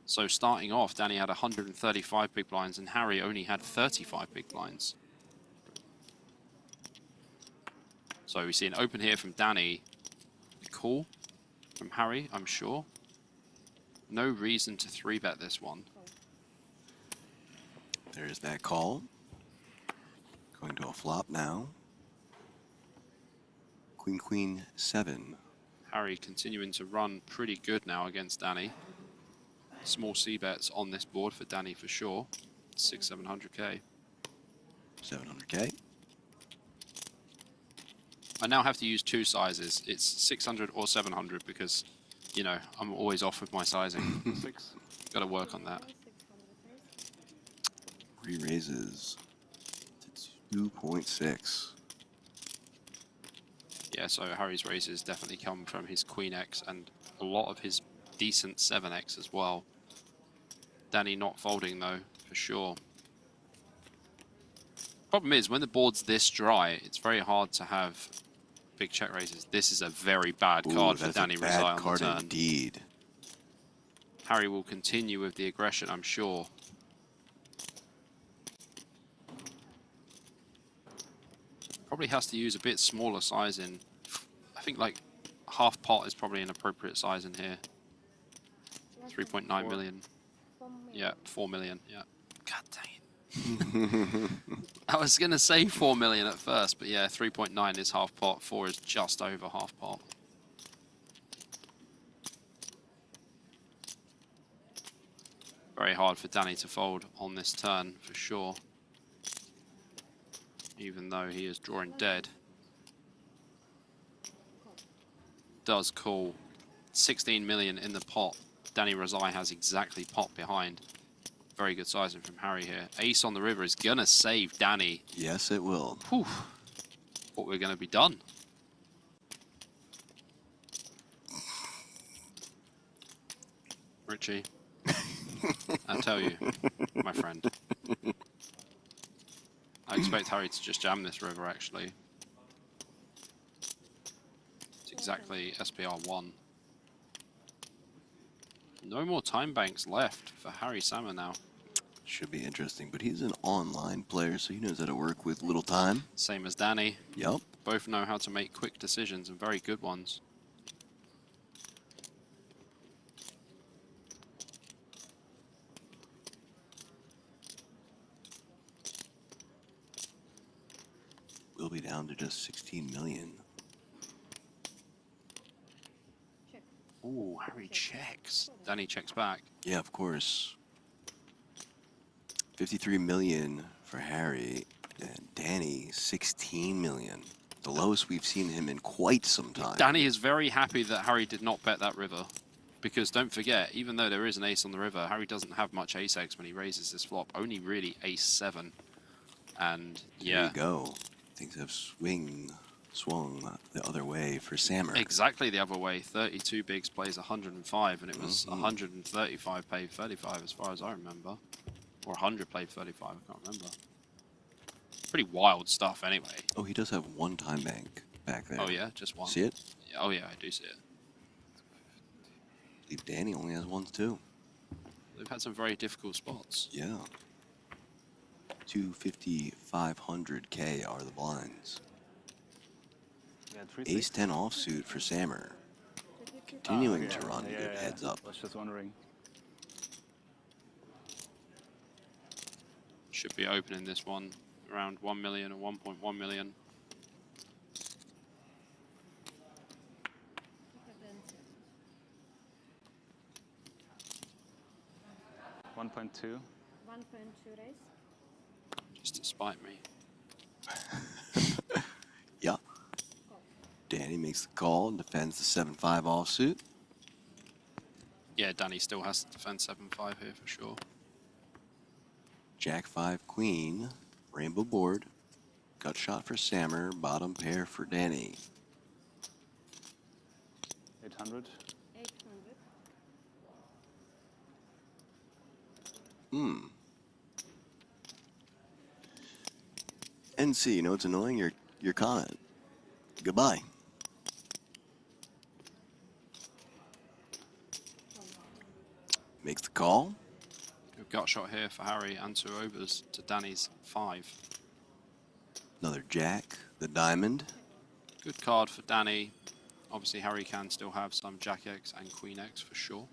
So starting off, Danny had 135 big blinds and Harry only had 35 big blinds. So we see an open here from Danny. Call from Harry, I'm sure. No reason to 3-bet this one. There's that call. Going to a flop now. Queen, queen, 7. Harry continuing to run pretty good now against Danny. Small C-bets on this board for Danny for sure. 700K. 700K. I now have to use 2 sizes. It's 600 or 700 because, you know, I'm always off with my sizing. Got to work on that. Re-raises to 2.6. Yeah, so Harry's raises definitely come from his Queen X and a lot of his decent 7X as well. Danny not folding though, for sure. Problem is, when the board's this dry, it's very hard to have big check raises. This is a very bad card for Danny Rizai on the turn. Indeed. Harry will continue with the aggression, I'm sure. Probably has to use a bit smaller size in. I think like half pot is probably an appropriate size in here. 3.9 million. Yeah, 4 million. Yeah. God dang it. I was going to say 4 million at first, but yeah, 3.9 is half pot. 4 is just over half pot. Very hard for Danny to fold on this turn, for sure. Even though he is drawing dead. Does call 16 million in the pot. Danny Rizai has exactly pot behind. Very good sizing from Harry here. Ace on the river is gonna save Danny. Yes, it will. Whew. Thought we were gonna be done. Richie, I tell you, my friend. I expect Harry to just jam this river, actually. It's exactly SPR 1. No more time banks left for Harry Sammer now. Should be interesting, but he's an online player, so he knows how to work with little time. Same as Danny. Yep. Both know how to make quick decisions and very good ones. We'll be down to just 16 million. Ooh, Harry checks. Danny checks back. Yeah, of course. 53 million for Harry, and Danny 16 million. The lowest we've seen him in quite some time. Danny is very happy that Harry did not bet that river. Because don't forget, even though there is an ace on the river, Harry doesn't have much ace-x when he raises this flop. Only really ace-7. And yeah. There you go. Things have swung the other way for Sammer. Exactly the other way. 32 bigs plays 105, and it was 135 played 35 as far as I remember. Or 100 played 35, I can't remember. Pretty wild stuff anyway. Oh, he does have one time bank back there. Oh yeah, just one. See it? Yeah, oh yeah, I do see it. I believe Danny only has one too. They've had some very difficult spots. Yeah. 250, 500K are the blinds. Ace 10 offsuit for Sammer. Continuing to run good heads up. I was just wondering. Should be opening this one around 1 million or 1.1 million. $1.2. 1.2 raise. Just to spite me. Yeah. Danny makes the call and defends the 7-5 offsuit. Yeah, Danny still has to defend 7-5 here for sure. Jack 5 queen, rainbow board, gut shot for Sammer, bottom pair for Danny. 800. 800. NC, you know what's annoying? Your comment. Goodbye. Makes the call. Good gut shot here for Harry and 2 overs to Danny's 5. Another jack. The diamond. Good card for Danny. Obviously, Harry can still have some Jack X and Queen X for sure.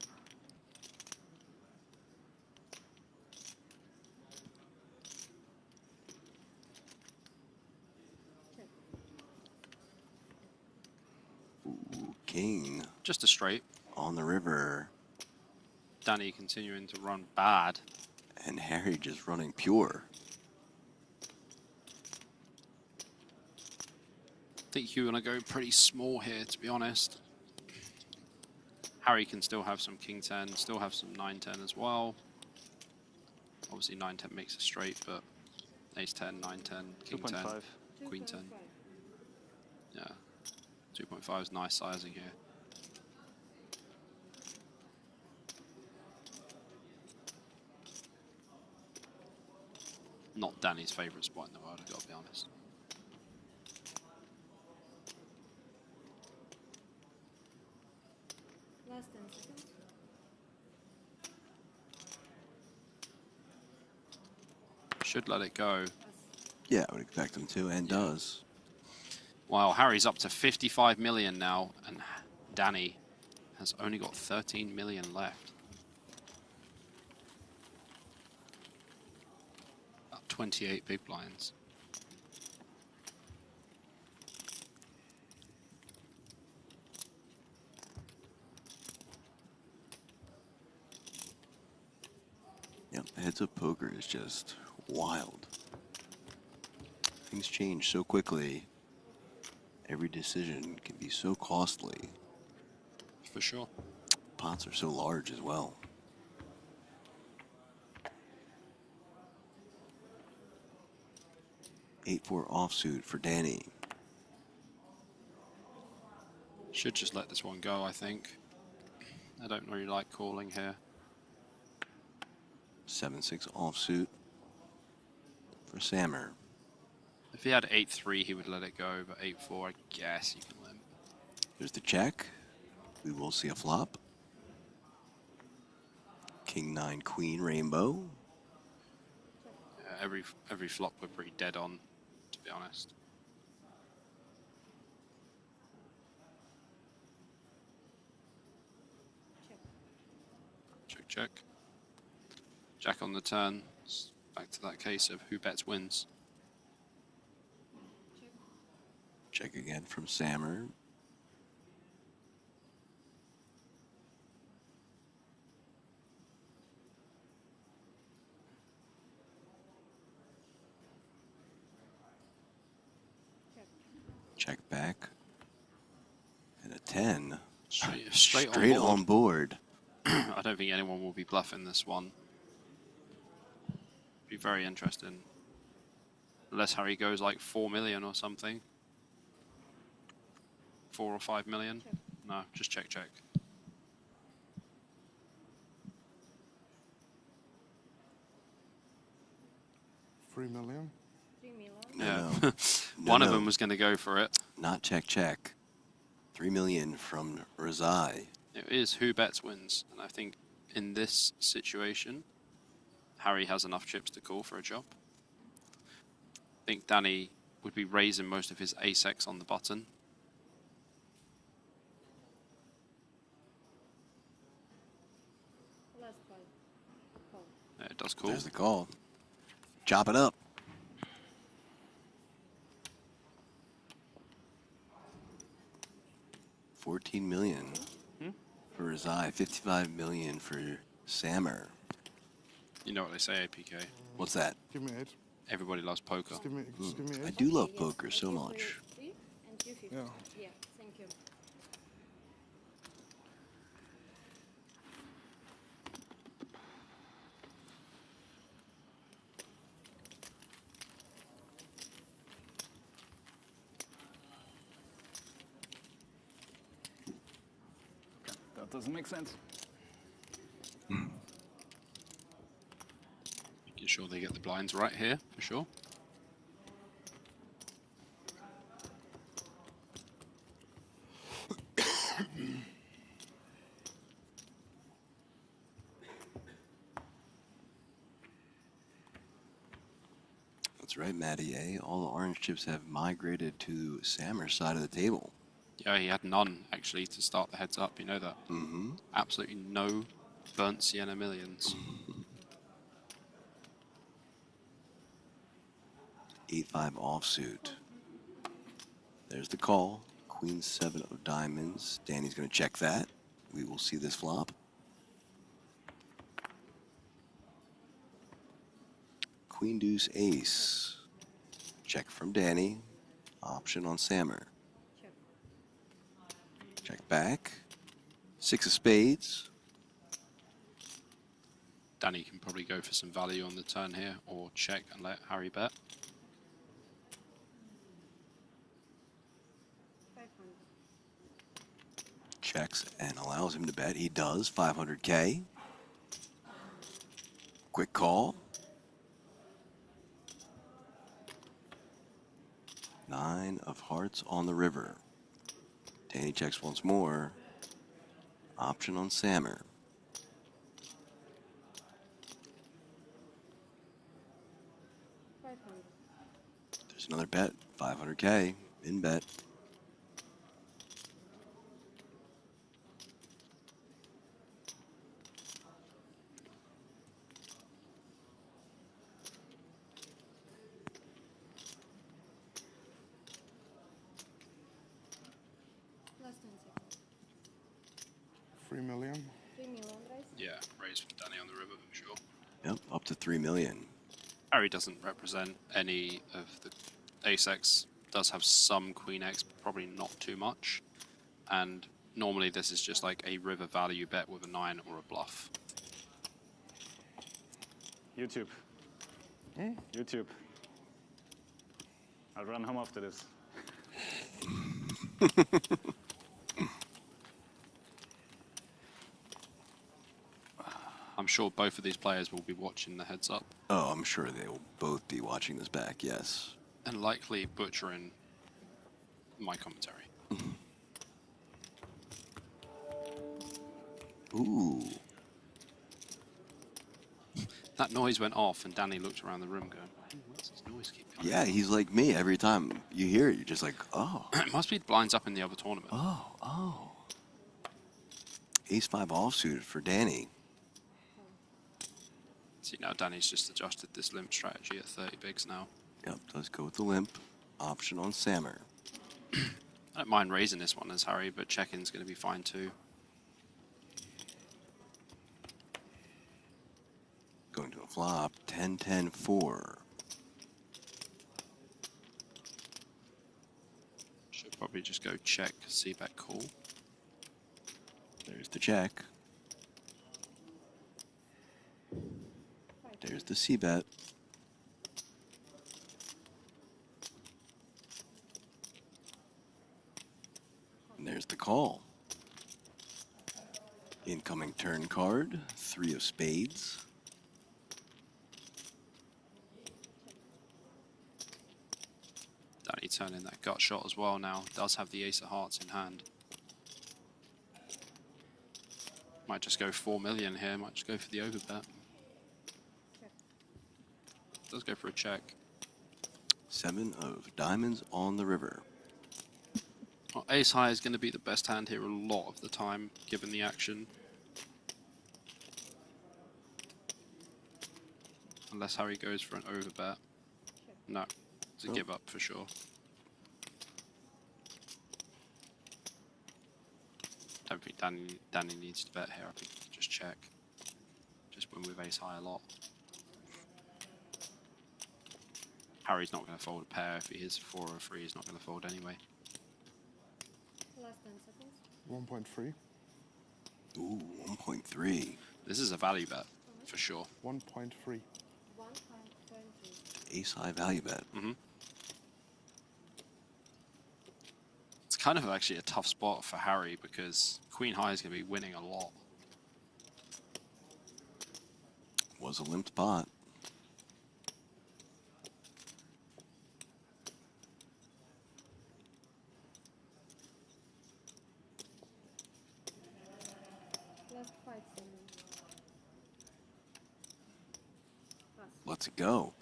Ooh, king. Just a straight. On the river. Danny continuing to run bad. And Harry just running pure. I think you're going to go pretty small here, to be honest. Harry can still have some King 10, still have some 9-10 as well. Obviously 9-10 makes a straight, but Ace 10, 9-10, King 10, 2.5. Queen 10. Yeah, 2.5 is nice sizing here. Not Danny's favourite spot in the world, I've got to be honest. Last 10 seconds. Should let it go. Yeah, I would expect him to, and does. Wow, Harry's up to 55 million now, and Danny has only got 13 million left. About 28 big blinds. Yep, heads up poker is just wild. Things change so quickly. Every decision can be so costly. For sure. Pots are so large as well. 8-4 offsuit for Danny. Should just let this one go, I think. I don't really like calling here. 7-6 offsuit for Sammer. If he had 8-3, he would let it go, but 8-4, I guess you can limp. There's the check. We will see a flop. King 9 Queen Rainbow. Yeah, every flop we're pretty dead on, to be honest. Check, check. Jack on the turn. It's back to that case of who bets wins. Check again from Sammer. Check back. And a 10. Straight on board. I don't think anyone will be bluffing this one. Be very interesting. Unless Harry goes like 4 million or something. 4 or 5 million. Check. No, just check, check. $3 million. 3 million. Yeah. No, One of no. them was going to go for it. Not check, check. 3 million from Razai. It is who bets wins. And I think in this situation, Harry has enough chips to call for a job. I think Danny would be raising most of his ace-X on the button. Last 5. Call. Yeah, it does call. There's the call. Chop it up. $14 million for Razai. 55 million for Sammer. You know what they say, APK. What's that? Give me 8. Everybody loves poker. Just give me 8. I do love Yes, poker so you play much. 3 and 250. Yeah. Yeah, thank you. That doesn't make sense. sure they get the blinds right here, for sure. That's right, Matty A. All the orange chips have migrated to Sammer's side of the table. Yeah, he had none, actually, to start the heads up. You know that? Mm-hmm. Absolutely no burnt Sienna millions. 8-5 offsuit. There's the call. Queen 7 of diamonds. Danny's going to check that. We will see this flop. Queen deuce ace. Check from Danny. Option on Sammer. Check back. 6 of spades. Danny can probably go for some value on the turn here, or check and let Harry bet. Checks and allows him to bet. He does. 500K. Quick call. 9 of hearts on the river. Danny checks once more. Option on Sammer. There's another bet. 500K. In bet. Less than 6. 3 million. 3 million, right? Yeah, raise from Danny on the river, for sure. Yep, up to 3 million. Harry doesn't represent any of the ace-X. Does have some queen-X, but probably not too much. And normally this is just like a river value bet with a 9 or a bluff. YouTube. YouTube. I'll run home after this. I'm sure both of these players will be watching the heads up. Oh, I'm sure they will both be watching this back, yes. And likely butchering my commentary. Ooh. That noise went off and Danny looked around the room going, "Ooh, what's this noise keep coming?" Yeah, he's like me. Every time you hear it, you're just like, oh. It must be blinds up in the other tournament. Oh. Ace-5 offsuit for Danny. See, now Danny's just adjusted this limp strategy at 30 bigs now. Yep, does go with the limp. Option on Sammer. I don't mind raising this one as Harry, but check-in's going to be fine too. Going to a flop. 10-10-4. Should probably just go check, see bet call. There's the check. There's the c-bet. And there's the call. Incoming turn card, 3 of spades. Danny turning that gut shot as well now. Does have the ace of hearts in hand. Might just go 4 million here. Might just go for the overbet. Does go for a check. 7 of diamonds on the river. Well, ace high is going to be the best hand here a lot of the time, given the action. Unless Harry goes for an overbet. No, it's a give up for sure. Don't think Danny needs to bet here. I think he can just check. Just win with ace high a lot. Harry's not going to fold a pair. If he hits a 4 or a 3, he's not going to fold anyway. Less than seconds. 1.3. Ooh, 1.3. This is a value bet, for sure. 1.3. 1.23. Ace high value bet. It's kind of actually a tough spot for Harry because queen high is going to be winning a lot. Was a limped pot. Let's go.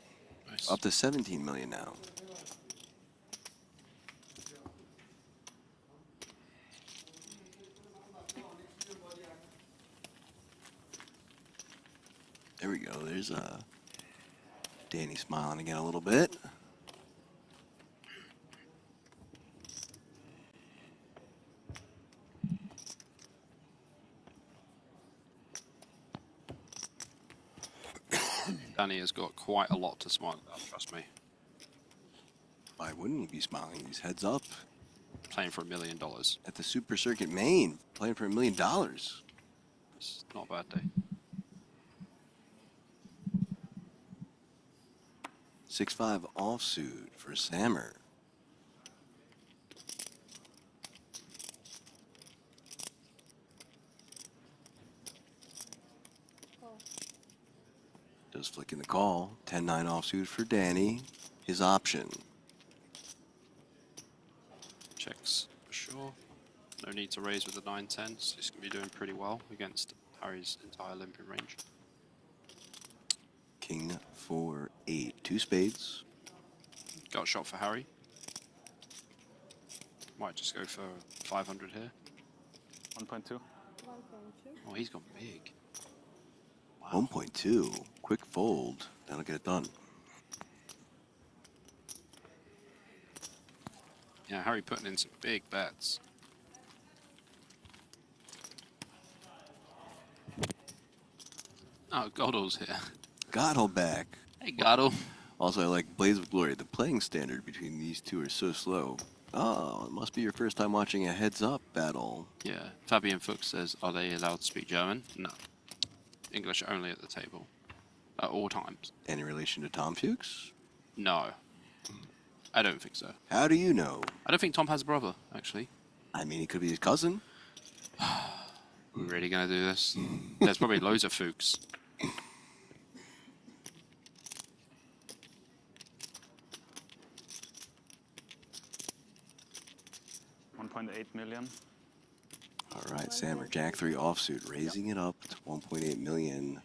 Nice. Up to 17 million now. There we go. There's Danny smiling again a little bit. Danny has got quite a lot to smile about, trust me. Why wouldn't he be smiling? He's heads up. Playing for $1 million. At the Super Circuit Main, playing for $1 million. It's not a bad day. 6-5 offsuit for Sammer. Does flicking the call. 10-9 offsuit for Danny. His option. Checks for sure. No need to raise with the 9-10. So he's going to be doing pretty well against Harry's entire limping range. King 4-8. 2 spades. Got a shot for Harry. Might just go for 500 here. 1.2. Oh, he's gone big. 1.2. Quick fold. That'll get it done. Yeah, Harry putting in some big bets. Oh, Goddle's here. Goddle back. Hey, Goddle. Also, I like Blaze of Glory. The playing standard between these two are so slow. Oh, it must be your first time watching a heads-up battle. Yeah. Fabian Fuchs says, are they allowed to speak German? No. English only at the table. At all times. Any relation to Tom Fuchs? No. I don't think so. How do you know? I don't think Tom has a brother, actually. I mean, he could be his cousin. We're really going to do this? There's probably loads of Fuchs. $1.8 million. All right, Sammer, Jack 3 offsuit, raising it up to 1.8 million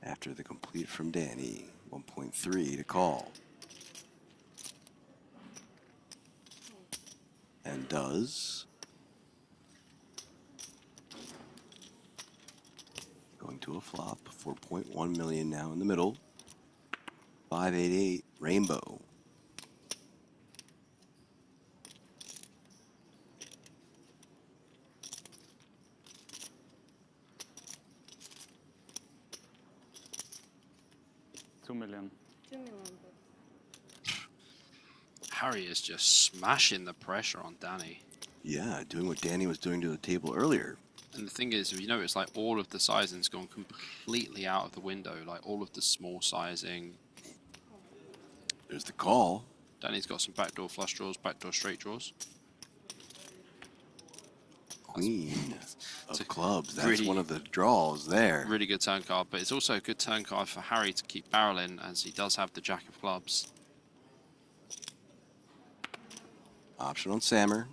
after the complete from Danny. 1.3 to call. And does. Going to a flop. 4.1 million now in the middle. 588 rainbow. $2 million. Harry is just smashing the pressure on Danny. Yeah, doing what Danny was doing to the table earlier. And the thing is, if you notice, like, all of the sizing's gone completely out of the window. Like, all of the small sizing. There's the call. Danny's got some backdoor flush draws, backdoor straight draws. Queen of clubs. That's really, one of the draws there. Really good turn card, but it's also a good turn card for Harry to keep barreling, as he does have the jack of clubs. Option on Sammer.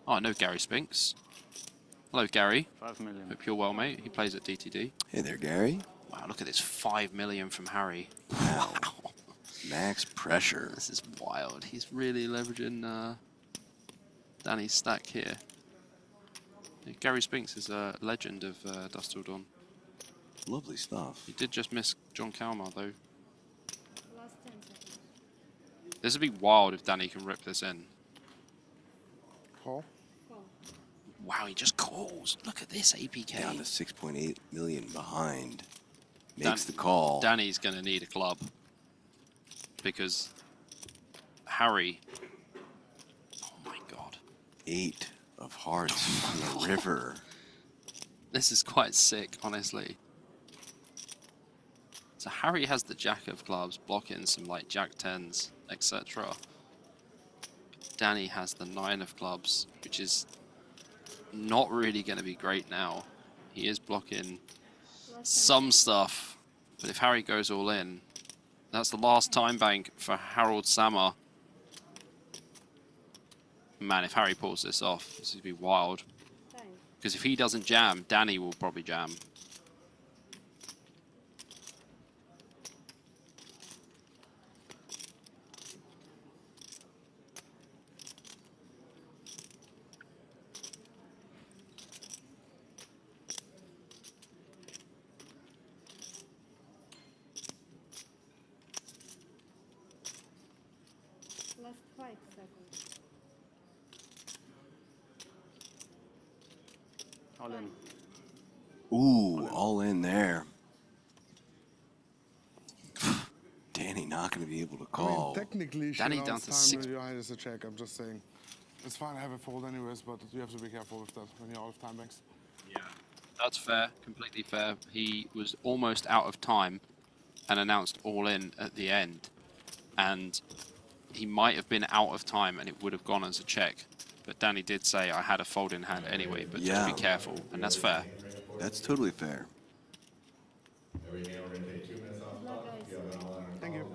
Oh, I know Gary Spinks. Hello, Gary. 5 million. Hope you're well, mate. He plays at DTD. Hey there, Gary. Wow, look at this 5 million from Harry. Wow. Max pressure. This is wild. He's really leveraging Danny's stack here. Yeah, Gary Spinks is a legend of Dust Till Dawn. Lovely stuff. He did just miss John Kalmar, though. This would be wild if Danny can rip this in. Call. Wow, he just calls. Look at this APK. Down to 6.8 million behind. Makes the call. Danny's going to need a club. Because Harry... Oh my god. 8 of hearts on the river. This is quite sick, honestly. So Harry has the jack of clubs, blocking some like jack 10s, etc. Danny has the 9 of clubs, which is not really going to be great now. He is blocking some stuff, but if Harry goes all in, that's the last time bank for Harold Sammer. Man, if Harry pulls this off, this would be wild. Because if he doesn't jam, Danny will probably jam. Last 5 seconds. All in. Ooh, all in there. Danny not going to be able to I mean, call. technically, she Danny down announced to time 6. behind is a check. I'm just saying. It's fine to have a fold anyways, but you have to be careful with that when you're out of time banks. Yeah, that's fair, completely fair. He was almost out of time and announced all in at the end. And he might have been out of time and it would have gone as a check. But Danny did say, I had a fold in hand anyway, but just be careful. And that's fair. That's totally fair. Thank you.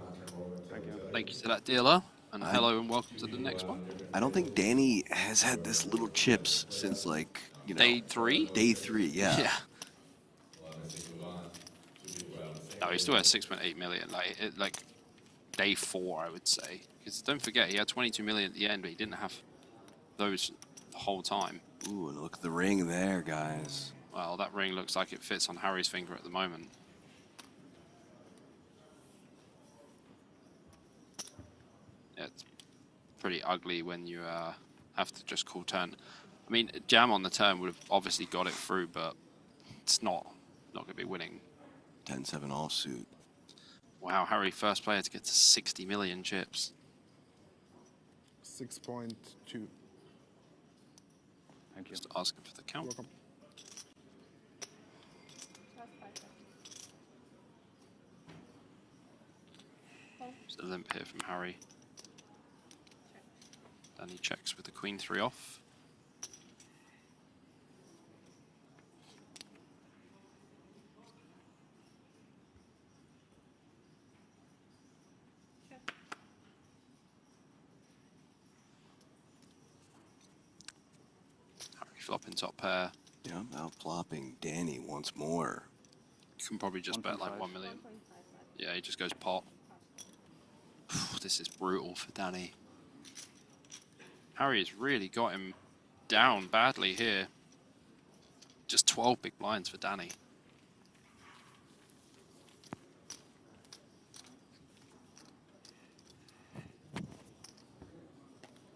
Thank you to that dealer. And hello and welcome to the next one. I don't think Danny has had this little chips since, like, you know, Day 3? Day 3, yeah. Yeah. No, he still has 6.8 million. Like day 4, I would say. Because don't forget, he had 22 million at the end, but he didn't have those the whole time. Ooh, and look at the ring there, guys. Well, that ring looks like it fits on Harry's finger at the moment. Yeah, it's pretty ugly when you have to just call turn. I mean, jam on the turn would have obviously got it through, but it's not going to be winning. 10-7 offsuit. Wow, Harry, first player to get to 60 million chips. 6.2. Thank you. Just asking for the count. Welcome. Last 5 seconds. Just a limp here from Harry. Then he checks with the queen 3 off. Harry flopping top pair. Yeah, out flopping Danny once more. You can probably just bet like 1 million. Yeah, he just goes pot. This is brutal for Danny. Harry has really got him down badly here. Just 12 big blinds for Danny.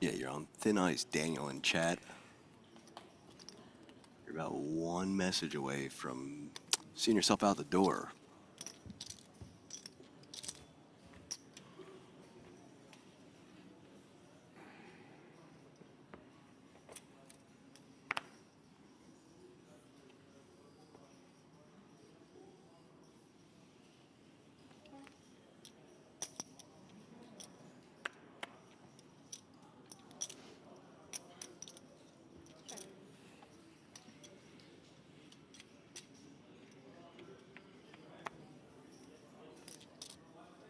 Yeah, you're on thin ice, Daniel, in chat. You're about one message away from seeing yourself out the door.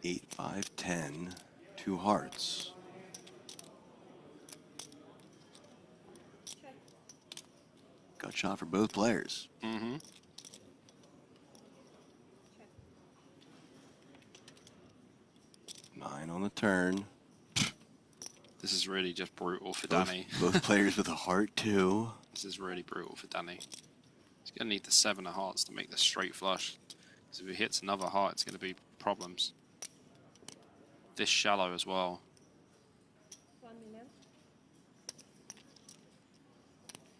Eight, 5, 10, 2 hearts. Gut shot for both players. Mm-hmm. Nine on the turn. This is really just brutal for Both, Danny. both players with a heart, too. This is really brutal for Danny. He's going to need the 7 of hearts to make this straight flush. Because if he hits another heart, it's going to be problems. This shallow as well. 1 million.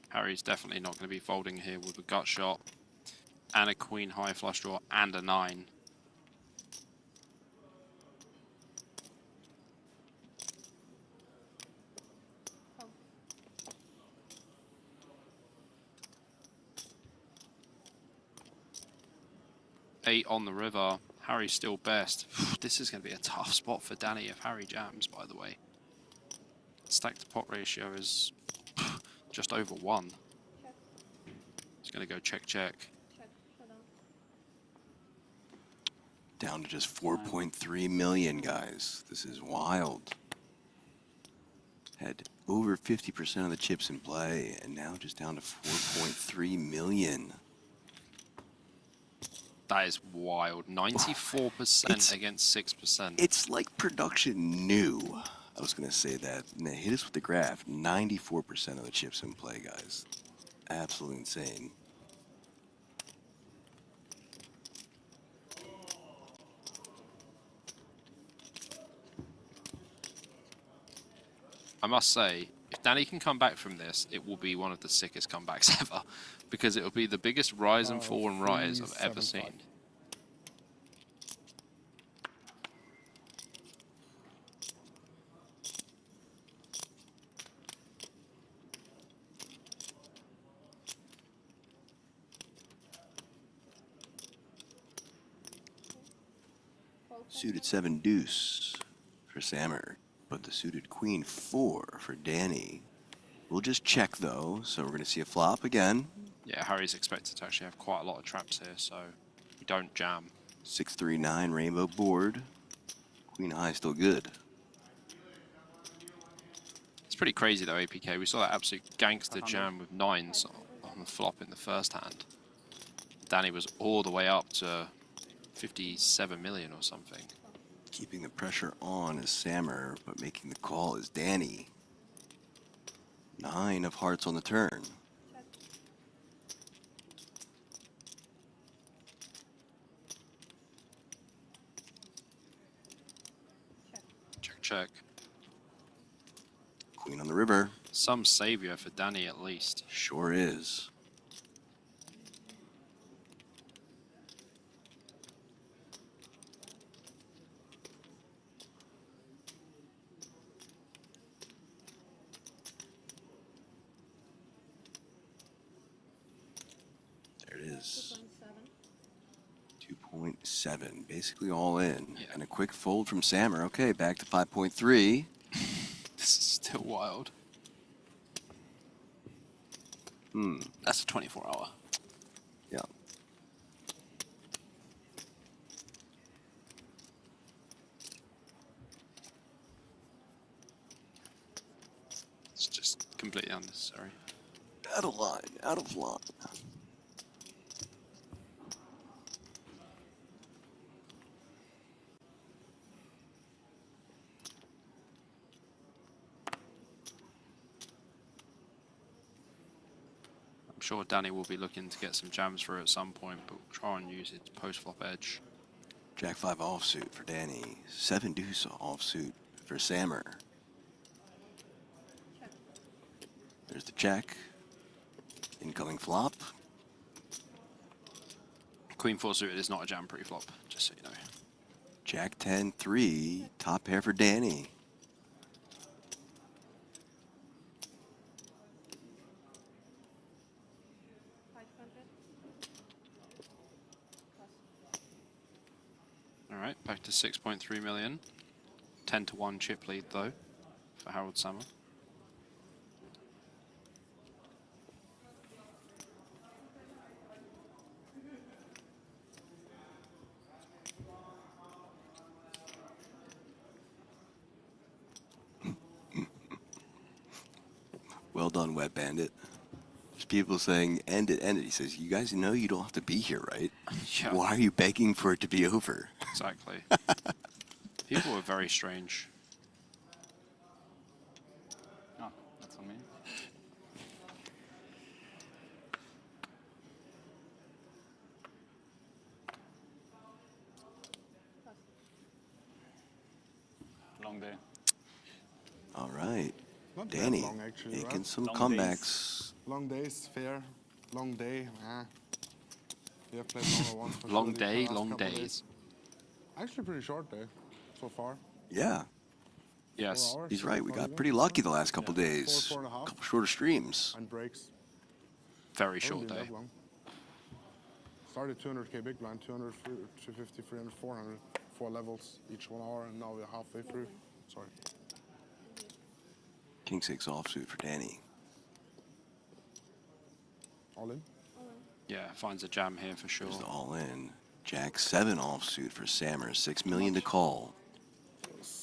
Harry's definitely not going to be folding here with a gut shot and a queen high flush draw and a 9. Eight on the river. Harry's still best. This is going to be a tough spot for Danny if Harry jams, by the way. Stack to pot ratio is just over 1. He's going to go check, check. Down to just 4.3 million, guys. This is wild. Had over 50% of the chips in play, and now just down to 4.3 million. That is wild. 94% against 6%. It's like production knew I was going to say that. And they hit us with the graph. 94% of the chips in play, guys. Absolutely insane. I must say, if Danny can come back from this, it will be one of the sickest comebacks ever, because it will be the biggest rise and fall and rise I've ever seen. Suited 7 deuce for Sammer, but the suited queen 4 for Danny. We'll just check though, so we're going to see a flop again. Yeah, Harry's expected to actually have quite a lot of traps here, so we don't jam. 6-3-9 rainbow board. Queen high still good. It's pretty crazy though, APK. We saw that absolute gangster jam with 9s on the flop in the first hand. Danny was all the way up to 57 million or something. Keeping the pressure on is Sammer, but making the call is Danny. 9 of hearts on the turn. Check, check. Queen on the river. Some savior for Danny at least. Sure is. There it is. 2.7, basically all in. Yeah. And a quick fold from Sammer. Okay, back to 5.3. This is still wild. That's a 24-hour. Yeah. It's just completely unnecessary. Out of line, out of line. I'm sure Danny will be looking to get some jams through at some point, but we'll try and use its post-flop edge. Jack 5 offsuit for Danny. 7 deuce offsuit for Sammer. There's the check. Incoming flop. Queen 4 suited is not a jam pre-flop, just so you know. Jack 10-3, top pair for Danny. All right, back to 6.3 million. 10-1 chip lead though for Harold Sammer. Well done, Wet Bandit. There's people saying, end it, end it. He says, you guys know you don't have to be here, right? Yeah. Why are you begging for it to be over? Exactly. People are very strange. Oh, that's on me. Long day. All right. Not that Danny long, actually, making right? some Long comebacks. Long days, fair. Long day, You have played longer ones for Long sure, day, the last long couple of days. Actually, pretty short day so far. Yeah. Yes. 4 hours, He's right. We not got even. pretty lucky the last couple days. 4, 4.5. Couple shorter streams. And breaks. Very Hasn't short been day. that long. Started 200k big blind, 200, 250, 300, 400, 4 levels each 1 hour, and now we're halfway through. Sorry. King 6 offsuit for Danny. All in? Yeah, finds a jam here for sure. There's the all in. Jack 7 offsuit for Sammer. 6 million to call.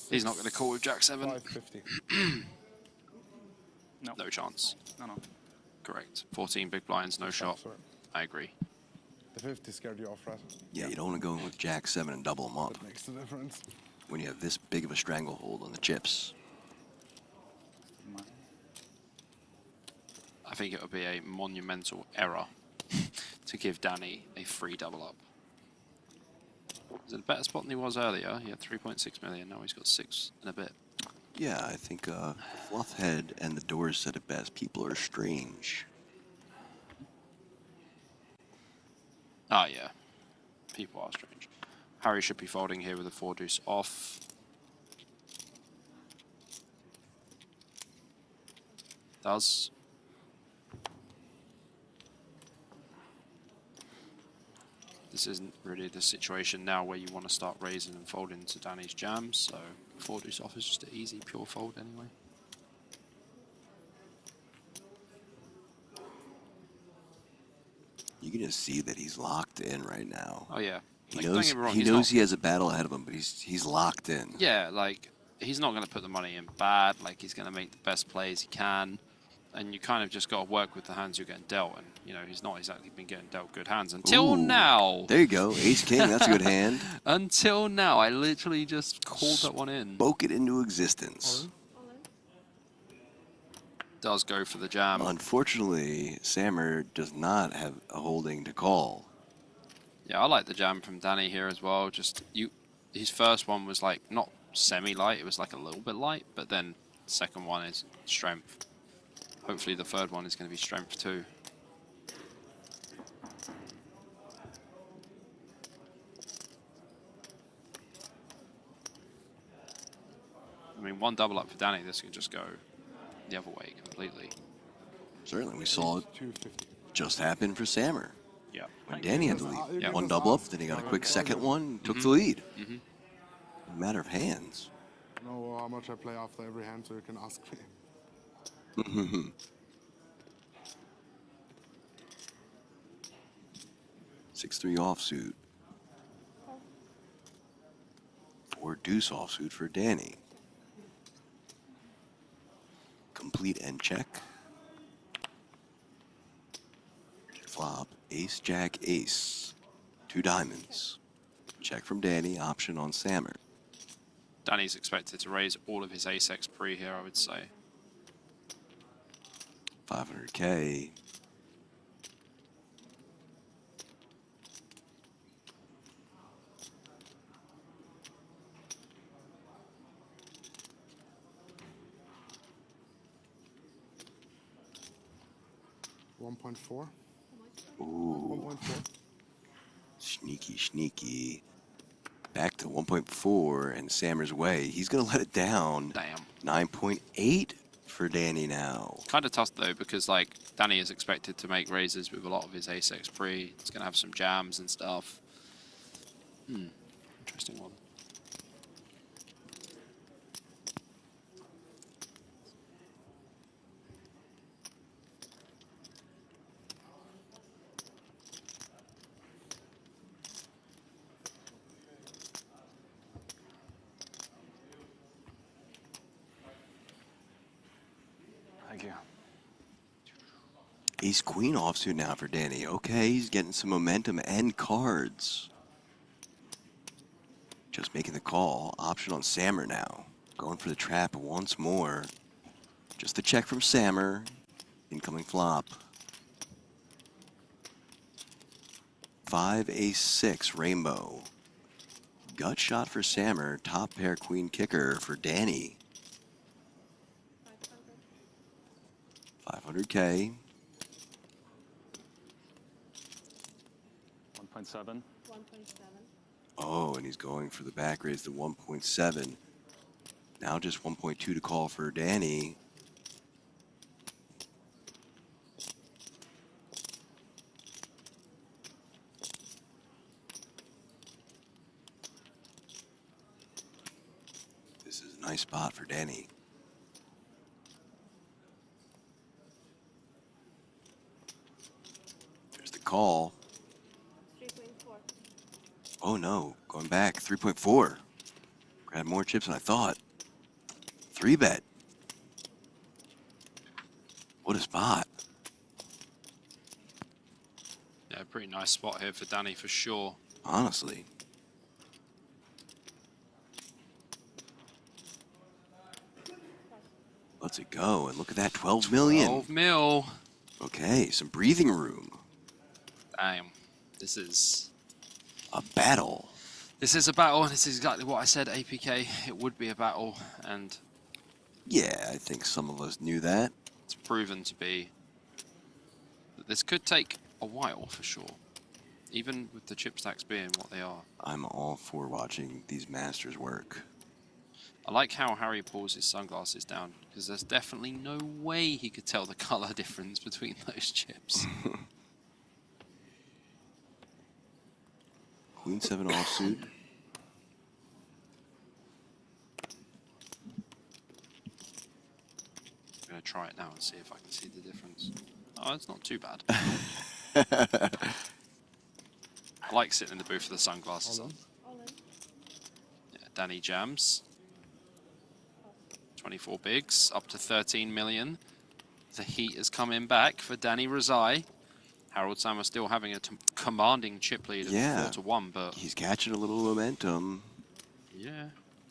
He's not going to call with Jack 7. 550. No chance. No. Correct. 14 big blinds, no shot. Sorry. I agree. The 50 scared you off, right? Yeah, you don't want to go in with Jack 7 and double them up That makes the difference. when you have this big of a stranglehold on the chips. I think it would be a monumental error to give Danny a free double up. Is it a better spot than he was earlier? He had 3.6 million, now he's got 6 and a bit. Yeah, I think Fluffhead and the Doors said it best. People are strange. Ah, yeah. People are strange. Harry should be folding here with a 4 deuce off. Does. This isn't really the situation now where you want to start raising and folding to Danny's jams, so 4 deuce off is just an easy pure fold anyway. You can just see that he's locked in right now. Oh yeah. He Like, don't knows, get me wrong, he he's knows not- he has a battle ahead of him, but he's locked in. Yeah, like, he's not going to put the money in bad. Like, he's going to make the best plays he can. And you kind of just got to work with the hands you're getting dealt. And, you know, he's not exactly been getting dealt good hands until Ooh, now. There you go. Ace King, that's a good hand. Until now. I literally just called that one in. Spoke it into existence. Does go for the jam. Unfortunately, Sammer does not have a holding to call. Yeah, I like the jam from Danny here as well. Just his first one was like not semi-light, it was like a little bit light, but then the second one is strength. Hopefully the third one is going to be strength too. I mean, one double up for Danny, this can just go the other way completely. Certainly, we saw it just happen for Sammer. Yeah. When Danny had the lead. Yeah. One double up, then he got a quick second one, took the lead. A matter of hands. I know how much I play after every hand, so you can ask me. 6-3 offsuit. 4 deuce offsuit for Danny. Complete end check. Flop, ace, jack, ace. 2 diamonds. Check from Danny, option on Sammer. Danny's expected to raise all of his ace-x pre here, I would say. 500K. $1.4. Ooh. 1.4. Sneaky. Back to 1.4 and Sammer's way. He's going to let it down. Damn. 9.8 for Danny now. Kind of tough though, because like Danny is expected to make raises with a lot of his ace-x pre. He's going to have some jams and stuff. Interesting one. Thank you. Ace Queen offsuit now for Danny. Okay, he's getting some momentum and cards. Just making the call. Option on Sammer now. Going for the trap once more. Just a check from Sammer. Incoming flop. 5 ace 6 rainbow. Gut shot for Sammer. Top pair queen kicker for Danny. 500K. 1.7. 1.7. Oh, and he's going for the back raise to 1.7. Now just 1.2 to call for Danny. This is a nice spot for Danny. There's the call. 3.4. Oh no, going back, 3.4. Grab more chips than I thought. 3 bet. What a spot. Yeah, pretty nice spot here for Danny for sure. Honestly. Let's it go. And look at that, 12 million. 12 mil. Okay, some breathing room. Damn. This is a battle. This is a battle, and this is exactly what I said, APK. It would be a battle, and yeah, I think some of us knew that. It's proven to be. This could take a while for sure, even with the chip stacks being what they are. I'm all for watching these masters work. I like how Harry pulls his sunglasses down, because there's definitely no way he could tell the color difference between those chips. Queen 7 offsuit. I'm going to try it now and see if I can see the difference. Oh, it's not too bad. I like sitting in the booth with the sunglasses on. Yeah, Danny jams. 24 bigs, up to 13 million. The heat is coming back for Danny Razai. Harold Sammer still having a commanding chip lead of 4-1, but he's catching a little momentum. Yeah.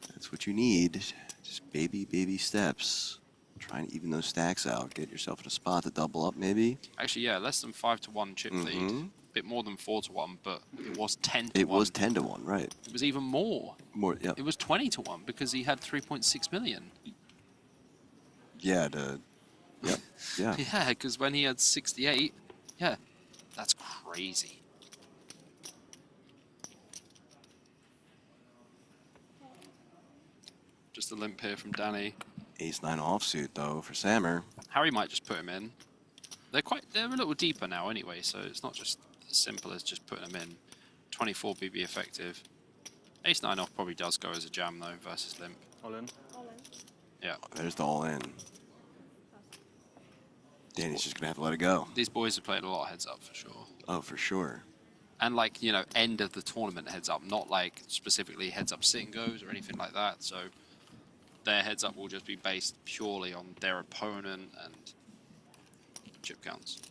That's what you need. Just baby steps. Trying to even those stacks out. Get yourself in a spot to double up, maybe. Actually, yeah, less than 5-1 chip lead. A bit more than 4-1, but it was 10-1. It was 10-1, right. It was even more. More, yeah. It was 20-1 because he had 3.6 million. Yeah, yeah. Yeah, because when he had 68, yeah, that's crazy. Just a limp here from Danny. Ace-9 offsuit, though, for Sammer. Harry might just put him in. They're a little deeper now anyway, so it's not just as simple as just putting them in. 24 BB effective. Ace-9 off probably does go as a jam, though, versus limp. All in. Yeah. There's the all-in. Danny's just going to have to let it go. These boys have played a lot of heads up, for sure. Oh, for sure. And, like, you know, end of the tournament heads up, not, like, specifically heads up sit and goes or anything like that, so their heads up will just be based purely on their opponent and chip counts.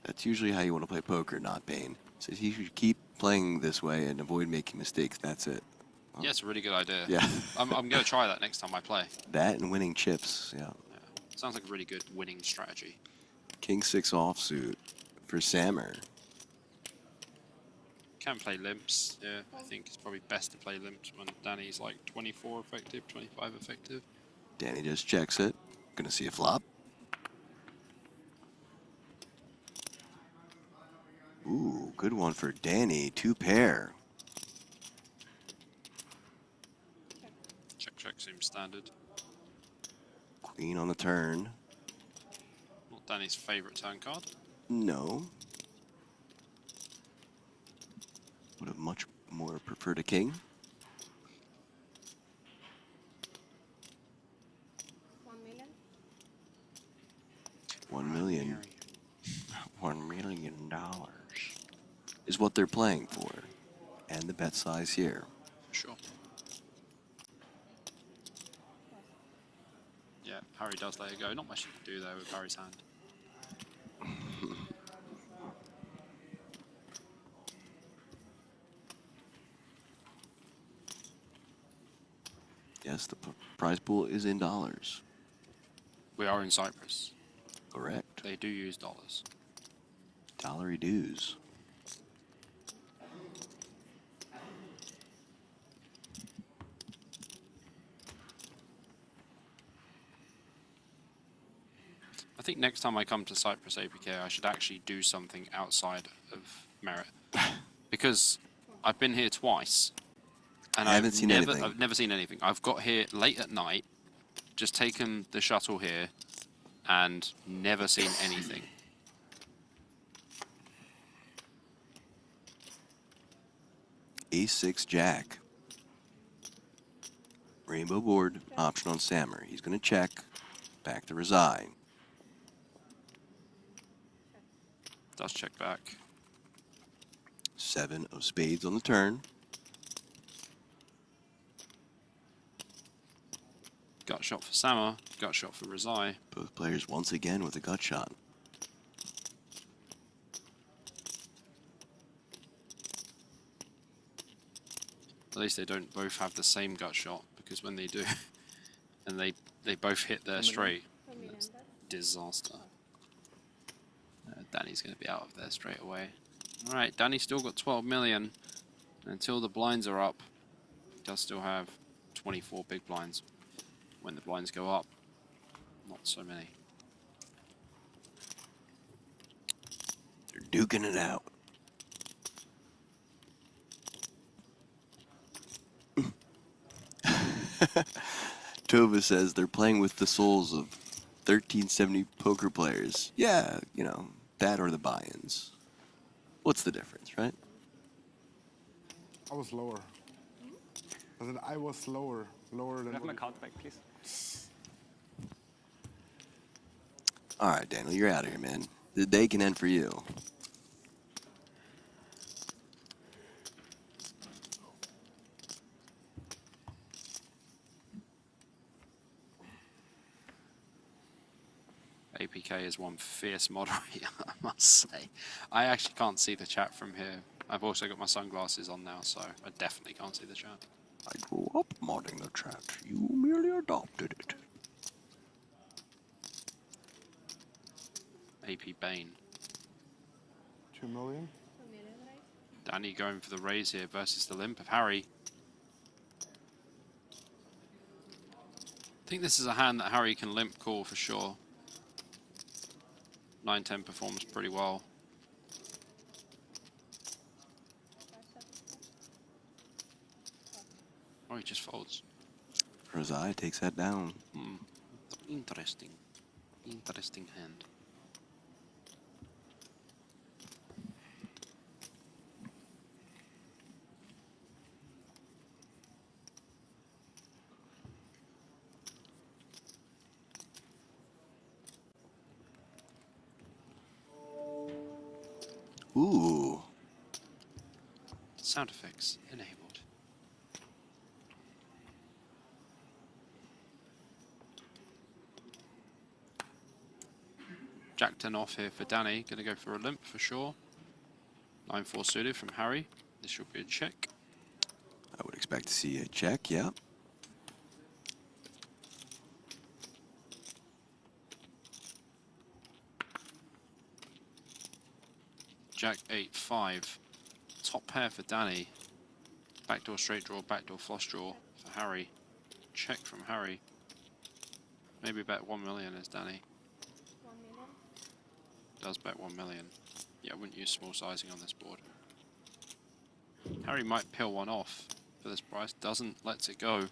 That's usually how you want to play poker, not Bane. So you should keep playing this way and avoid making mistakes. That's it. Yeah, it's a really good idea. Yeah. I'm going to try that next time I play. That and winning chips, yeah. Sounds like a really good winning strategy. King 6 offsuit for Sammer. Can play limps, yeah. I think it's probably best to play limps when Danny's like 24 effective, 25 effective. Danny just checks it. Gonna see a flop. Ooh, good one for Danny. 2 pair. Check seems standard. Queen on the turn. Not Danny's favorite turn card. No. Would have much more preferred a king. 1 million. $1 million is what they're playing for. And the bet size here. Sure. Yeah, Harry does let it go. Not much you can do there with Harry's hand. Yes, the prize pool is in dollars. We are in Cyprus. Correct. They do use dollars. Dollary dues. I think next time I come to Cyprus APK, I should actually do something outside of Merit. Because I've been here twice. And I haven't seen anything. I've never seen anything. I've got here late at night, just taken the shuttle here, and never seen anything. Ace-6 Jack. Rainbow board, option on Sammer. He's going to check. Back to Razai. Does check back. 7 of spades on the turn. Gut shot for Sammer. Gut shot for Rezai. Both players once again with a gut shot. At least they don't both have the same gut shot, because when they do, and they both hit their straight, that's disaster. Danny's going to be out of there straight away. All right, Danny's still got 12 million. Until the blinds are up, he does still have 24 big blinds. When the blinds go up, not so many. They're duking it out. Tova says they're playing with the souls of 1370 poker players. Yeah, you know, that or the buy-ins. What's the difference, right? I was lower. I said I was lower than. Have my card back, please. All right, Daniel, you're out of here, man. The day can end for you. APK is one fierce moderator, I must say. I actually can't see the chat from here. I've also got my sunglasses on now, so I definitely can't see the chat. I grew up modding the chat. You merely adopted it. AP Bane. 2 million. Danny going for the raise here versus the limp of Harry. I think this is a hand that Harry can limp call for sure. 9-10 performs pretty well. Oh, he just folds. Rezai takes that down. Interesting. Interesting hand. Ooh. Sound effects enabled. Jack 10 off here for Danny. Gonna go for a limp for sure. 9-4 suited from Harry. This should be a check. I would expect to see a check, yeah. Jack 8-5. Top pair for Danny. Backdoor straight draw, backdoor flush draw for Harry. Check from Harry. Maybe bet 1 million as Danny. 1 million. Does bet 1 million. Yeah, I wouldn't use small sizing on this board. Harry might peel one off for this price. Doesn't, lets it go.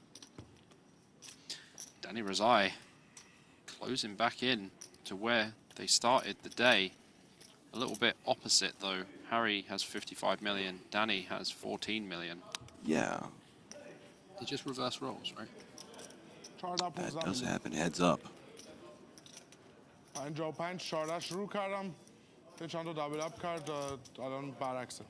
Danny Rezai closing back in to where they started the day. A little bit opposite though. Harry has 55 million. Danny has 14 million. Yeah. They just reverse rolls, right? That does happen. Heads up. این جا 5 14 شروع کردم یه چند تا دابل اپ کرد الان برعکسه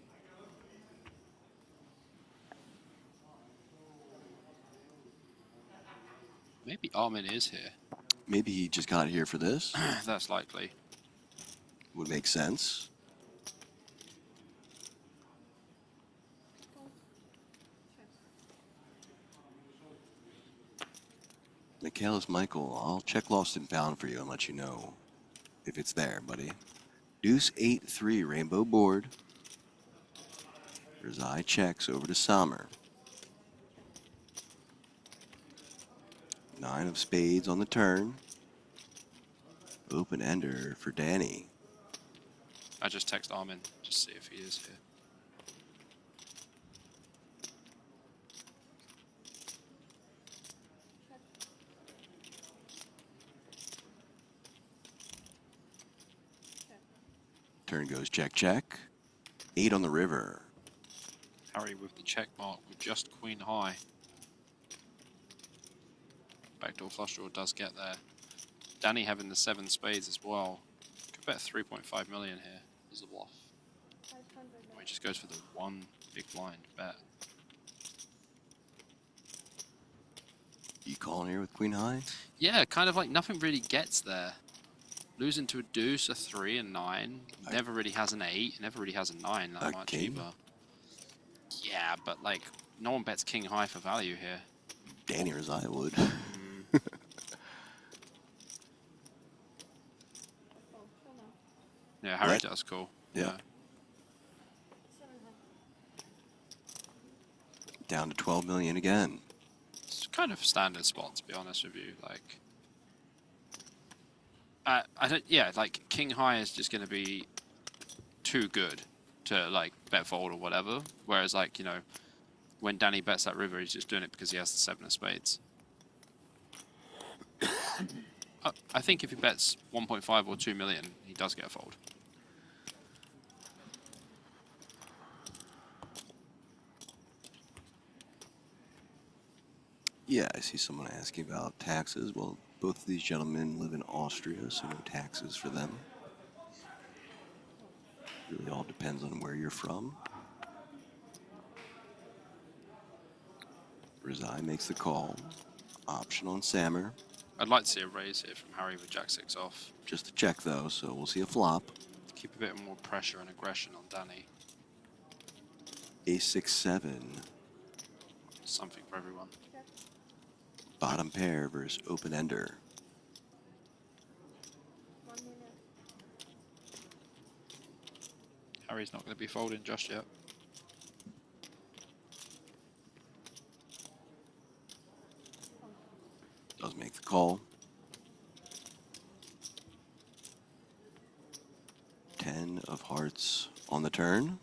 Maybe Armin is here. Maybe he just got here for this. That's likely. Would make sense. Michaelis Michael, I'll check Lost and Found for you and let you know if it's there, buddy. Deuce 8-3 rainbow board. Rezai checks over to Sommer. 9 of spades on the turn. Open ender for Danny. I just text Armin, just see if he is here. Turn goes check, check. 8 on the river. Harry with the check mark with just queen high. Backdoor flush draw does get there. Danny having the 7 spades as well. Could bet 3.5 million here. There's a bluff. 500. Or he just goes for the one big blind bet. You calling here with queen high? Yeah, kind of like nothing really gets there. Losing to a deuce, a 3, and 9. Never really has an 8. Never really has a 9 that much king? either. Yeah, but like no one bets king high for value here. Danny or I would. Yeah, Harry What? does cool. Yeah. Down to 12 million again. It's kind of standard spot, to be honest with you. Like, I don't. Yeah, like king high is just going to be too good to like bet fold or whatever. Whereas like when Danny bets that river, he's just doing it because he has the 7 of spades. I think if he bets 1.5 or 2 million, he does get a fold. Yeah, I see someone asking about taxes. Well, both of these gentlemen live in Austria, so no taxes for them. Really all depends on where you're from. Rizai makes the call. Option on Sammer. I'd like to see a raise here from Harry with Jack-6 off. Just a check, though, so we'll see a flop. Keep a bit more pressure and aggression on Danny. Ace-6-7. Something for everyone. Bottom pair versus open-ender. 1 minute. Harry's not going to be folding just yet. Does make the call. 10 of hearts on the turn.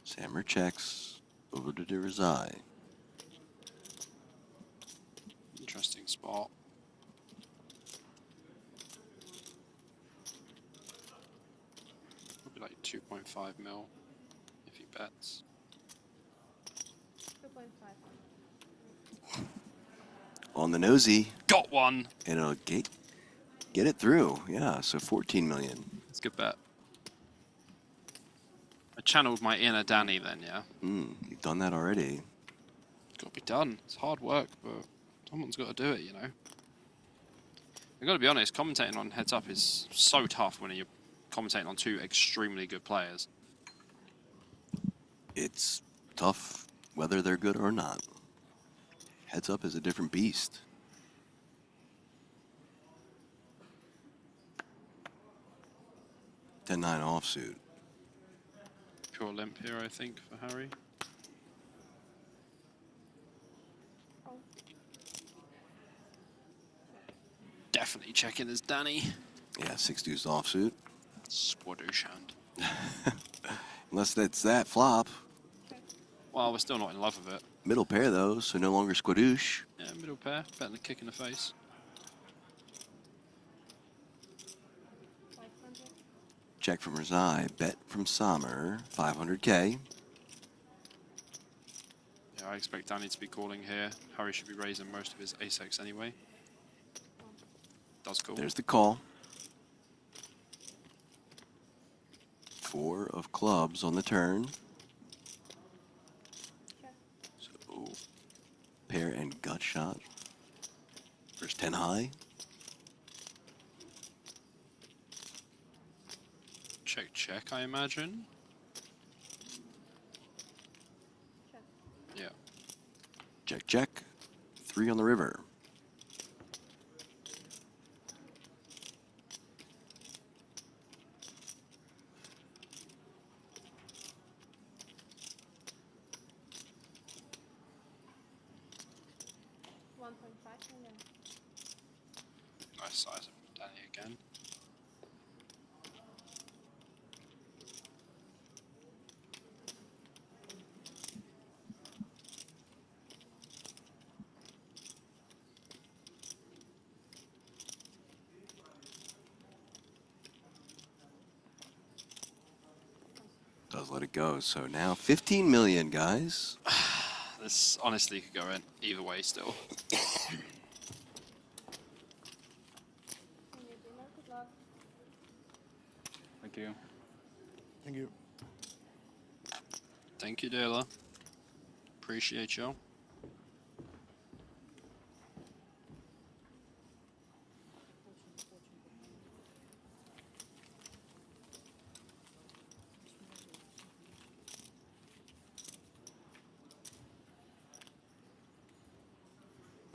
Sammer checks over to Rizai. Interesting spot. Probably like 2.5 mil if he bets. 2.5. On the nosy. Got one. And it'll get it through. Yeah, so 14 million. It's a good bet. I channeled my inner Danny then, yeah? You've done that already. It's got to be done. It's hard work, but someone's got to do it, I've got to be honest, commentating on Heads Up is so tough when you're commentating on 2 extremely good players. It's tough whether they're good or not. Heads Up is a different beast. Ten 9 offsuit. Pure limp here, I think, for Harry. Definitely checking as Danny. Yeah, 6 deuce offsuit. Squadoosh hand. Unless that's that flop. Well, we're still not in love with it. Middle pair though, so no longer squadoosh. Yeah, middle pair, better than a kick in the face. 500. Check from Rizai, bet from Sommer, 500k. Yeah, I expect Danny to be calling here. Harry should be raising most of his ace-x anyway. Does call. There's the call. 4 of clubs on the turn. So, pair and gut shot. First 10 high. Check, check, I imagine. Yeah. Check, check. 3 on the river. Nice size of Danny again. Does let it go. So now 15 million, guys. This honestly could go in either way still. to you. Thank you. Thank you, Dela. Appreciate you.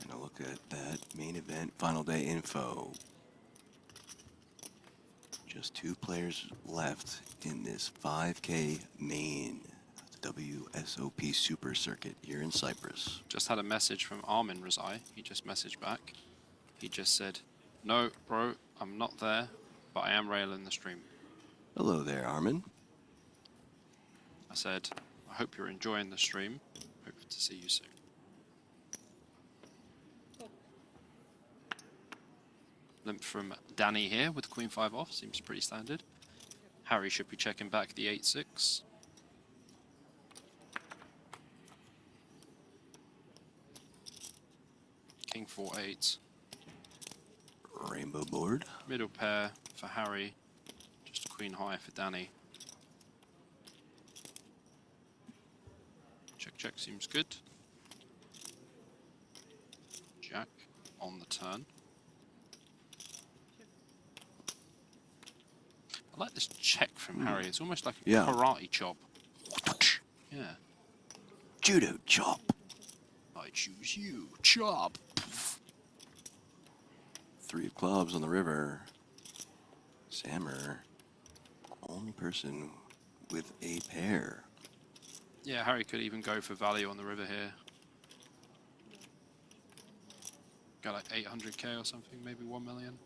And a look at that main event final day info. Just 2 players left in this 5K main WSOP Super Circuit here in Cyprus. Just had a message from Armin Razai. He just messaged back. He just said, "No, bro, I'm not there, but I am railing the stream." Hello there, Armin. I said, "I hope you're enjoying the stream. Hope to see you soon." Limp from Danny here with Queen 5 off. Seems pretty standard. Harry should be checking back the 8-6. King 4-8. Rainbow board. Middle pair for Harry. Just Queen high for Danny. Check, check, seems good. Jack on the turn. I like this check from Harry. It's almost like a karate chop. Yeah. Judo chop. I choose you. Chop. 3 of clubs on the river. Sammer, only person with a pair. Yeah, Harry could even go for value on the river here. Got like 800k or something, maybe 1 million.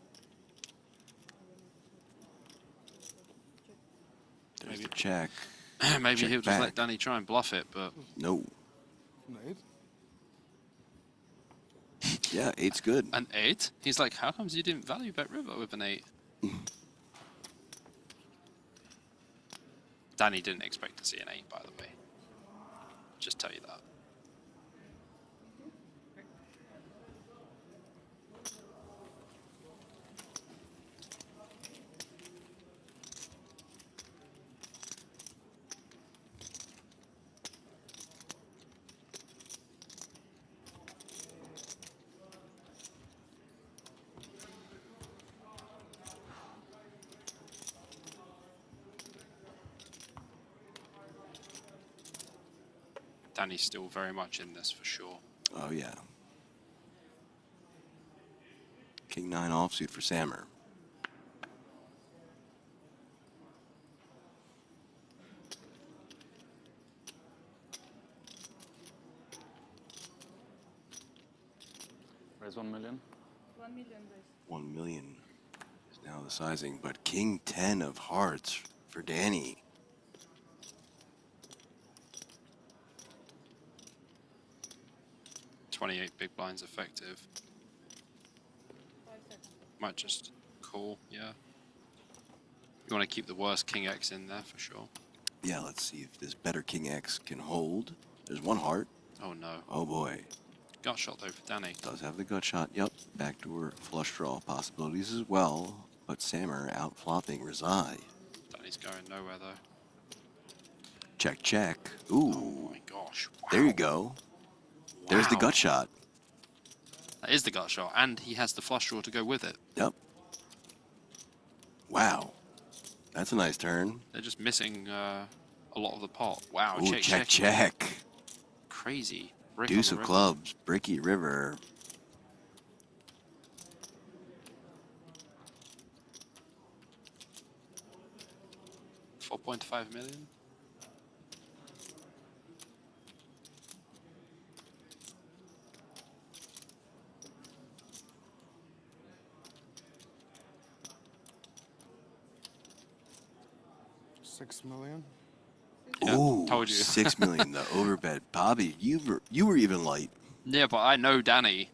There's the check. Maybe Check he'll just back. let Danny try and bluff it, but... No. An 8? Yeah, 8's good. An 8? He's like, how comes you didn't value bet river with an 8? Danny didn't expect to see an 8, by the way. Just tell you that. Danny's still very much in this for sure. Oh, yeah. King 9 offsuit for Sammer. Raise 1 million. 1 million raised. 1 million is now the sizing, but King 10 of hearts for Danny. $28 big blinds effective. 5 seconds. Might just call, yeah. You want to keep the worst King X in there for sure. Yeah, let's see if this better King X can hold. There's 1 heart. Oh no. Oh boy. Gut shot though for Danny. Does have the gut shot. Yep. Backdoor flush draw possibilities as well. But Sammer out flopping Razai. Danny's going nowhere though. Check, check. Ooh. Oh my gosh. Wow. There you go. There's the Wow. gut shot. That is the gut shot, and he has the flush draw to go with it. Yep. Wow. That's a nice turn. They're just missing a lot of the pot. Wow, Ooh, check. Crazy. Brick Deuce on of the river. clubs, Bricky River. $4.5 million. $6 million. Yeah, Ooh, told you. 6 million, the overbet. Bobby, you were even light. Yeah, but I know Danny.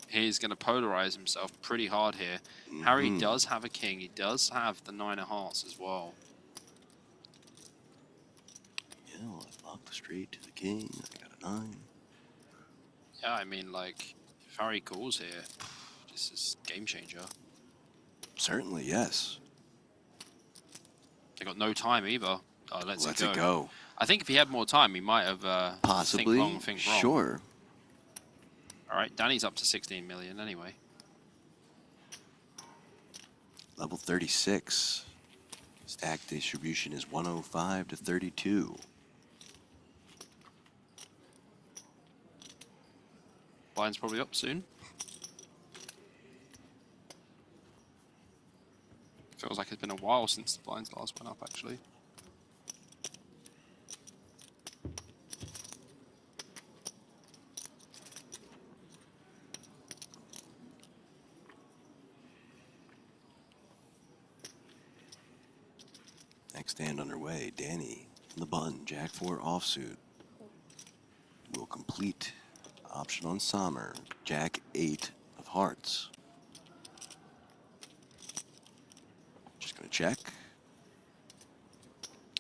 He's going to polarize himself pretty hard here. Harry does have a king. He does have the 9 of hearts as well. Yeah, well, I locked the straight to the king. I got a 9. Yeah, I mean, like, if Harry calls here, this is game changer. Certainly, yes. got no time either. Lets it go. I think if he had more time, he might have Possibly. think wrong. Sure. All right, Danny's up to 16 million anyway. Level 36. Stack distribution is 105 to 32. Blind's probably up soon. Feels like it's been a while since the blinds last went up, actually. Next stand underway. Danny in the button. Jack 4 offsuit. Will complete. Option on Sommer. Jack 8 of hearts. Just going to check.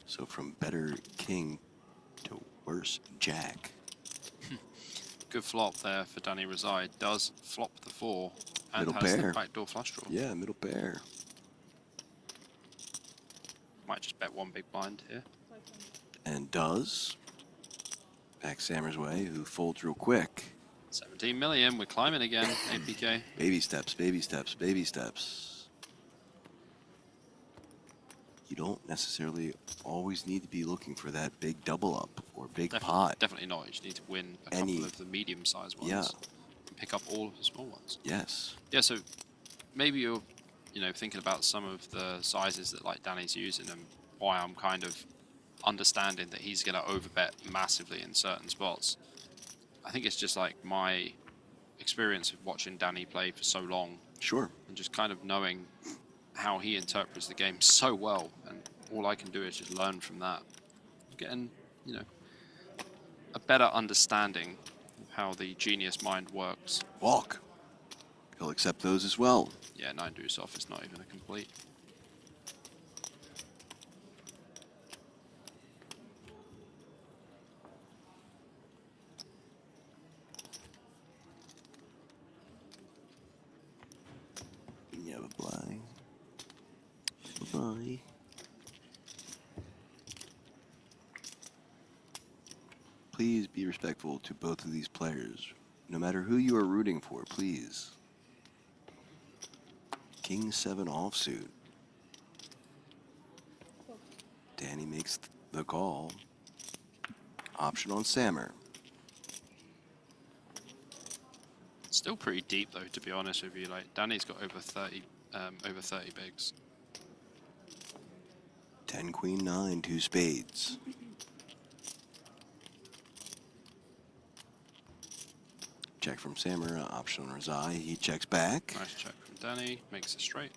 So from better king to worse jack. Good flop there for Danny Reside. Does flop the 4 and Middle has pair. the backdoor flush draw. Yeah, middle pair. Might just bet one big blind here. And does. Back Sammer's way, who folds real quick. 17 million. We're climbing again. APK. Baby steps, baby steps, baby steps. You don't necessarily always need to be looking for that big double up or big pot. Definitely not. You just need to win a couple of the medium-sized ones. Yeah. And pick up all of the small ones. Yes. Yeah, so maybe you're, thinking about some of the sizes that like Danny's using and why I'm kind of understanding that he's going to overbet massively in certain spots. I think it's just like my experience of watching Danny play for so long. Sure. And just kind of knowing how he interprets the game so well, and all I can do is just learn from that. Getting, a better understanding of how the genius mind works. Walk. He'll accept those as well. Yeah, 9 deuce off is not even a complete. You have a blind. Bye-bye. Please be respectful to both of these players. No matter who you are rooting for, please. King 7 offsuit. Danny makes the call. Option on Sammer. Still pretty deep though, to be honest with you. Like Danny's got over 30 bigs. 10 queen 9, 2 spades. Check from Sammer, option on Razai. He checks back. Nice check from Danny, makes it straight.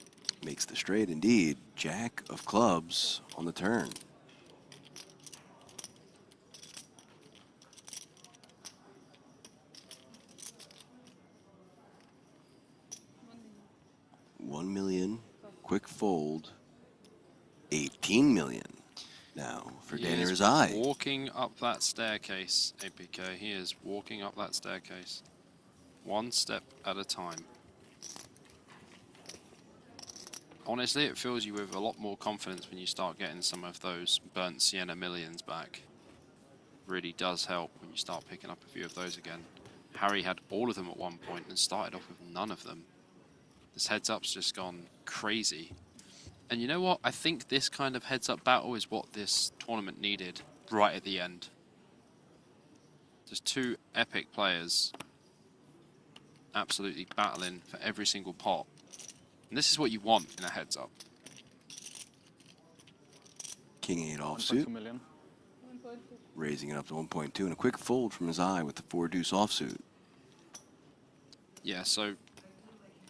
Makes the straight indeed. Jack of clubs on the turn. $1 million, quick fold, 18 million. Now for Danny Razai. Walking up that staircase, APK. He is walking up that staircase. One step at a time. Honestly, it fills you with a lot more confidence when you start getting some of those burnt Sienna millions back. Really does help when you start picking up a few of those again. Harry had all of them at one point and started off with none of them. This heads-up's just gone crazy. And you know what? I think this kind of heads-up battle is what this tournament needed right at the end. Just two epic players absolutely battling for every single pot. And this is what you want in a heads-up. King 8 offsuit. Raising it up to 1.2 and a quick fold from his eye with the 4 deuce offsuit. Yeah, so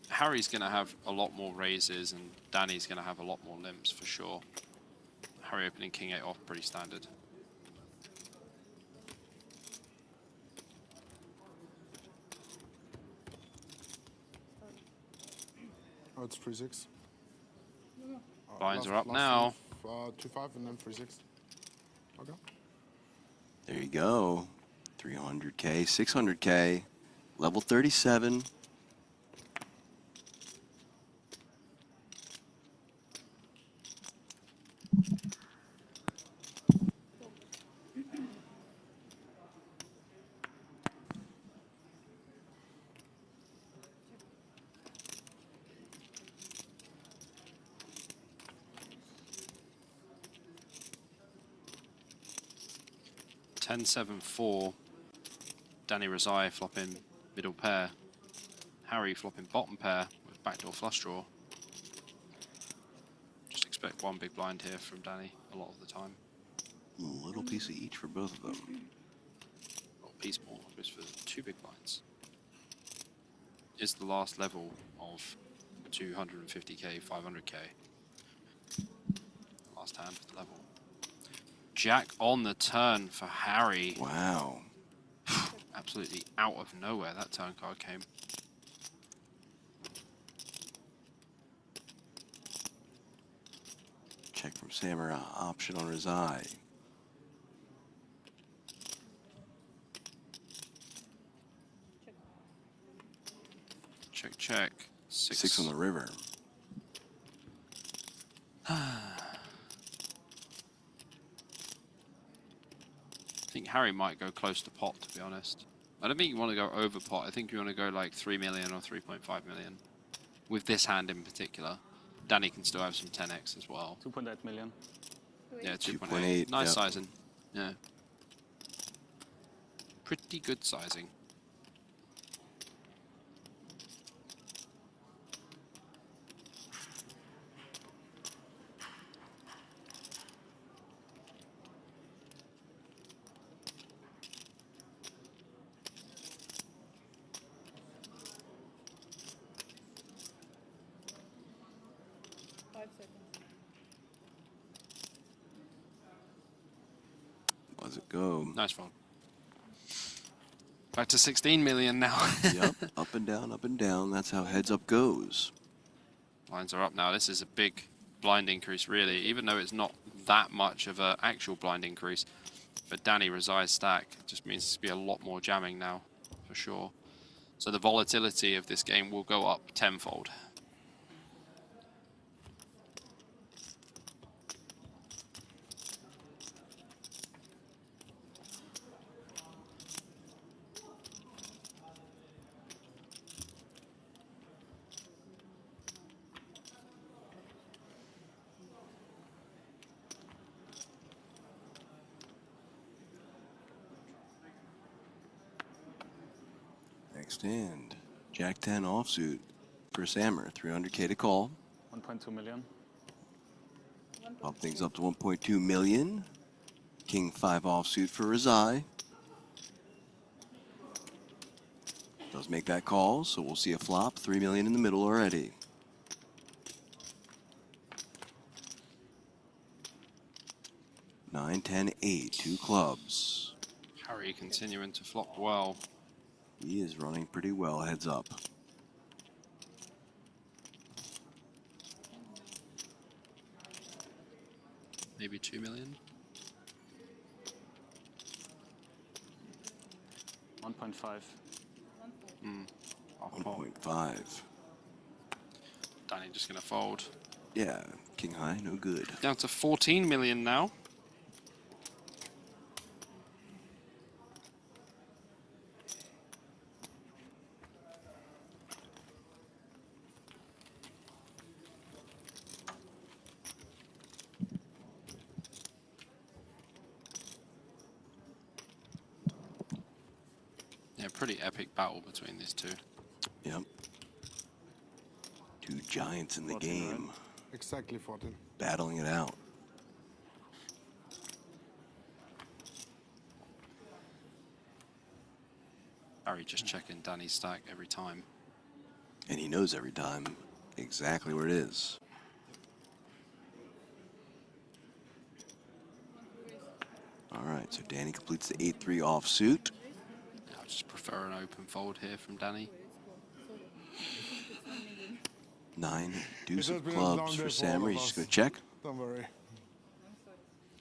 Harry's going to have a lot more raises and Danny's going to have a lot more limps for sure. Harry opening King 8 off, pretty standard. Oh, it's 3-6. Blinds are up now. 2-5 and then 3-6. Okay. There you go. 300K, 600K, level 37. 10-7-4. Danny Rezai flopping middle pair. Harry flopping bottom pair with backdoor flush draw. Just expect one big blind here from Danny a lot of the time. A little piece of each for both of them. Well, piece more goes for 2 big blinds. Is the last level of 250k, 500k. Last hand for the level. Jack on the turn for Harry. Wow. Absolutely out of nowhere that turn card came. Check from Samurai, option on his eye. Check, check. 6 on the river. I think Harry might go close to pot, to be honest. I don't think you want to go over pot. I think you want to go like 3 million or 3.5 million. With this hand in particular. Danny can still have some 10x as well. 2.8 million. Yeah, 2.8. 2.8, Nice yep. sizing. Yeah. Pretty good sizing. Let's it go. Nice fold. Back to 16 million now. Yep, up and down, up and down. That's how heads up goes. Lines are up now. This is a big blind increase, really, even though it's not that much of an actual blind increase. For Danny Rezai's stack, it just means there's going to be a lot more jamming now, for sure. So the volatility of this game will go up tenfold. Next hand, Jack 10 offsuit for Sammer, 300k to call. 1.2 million. Up things up to 1.2 million. King 5 offsuit for Rezai. Does make that call, so we'll see a flop. 3 million in the middle already. Nine, 10, 8, 2 clubs. Harry continuing to flop well. He is running pretty well, heads up. Maybe 2 million. 1.5. 1.5. Danny just going to fold. Yeah, king high, no good. Down to 14 million now. Yeah, pretty epic battle between these two. Yep. Two giants in the 14, game. right? Exactly 14. Battling it out. Harry just checking Danny's stack every time. And he knows every time exactly where it is. All right, so Danny completes the 8-3 offsuit. I just prefer an open fold here from Danny. 9, deuce It has of been a long clubs day for for all Sammer. of He's just us. going to check. Don't worry.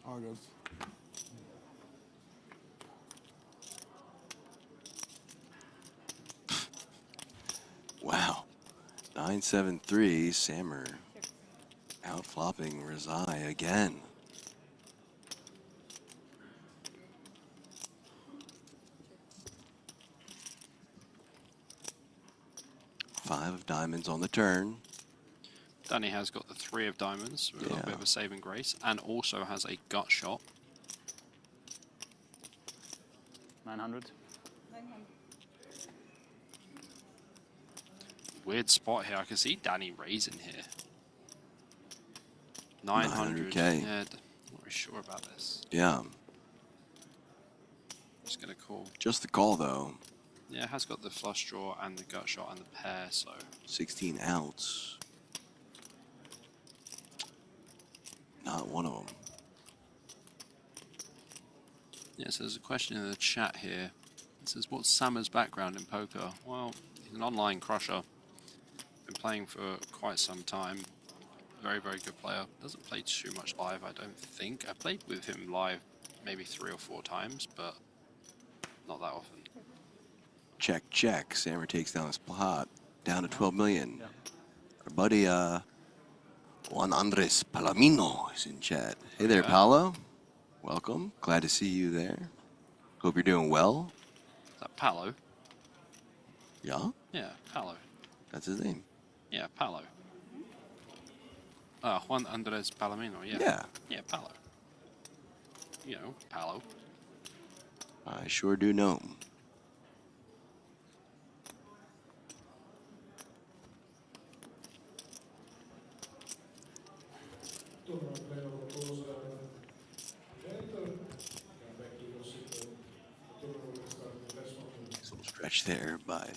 All good. Wow. 9-7-3, Sammer out flopping Rezai again. Five of diamonds on the turn. Danny has got the 3 of diamonds with a little bit of a saving grace and also has a gut shot. 900. 900. Weird spot here. I can see Danny raising here. 900. 900K. Yeah, not really sure about this. Yeah. Just gonna call. Just the call, though. Yeah, it has got the flush draw and the gut shot and the pair, so. 16 outs. Not one of them. Yeah, so there's a question in the chat here. It says, what's Sammer's background in poker? Well, he's an online crusher. Been playing for quite some time. Very, very good player. Doesn't play too much live, I don't think. I played with him live maybe 3 or 4 times, but not that often. Check, check. Sammer takes down his pot. Down to 12 million. Our buddy, Juan Andres Palomino is in chat. Hey there, Paolo. Welcome. Glad to see you there. Hope you're doing well. Is that Palo? Yeah? Yeah, Palo. That's his name. Yeah, Palo. Juan Andres Palomino, yeah. Yeah. Yeah, Palo. You know, Palo. I sure do know him. Some stretch there by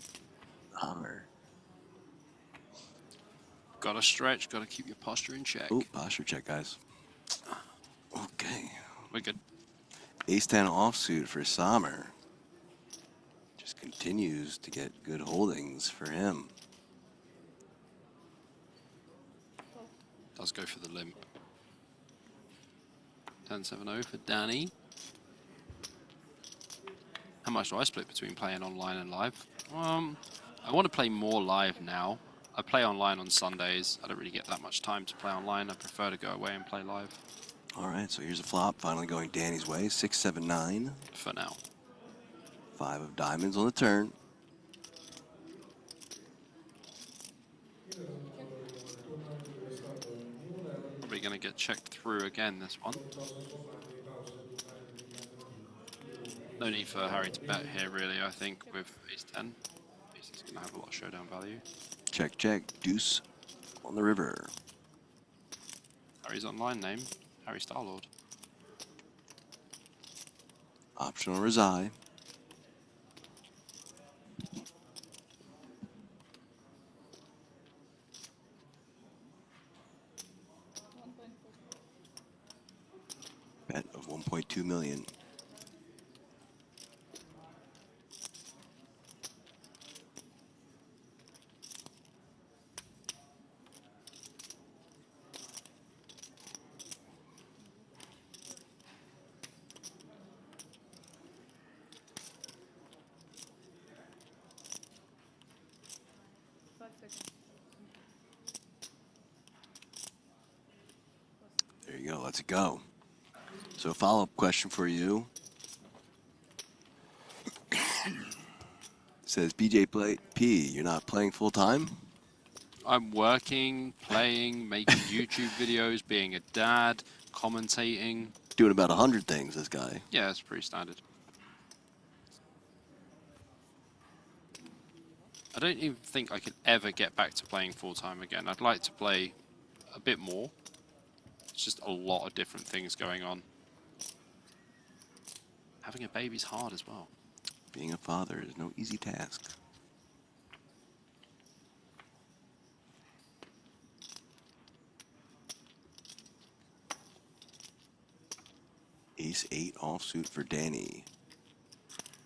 Hammer. Gotta stretch, gotta keep your posture in check. Oh, posture check, guys. Okay. We're good. Ace-10 offsuit for Sommer. Just continues to get good holdings for him. Does go for the limp. 10-7-0 for Danny. How much do I split between playing online and live? I want to play more live now. I play online on Sundays. I don't really get that much time to play online. I prefer to go away and play live. All right, so here's a flop. Finally going Danny's way. 6, 7, 9. For now. 5 of diamonds on the turn. Probably going to get checked through again, this one. No need for Harry to bet here, really, I think, with ace-10. Ace is going to have a lot of showdown value. Check, check. Deuce on the river. Harry's online name, Harry Starlord. Optional Rezai. Bet of 1.2 million. There you go. Let's go. So, follow-up question for you. Says BJ P, you're not playing full-time? I'm working, playing, making YouTube videos, being a dad, commentating. Doing about 100 things, this guy. Yeah, it's pretty standard. I don't even think I could ever get back to playing full-time again. I'd like to play a bit more. It's just a lot of different things going on. Having a baby's hard as well. Being a father is no easy task. Ace-8 offsuit for Danny.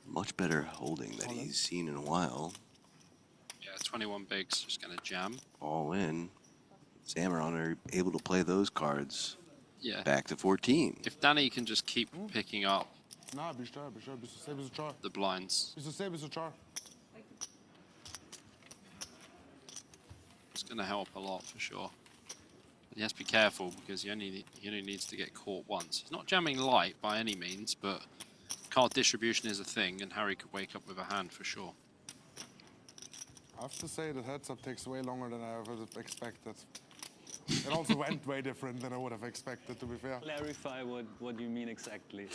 Much better holding that he's seen in a while. Yeah, 21 bigs, just gonna jam. All in. Sammer are able to play those cards. Yeah. Back to 14. If Danny can just keep picking up the blinds, it's going to help a lot for sure. But he has to be careful because he only needs to get caught once. He's not jamming light by any means, but card distribution is a thing, and Harry could wake up with a hand for sure. I have to say that heads up takes way longer than I would have expected. It also went way different than I would have expected, to be fair. Clarify what you mean exactly.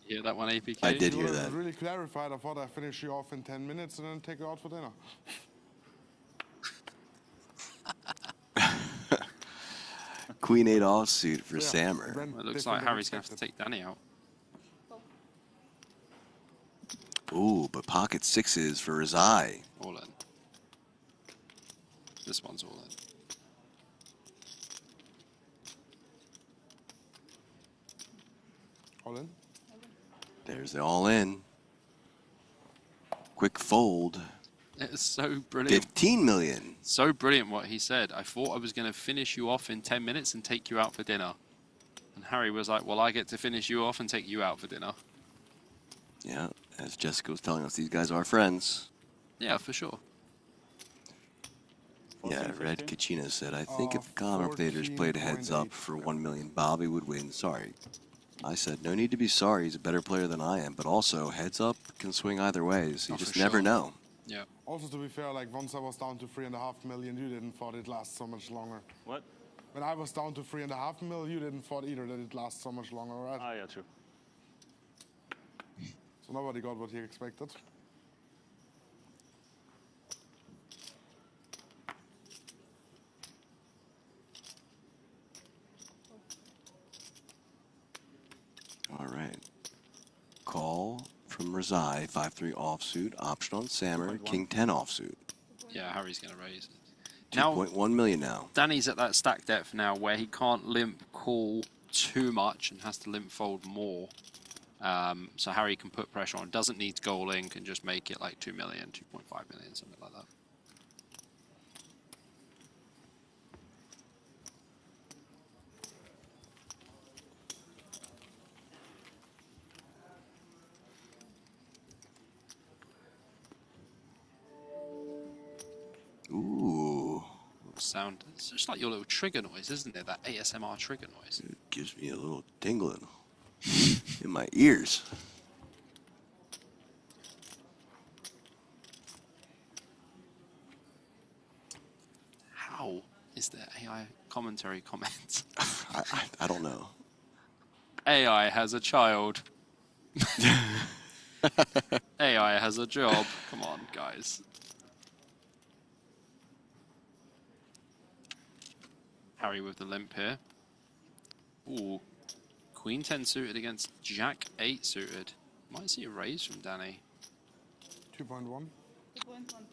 hear that one, APK? I did You hear were that. really clarified. I thought I'd finish you off in 10 minutes and then take you out for dinner. Queen 8 offsuit for Yeah, Sammer. then Well, it looks different like than Harry's going to have to expected. take Danny out. Ooh, but pocket sixes for Razai. All in. This one's all in. All in? There's the all in. Quick fold. It's so brilliant. 15 million. So brilliant what he said. I thought I was going to finish you off in 10 minutes and take you out for dinner. And Harry was like, well, I get to finish you off and take you out for dinner. Yeah, as Jessica was telling us, these guys are friends. Yeah, for sure. Yeah, Red Kachina said, I think if the commentators played heads up for 1 million, Bobby would win. Sorry. I said, no need to be sorry. He's a better player than I am. But also, heads up can swing either way, so you just never know. Yeah. Also, to be fair, like once I was down to 3.5 million, you didn't thought it lasts so much longer. What? When I was down to 3.5 million, you didn't thought either that it lasts so much longer, right? Ah, yeah, true. So nobody got what he expected. All right. Call from Razai, 5-3 offsuit, option on Sammer, King 10 offsuit. Yeah, Harry's going to raise it. Now, 2.1 million now. Danny's at that stack depth now where he can't limp call too much and has to limp fold more. So Harry can put pressure on. Doesn't need to go all in, can just make it like 2 million, 2.5 million, something like that. Ooh. Sound. It's just like your little trigger noise, isn't it? That ASMR trigger noise. It gives me a little tingling in my ears. How is there AI commentary comments? I don't know. AI has a child. AI has a job. Come on, guys. Harry with the limp here. Ooh. Queen 10 suited against Jack 8 suited. Might see a raise from Danny. 2.1.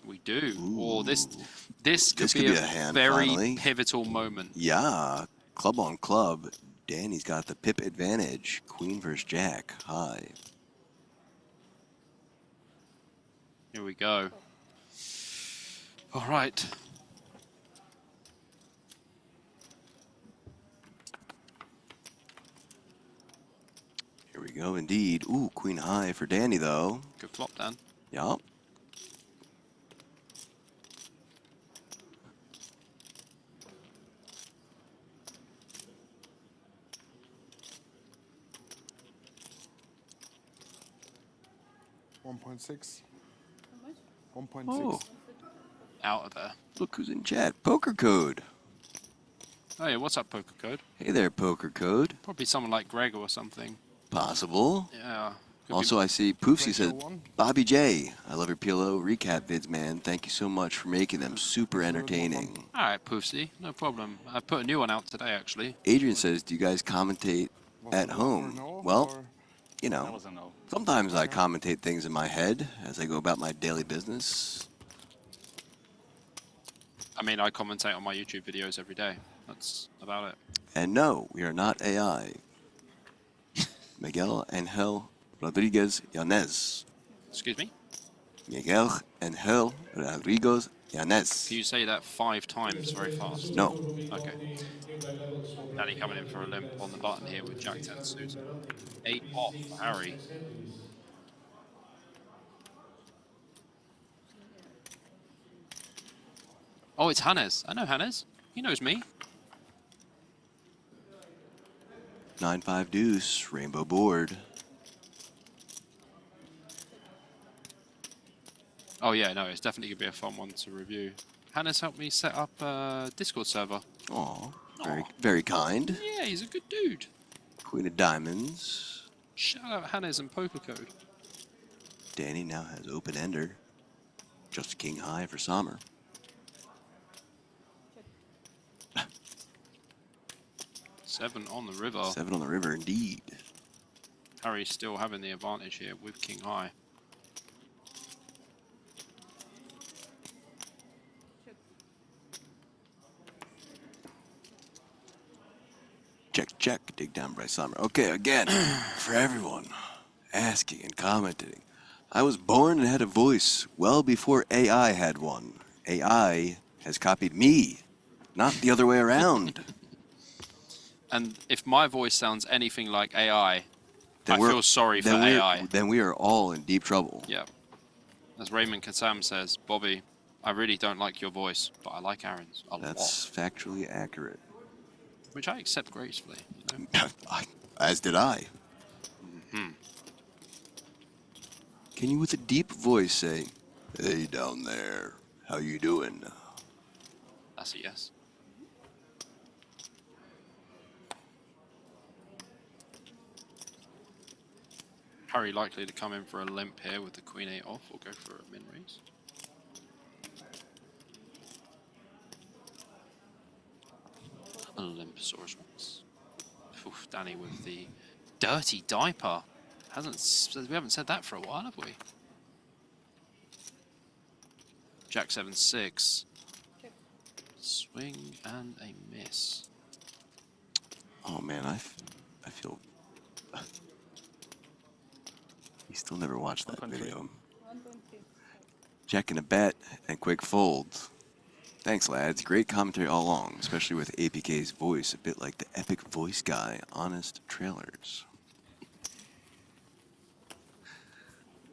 We do. Or this could This be could a be a hand, very finally. pivotal moment. Yeah, club on club. Danny's got the pip advantage. Queen versus Jack. High. Here we go. All right. Here we go, indeed. Ooh, queen high for Danny, though. Good flop, Dan. Yup. $1.6. 1.6. Oh, Out of there. look who's in chat. Poker Code. Oh yeah, what's up, Poker Code? Hey there, Poker Code. Probably someone like Greg or something. Possible. Yeah. Also, I see Poofsy says, Bobby J, I love your PLO recap vids, man. Thank you so much for making them super entertaining. All right, Poofsy, no problem. I put a new one out today, actually. Adrian says, do you guys commentate at home? Well, you know, sometimes I commentate things in my head as I go about my daily business. I mean, I commentate on my YouTube videos every day. That's about it. And no, we are not AI. Miguel Angel Rodriguez Yanez. Excuse me? Miguel Angel Rodriguez Yanez. Can you say that 5 times very fast? No. Okay. Danny coming in for a limp on the button here with Jack 10 suit. 8 off for Harry. Oh, it's Hannes. I know Hannes. He knows me. 9-5 deuce, rainbow board. Oh yeah, no, it's definitely gonna be a fun one to review. Hannes helped me set up a Discord server. Aw, very kind. Yeah, he's a good dude. Queen of diamonds. Shout out Hannes and Poker Code. Danny now has open ender. Just king high for Sommer. Seven on the river. 7 on the river, indeed. Harry's still having the advantage here with king high. Check, check. Dig down by Sommer. Okay, again, for everyone asking and commenting. I was born and had a voice well before AI had one. AI has copied me, not the other way around. And if my voice sounds anything like AI, I feel sorry for AI. Then we are all in deep trouble. Yeah. As Raymond Kassam says, Bobby, I really don't like your voice, but I like Aaron's a lot. That's factually accurate. Which I accept gracefully. You know? As did I. Mm-hmm. Can you, with a deep voice, say, "Hey, down there, how you doing?" That's a yes. Harry likely to come in for a limp here with the queen 8 off, or go for a min raise. A limp Saurus Rex. Oof, Danny with the dirty diaper. We haven't said that for a while, have we? Jack 7-6. Swing and a miss. Oh man, I feel. You still never watched that video. Checking a bet and quick folds. Thanks, lads. Great commentary all along, especially with APK's voice, a bit like the epic voice guy, Honest Trailers.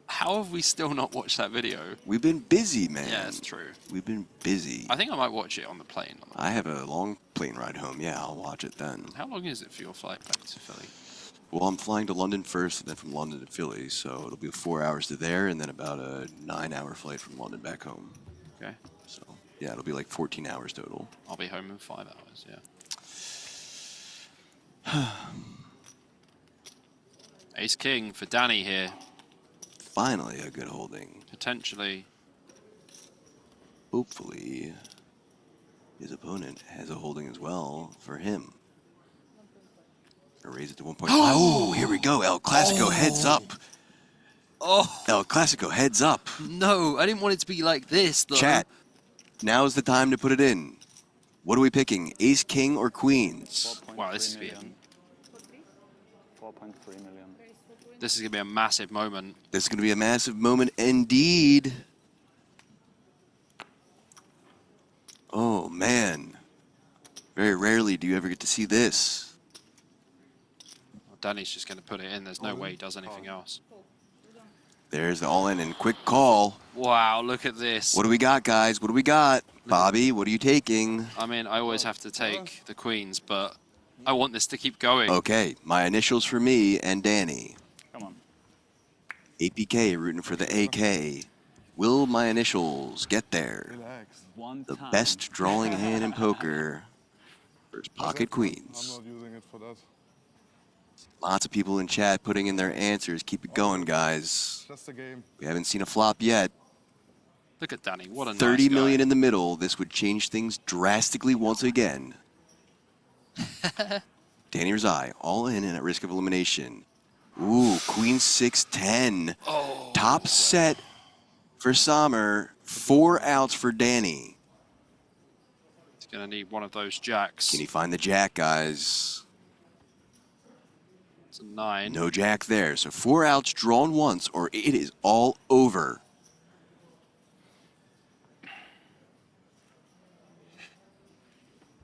How have we still not watched that video? We've been busy, man. Yeah, it's true. We've been busy. I think I might watch it on the plane. I have a long plane ride home. Yeah, I'll watch it then. How long is it for your flight back to Philly? Well, I'm flying to London first, and then from London to Philly, so it'll be 4 hours to there, and then about a 9-hour flight from London back home. Okay. So, yeah, it'll be like 14 hours total. I'll be home in 5 hours, yeah. Ace King for Danny here. Finally a good holding. Potentially. Hopefully, his opponent has a holding as well for him. Gonna raise it to 1.5. Oh, here we go. El Clasico heads up. Oh. El Clasico heads up. No, I didn't want it to be like this, though. Chat. Now is the time to put it in. What are we picking? Ace, king, or queens? Wow, this is 4.3 million. This is going to be a massive moment. This is going to be a massive moment indeed. Oh, man. Very rarely do you ever get to see this. Well, Danny's just going to put it in. There's no way he does anything else. There's the all-in and quick call. Wow, look at this. What do we got, guys? What do we got? Bobby, what are you taking? I mean, I always have to take the queens, but I want this to keep going. Okay, my initials for me and Danny. Come on. APK rooting for the AK. Will my initials get there? The best drawing hand in poker. First pocket queens. I'm not using it for that. Lots of people in chat putting in their answers. Keep it going, guys. Just a game. We haven't seen a flop yet. Look at Danny. What a 30 nice guy. million in the middle. This would change things drastically once again. Danny Rizai, all in and at risk of elimination. Ooh, Queen 6-10. Oh. Top set for Sommer. 4 outs for Danny. He's going to need one of those jacks. Can he find the jack, guys? It's a 9. No jack there. So 4 outs drawn once, or it is all over.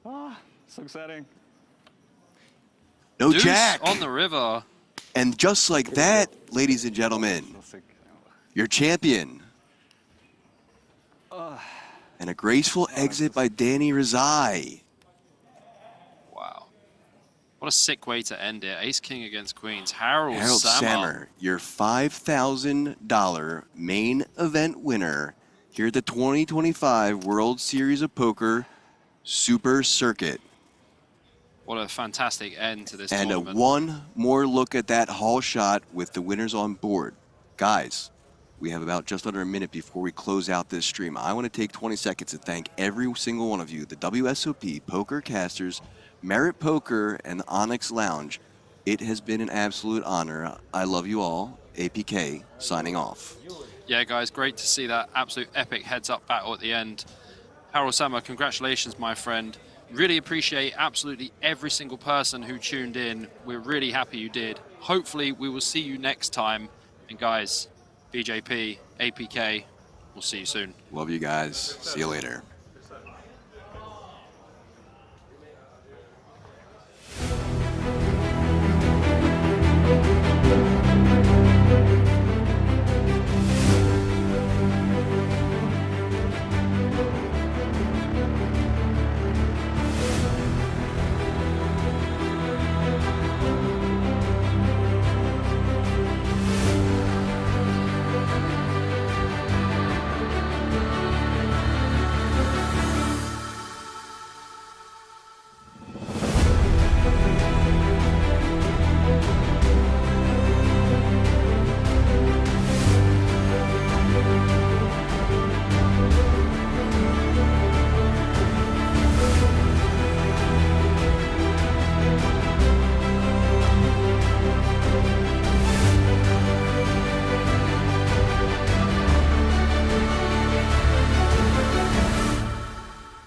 Ah, so exciting. No Deuce jack. on the river. And just like that, ladies and gentlemen, your champion. And a graceful exit by Danny Rizai. Wow. What a sick way to end it. Ace King against Queens. Harold Sammer, your $5,000 main event winner here at the 2025 World Series of Poker Super Circuit. What a fantastic end to this And tournament. one more look at that hall shot with the winners on board. Guys, we have about just under a minute before we close out this stream. I want to take 20 seconds to thank every single one of you, the WSOP, Poker Casters, Merit Poker, and the Onyx Lounge. It has been an absolute honor. I love you all. APK signing off. Yeah, guys, great to see that absolute epic heads-up battle at the end. Harold Sama, congratulations, my friend. Really appreciate absolutely every single person who tuned in. We're really happy you did. Hopefully, we will see you next time. And guys, BJP, APK, we'll see you soon. Love you guys. See you later.